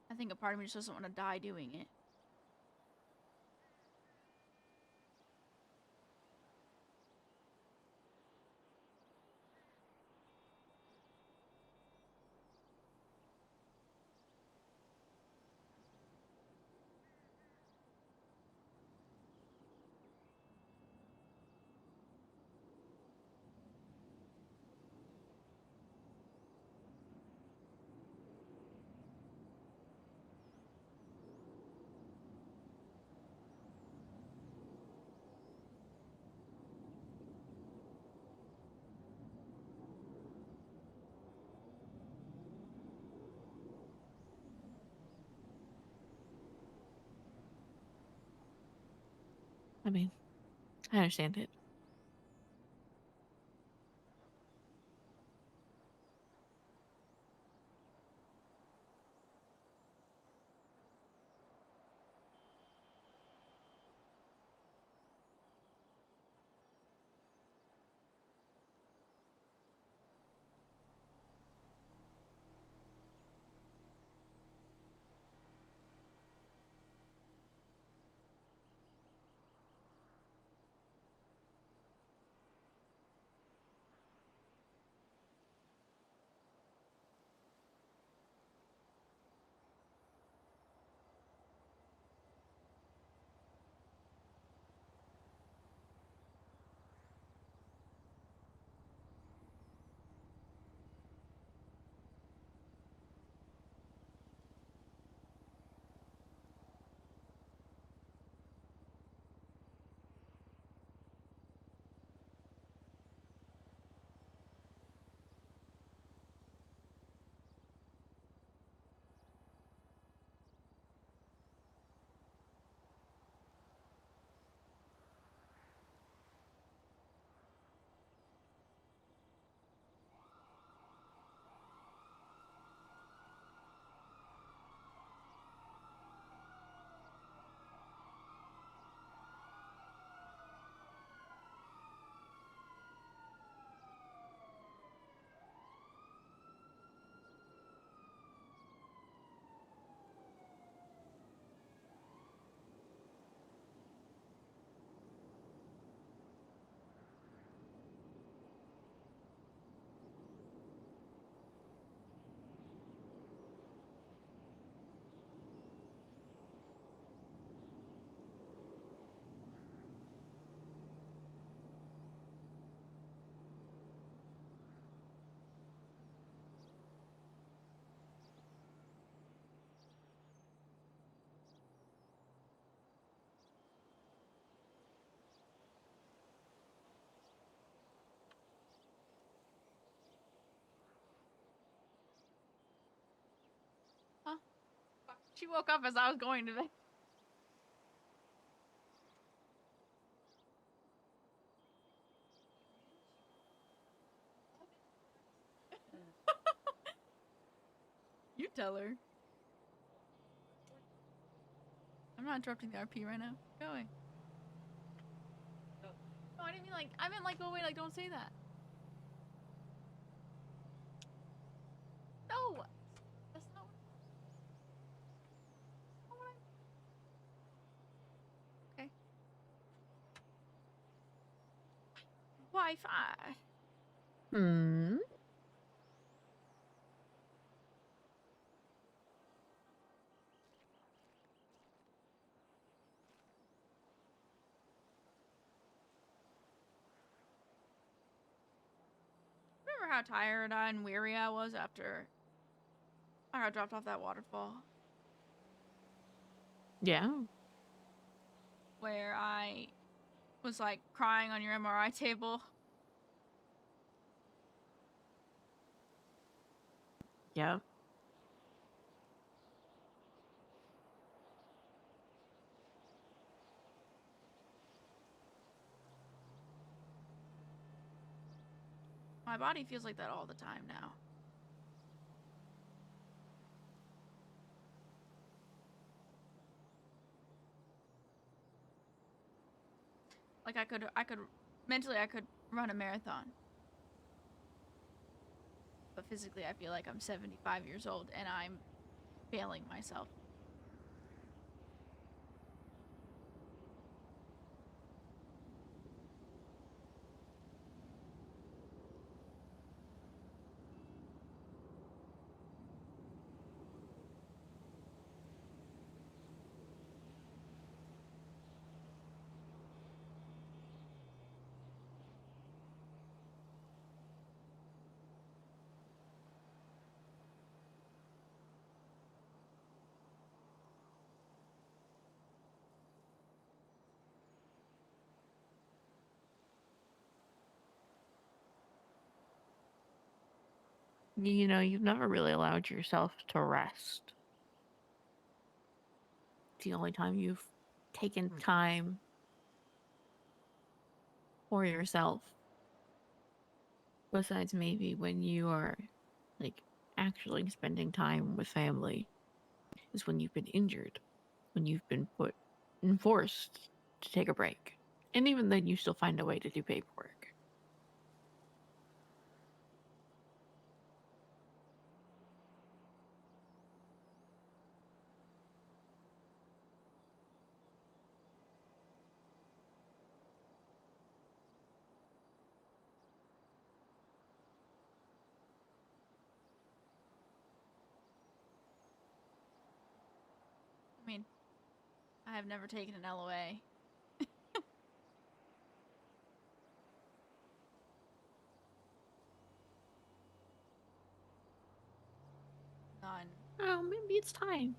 I think a part of me just doesn't want to die doing it. I mean, I understand it. She woke up as I was going to bed. You tell her. I'm not interrupting the RP right now. Go away. No, I didn't mean like. I meant like go away. Like don't say that. No, that's not what I. Okay. Wi-Fi. Hmm. Remember how tired and weary I was after I got dropped off that waterfall? Yeah. Where I was like crying on your MRI table. Yeah. My body feels like that all the time now. Like I could mentally I could run a marathon. But physically I feel like I'm 75 years old and I'm failing myself. You know, you've never really allowed yourself to rest. It's the only time you've taken time for yourself. Besides maybe when you are like actually spending time with family is when you've been injured, when you've been put and forced to take a break. And even then you still find a way to do paperwork. I mean, I have never taken an LOA. None. Oh, maybe it's time.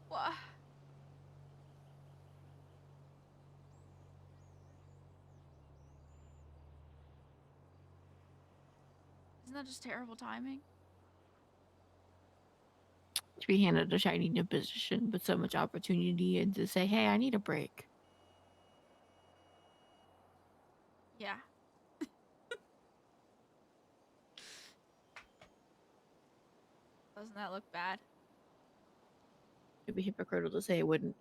What? Isn't that just terrible timing? To be handed a shiny new position with so much opportunity and to say, hey, I need a break. Yeah. Doesn't that look bad? It'd be hypocritical to say it wouldn't.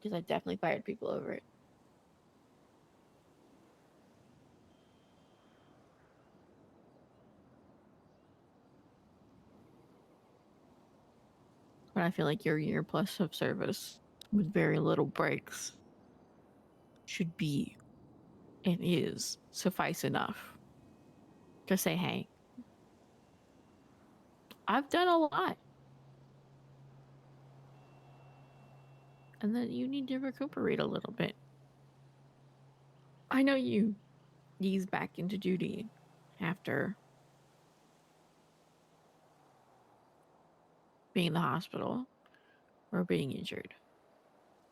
Because I definitely fired people over it. But I feel like your year plus of service with very little breaks should be and is suffice enough to say, hey, I've done a lot. And then you need to recuperate a little bit. I know you ease back into duty after being in the hospital or being injured.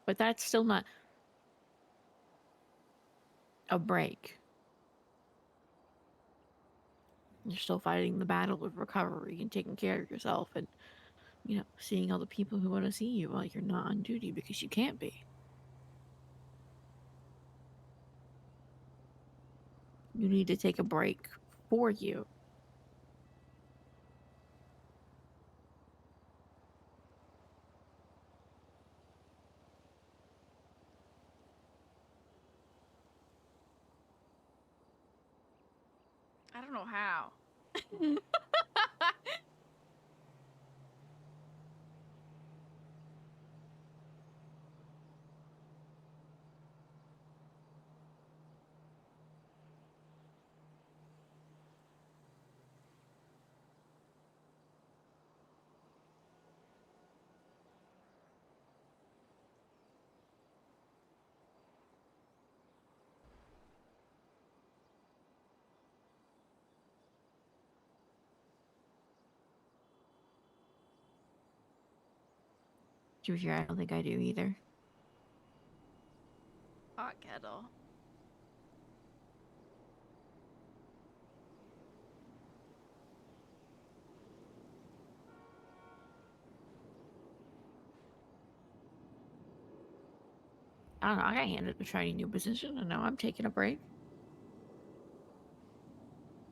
But that's still not a break. You're still fighting the battle of recovery and taking care of yourself and seeing all the people who want to see you while you're not on duty because you can't be. You need to take a break for you. I don't know how. Ginger, I don't think I do either. Hot kettle. I don't know. I got handed a shiny new position, and now I'm taking a break.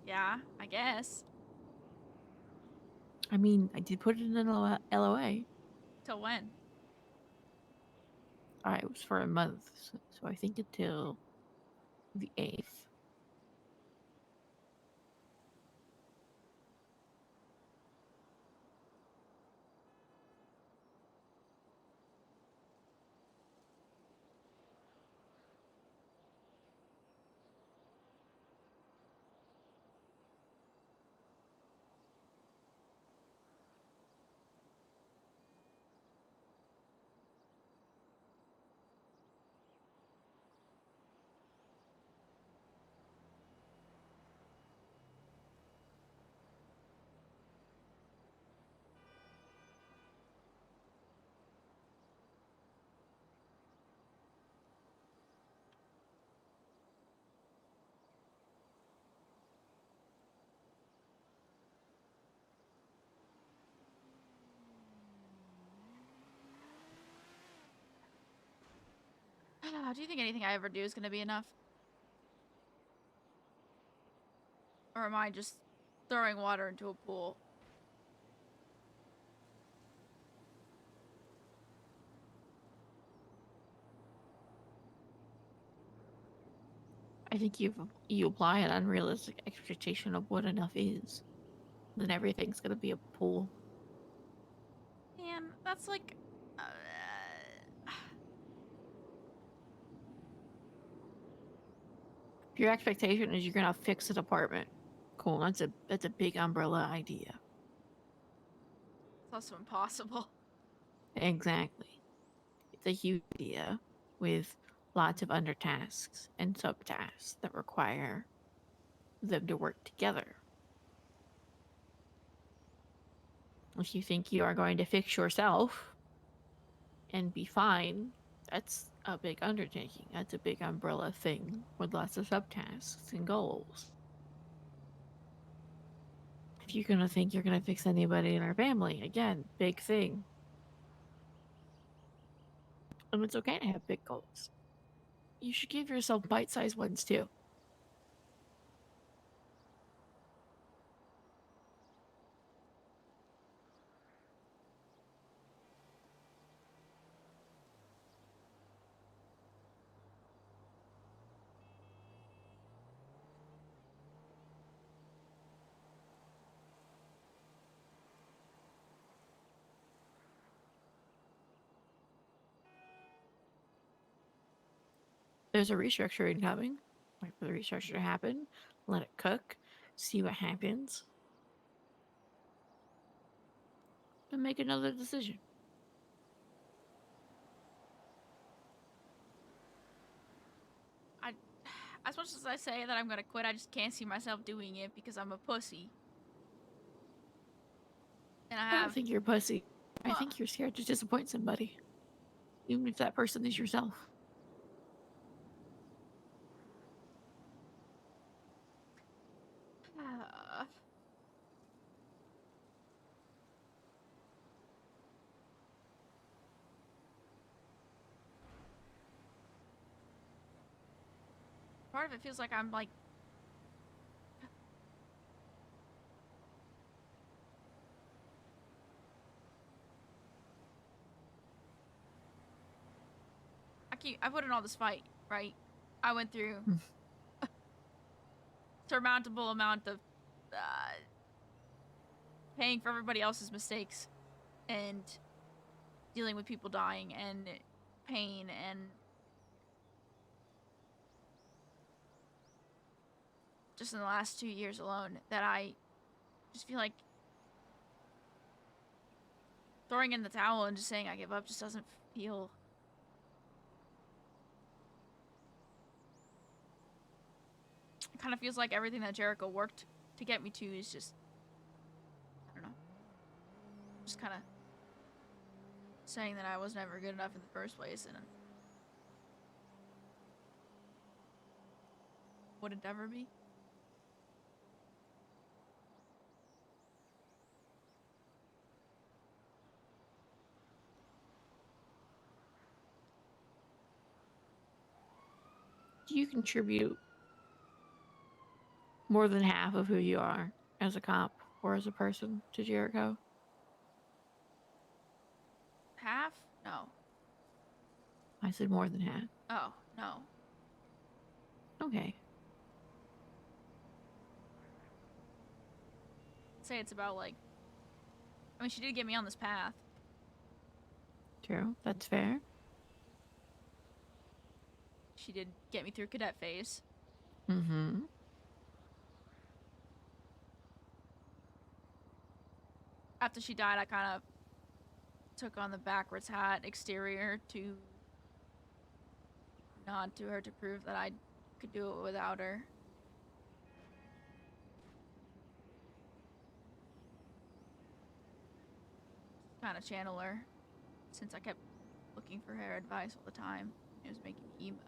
Yeah, I guess. I mean, I did put it in an LOA. Till when? It was for a month, so I think until the 8th. Do you think anything I ever do is gonna be enough? Or am I just throwing water into a pool? I think you apply an unrealistic expectation of what enough is, then everything's gonna be a pool. Man, that's like... If your expectation is you're gonna fix an apartment, cool. That's a big umbrella idea. It's also impossible. Exactly. It's a huge idea with lots of undertasks and subtasks that require them to work together. If you think you are going to fix yourself and be fine, that's a big undertaking. That's a big umbrella thing with lots of subtasks and goals. If you're gonna think you're gonna fix anybody in our family, again, big thing. And it's okay to have big goals. You should give yourself bite-sized ones too. There's a restructuring coming. Wait for the restructure to happen. Let it cook. See what happens. And make another decision. As much as I say that I'm gonna quit, I just can't see myself doing it because I'm a pussy. And I don't think you're a pussy. I think you're scared to disappoint somebody. Even if that person is yourself. part of it feels like I'm like I put in all this fight, right? I went through a surmountable amount of paying for everybody else's mistakes and dealing with people dying and pain and just in the last 2 years alone that I just feel like throwing in the towel and just saying I give up just doesn't feel it kind of feels like everything that Jericho worked to get me to is just I don't know, just kind of saying that I was never good enough in the first place and wouldn't ever be. Do you contribute more than half of who you are as a cop or as a person to Jericho? Half? No. I said more than half. Oh, no. Okay. I'd say it's about like I mean she did get me on this path. True. That's fair. She did get me through cadet phase. Mm-hmm. After she died, I kind of took on the backwards hat exterior to nod to her to prove that I could do it without her. Kind of channel her since I kept looking for her advice all the time. It was making me emo.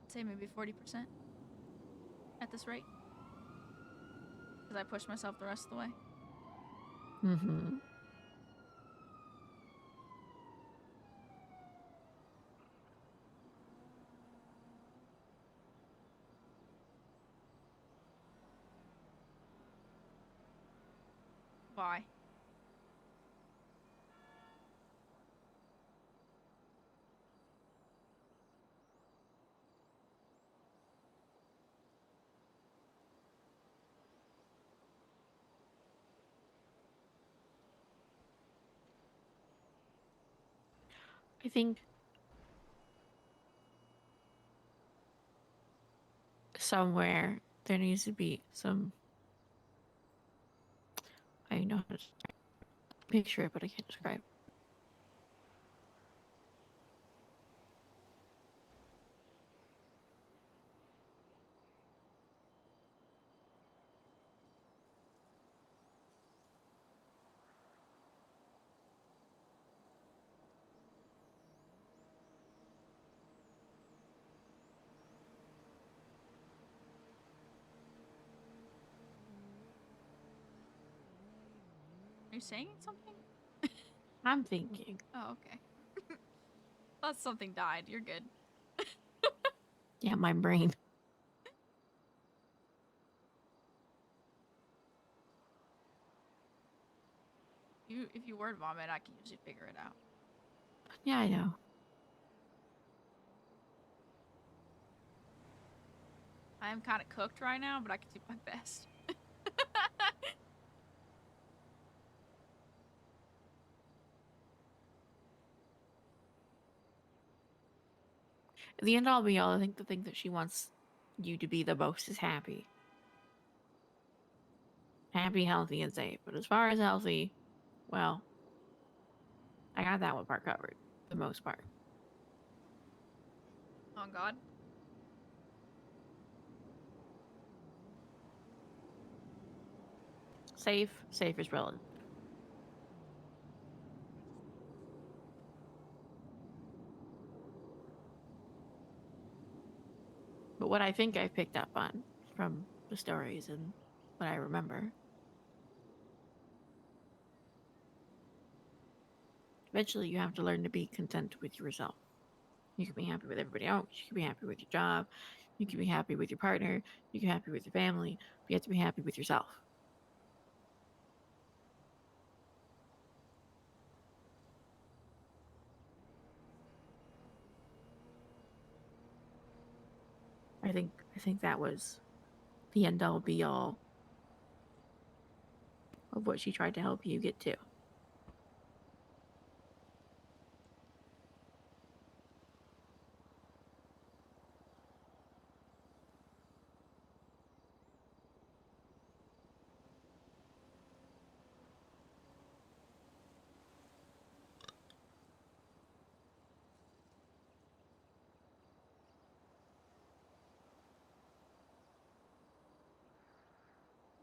I'd say maybe 40% at this rate. Because I pushed myself the rest of the way. Mm-hmm. Why? I think somewhere there needs to be some. I know how to picture it, but I can't describe. Are you saying something? I'm thinking. Oh, okay. Thought something died. You're good. Yeah, my brain. If you word vomit, I can usually figure it out. Yeah, I know. I am kind of cooked right now, but I can do my best. At the end all be all, I think the thing that she wants you to be the most is happy. Happy, healthy, and safe. But as far as healthy, well, I got that one part covered. For the most part. Oh, God. Safe is relative. But what I think I've picked up on from the stories and what I remember Eventually, you have to learn to be content with yourself. You can be happy with everybody else. You can be happy with your job. You can be happy with your partner. You can be happy with your family. But you have to be happy with yourself. I think that was the end all be all of what she tried to help you get to.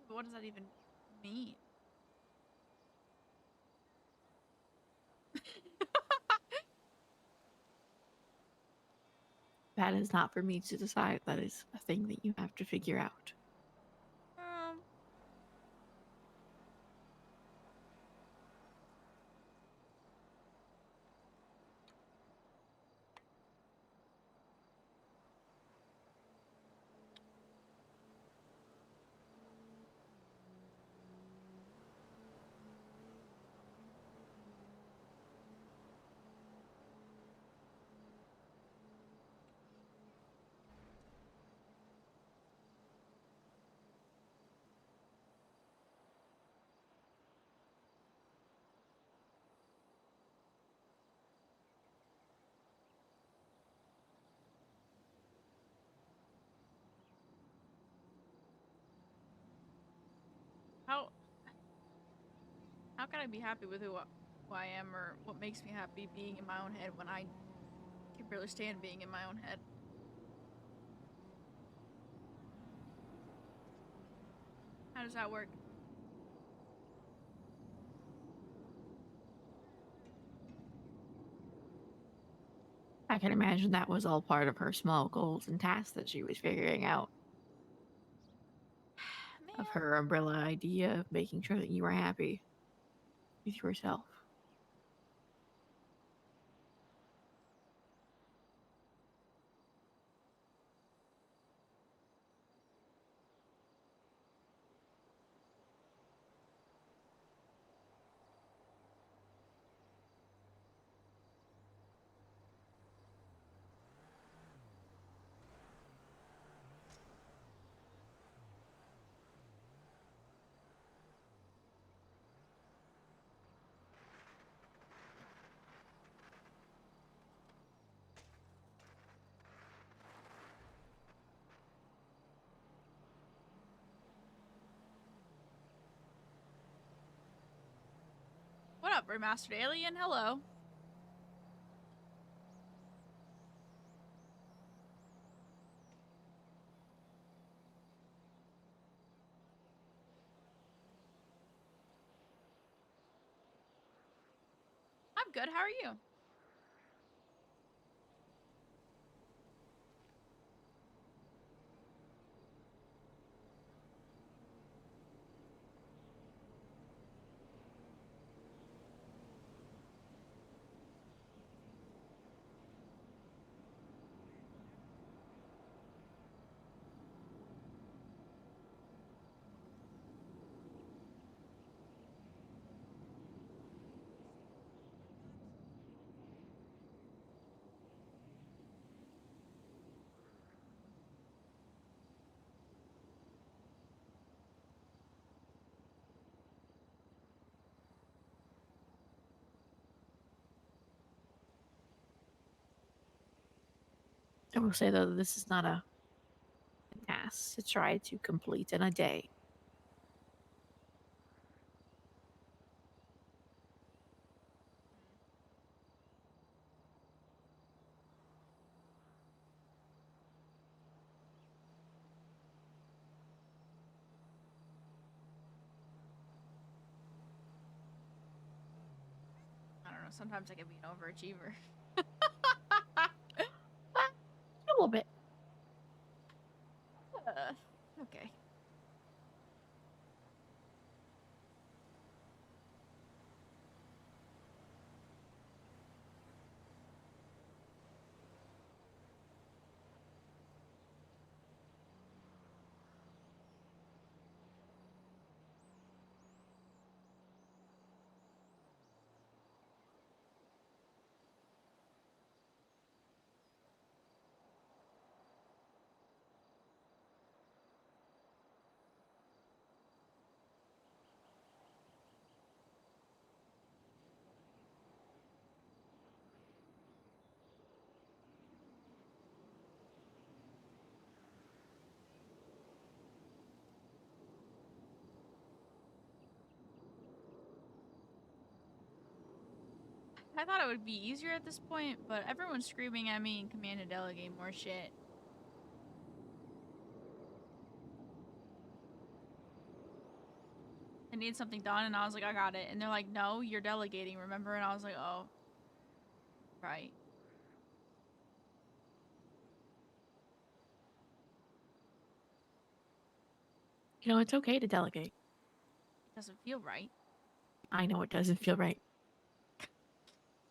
But what does that even mean? That is not for me to decide. That is a thing that you have to figure out. How can I be happy with who I am or what makes me happy being in my own head when I can barely stand being in my own head? How does that work? I can imagine that was all part of her small goals and tasks that she was figuring out. Of her umbrella idea of making sure that you were happy with yourself. What up, Remastered Alien? Hello. I'm good. How are you? I will say though, this is not a task to try to complete in a day. I don't know. Sometimes I can be an overachiever. A little bit. Okay. I thought it would be easier at this point, but everyone's screaming at me and command to delegate more shit. I need something done, and I was like, I got it. And they're like, no, you're delegating, remember? And I was like, oh. Right. You know, it's okay to delegate. It doesn't feel right. I know it doesn't feel right.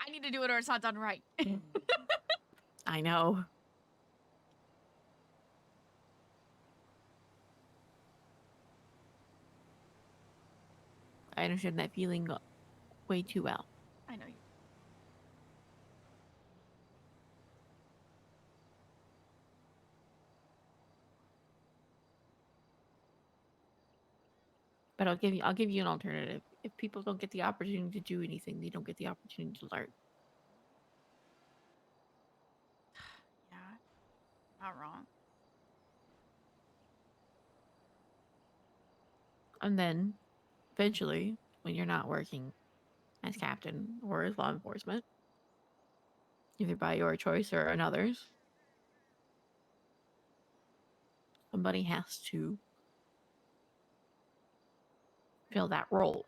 I need to do it or it's not done right. I know. I understand that feeling way too well. I know you. But I'll give you an alternative. If people don't get the opportunity to do anything, they don't get the opportunity to learn. Yeah. Not wrong. And then, eventually, when you're not working as captain or as law enforcement, either by your choice or another's, somebody has to fill that role.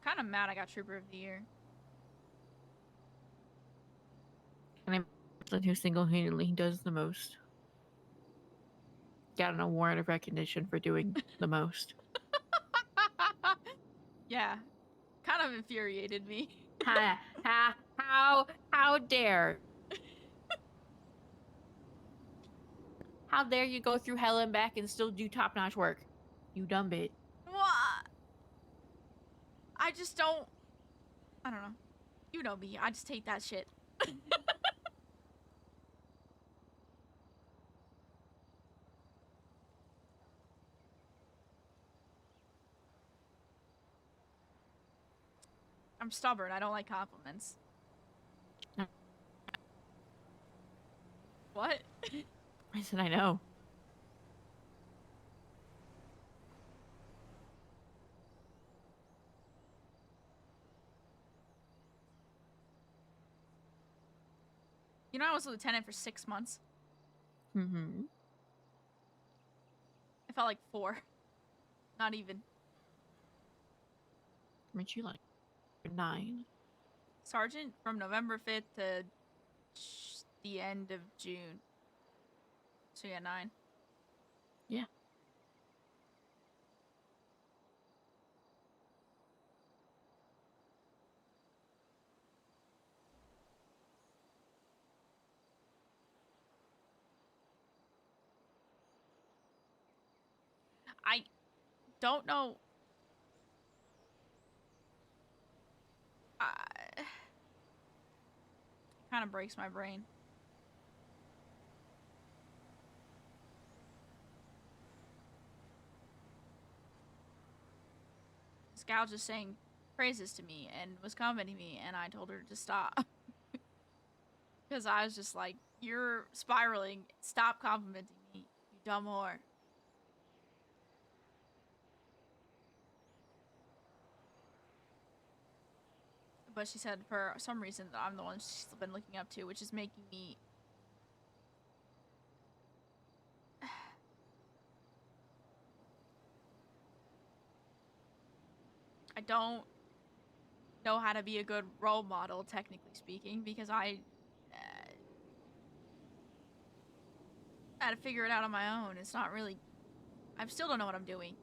I'm kind of mad I got Trooper of the Year. And I'm the person who single-handedly does the most. Got an award of recognition for doing the most. Yeah. Kind of infuriated me. How dare? How dare you go through hell and back and still do top-notch work? You dumb bitch. What? I just don't... I don't know. You know me. I just hate that shit. I'm stubborn. I don't like compliments. What? I said I know. You know I was a lieutenant for 6 months? Mm-hmm. I felt like 4. Not even. Weren't you like 9? Sergeant from November 5th to the end of June. So yeah, 9. Yeah. I don't know. It kind of breaks my brain. This gal just saying praises to me and was complimenting me, and I told her to stop. Because I was just like, you're spiraling. Stop complimenting me, you dumb whore. But she said for some reason that I'm the one she's been looking up to, which is making me... I don't know how to be a good role model, technically speaking, because I had to figure it out on my own. It's not really... I still don't know what I'm doing.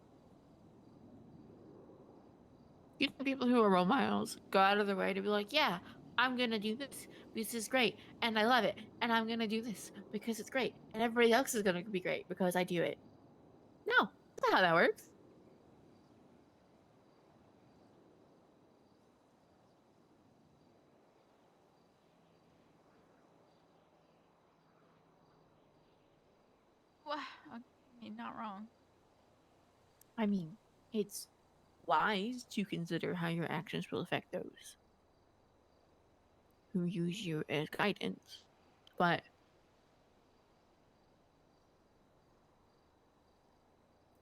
You know, people who are role models go out of their way to be like, yeah, I'm going to do this because it's great and I love it. And I'm going to do this because it's great. And everybody else is going to be great because I do it. No, that's not how that works. He's not wrong. I mean, it's wise to consider how your actions will affect those who use you as guidance, but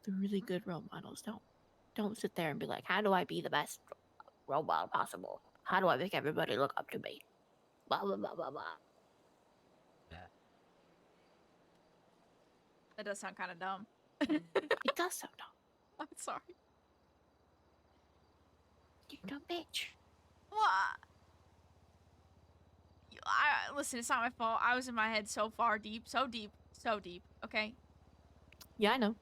the really good role models don't sit there and be like, how do I be the best role model possible? How do I make everybody look up to me? Blah blah blah blah blah. That does sound kind of dumb. It does sound dumb. I'm sorry. You dumb bitch. What? Listen, it's not my fault. I was in my head so far deep, so deep, so deep. Okay. Yeah, I know.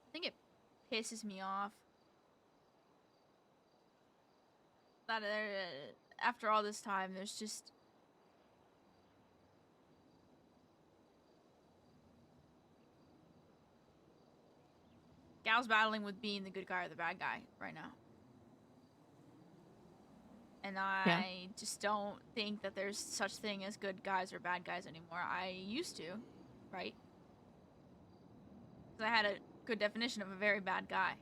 I think it pisses me off that after all this time, there's just Gal's battling with being the good guy or the bad guy right now. And I just don't think that there's such thing as good guys or bad guys anymore. I used to, right? Because I had a good definition of a very bad guy.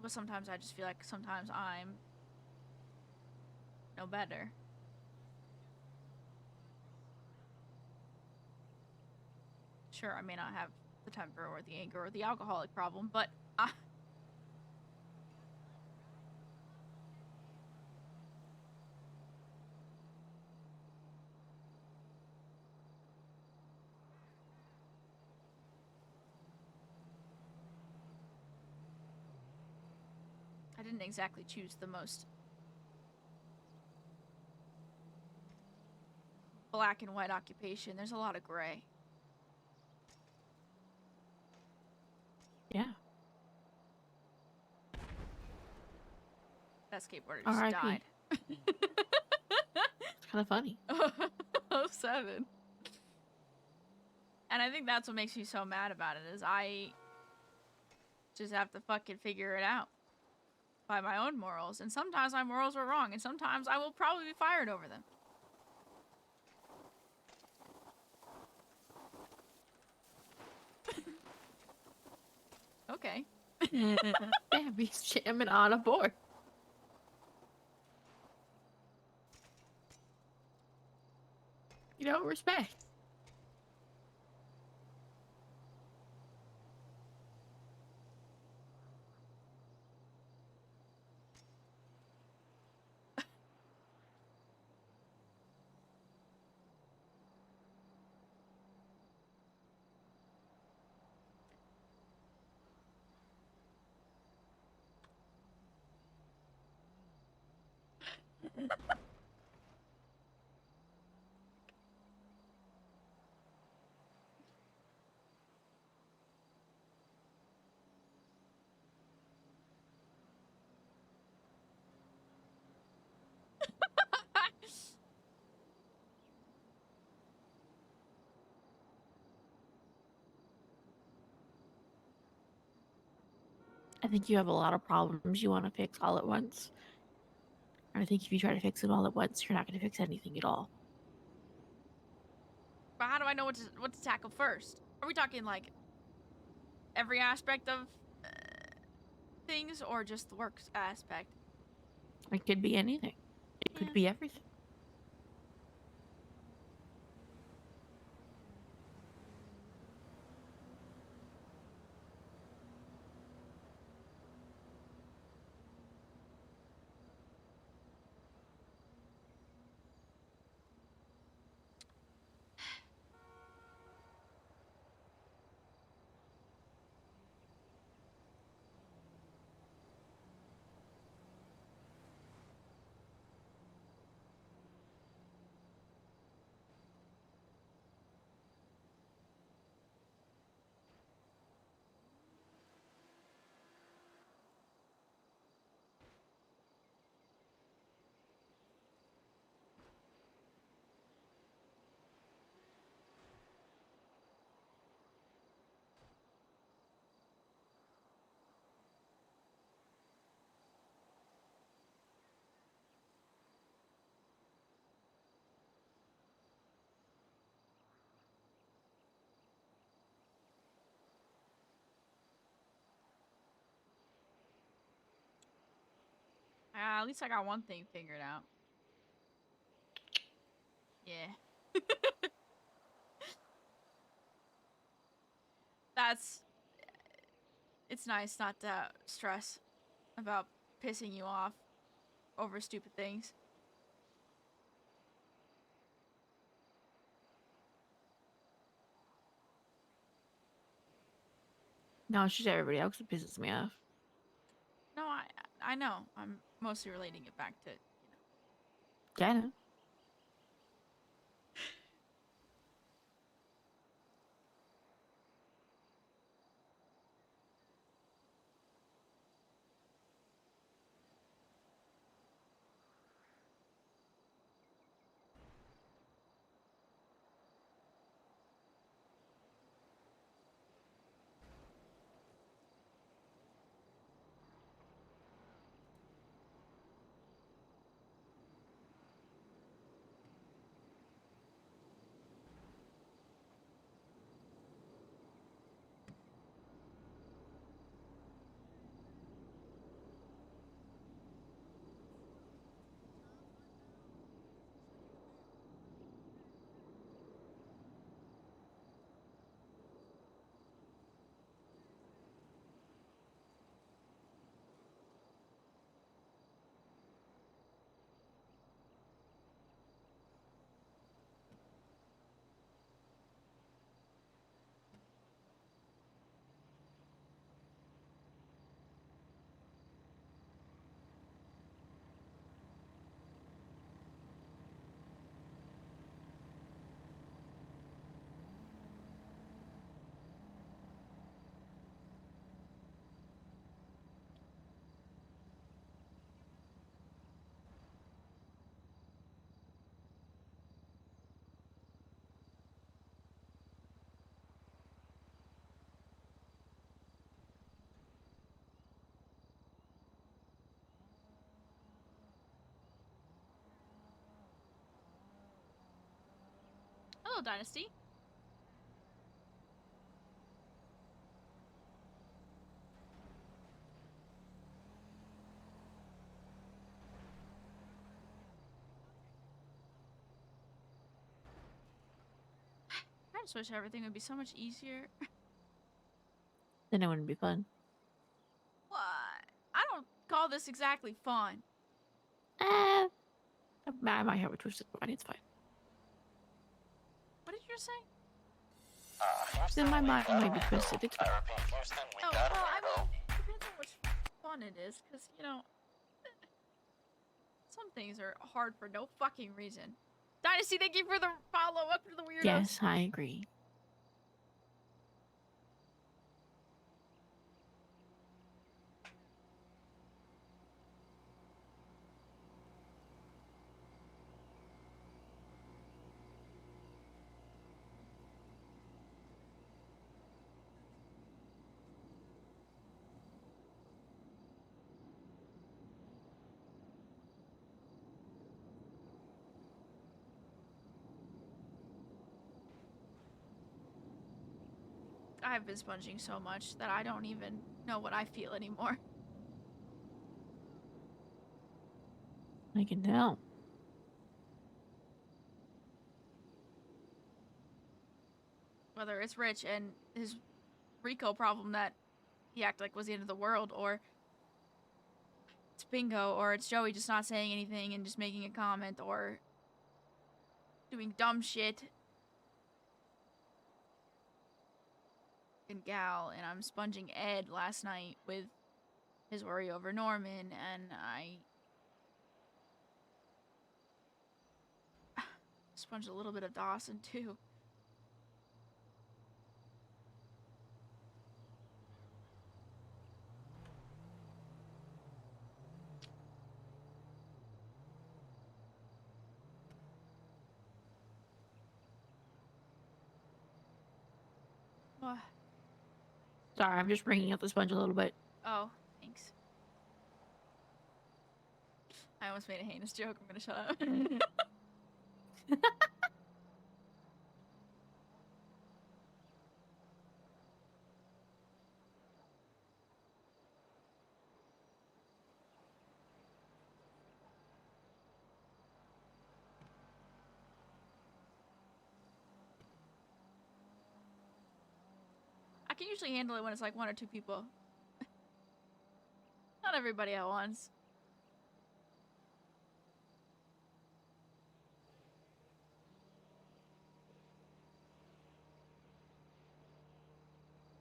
But sometimes I just feel like sometimes I'm no better. Sure, I may not have the temper or the anger or the alcoholic problem, but I didn't exactly choose the most black and white occupation. There's a lot of gray. Yeah. That skateboarder just R.I.P. died. It's kind of funny. 07. And I think that's what makes me so mad about it, is I just have to fucking figure it out by my own morals. And sometimes my morals were wrong, and sometimes I will probably be fired over them. Okay. Damn, he's jamming on a board. You know, respect. I think you have a lot of problems you want to fix all at once. And I think if you try to fix them all at once, you're not going to fix anything at all. But how do I know what to tackle first? Are we talking like every aspect of things, or just the work aspect? It could be anything. It could be everything. Yeah, at least I got one thing figured out. Yeah. It's nice not to stress about pissing you off over stupid things. No, it's just everybody else that pisses me off. No, I know. I'm mostly relating it back to, Yeah, I know. Hello, Dynasty. I just wish everything would be so much easier. Then it wouldn't be fun. What? I don't call this exactly fun. I might have a twisted mind. It's fine. What did you say? Then my mind might be twisted. It's fine. Oh, well, I mean, it depends on which fun it is, because, you know, some things are hard for no fucking reason. Dynasty, thank you for the follow. Welcome to the Weirdos. Yes, I agree. I've been sponging so much that I don't even know what I feel anymore. I can tell. Whether it's Rich and his Rico problem that he acted like was the end of the world, or it's Bingo, or it's Joey just not saying anything and just making a comment, or doing dumb shit. And Gal, and I'm sponging Ed last night with his worry over Norman, and I sponged a little bit of Dawson too. What? Sorry, I'm just bringing up the sponge a little bit. Oh, thanks. I almost made a heinous joke. I'm gonna shut up. usually handle it when it's like 1 or 2 people. Not everybody at once.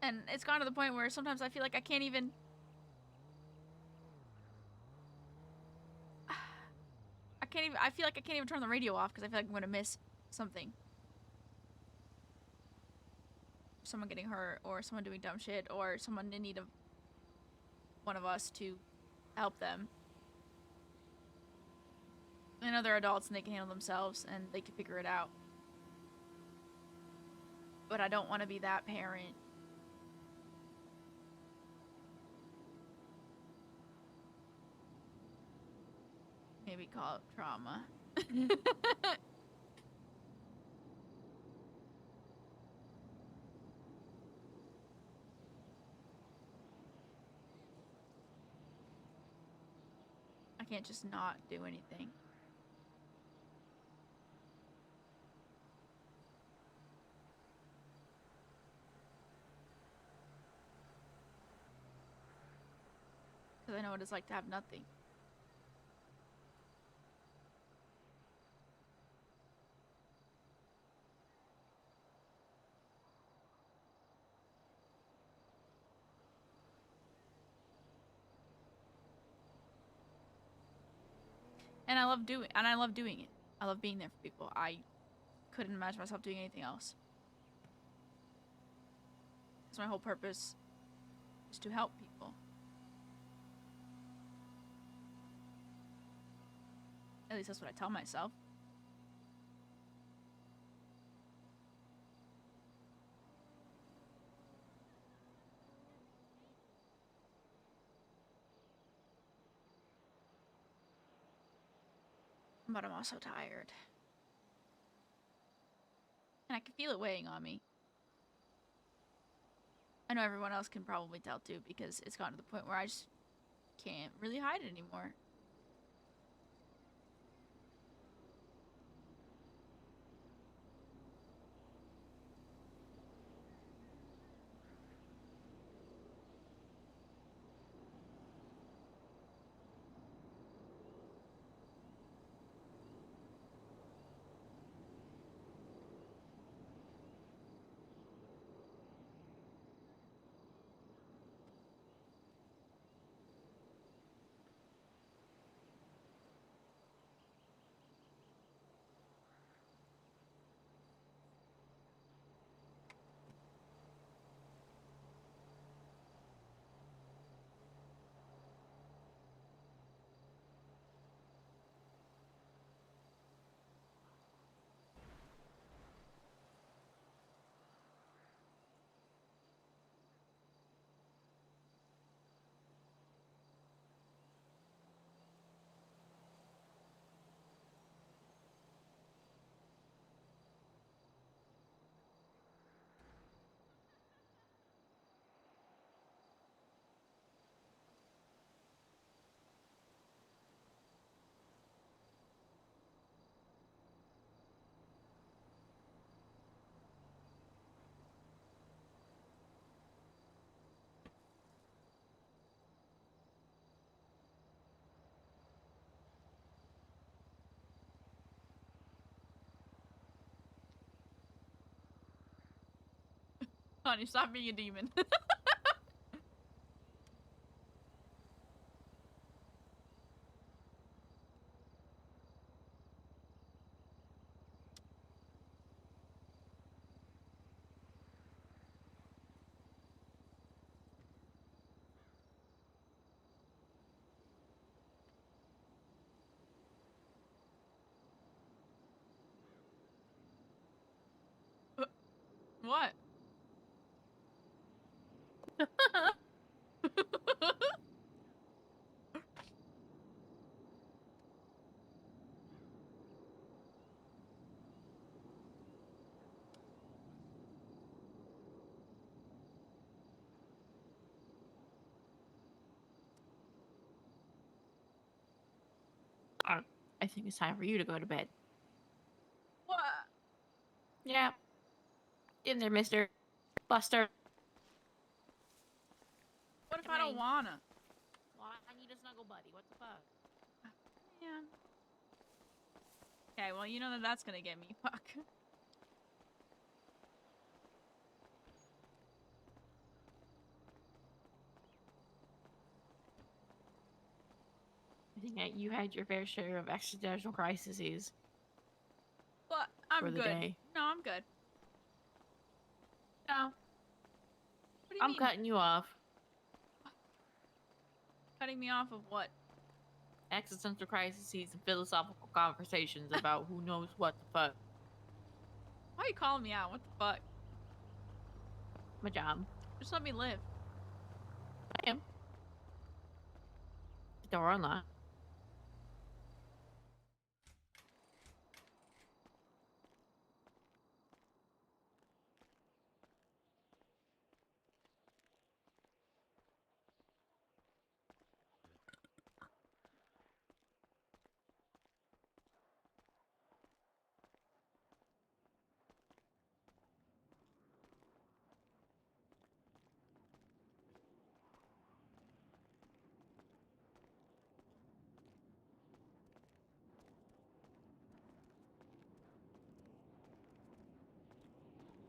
And it's gone to the point where sometimes I feel like I can't even... I feel like I can't even turn the radio off because I feel like I'm gonna miss something. Someone getting hurt, or someone doing dumb shit, or someone in need of one of us to help them. I know they're adults and they can handle themselves and they can figure it out. But I don't want to be that parent. Maybe call it trauma. I can't just not do anything. Because I know what it's like to have nothing. And I love doing it. I love being there for people. I couldn't imagine myself doing anything else. Because my whole purpose is to help people. At least that's what I tell myself. But I'm also tired. And I can feel it weighing on me. I know everyone else can probably tell too, because it's gotten to the point where I just can't really hide it anymore. Honey, stop being a demon. What? I think it's time for you to go to bed. What? Yeah. In there, Mr. Buster. What if I don't wanna? Well, I need a snuggle buddy. What the fuck? Man. Okay, well, you know that that's gonna get me. Fuck. I think that you had your fair share of existential crises. But I'm for the good. day. No, I'm good. No. What do you I'm mean? cutting you off. Cutting me off of what? Existential crises and philosophical conversations about who knows what the fuck. Why are you calling me out? What the fuck? My job. Just let me live. I am. The door unlocked.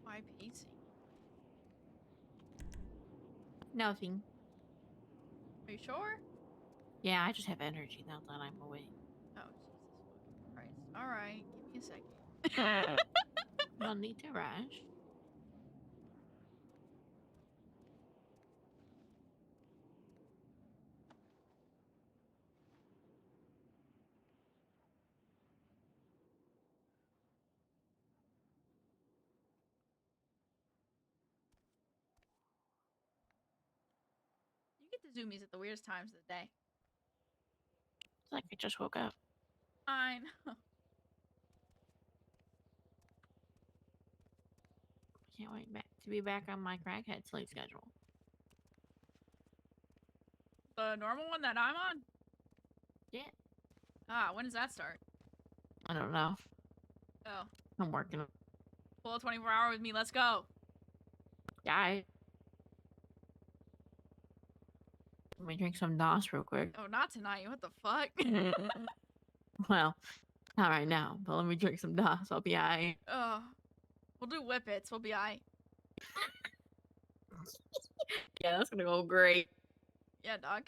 Why pacing? Nothing. Are you sure? Yeah, I just have energy now that I'm awake. Oh, Jesus fucking Christ. Alright, give me a second. No need to rush. You get the zoomies at the weirdest times of the day. It's like I just woke up. I know. Can't wait to be back on my crackhead sleep schedule. The normal one that I'm on? Yeah. Ah, when does that start? I don't know. Oh. I'm working. Pull a 24-hour with me, let's go. Yeah. Let me drink some DOS real quick. Oh, not tonight. What the fuck? Well, not right now, but let me drink some DOS. I'll be aight. Oh. We'll do whippets. We'll be aight. Yeah, that's gonna go great. Yeah, dog.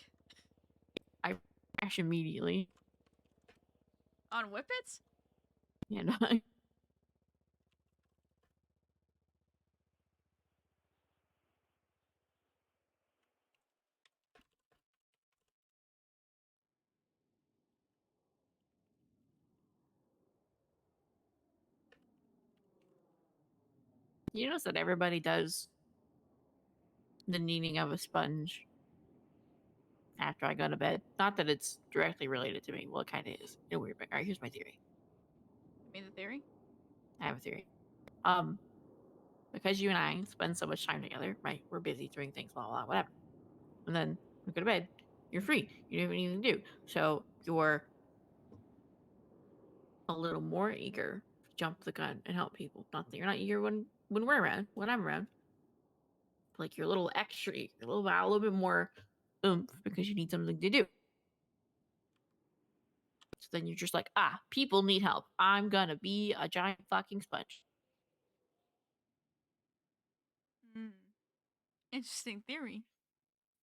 I crash immediately. On whippets? Yeah, dog. You notice that everybody does the kneading of a sponge after I go to bed. Not that it's directly related to me. Well, it kind of is. In a weird way. All right, here's my theory. You mean the theory? I have a theory. Because you and I spend so much time together, right? We're busy doing things, blah, blah, whatever. And then we go to bed. You're free. You don't have anything to do. So you're a little more eager to jump the gun and help people. Not that you're not eager when we're around, when I'm around. Like you're a little extra eager, a little bit more oomph because you need something to do. So then you're just like, people need help. I'm gonna be a giant fucking sponge. Interesting theory.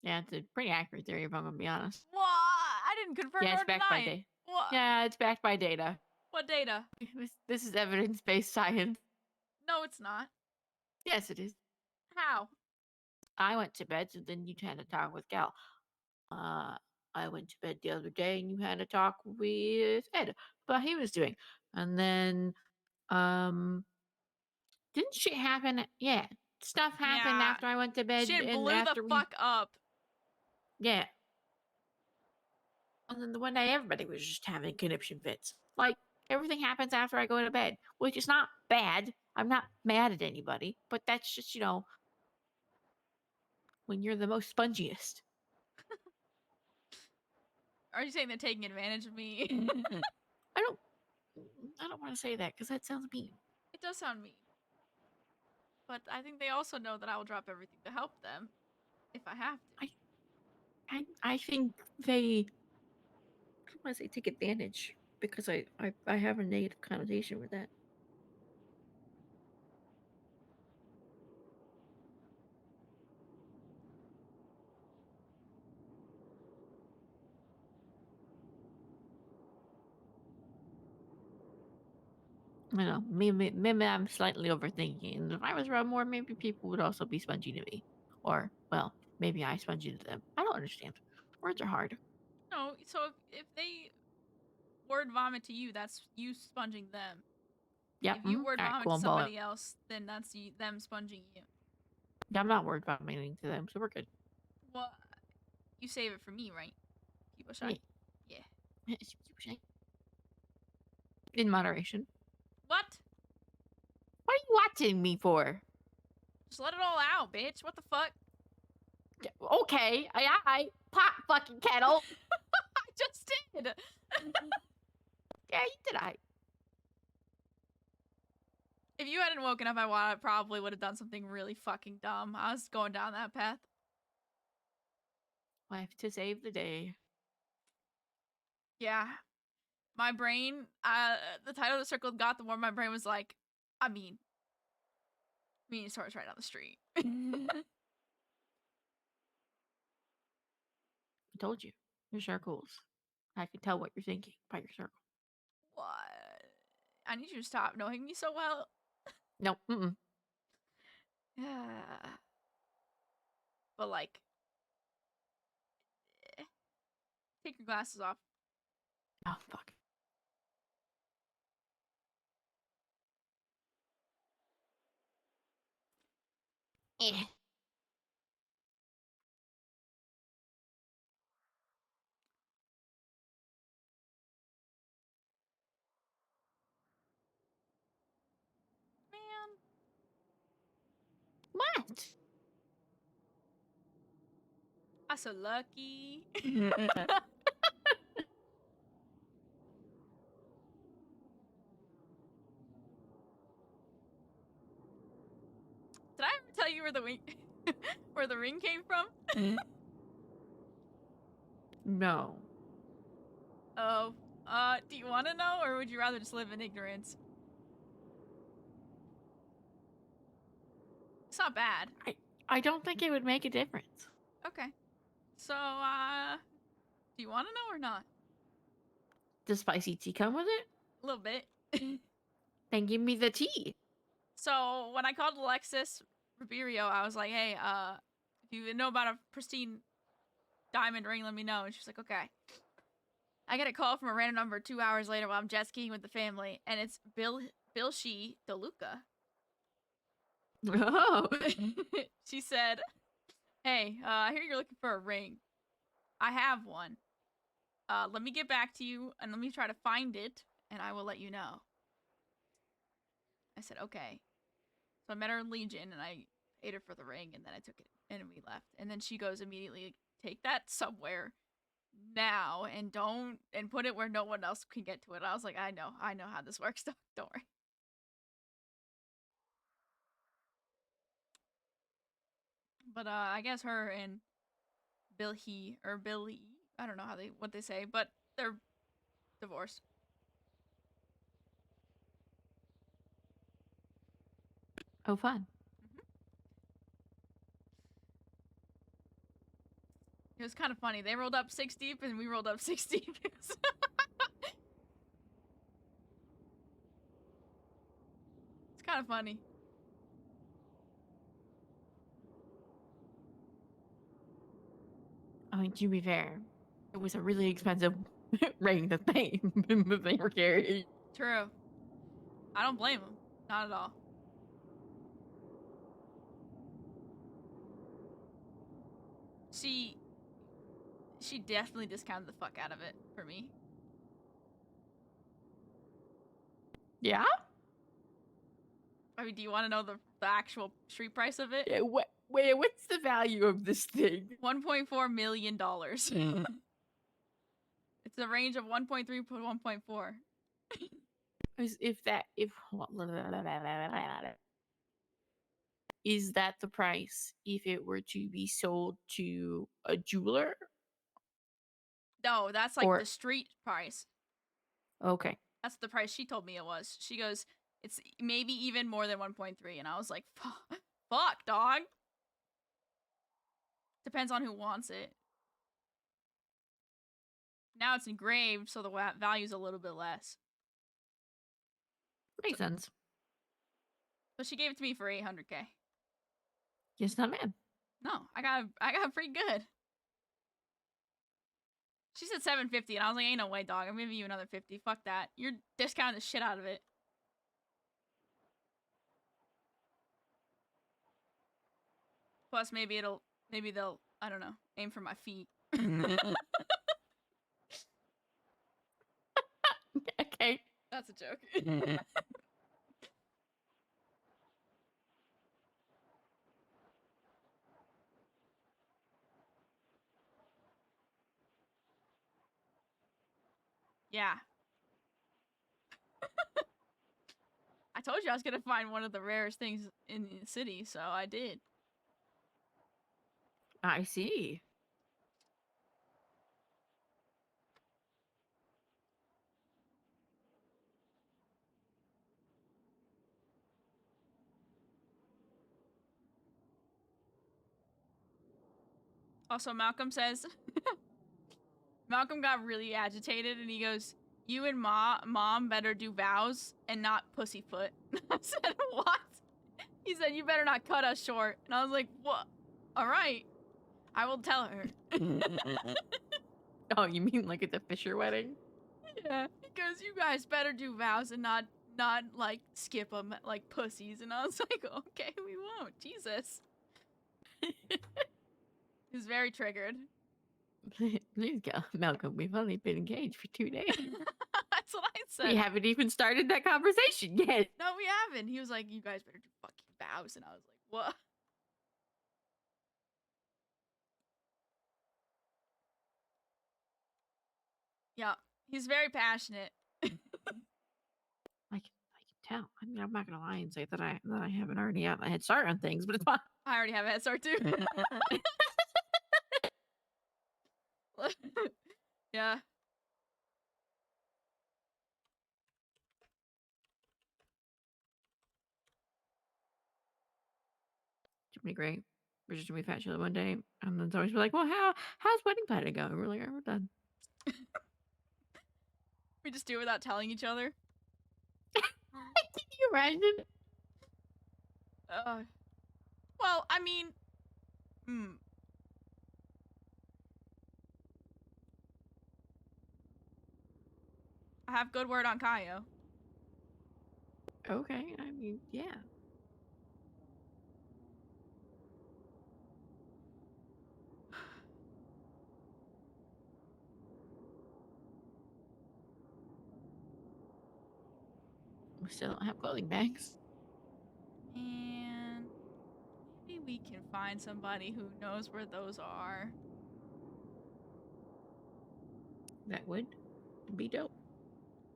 Yeah, it's a pretty accurate theory if I'm gonna be honest. What? I didn't confirm Yeah, or it's backed by deny it. data. What? Yeah, it's backed by data. What data? This is evidence-based science. No, it's not. Yes, it is. How? I went to bed, so then you had a talk with Gal. I went to bed the other day, and you had a talk with Ed about what he was doing. And then, didn't shit happen? Yeah, stuff happened Yeah, after I went to bed. shit and blew after the fuck up. Yeah. And then the one day, everybody was just having conniption fits. Like, everything happens after I go to bed, which is not bad. I'm not mad at anybody, but that's just, when you're the most spongiest. Are you saying they're taking advantage of me? I don't want to say that because that sounds mean. It does sound mean. But I think they also know that I will drop everything to help them if I have to. I think they, I don't want to say take advantage, because I have a negative connotation with that. I know, maybe I'm slightly overthinking. If I was around more, maybe people would also be spongy to me. Or, well, maybe I spongy to them. I don't understand. Words are hard. No, so if they word vomit to you, that's you sponging them. Yep. If you word Alright, vomit cool. to I'm somebody else, then that's them sponging you. Yeah, I'm not worried about anything to them, so we're good. Well, you save it for me, right? People shy. Yeah. In moderation. What? What are you watching me for? Just let it all out, bitch. What the fuck? Okay, I pot fucking kettle. I just did. Yeah, you did. If you hadn't woken up, I probably would have done something really fucking dumb. I was going down that path. Life to save the day. Yeah. My brain, the title of the circle got, the more my brain was like, I mean, store's right down the street. I told you. Your circles. I can tell what you're thinking by your circle. What? I need you to stop knowing me so well. No. Mm-mm. Yeah. But like, take your glasses off. Oh, fuck. Eh. Man. What? I'm so lucky. Did I ever tell you where where the ring came from? No. Oh, do you want to know, or would you rather just live in ignorance? It's not bad. I don't think it would make a difference. Okay. So, do you want to know or not? Does spicy tea come with it? A little bit. Then give me the tea. So, when I called Alexis Ribeiro, I was like, hey, if you know about a pristine diamond ring, let me know. And she's like, okay. I get a call from a random number 2 hours later while I'm jet skiing with the family, and it's Bill She DeLuca. Oh. She said, hey, I hear you're looking for a ring. I have one. Let me get back to you, and let me try to find it, and I will let you know. I said, okay. So I met her in Legion, and I paid her for the ring, and then I took it, and we left. And then she goes immediately, take that somewhere now, and put it where no one else can get to it. I was like, I know how this works. Don't worry. But I guess her and Billy, I don't know what they say, but they're divorced. Oh, fun. It was kind of funny. They rolled up 6 deep, and we rolled up 6 deep. It's kind of funny. I mean, to be fair, it was a really expensive ring that they were carrying. True. I don't blame them. Not at all. She definitely discounted the fuck out of it for me. Yeah? I mean, do you want to know the actual street price of it? Yeah, wait, what's the value of this thing? $1.4 million. It's a range of 1.3 to 1.4. Is that the price if it were to be sold to a jeweler, No, that's like Or- the street price. Okay. That's the price she told me it was. She goes, it's maybe even more than 1.3, and I was like, fuck, dog. Depends on who wants it. Now it's engraved, so the value's a little bit less. Makes sense. So she gave it to me for 800K. Yes, not bad. No, I got pretty good. She said 750, and I was like, ain't no way, dog. I'm giving you another 50. Fuck that. You're discounting the shit out of it. Plus, maybe they'll, I don't know, aim for my feet. Okay. That's a joke. Yeah. I told you I was gonna find one of the rarest things in the city, so I did. I see. Also, Malcolm says, Malcolm got really agitated and he goes, you and mom better do vows and not pussyfoot. I said, what? He said, you better not cut us short. And I was like, what? All right. I will tell her. Oh, you mean like at the Fisher wedding? Yeah. He goes, you guys better do vows and not like skip them like pussies. And I was like, okay, we won't. Jesus. He was very triggered. Please go, Malcolm. We've only been engaged for 2 days. That's what I said. We haven't even started that conversation yet. No, we haven't. He was like, you guys better do fucking vows. And I was like, what? Yeah, he's very passionate. I can tell. I mean, I'm not gonna lie and say that I haven't already had a head start on things, but it's fine. I already have a head start too. Yeah. Jimmy Great. We're just gonna be fat chilling one day, and then it's always be like, "Well, how's wedding planning going?" We're like, "Oh, we're done." We just do it without telling each other. Can you imagine? Well, I mean, I have good word on Kaio. Okay, I mean, yeah. We still don't have clothing bags. And maybe we can find somebody who knows where those are. That would be dope.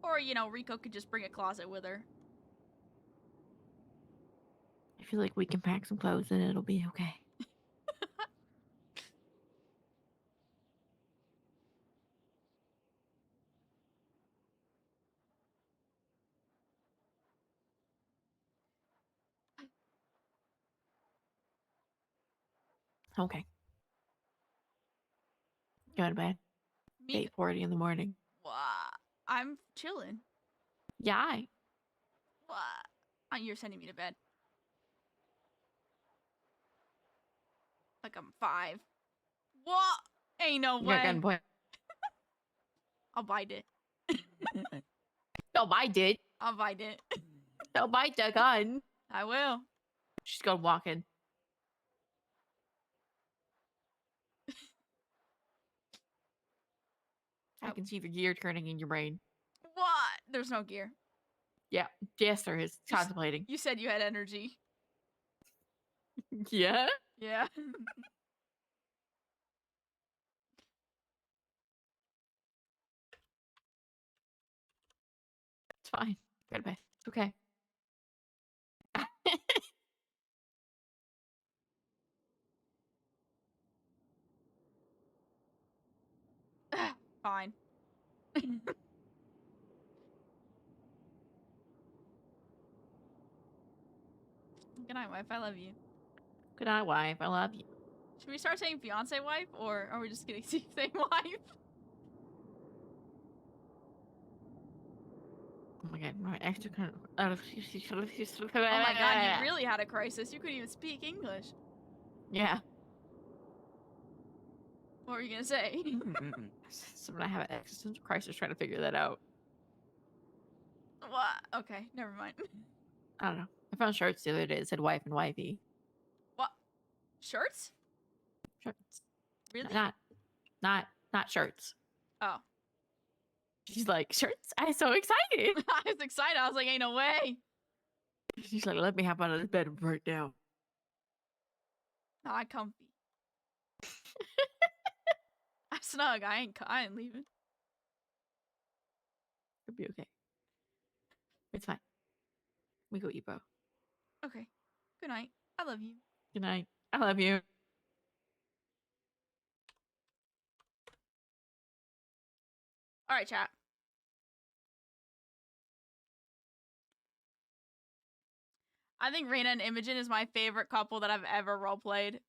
Or, you know, Rico could just bring a closet with her. I feel like we can pack some clothes and it'll be okay. Okay. Go to bed. 8:40 in the morning. What? I'm chilling. Yeah. What? You're sending me to bed. Like I'm 5. What? Ain't no way. Gunpoint. I'll bite it. Don't bite it. I'll bite it. Don't bite the gun. I will. She's going walking. I can see the gear turning in your brain. What? There's no gear. Yeah. Yes, there is. Contemplating. You said you had energy. Yeah? Yeah. It's fine. Go to bed. It's okay. Fine. Good night, wife. I love you. Good night, wife. I love you. Should we start saying fiance wife, or are we just gonna keep saying wife? Oh my god, my extra kind of. Oh my god, you really had a crisis. You couldn't even speak English. Yeah. What were you gonna say? So I have an existential crisis trying to figure that out. What? Okay, never mind. I don't know. I found shirts the other day that said wife and wifey. What? Shirts? Shirts. Really? Not shirts. Oh. She's like, shirts? I'm so excited. I was excited. I was like, ain't no way. She's like, let me hop out of this bed right now. No, I comfy. I'm snug. I ain't leaving. It'll be okay. It's fine. We go eat, bro. Okay. Good night. I love you. Good night. I love you. All right, chat. I think Reyna and Imogen is my favorite couple that I've ever roleplayed.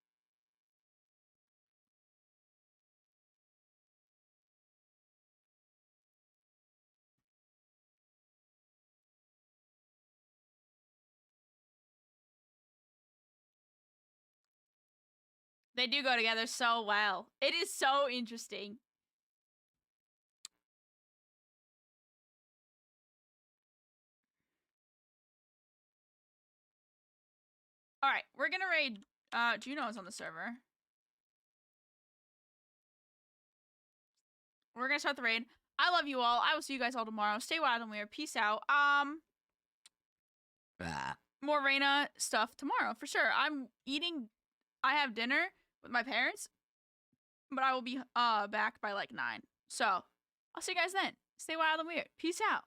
They do go together so well. It is so interesting. All right, we're gonna raid. Juno's on the server. We're gonna start the raid. I love you all. I will see you guys all tomorrow. Stay wild and weird. Peace out. More Reyna stuff tomorrow for sure. I have dinner with my parents, but I will be back by like 9. So I'll see you guys then. Stay wild and weird. Peace out.